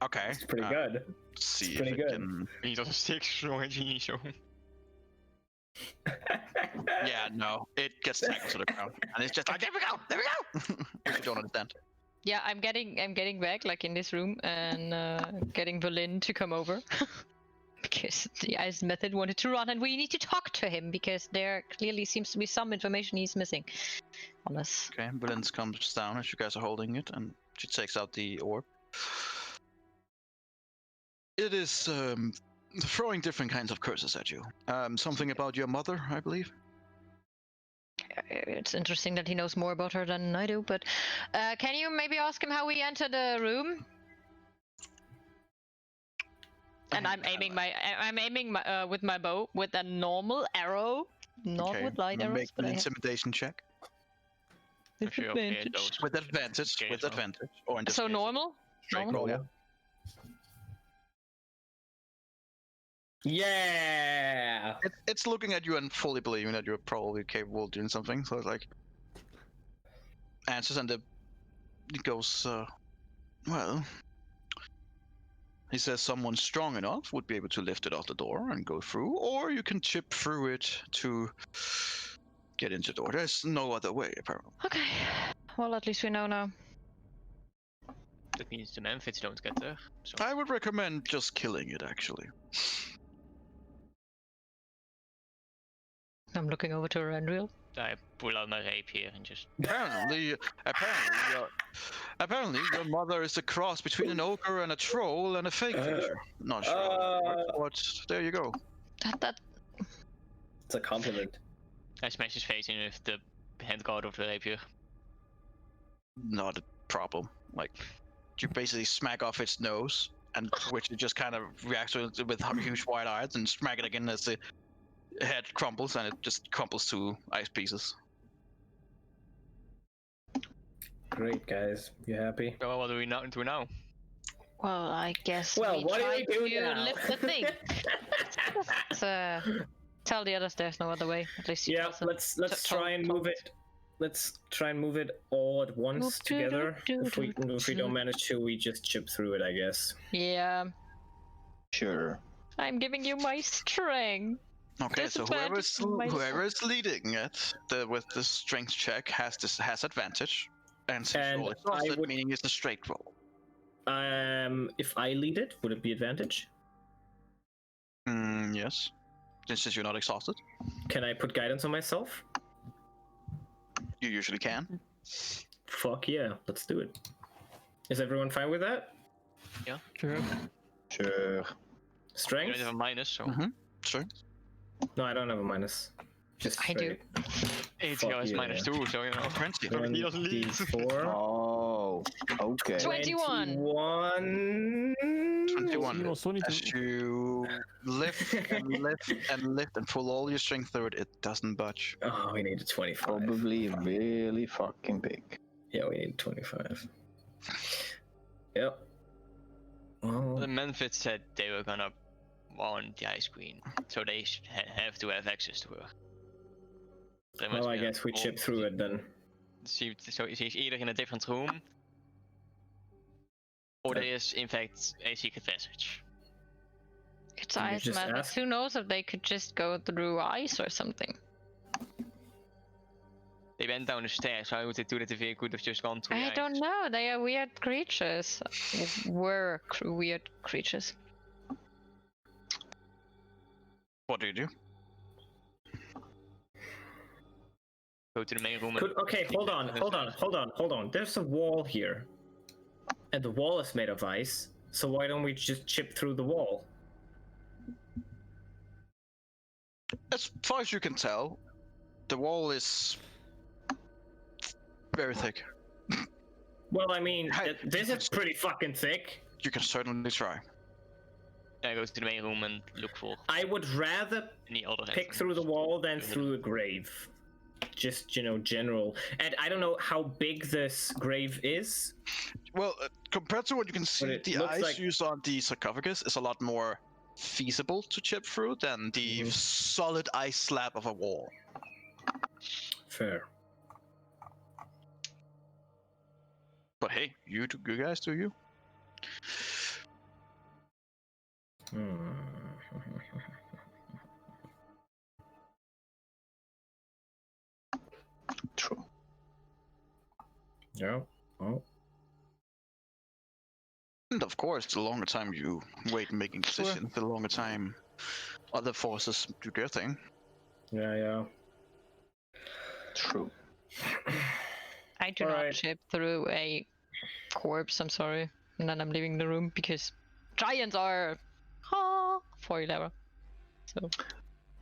Okay. It's pretty good. See It's if pretty it good. can. Niet als een six, jongen, genie zo. Yeah, no, it gets tackled to the ground, and it's just like, there we go. If you don't understand. Yeah, I'm getting back, like in this room, and getting Berlin to come over. Because the ice method wanted to run, and we need to talk to him, because there clearly seems to be some information he's missing on us. Okay, Berlin comes down as you guys are holding it, and she takes out the orb. It is throwing different kinds of curses at you. Something about your mother, I believe. It's interesting that he knows more about her than I do, but can you maybe ask him how we entered the room? And I'm aiming with my bow with a normal arrow, not with light arrows. Make But an I have intimidation check If you okay, advantage. those with advantage. Okay, With as well. advantage, or in this So case, normal. straight normal? roll, yeah. Yeah. It's looking at you and fully believing that you're probably capable of doing something. So it's like answers, and it goes, well. He says someone strong enough would be able to lift it off the door and go through, or you can chip through it to get into the door. There's no other way, apparently. Okay. Well, at least we know now. That means the Memphis don't get there. So I would recommend just killing it, actually. I'm looking over to Randriel. I pull out my rapier and just Apparently, your mother is a cross between an ogre and a troll and a fake creature. Not sure. But there you go. That It's a compliment. I smash his face in with the handguard of the rapier. Not a problem. Like, you basically smack off its nose, and which it just kind of reacts to it with huge wide eyes, and smack it again as the head crumbles, and it just crumples to ice pieces. Great, guys. You happy? So what do we do now? Well, I guess Well, we what do try we do to now? lift the thing. Tell the others there's no other way. At least you Yeah, tell them. let's try and move it. Let's try and move it all at once together. If we don't manage to, we just chip through it, I guess. Yeah, Sure. I'm giving you my strength. Okay, so Disadvantage minus whoever's leading it with the strength check has advantage, and since And roll exhausted, I would- meaning it's a straight roll. If I lead it, would it be advantage? Yes. Since you're not exhausted, Can I put guidance on myself? you usually can. Fuck yeah, let's do it. Is everyone fine with that? Sure. Sure. You Strength? don't have a minus, so Sure. No, I don't have a minus. Just I do. it's Fuck is yeah. -2, so you know. Fancy. He doesn't lead. 24. Oh, okay. 21. 21. He was 22. As you lift and lift and lift and pull all your strength through it, it doesn't budge. Oh, we need a 25. Probably really fucking big. Yeah, we need 25. Yep. Well, The Memphis said they were gonna warn the Ice Queen, so they have to have access to her. There must well, I be a guess we wall. chip through it then. So she's either in a different room, or there is in fact a secret passage. It's Can you ice just magic. ask? Who knows if they could just go through ice or something? They went down the stairs. How would they do that if they could have just gone through the I ice? don't know. They are weird creatures. Weird creatures. What do you do? Go to the main room. And Okay, hold on. There's a wall here. And the wall is made of ice. So why don't we just chip through the wall? As far as you can tell, the wall is very thick. Well, I mean, Hey, this is pretty fucking thick. You can certainly try. I go to the main room and look for I would rather any other pick through the wall than through the grave. Just, general. And I don't know how big this grave is. Well, compared to what you can see, it the looks ice like- used on the sarcophagus is a lot more feasible to chip through than the solid ice slab of a wall. Fair. But hey, you guys do you? True. Yeah. Oh. And of course, the longer time you wait making decisions, the longer time other forces do their thing. Yeah. True. I do not Alright. chip through a corpse, I'm sorry. And then I'm leaving the room because giants are for Eberron. So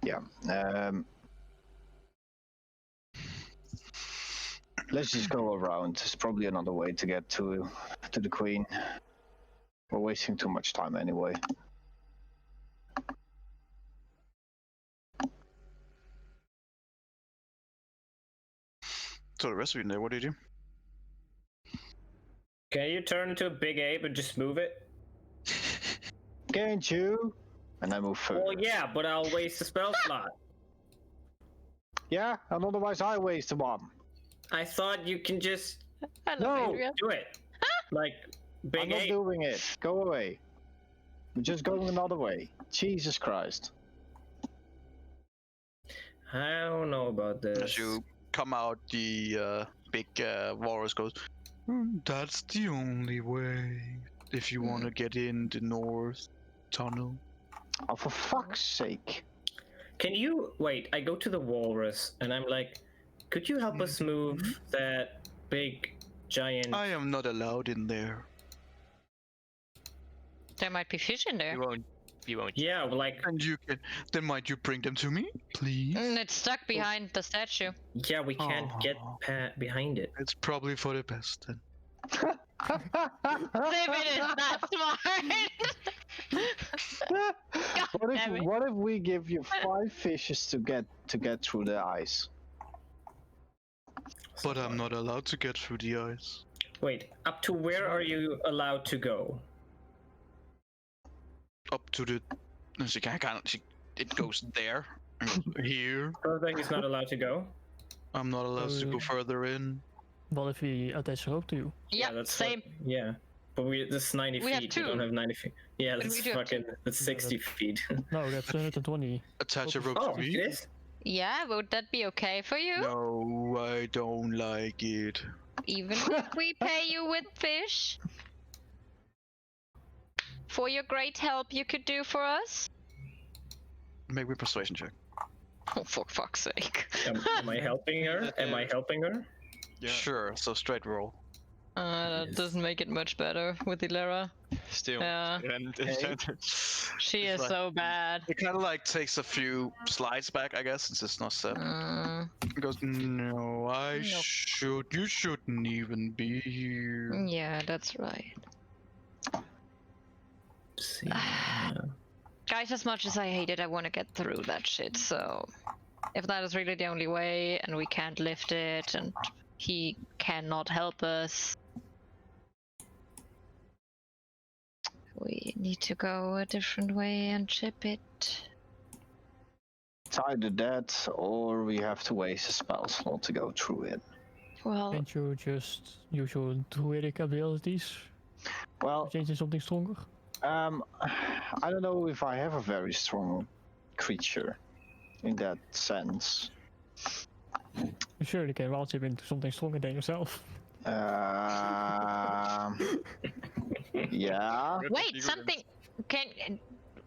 Yeah. Let's just go around. There's probably another way to get to the queen. We're wasting too much time anyway. So the rest of you know, what do you do? Can you turn to a big ape and just move it? Can't you? And I move further. Well, yeah, but I'll waste a spell slot. Yeah, and otherwise I waste one. I thought you can just I love No. Adrian. do it. Like, I'm big not ape. doing it. Go away. I'm just going another way. Jesus Christ. I don't know about this. As you come out, the big walrus goes, "That's the only way if you want to get in the north tunnel." Oh, for fuck's sake. Can you wait? I go to the walrus and I'm like, could you help us move that big giant? I am not allowed in there. There might be fish in there. We won't. Yeah, like, And you can, then might you bring them to me, please? It's stuck behind the statue. yeah, we can't get behind it. It's probably for the best then. David is not smart. damn it. What if we give you 5 fishes to get through the ice? But I'm not allowed to get through the ice. Wait, up to where are you allowed to go? Up to the, it goes there, and goes here. Further he's not allowed to go? I'm not allowed to go further in. What if we attach a rope to you? Yeah, that's same. Yeah. But this is 90 We have feet, we two. don't have 90 feet. Yeah, But that's we do have fucking, that's 60 feet. No, that's 120. Attach a rope Oh, to me? it is? Yeah, would that be okay for you? No, I don't like it. Even if we pay you with fish? For your great help you could do for us? Make me a persuasion check. Oh, for fuck's sake. Am I helping her? Am I helping her? Sure, so straight roll. That doesn't make it much better with Ilera. Still. Yeah. She is like- so bad. It kind of like takes a few slides back, I guess, since it's not set. It goes, no, Nope. you shouldn't even be here. Yeah, that's right. See. Guys, as much as I hate it, I want to get through that shit, so... If that is really the only way, and we can't lift it, and he cannot help us... We need to go a different way and chip it. It's either that, or we have to waste a spell slot to go through it. Well, Can't you just use your druidic abilities? Well, Change into something stronger? I don't know if I have a very strong creature in that sense. You surely can wild chip into something stronger than yourself. Yeah. wait, something...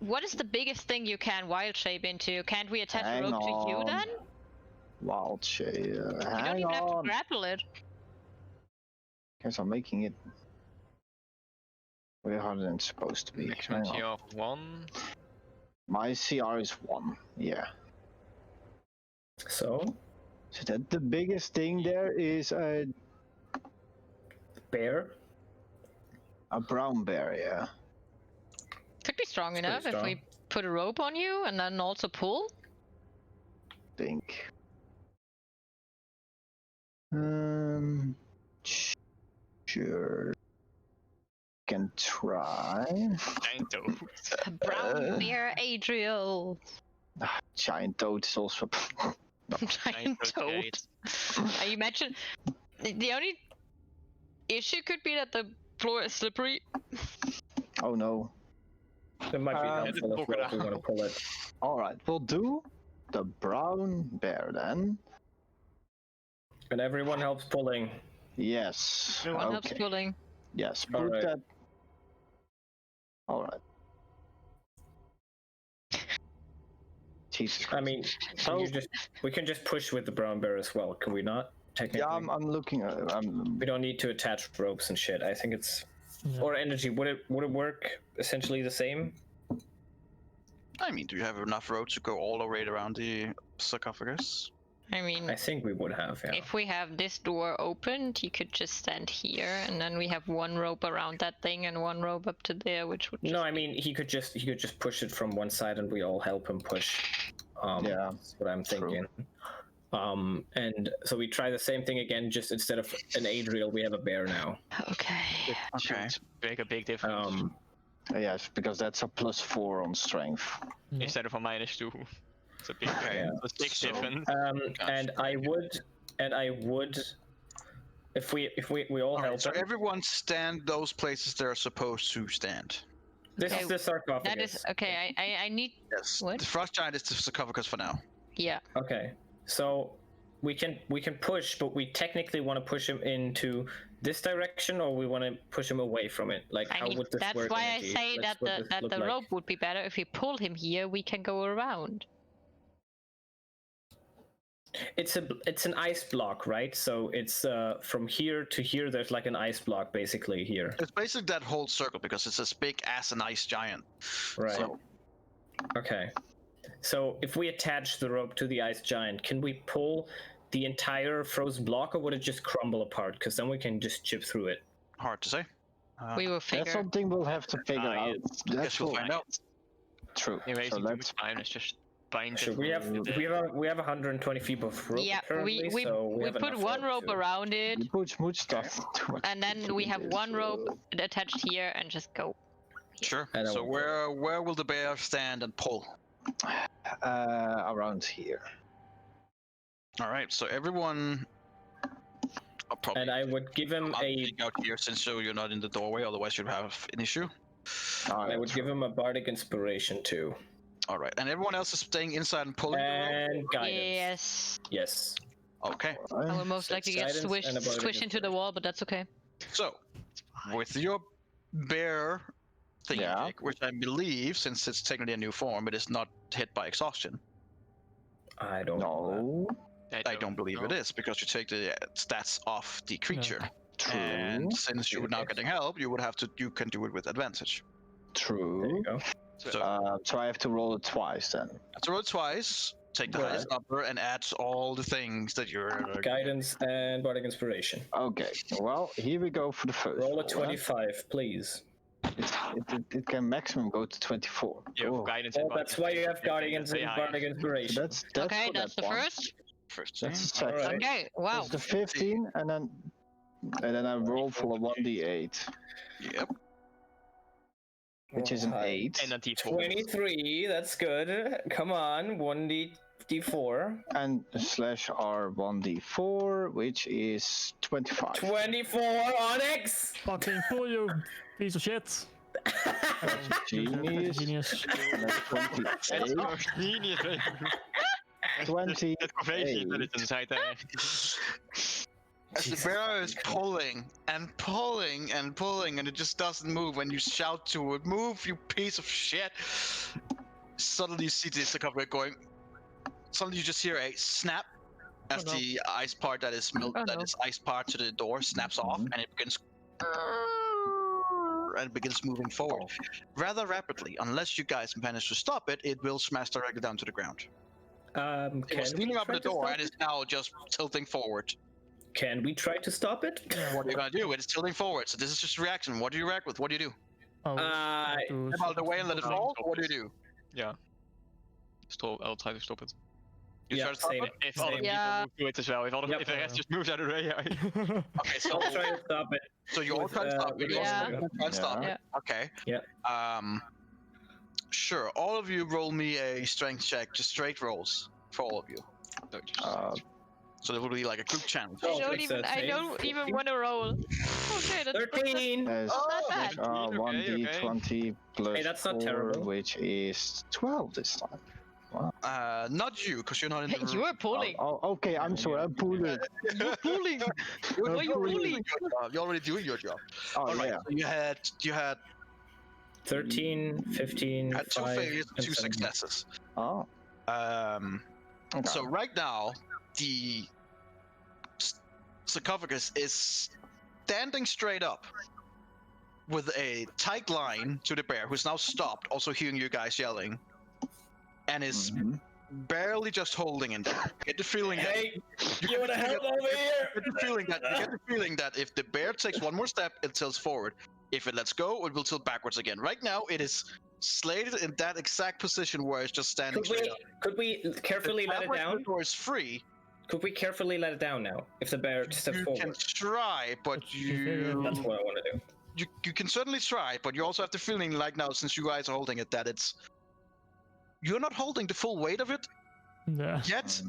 what is the biggest thing you can wild shape into? Can't we attach a Hang rope to you on. then? Wild shape. You don't Hang even have to on. grapple it. Guess I'm making it way harder than it's supposed to be. Maximum Hang on. CR of 1. My CR is 1. Yeah. So, That the biggest thing there is a bear. brown bear. Yeah. Could be strong It's enough pretty if we put a rope on you and then also pull. Think. Sure. Can try. Giant toad. A brown bear Adriel. Giant toad is also. Giant toad. Great. I imagine the only issue could be that the floor is slippery. Oh no. There might be Um, a handful of rope we want to pull it. All right, we'll do the brown bear then. And everyone helps pulling. Yes. Everyone helps Okay. pulling. Yes. All Put right. that. All right. Jesus. I mean, So- we can just push with the brown bear as well, can we not? Technically, Yeah, I'm looking at. we don't need to attach ropes and shit. I think it's Yeah. or energy. Would it work essentially the same? I mean, do you have enough rope to go all the way around the sarcophagus? I mean, I think we would have. Yeah. if we have this door opened, he could just stand here, and then we have one rope around that thing and one rope up to there, which would. No, I mean he could just push it from one side, and we all help him push. Yeah, that's what I'm true. thinking. And so we try the same thing again. Just instead of an Adriel, we have a bear now. Okay. Okay. Should make a big difference. Yes, because that's a +4 on strength. Yeah. Instead of a -2. It's a big, Okay. it's a big So- difference. And I would, if we all help. Alright, so him. everyone stand those places they're supposed to stand. This Okay, is the sarcophagus. That is okay. I need. Yes. What? The frost giant is the sarcophagus for now. Yeah. Okay, so we can push, but we technically want to push him into this direction, or we want to push him away from it. Like, I how mean, would this that's work? why Energy? I say Let's that what this look the like. rope would be better. If we pull him here, we can go around. It's an ice block, right? So it's from here to here. There's like an ice block basically here, It's basically that whole circle because it's as big as an ice giant. right? So, Okay. So if we attach the rope to the ice giant, can we pull the entire frozen block, or would it just crumble apart? Because then we can just chip through it. hard to say. We will figure. That's something we'll have to figure Ah, out. Guess That's we'll cool. find out. True. You're So wasting too let's. much time. It's just bind Sure, it we have with the- we have 120 feet of rope. Yeah, currently, we so we have put enough one rope to- around it, You put smooth stuff. Too much and then we have this, one rope attached here, and just go. Sure. And I So will- where will the bear stand and pull? around here. All right. So everyone. I'll probably And I would give him I'll a dig out here since so you're not in the doorway. Otherwise, you'd have an issue. I would give him a bardic inspiration too, All right. And everyone else is staying inside and pulling. the rope? and guidance. Yes. Yes. Okay. I will most So likely it's get guidance and a bardic squished into the wall, but that's okay. So, with your bear thing, Yeah. which I believe, since it's technically a new form, it is not hit by exhaustion. I don't know. No. I don't believe it know. is because you take the stats off the creature, True. and since you're now Okay. getting help, you can do it with advantage. There True. you go. So So I have to roll it twice then. let's roll it twice. Take the Right. highest number and add all the things that you're. Guidance and bardic inspiration. Okay. Well, here we go for the first. Roll a roll, 25, please. It can maximum go to 24. You have Oh, guidance Well, and that's why you have guardians very and high. bardic inspiration. that's Okay, for that's that the one. first. First That's the thing. second. Alright. Okay. Wow. That's the 15, and then I roll for a 1d8, Yep. which is an High. 8, And a D4. 23, that's good. Come on, 1d4. and slash R 1d4, which is 25. 24, Onyx! Fucking pull you, piece of shit. Genius. Genius. And then 28. Genius, hè? 20. Het conversie intelligence, hij echt. As the Jesus bear is fucking pulling and pulling and pulling, and it just doesn't move when you shout to it, "Move, you piece of shit!" Suddenly you see the sarcophagus going. Suddenly you just hear a snap as Oh, no. the ice part that is no. ice part to the door snaps off, and it begins moving forward rather rapidly. Unless you guys manage to stop it, it will smash directly down to the ground. It was Can we leaning up try the to door stop and is it? now just tilting forward. Can we try to stop it? What are you gonna do? It's tilting forward, so this is just reaction. What do you react with? What do you do? Oh, to Step out of the way and let it No. fall? What do you do? Yeah. Stop. I'll try to stop it. You try to stop same. it? If other people Yeah. move to it as well. If the rest just moves out of the way. Okay, so I'll try to stop it. you all with, try to stop it. You Yeah. also try to stop Yeah. it. Okay. Yeah. Sure. All of you roll me a strength check, just straight rolls for all of you. So there will be like a group challenge. Oh, I it's a don't save. even want to roll. Okay, that's 13. Yes. not bad. 1d20 plus Hey, that's not 4, terrible. which is 12 this time. Not you, because you're not in the room. You were pulling. Oh, okay, I'm sorry, I'm pulling. You're pulling. Why you pulling? You're already doing your job. Oh, All right. yeah. So you had 13, 15, two 5, failures, and 2 17. successes. Oh, okay. So right now the sarcophagus is standing straight up with a tight line to the bear, who's now stopped, also hearing you guys yelling, and is Mhm. barely just holding in there. Get the feeling that Hey, you wanna help over here? you get the feeling that if the bear takes one more step, it tilts forward. If it lets go, it will tilt backwards again. Right now, it is slated in that exact position where it's just standing straight up. Could we carefully let it Pathway to down? the door is free. Could we carefully let it down now? If the bear steps You forward. can try, but That's very That's what I want to do. you can certainly try, but you also have the feeling like now, since you guys are holding it, that you're not holding the full weight of it Yeah. yet.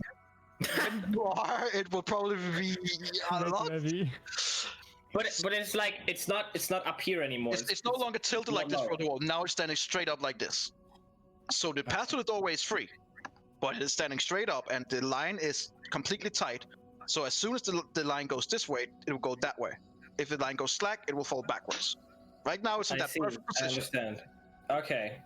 When you are, it will probably be a Way too lot. heavy. But it's like it's not up here anymore. It's no longer tilted like this from the wall. Now it's standing straight up like this. So the path to the doorway is free, but it is standing straight up, and the line is completely tight. So as soon as the line goes this way, it will go that way. If the line goes slack, it will fall backwards. Right now, it's in I that see. perfect I position. understand. Okay.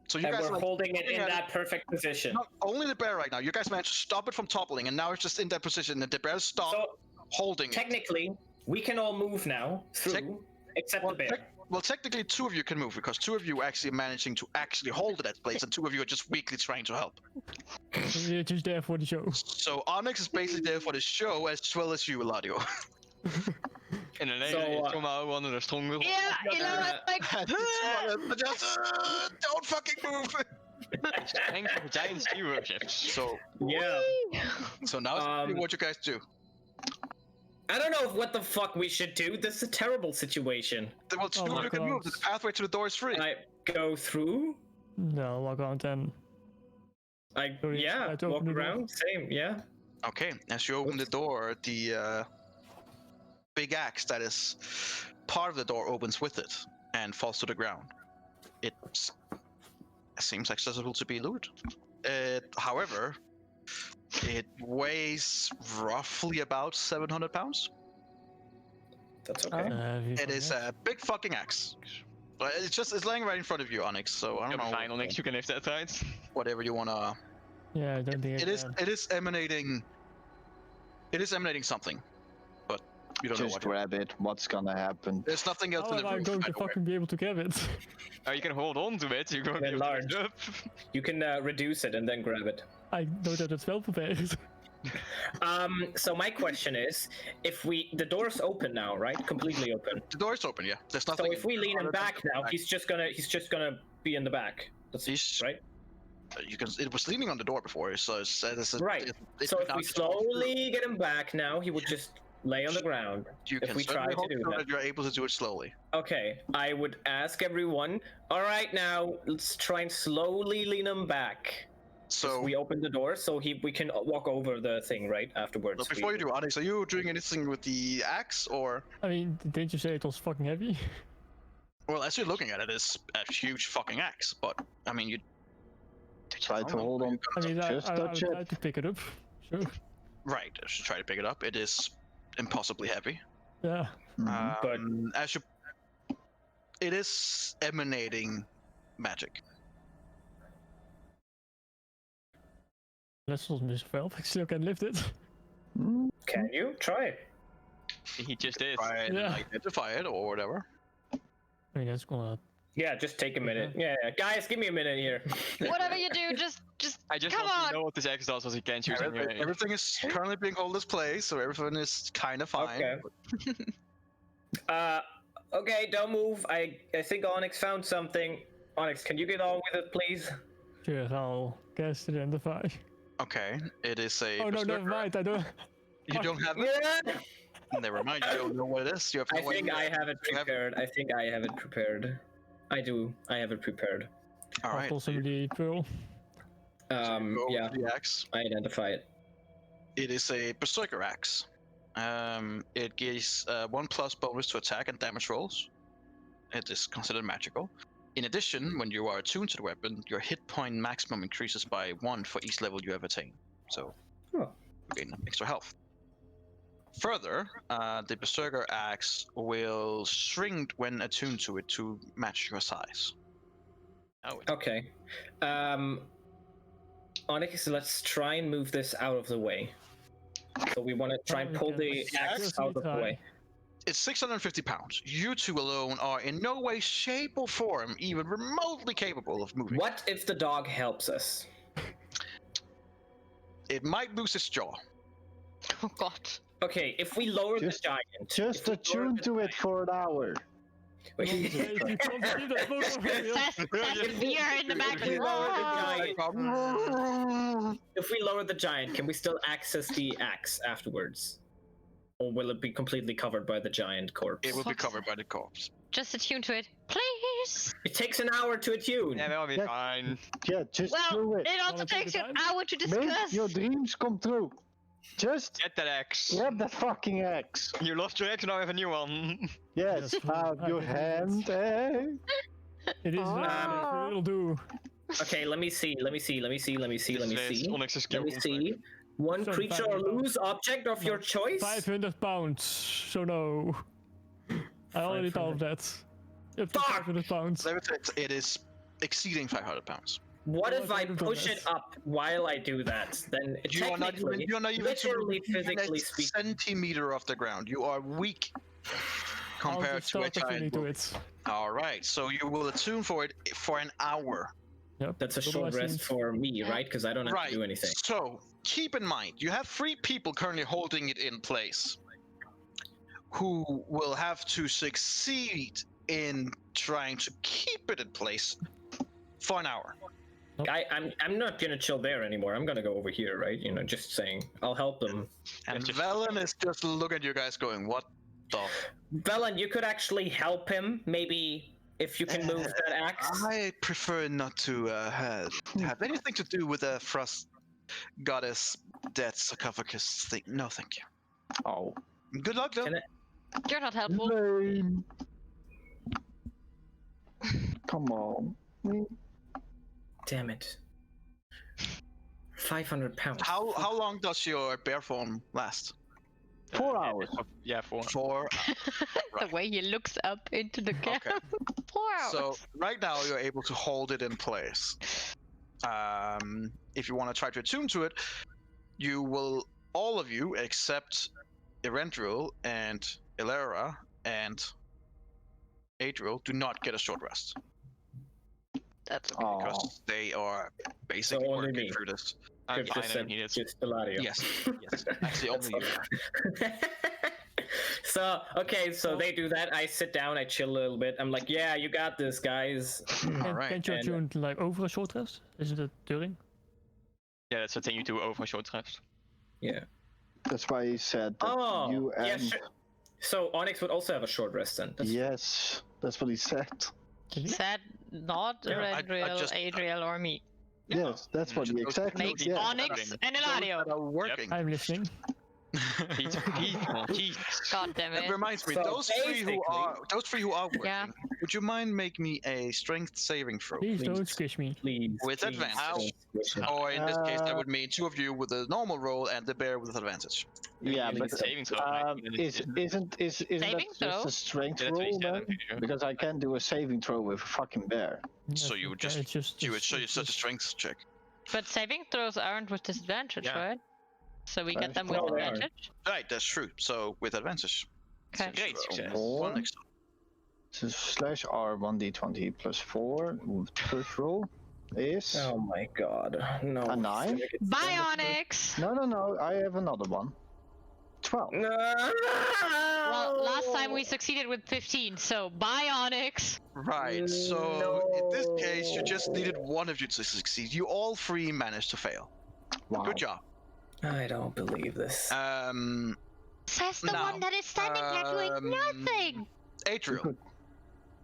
So you And guys we're are holding it in at that perfect position. Not only the bear right now. You guys managed to stop it from toppling, and now it's just in that position. And the bear stopped So holding it. technically, we can all move now through, Tec- except the bear. Well, technically, 2 of you can move because 2 of you are actually managing to actually hold it at place, and 2 of you are just weakly trying to help. You're just there for the show. So Onyx is basically there for the show as well as you, Eladio. In een So, hele normaal wandelen strong. Yeah, you know what? Like, Just don't fucking move. Thanks for giant zero shifts. So Yeah. now it's Um, what you guys do. I don't know what the fuck we should do. This is a terrible situation. Well, 2 Oh of my you can move. God. The pathway to the door is free. I go through. No, walk around then. Sorry, I Yeah, had to walk open the door. around. Same. Yeah. Okay, as you open the door, the big axe that is part of the door opens with it and falls to the ground. It seems accessible to be looted. However, it weighs roughly about 700 pounds. That's okay. It is a big fucking axe. But it's laying right in front of you, Onyx. So I don't know. Fine, Onyx, you can lift that, right? Whatever you wanna. Yeah, I don't think It is. It is emanating. It is emanating something, but you don't know Just what. grab it. What's gonna happen? There's nothing else How in am the I room. going by to the way. fucking be able to grab it? Oh, you can hold on to it. You can They're large. Up. You can reduce it and then grab it. I don't have that spell prepared. So my question is, if the door's open now, right? Completely open. The door is open. Yeah. There's So nothing. if we lean him other back than- now, he's just gonna be in the back. That's He's- right. You can. It was leaning on the door before, so it's Right. It's So if now we just falls through. slowly get him back now, he would just lay on the ground. You if can we try certainly to hope do so that. you're able to do it slowly. Okay, I would ask everyone. All right, now let's try and slowly lean him back. So We open the door so we can walk over the thing right afterwards. but before you do, Onyx, are you doing anything with the axe, or I mean, didn't you say it was fucking heavy? well, as you're looking at it, it's a huge fucking axe. But I mean, you Try to hold on. I mean, Just I touch would it. try to pick it up. Sure. Right, I should try to pick it up. It is impossibly heavy. Yeah. But- As you, it is emanating magic. Let's not miss valve. I still can lift it. Can you try it? He just did. Try and Yeah. identify it or whatever. I mean, that's gonna. Yeah, just take a minute. Yeah, guys, give me a minute here. Whatever you do, just I just come want on. to know what this X does, was he can't use it. Everything is currently being held as play, so everything is kind of fine. Okay. Okay, don't move. I think Onyx found something. Onyx, can you get on with it, please? Sure, I'll cast identify. Okay, it is a. Oh no, berserker. never mind. I don't. You don't have it. Yeah. Never mind. You don't know what it is. You have no I think idea. I have it You have- prepared. I think I have it prepared. I do. I have it prepared. All right. Also the pearl. Go Yeah, with the axe. I identify it. It is a berserker axe. It gives 1+ bonus to attack and damage rolls. It is considered magical. In addition, when you are attuned to the weapon, your hit point maximum increases by 1 for each level you have attained. So, Oh. you gain extra health. Further, the berserker axe will shrink when attuned to it to match your size. Oh, Okay. Onyx, let's try and move this out of the way. So we want to try and pull the axe out of the way. It's 650 pounds. You two alone are in no way, shape, or form even remotely capable of moving. What if the dog helps us? It might lose its jaw. Oh god. Okay, if we lower Just- the giant. Just if we lower attune the to it for an hour. You can't see that both of you. That's fear in the back. If we lower the Oh. giant, if we lower the giant, can we still access the axe afterwards? Or will it be completely covered by the giant corpse? It will be covered by the corpse. Just attune to it, please. It takes an hour to attune. yeah, that'll be Yeah. fine. Yeah, just Well, do it. it also Wanna take takes the you an time? hour to Make discuss. your dreams come true. Just Get that X. grab that fucking axe. You lost your X, now I have a new one. Yes, Yes, your I hand, eh? It is. It'll do. Okay, let me see. This is Onyx's skill Let me conflict. see. One So creature or 500 lose object of your choice? 500 pounds. So no. I already thought of that. Up to Fuck! 500 pounds. It is exceeding 500 pounds. What Well, if I I would've done push that. it up while I do that? Then You are not even, literally, physically a speaking. centimeter off the ground. You are weak I'll compared just to a start attuning giant. to wolf. it. All right, so you will attune for it for an hour. Yep. That's a short otherwise rest it's- for me, right? Because I don't have Right. to do anything. So keep in mind, you have 3 people currently holding it in place, who will have to succeed in trying to keep it in place for an hour. I'm not gonna chill there anymore. I'm gonna go over here, right? You know, just saying. I'll help them. And just- Velen is just looking at you guys, going, "What the?" Velen, you could actually help him. Maybe if you can move that axe. I prefer not to have anything to do with the frost goddess death sarcophagus thing. No, thank you. Oh, Good luck, though. Can You're not helpful. lame. Come on. Damn it. 500 pounds. How long does your bear form last? 4 hours. Yeah, 4. 4. The way he looks up into the camp. 4 hours. So right now you're able to hold it in place. If you want to try to attune to it, you will, all of you except Erendril and Ilera and Adriel, do not get a short rest That's okay. Oh, because they are basically only working me. through this. I'm Just fine, I said- don't need it. just Eladio. Yes, yes. Actually, only you. So okay, so they do that. I sit down, I chill a little bit. I'm like, yeah, you got this, guys. Alright, Can't you and- attune like over a short rest? Isn't it during? Yeah, that's the thing you do over a short rest. Yeah. that's why he said that Oh, you and... yeah, sure. So Onyx would also have a short rest then. That's Yes, that's what he said. Did he? Said not Yeah, I Redriel, just- Adriel, or me. Yes, that's what he Just those exactly... Makes Yeah. Onyx and Those Eladio. that are working. I'm listening. He's peaceful. Jesus. God damn That it. reminds me, So those three who are working, Yeah. would you mind make me a strength saving throw? Please don't Please. squish me. Please. With please advantage. don't squish it. Or in this case, that would mean two of you with a normal roll and the bear with advantage. Yeah, It's but a saving throw, right? isn't that Saving just throw? a strength That's what he roll said, then? I'm pretty sure. Because I can't do a saving throw with a fucking bear. So you would just- it's just You would show you it's such a just- strength check. But saving throws aren't with disadvantage, Yeah. right? So we get them with No, they are. advantage? Right, that's true. So with advantage. Okay. Great success. Four. One next. So slash R 1d20 plus 4. The first roll is Oh my god. No. a 9. Bionics! No. I have another one. 12. No. Well, last time we succeeded with 15, so bionics! Right, so in this case, you just needed one of you to succeed. You all three managed to fail. Wow. Good job. I don't believe this. Says the Now, one that is standing there doing nothing! Adriel,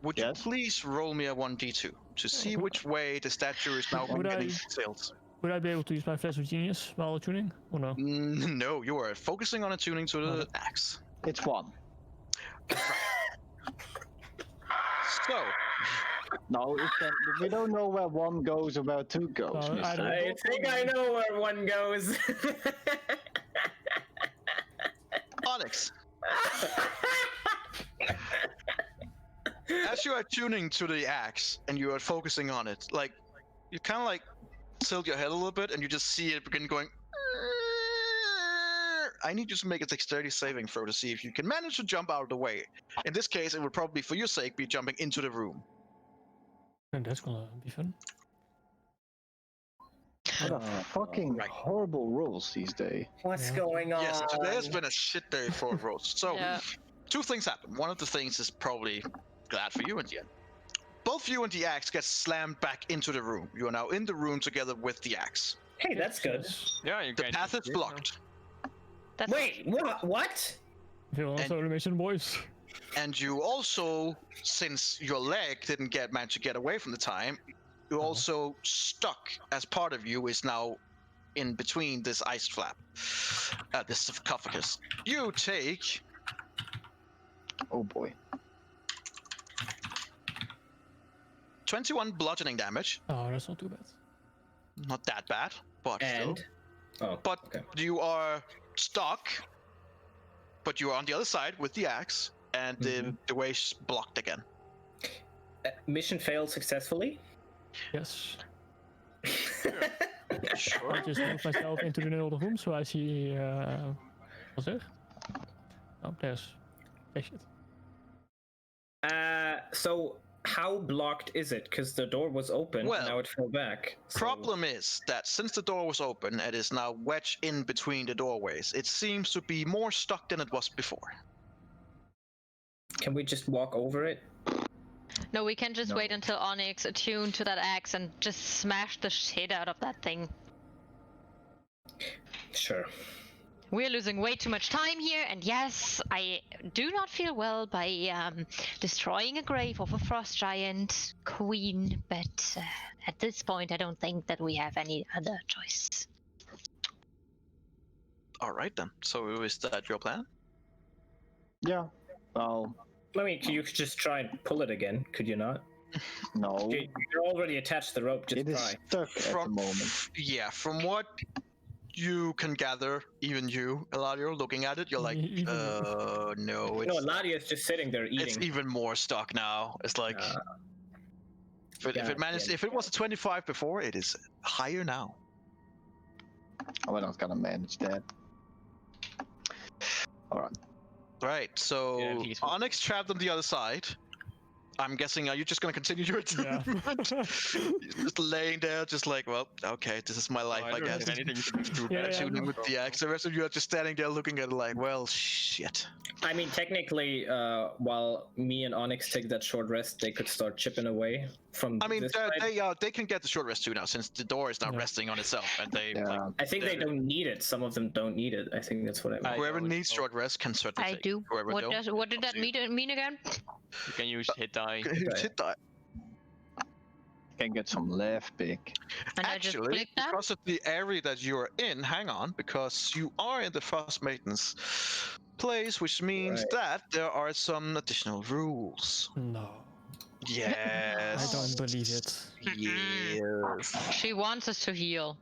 would you Yes? please roll me a 1d2 to see which way the statue is now Would getting I- tilt? Would I be able to use my Flash of Genius while tuning, or no? No, you are focusing on attuning to the axe. It's 1. So, No, we don't know where 1 goes or where 2 goes, I mister. don't- I think I know where one goes. Onyx, as you are tuning to the axe and you are focusing on it, like you kind of like tilt your head a little bit and you just see it begin going. I need you to make a dexterity saving throw to see if you can manage to jump out of the way. In this case, it would probably, for your sake, be jumping into the room. And that's gonna be fun. What a fucking Right. horrible rules these days. What's Yeah. going on? Yes, today has been a shit day for rolls. So, Yeah. two things happen. One of the things is probably glad for you in the end. Both you and the axe get slammed back into the room. You are now in the room together with the axe. Hey, that's good. Yeah, you The can. path is blocked, That's Wait, what? Veel And- solar mission, boys. and you also, since your leg didn't manage to get away from the time, you also stuck as part of you is now in between this ice flap, this sarcophagus. You take Oh boy. 21 bludgeoning damage. Oh, that's not too bad. Not that bad, but still. And oh, But okay. you are stuck, but you are on the other side with the axe, and the way's blocked again. Mission failed successfully. Yes. Sure. I just moved myself into the middle of the room, so I see. What's there? Oh, there's. Shit. So how blocked is it? Because the door was open, Well, now it fell back. So- Problem is that since the door was open, it is now wedged in between the doorways. It seems to be more stuck than it was before. Can we just walk over it? No, we can just No. wait until Onyx attuned to that axe and just smash the shit out of that thing. Sure. We're losing way too much time here, and yes, I do not feel well by destroying a grave of a frost giant queen, but at this point, I don't think that we have any other choice. All right then. So is that your plan? Yeah. Well, I mean, you could just try and pull it again, could you not? no. You're already attached to the rope, just It is try. stuck at the moment. Yeah, from what you can gather, even you, Eladio, looking at it, you're like, Even you. no, No, Ladia's just sitting there it's eating. even more stuck now. It's like if God it managed, damn. if it was a 25 before, it is higher now. We're not gonna manage that. Alright. Right. So Yeah, he's- Onyx trapped on the other side. I'm guessing, are you just gonna continue your Yeah. attunement? You're just laying there, just like, well, okay, this is my life, I don't guess. have anything to do Yeah, better. Tuning with the axe. The rest of you are just standing there looking at it like, well, shit. I mean, technically, while me and Onyx take that short rest, they could start chipping away from I mean, this side. they can get the short rest too now, since the door is now Yeah. resting on itself, and they Yeah. like, I think they don't need it. Some of them don't need it. I think that's what I mean. whoever don't needs know. short rest can certainly I take. do. Whoever What don't, what did up that to you. mean again? You can use hit die. Hit die. can get some left pick. And I just Actually, click that. because of the area that you're in, hang on, because you are in the Frost Maiden's place, which means Right. that there are some additional rules. No, Yes. I don't believe it. Yes. She wants us to heal.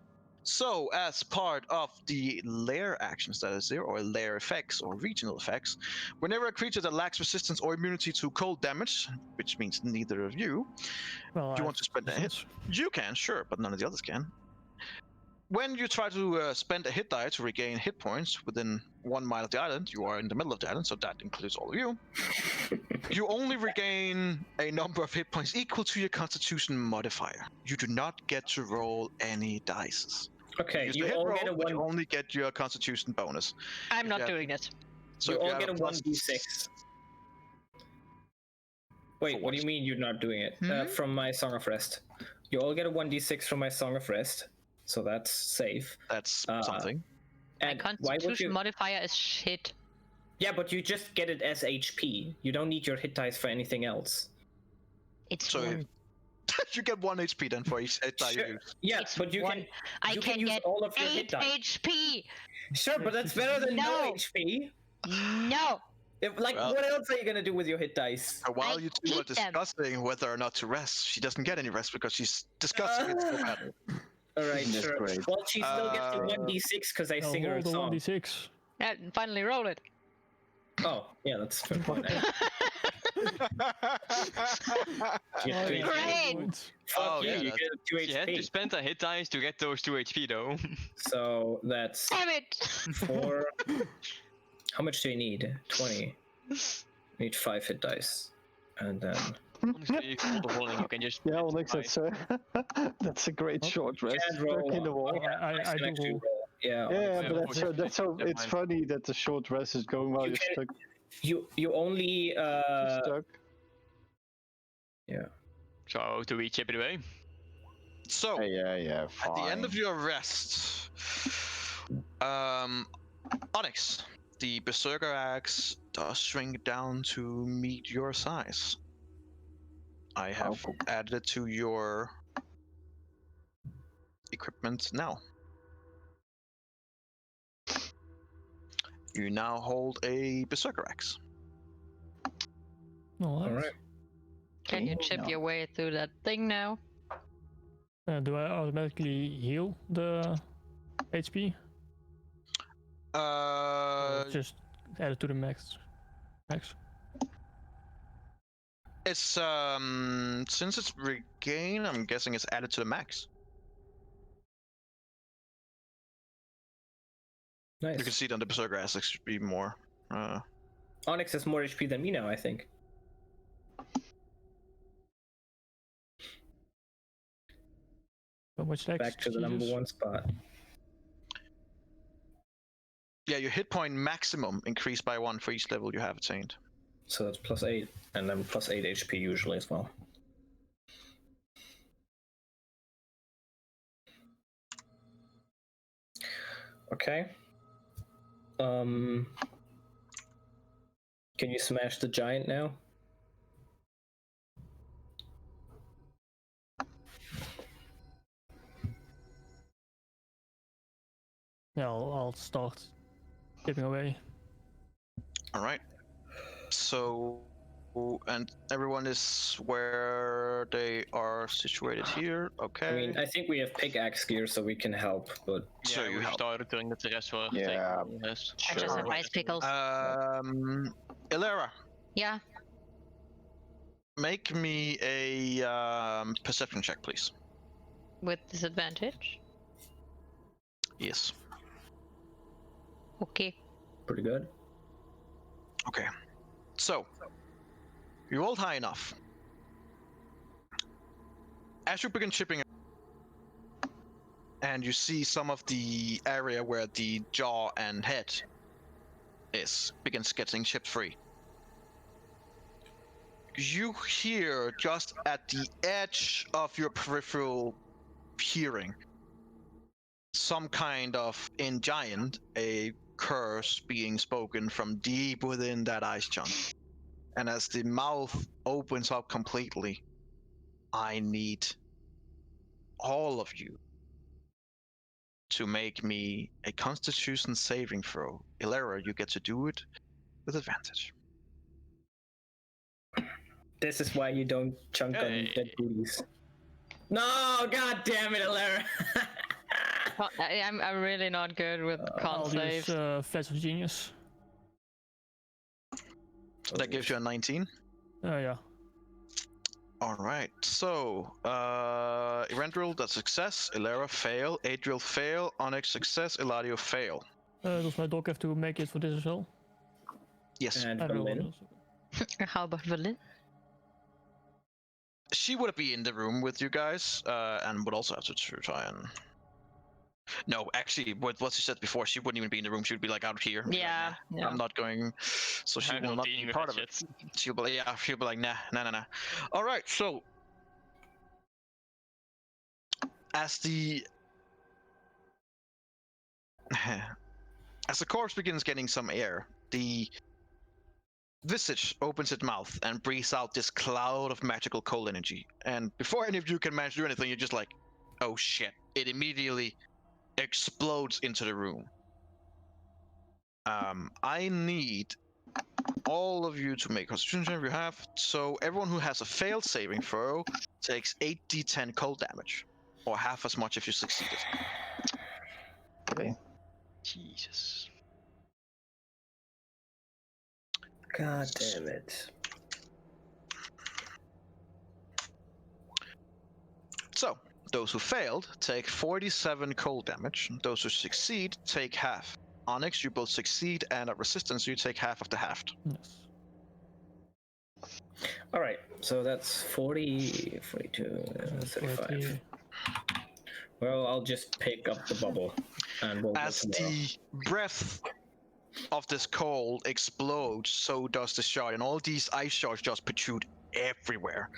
So, as part of the lair actions that is there, or lair effects, or regional effects, whenever a creature that lacks resistance or immunity to cold damage, which means neither of you, Well, you want to spend a hit? You can, sure, but none of the others can. When you try to spend a hit die to regain hit points within 1 mile of the island, you are in the middle of the island, so that includes all of you. You only regain a number of hit points equal to your Constitution modifier. You do not get to roll any dice. Okay, Use you the hit all roll, get a but you one. only get your Constitution bonus. I'm If not you have- doing it. So You if all have get a plus- 1d6. Wait, For what do you what? mean you're not doing it? Hmm? From my Song of Rest. You all get a 1d6 from my Song of Rest, so that's safe. That's Uh, something. My And why would Constitution you? modifier is shit. Yeah, but you just get it as HP. You don't need your hit dice for anything else. It's So one. you get 1 HP then for each hit die you Sure. use. Yeah, It's but you one. I you can use get all of your hit 8 dice. HP. Sure, but that's better than no No. HP. No. Well- What else are you gonna do with your hit dice? While you two are keep them. discussing whether or not to rest, she doesn't get any rest because she's discussing it so badly. All right, That's sure. great. Well, she still gets the Uh, 1d6 because I I'll sing her roll a the song. 1d6. Yeah, finally roll it. Oh, yeah, that's fair point. You get Oh, two yeah, HP. Great. points. Fuck Oh, you, yeah, you that's- get 2 You had to HP. spend a hit dice to get those 2 HP though. So that's Damn it. 4. How much do you need? 20. I need 5 hit dice. And then. Honestly, if you're rolling, you can just. Yeah, hit Onyx, twice. that's a great Oh, short rest. Can't roll. Stuck in the wall. Oh, yeah, I can do actually roll. Yeah. Yeah, yeah, but of that's course. so Never it's mind. funny that the short rest is going while You you're can- stuck. You only. Stuck. So, do we chip it away? So, Yeah, at fine. the end of your rest, Onyx, the Berserker Axe does shrink down to meet your size. I have Oh. added it to your equipment now. You now hold a Berserker Axe. Alright. Alright. Can you chip No. your way through that thing now? Do I automatically heal the HP? Or just add it to the max? It's since it's regain, I'm guessing it's added to the max. Nice. You can see it on the Berserker Axe, it should be more. Onyx has more HP than me now, I think. So much next? Back to the number Jesus. 1 spot. Yeah, your hit point maximum increased by 1 for each level you have attained. So that's plus 8, and then plus 8 HP usually as well. Okay. Can you smash the giant now? Yeah, I'll start chipping away. All right. So, and everyone is where they are situated here. Okay. I mean, I think we have pickaxe gear, so we can help, but So Yeah, you we help. started doing that the rest were Yeah. taking rest. I just Sure. advise pickles. Ilera, Yeah. make me a perception check, please. With disadvantage. Yes. Okay. pretty good. Okay. So, you rolled high enough. As you begin chipping, and you see some of the area where the jaw and head begins getting chipped free. You hear just at the edge of your peripheral hearing some kind of, in giant, a curse being spoken from deep within that ice chunk. And as the mouth opens up completely, I need all of you to make me a Constitution saving throw. Ilera, you get to do it with advantage. This is why you don't chunk on Hey. dead booties. No, god damn it, Alara. Well, I'm really not good with con I'll saves. use Flash of Genius. That gives you a 19. Yeah. All right. So, Erendril, that's success. Ilera, fail. Adriel, fail. Onyx, success. Eladio, fail. Does my dog have to make it for this as well? Yes. And Everyone Berlin. does. How about Berlin? She would be in the room with you guys, and would also have to try and. No, actually, what she said before, she wouldn't even be in the room. She would be like out here. Be like, Yeah, "Nah, yeah. I'm not going. So she I'm will not not dealing be with part that of it. shit. She'll be like, nah. All right, so as the corpse begins getting some air, the visage opens its mouth and breathes out this cloud of magical cold energy. And before any of you can manage to do anything, you're just like, oh shit! It immediately explodes into the room. I need all of you to make Constitution if you have. So everyone who has a failed saving throw takes 8d10 cold damage, or half as much if you succeeded. Okay. Jesus. God damn it. So those who failed take 47 cold damage. Those who succeed take half. Onyx, you both succeed, and at resistance, you take half of the halved. Yes. Alright, so that's 40, 42, 35. Well, I'll just pick up the bubble and we'll As go tomorrow. the breath of this cold explodes, so does the shard, and all these ice shards just protrude everywhere,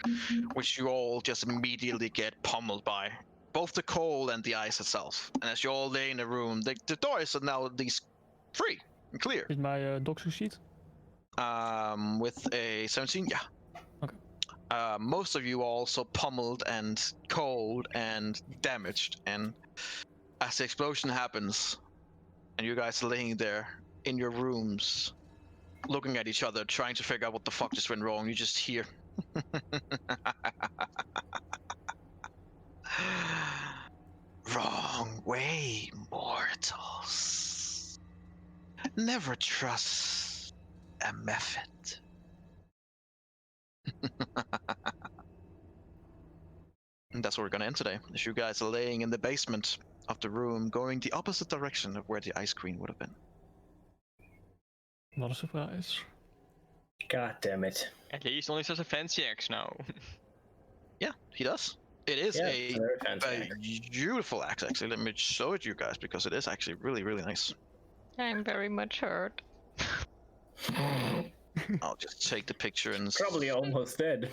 which you all just immediately get pummeled by. Both the cold and the ice itself. And as you all lay in the room, the doors are now at least free and clear. Did my dog succeed? With a 17, yeah. Okay. Most of you are also pummeled and cold and damaged, and as the explosion happens, and you guys are laying there in your rooms, looking at each other, trying to figure out what the fuck just went wrong, you just hear. Wrong way, mortals. Never trust a method. And that's where we're gonna end today. As you guys are laying in the basement of the room, going the opposite direction of where the ice queen would have been. Not a surprise. God damn it. At least only such a fancy axe now. Yeah, he does. It is Yeah, a very fancy. beautiful axe, actually. Let me show it to you guys because it is actually really, really nice. I'm very much hurt. I'll just take the picture and Probably almost dead.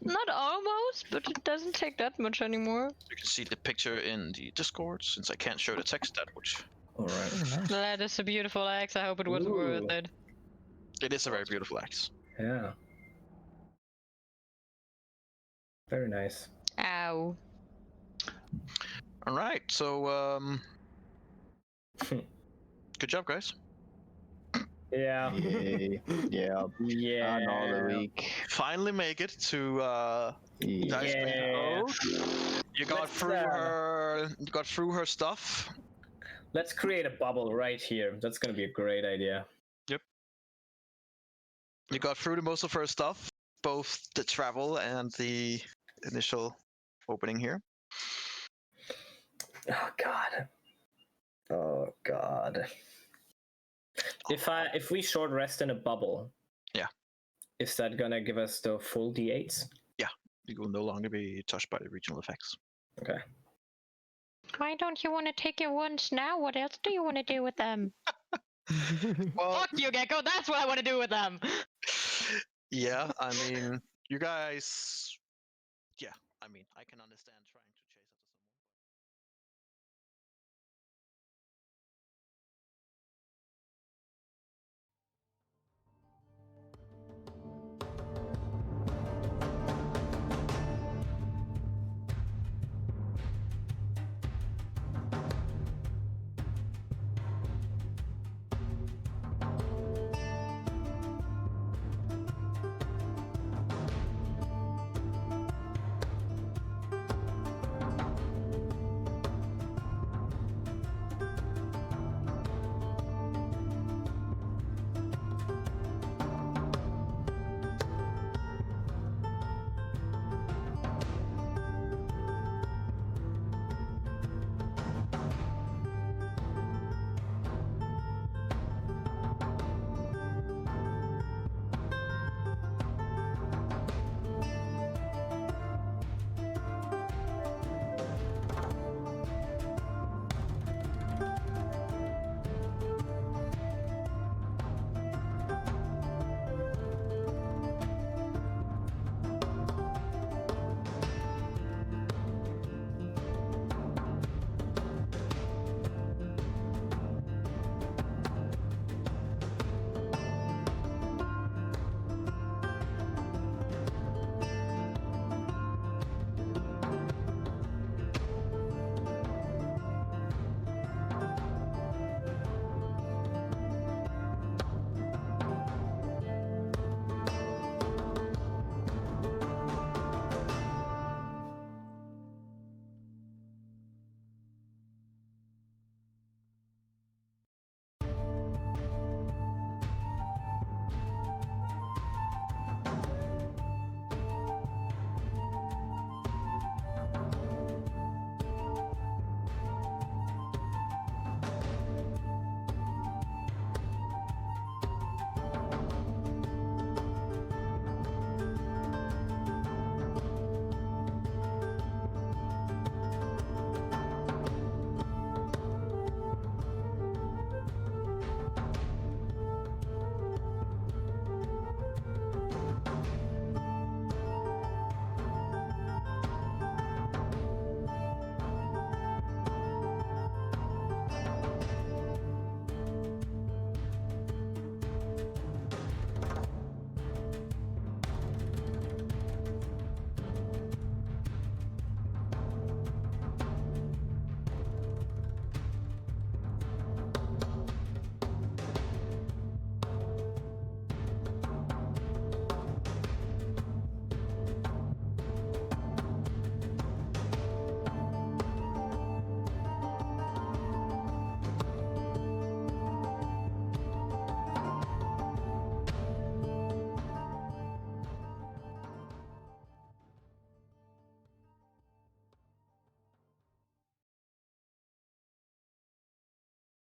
Not almost, but it doesn't take that much anymore. you can see the picture in the Discord. Since I can't show the text, that which Alright. Oh, nice. That is a beautiful axe. I hope it was worth Ooh. it. it is a very beautiful axe. Yeah. Very nice. Ow. All right, so good job, guys. Yeah. Yay. Yeah. Yeah. Another week. Finally make it to Yeah. Dice Queen Yeah. Road. You got Let's, through her. You got through her stuff. Let's create a bubble right here. That's gonna be a great idea. You got through to most of her stuff, both the travel and the initial opening here. Oh god. Oh god. If we short rest in a bubble, Yeah. is that gonna give us the full d8s? You will no longer be touched by the regional effects. Okay. Why don't you want to take your ones now? What else do you want to do with them? Well, Fuck you, Gecko. That's what I want to do with them. yeah, I mean, you guys. Yeah, I mean, I can understand trying to.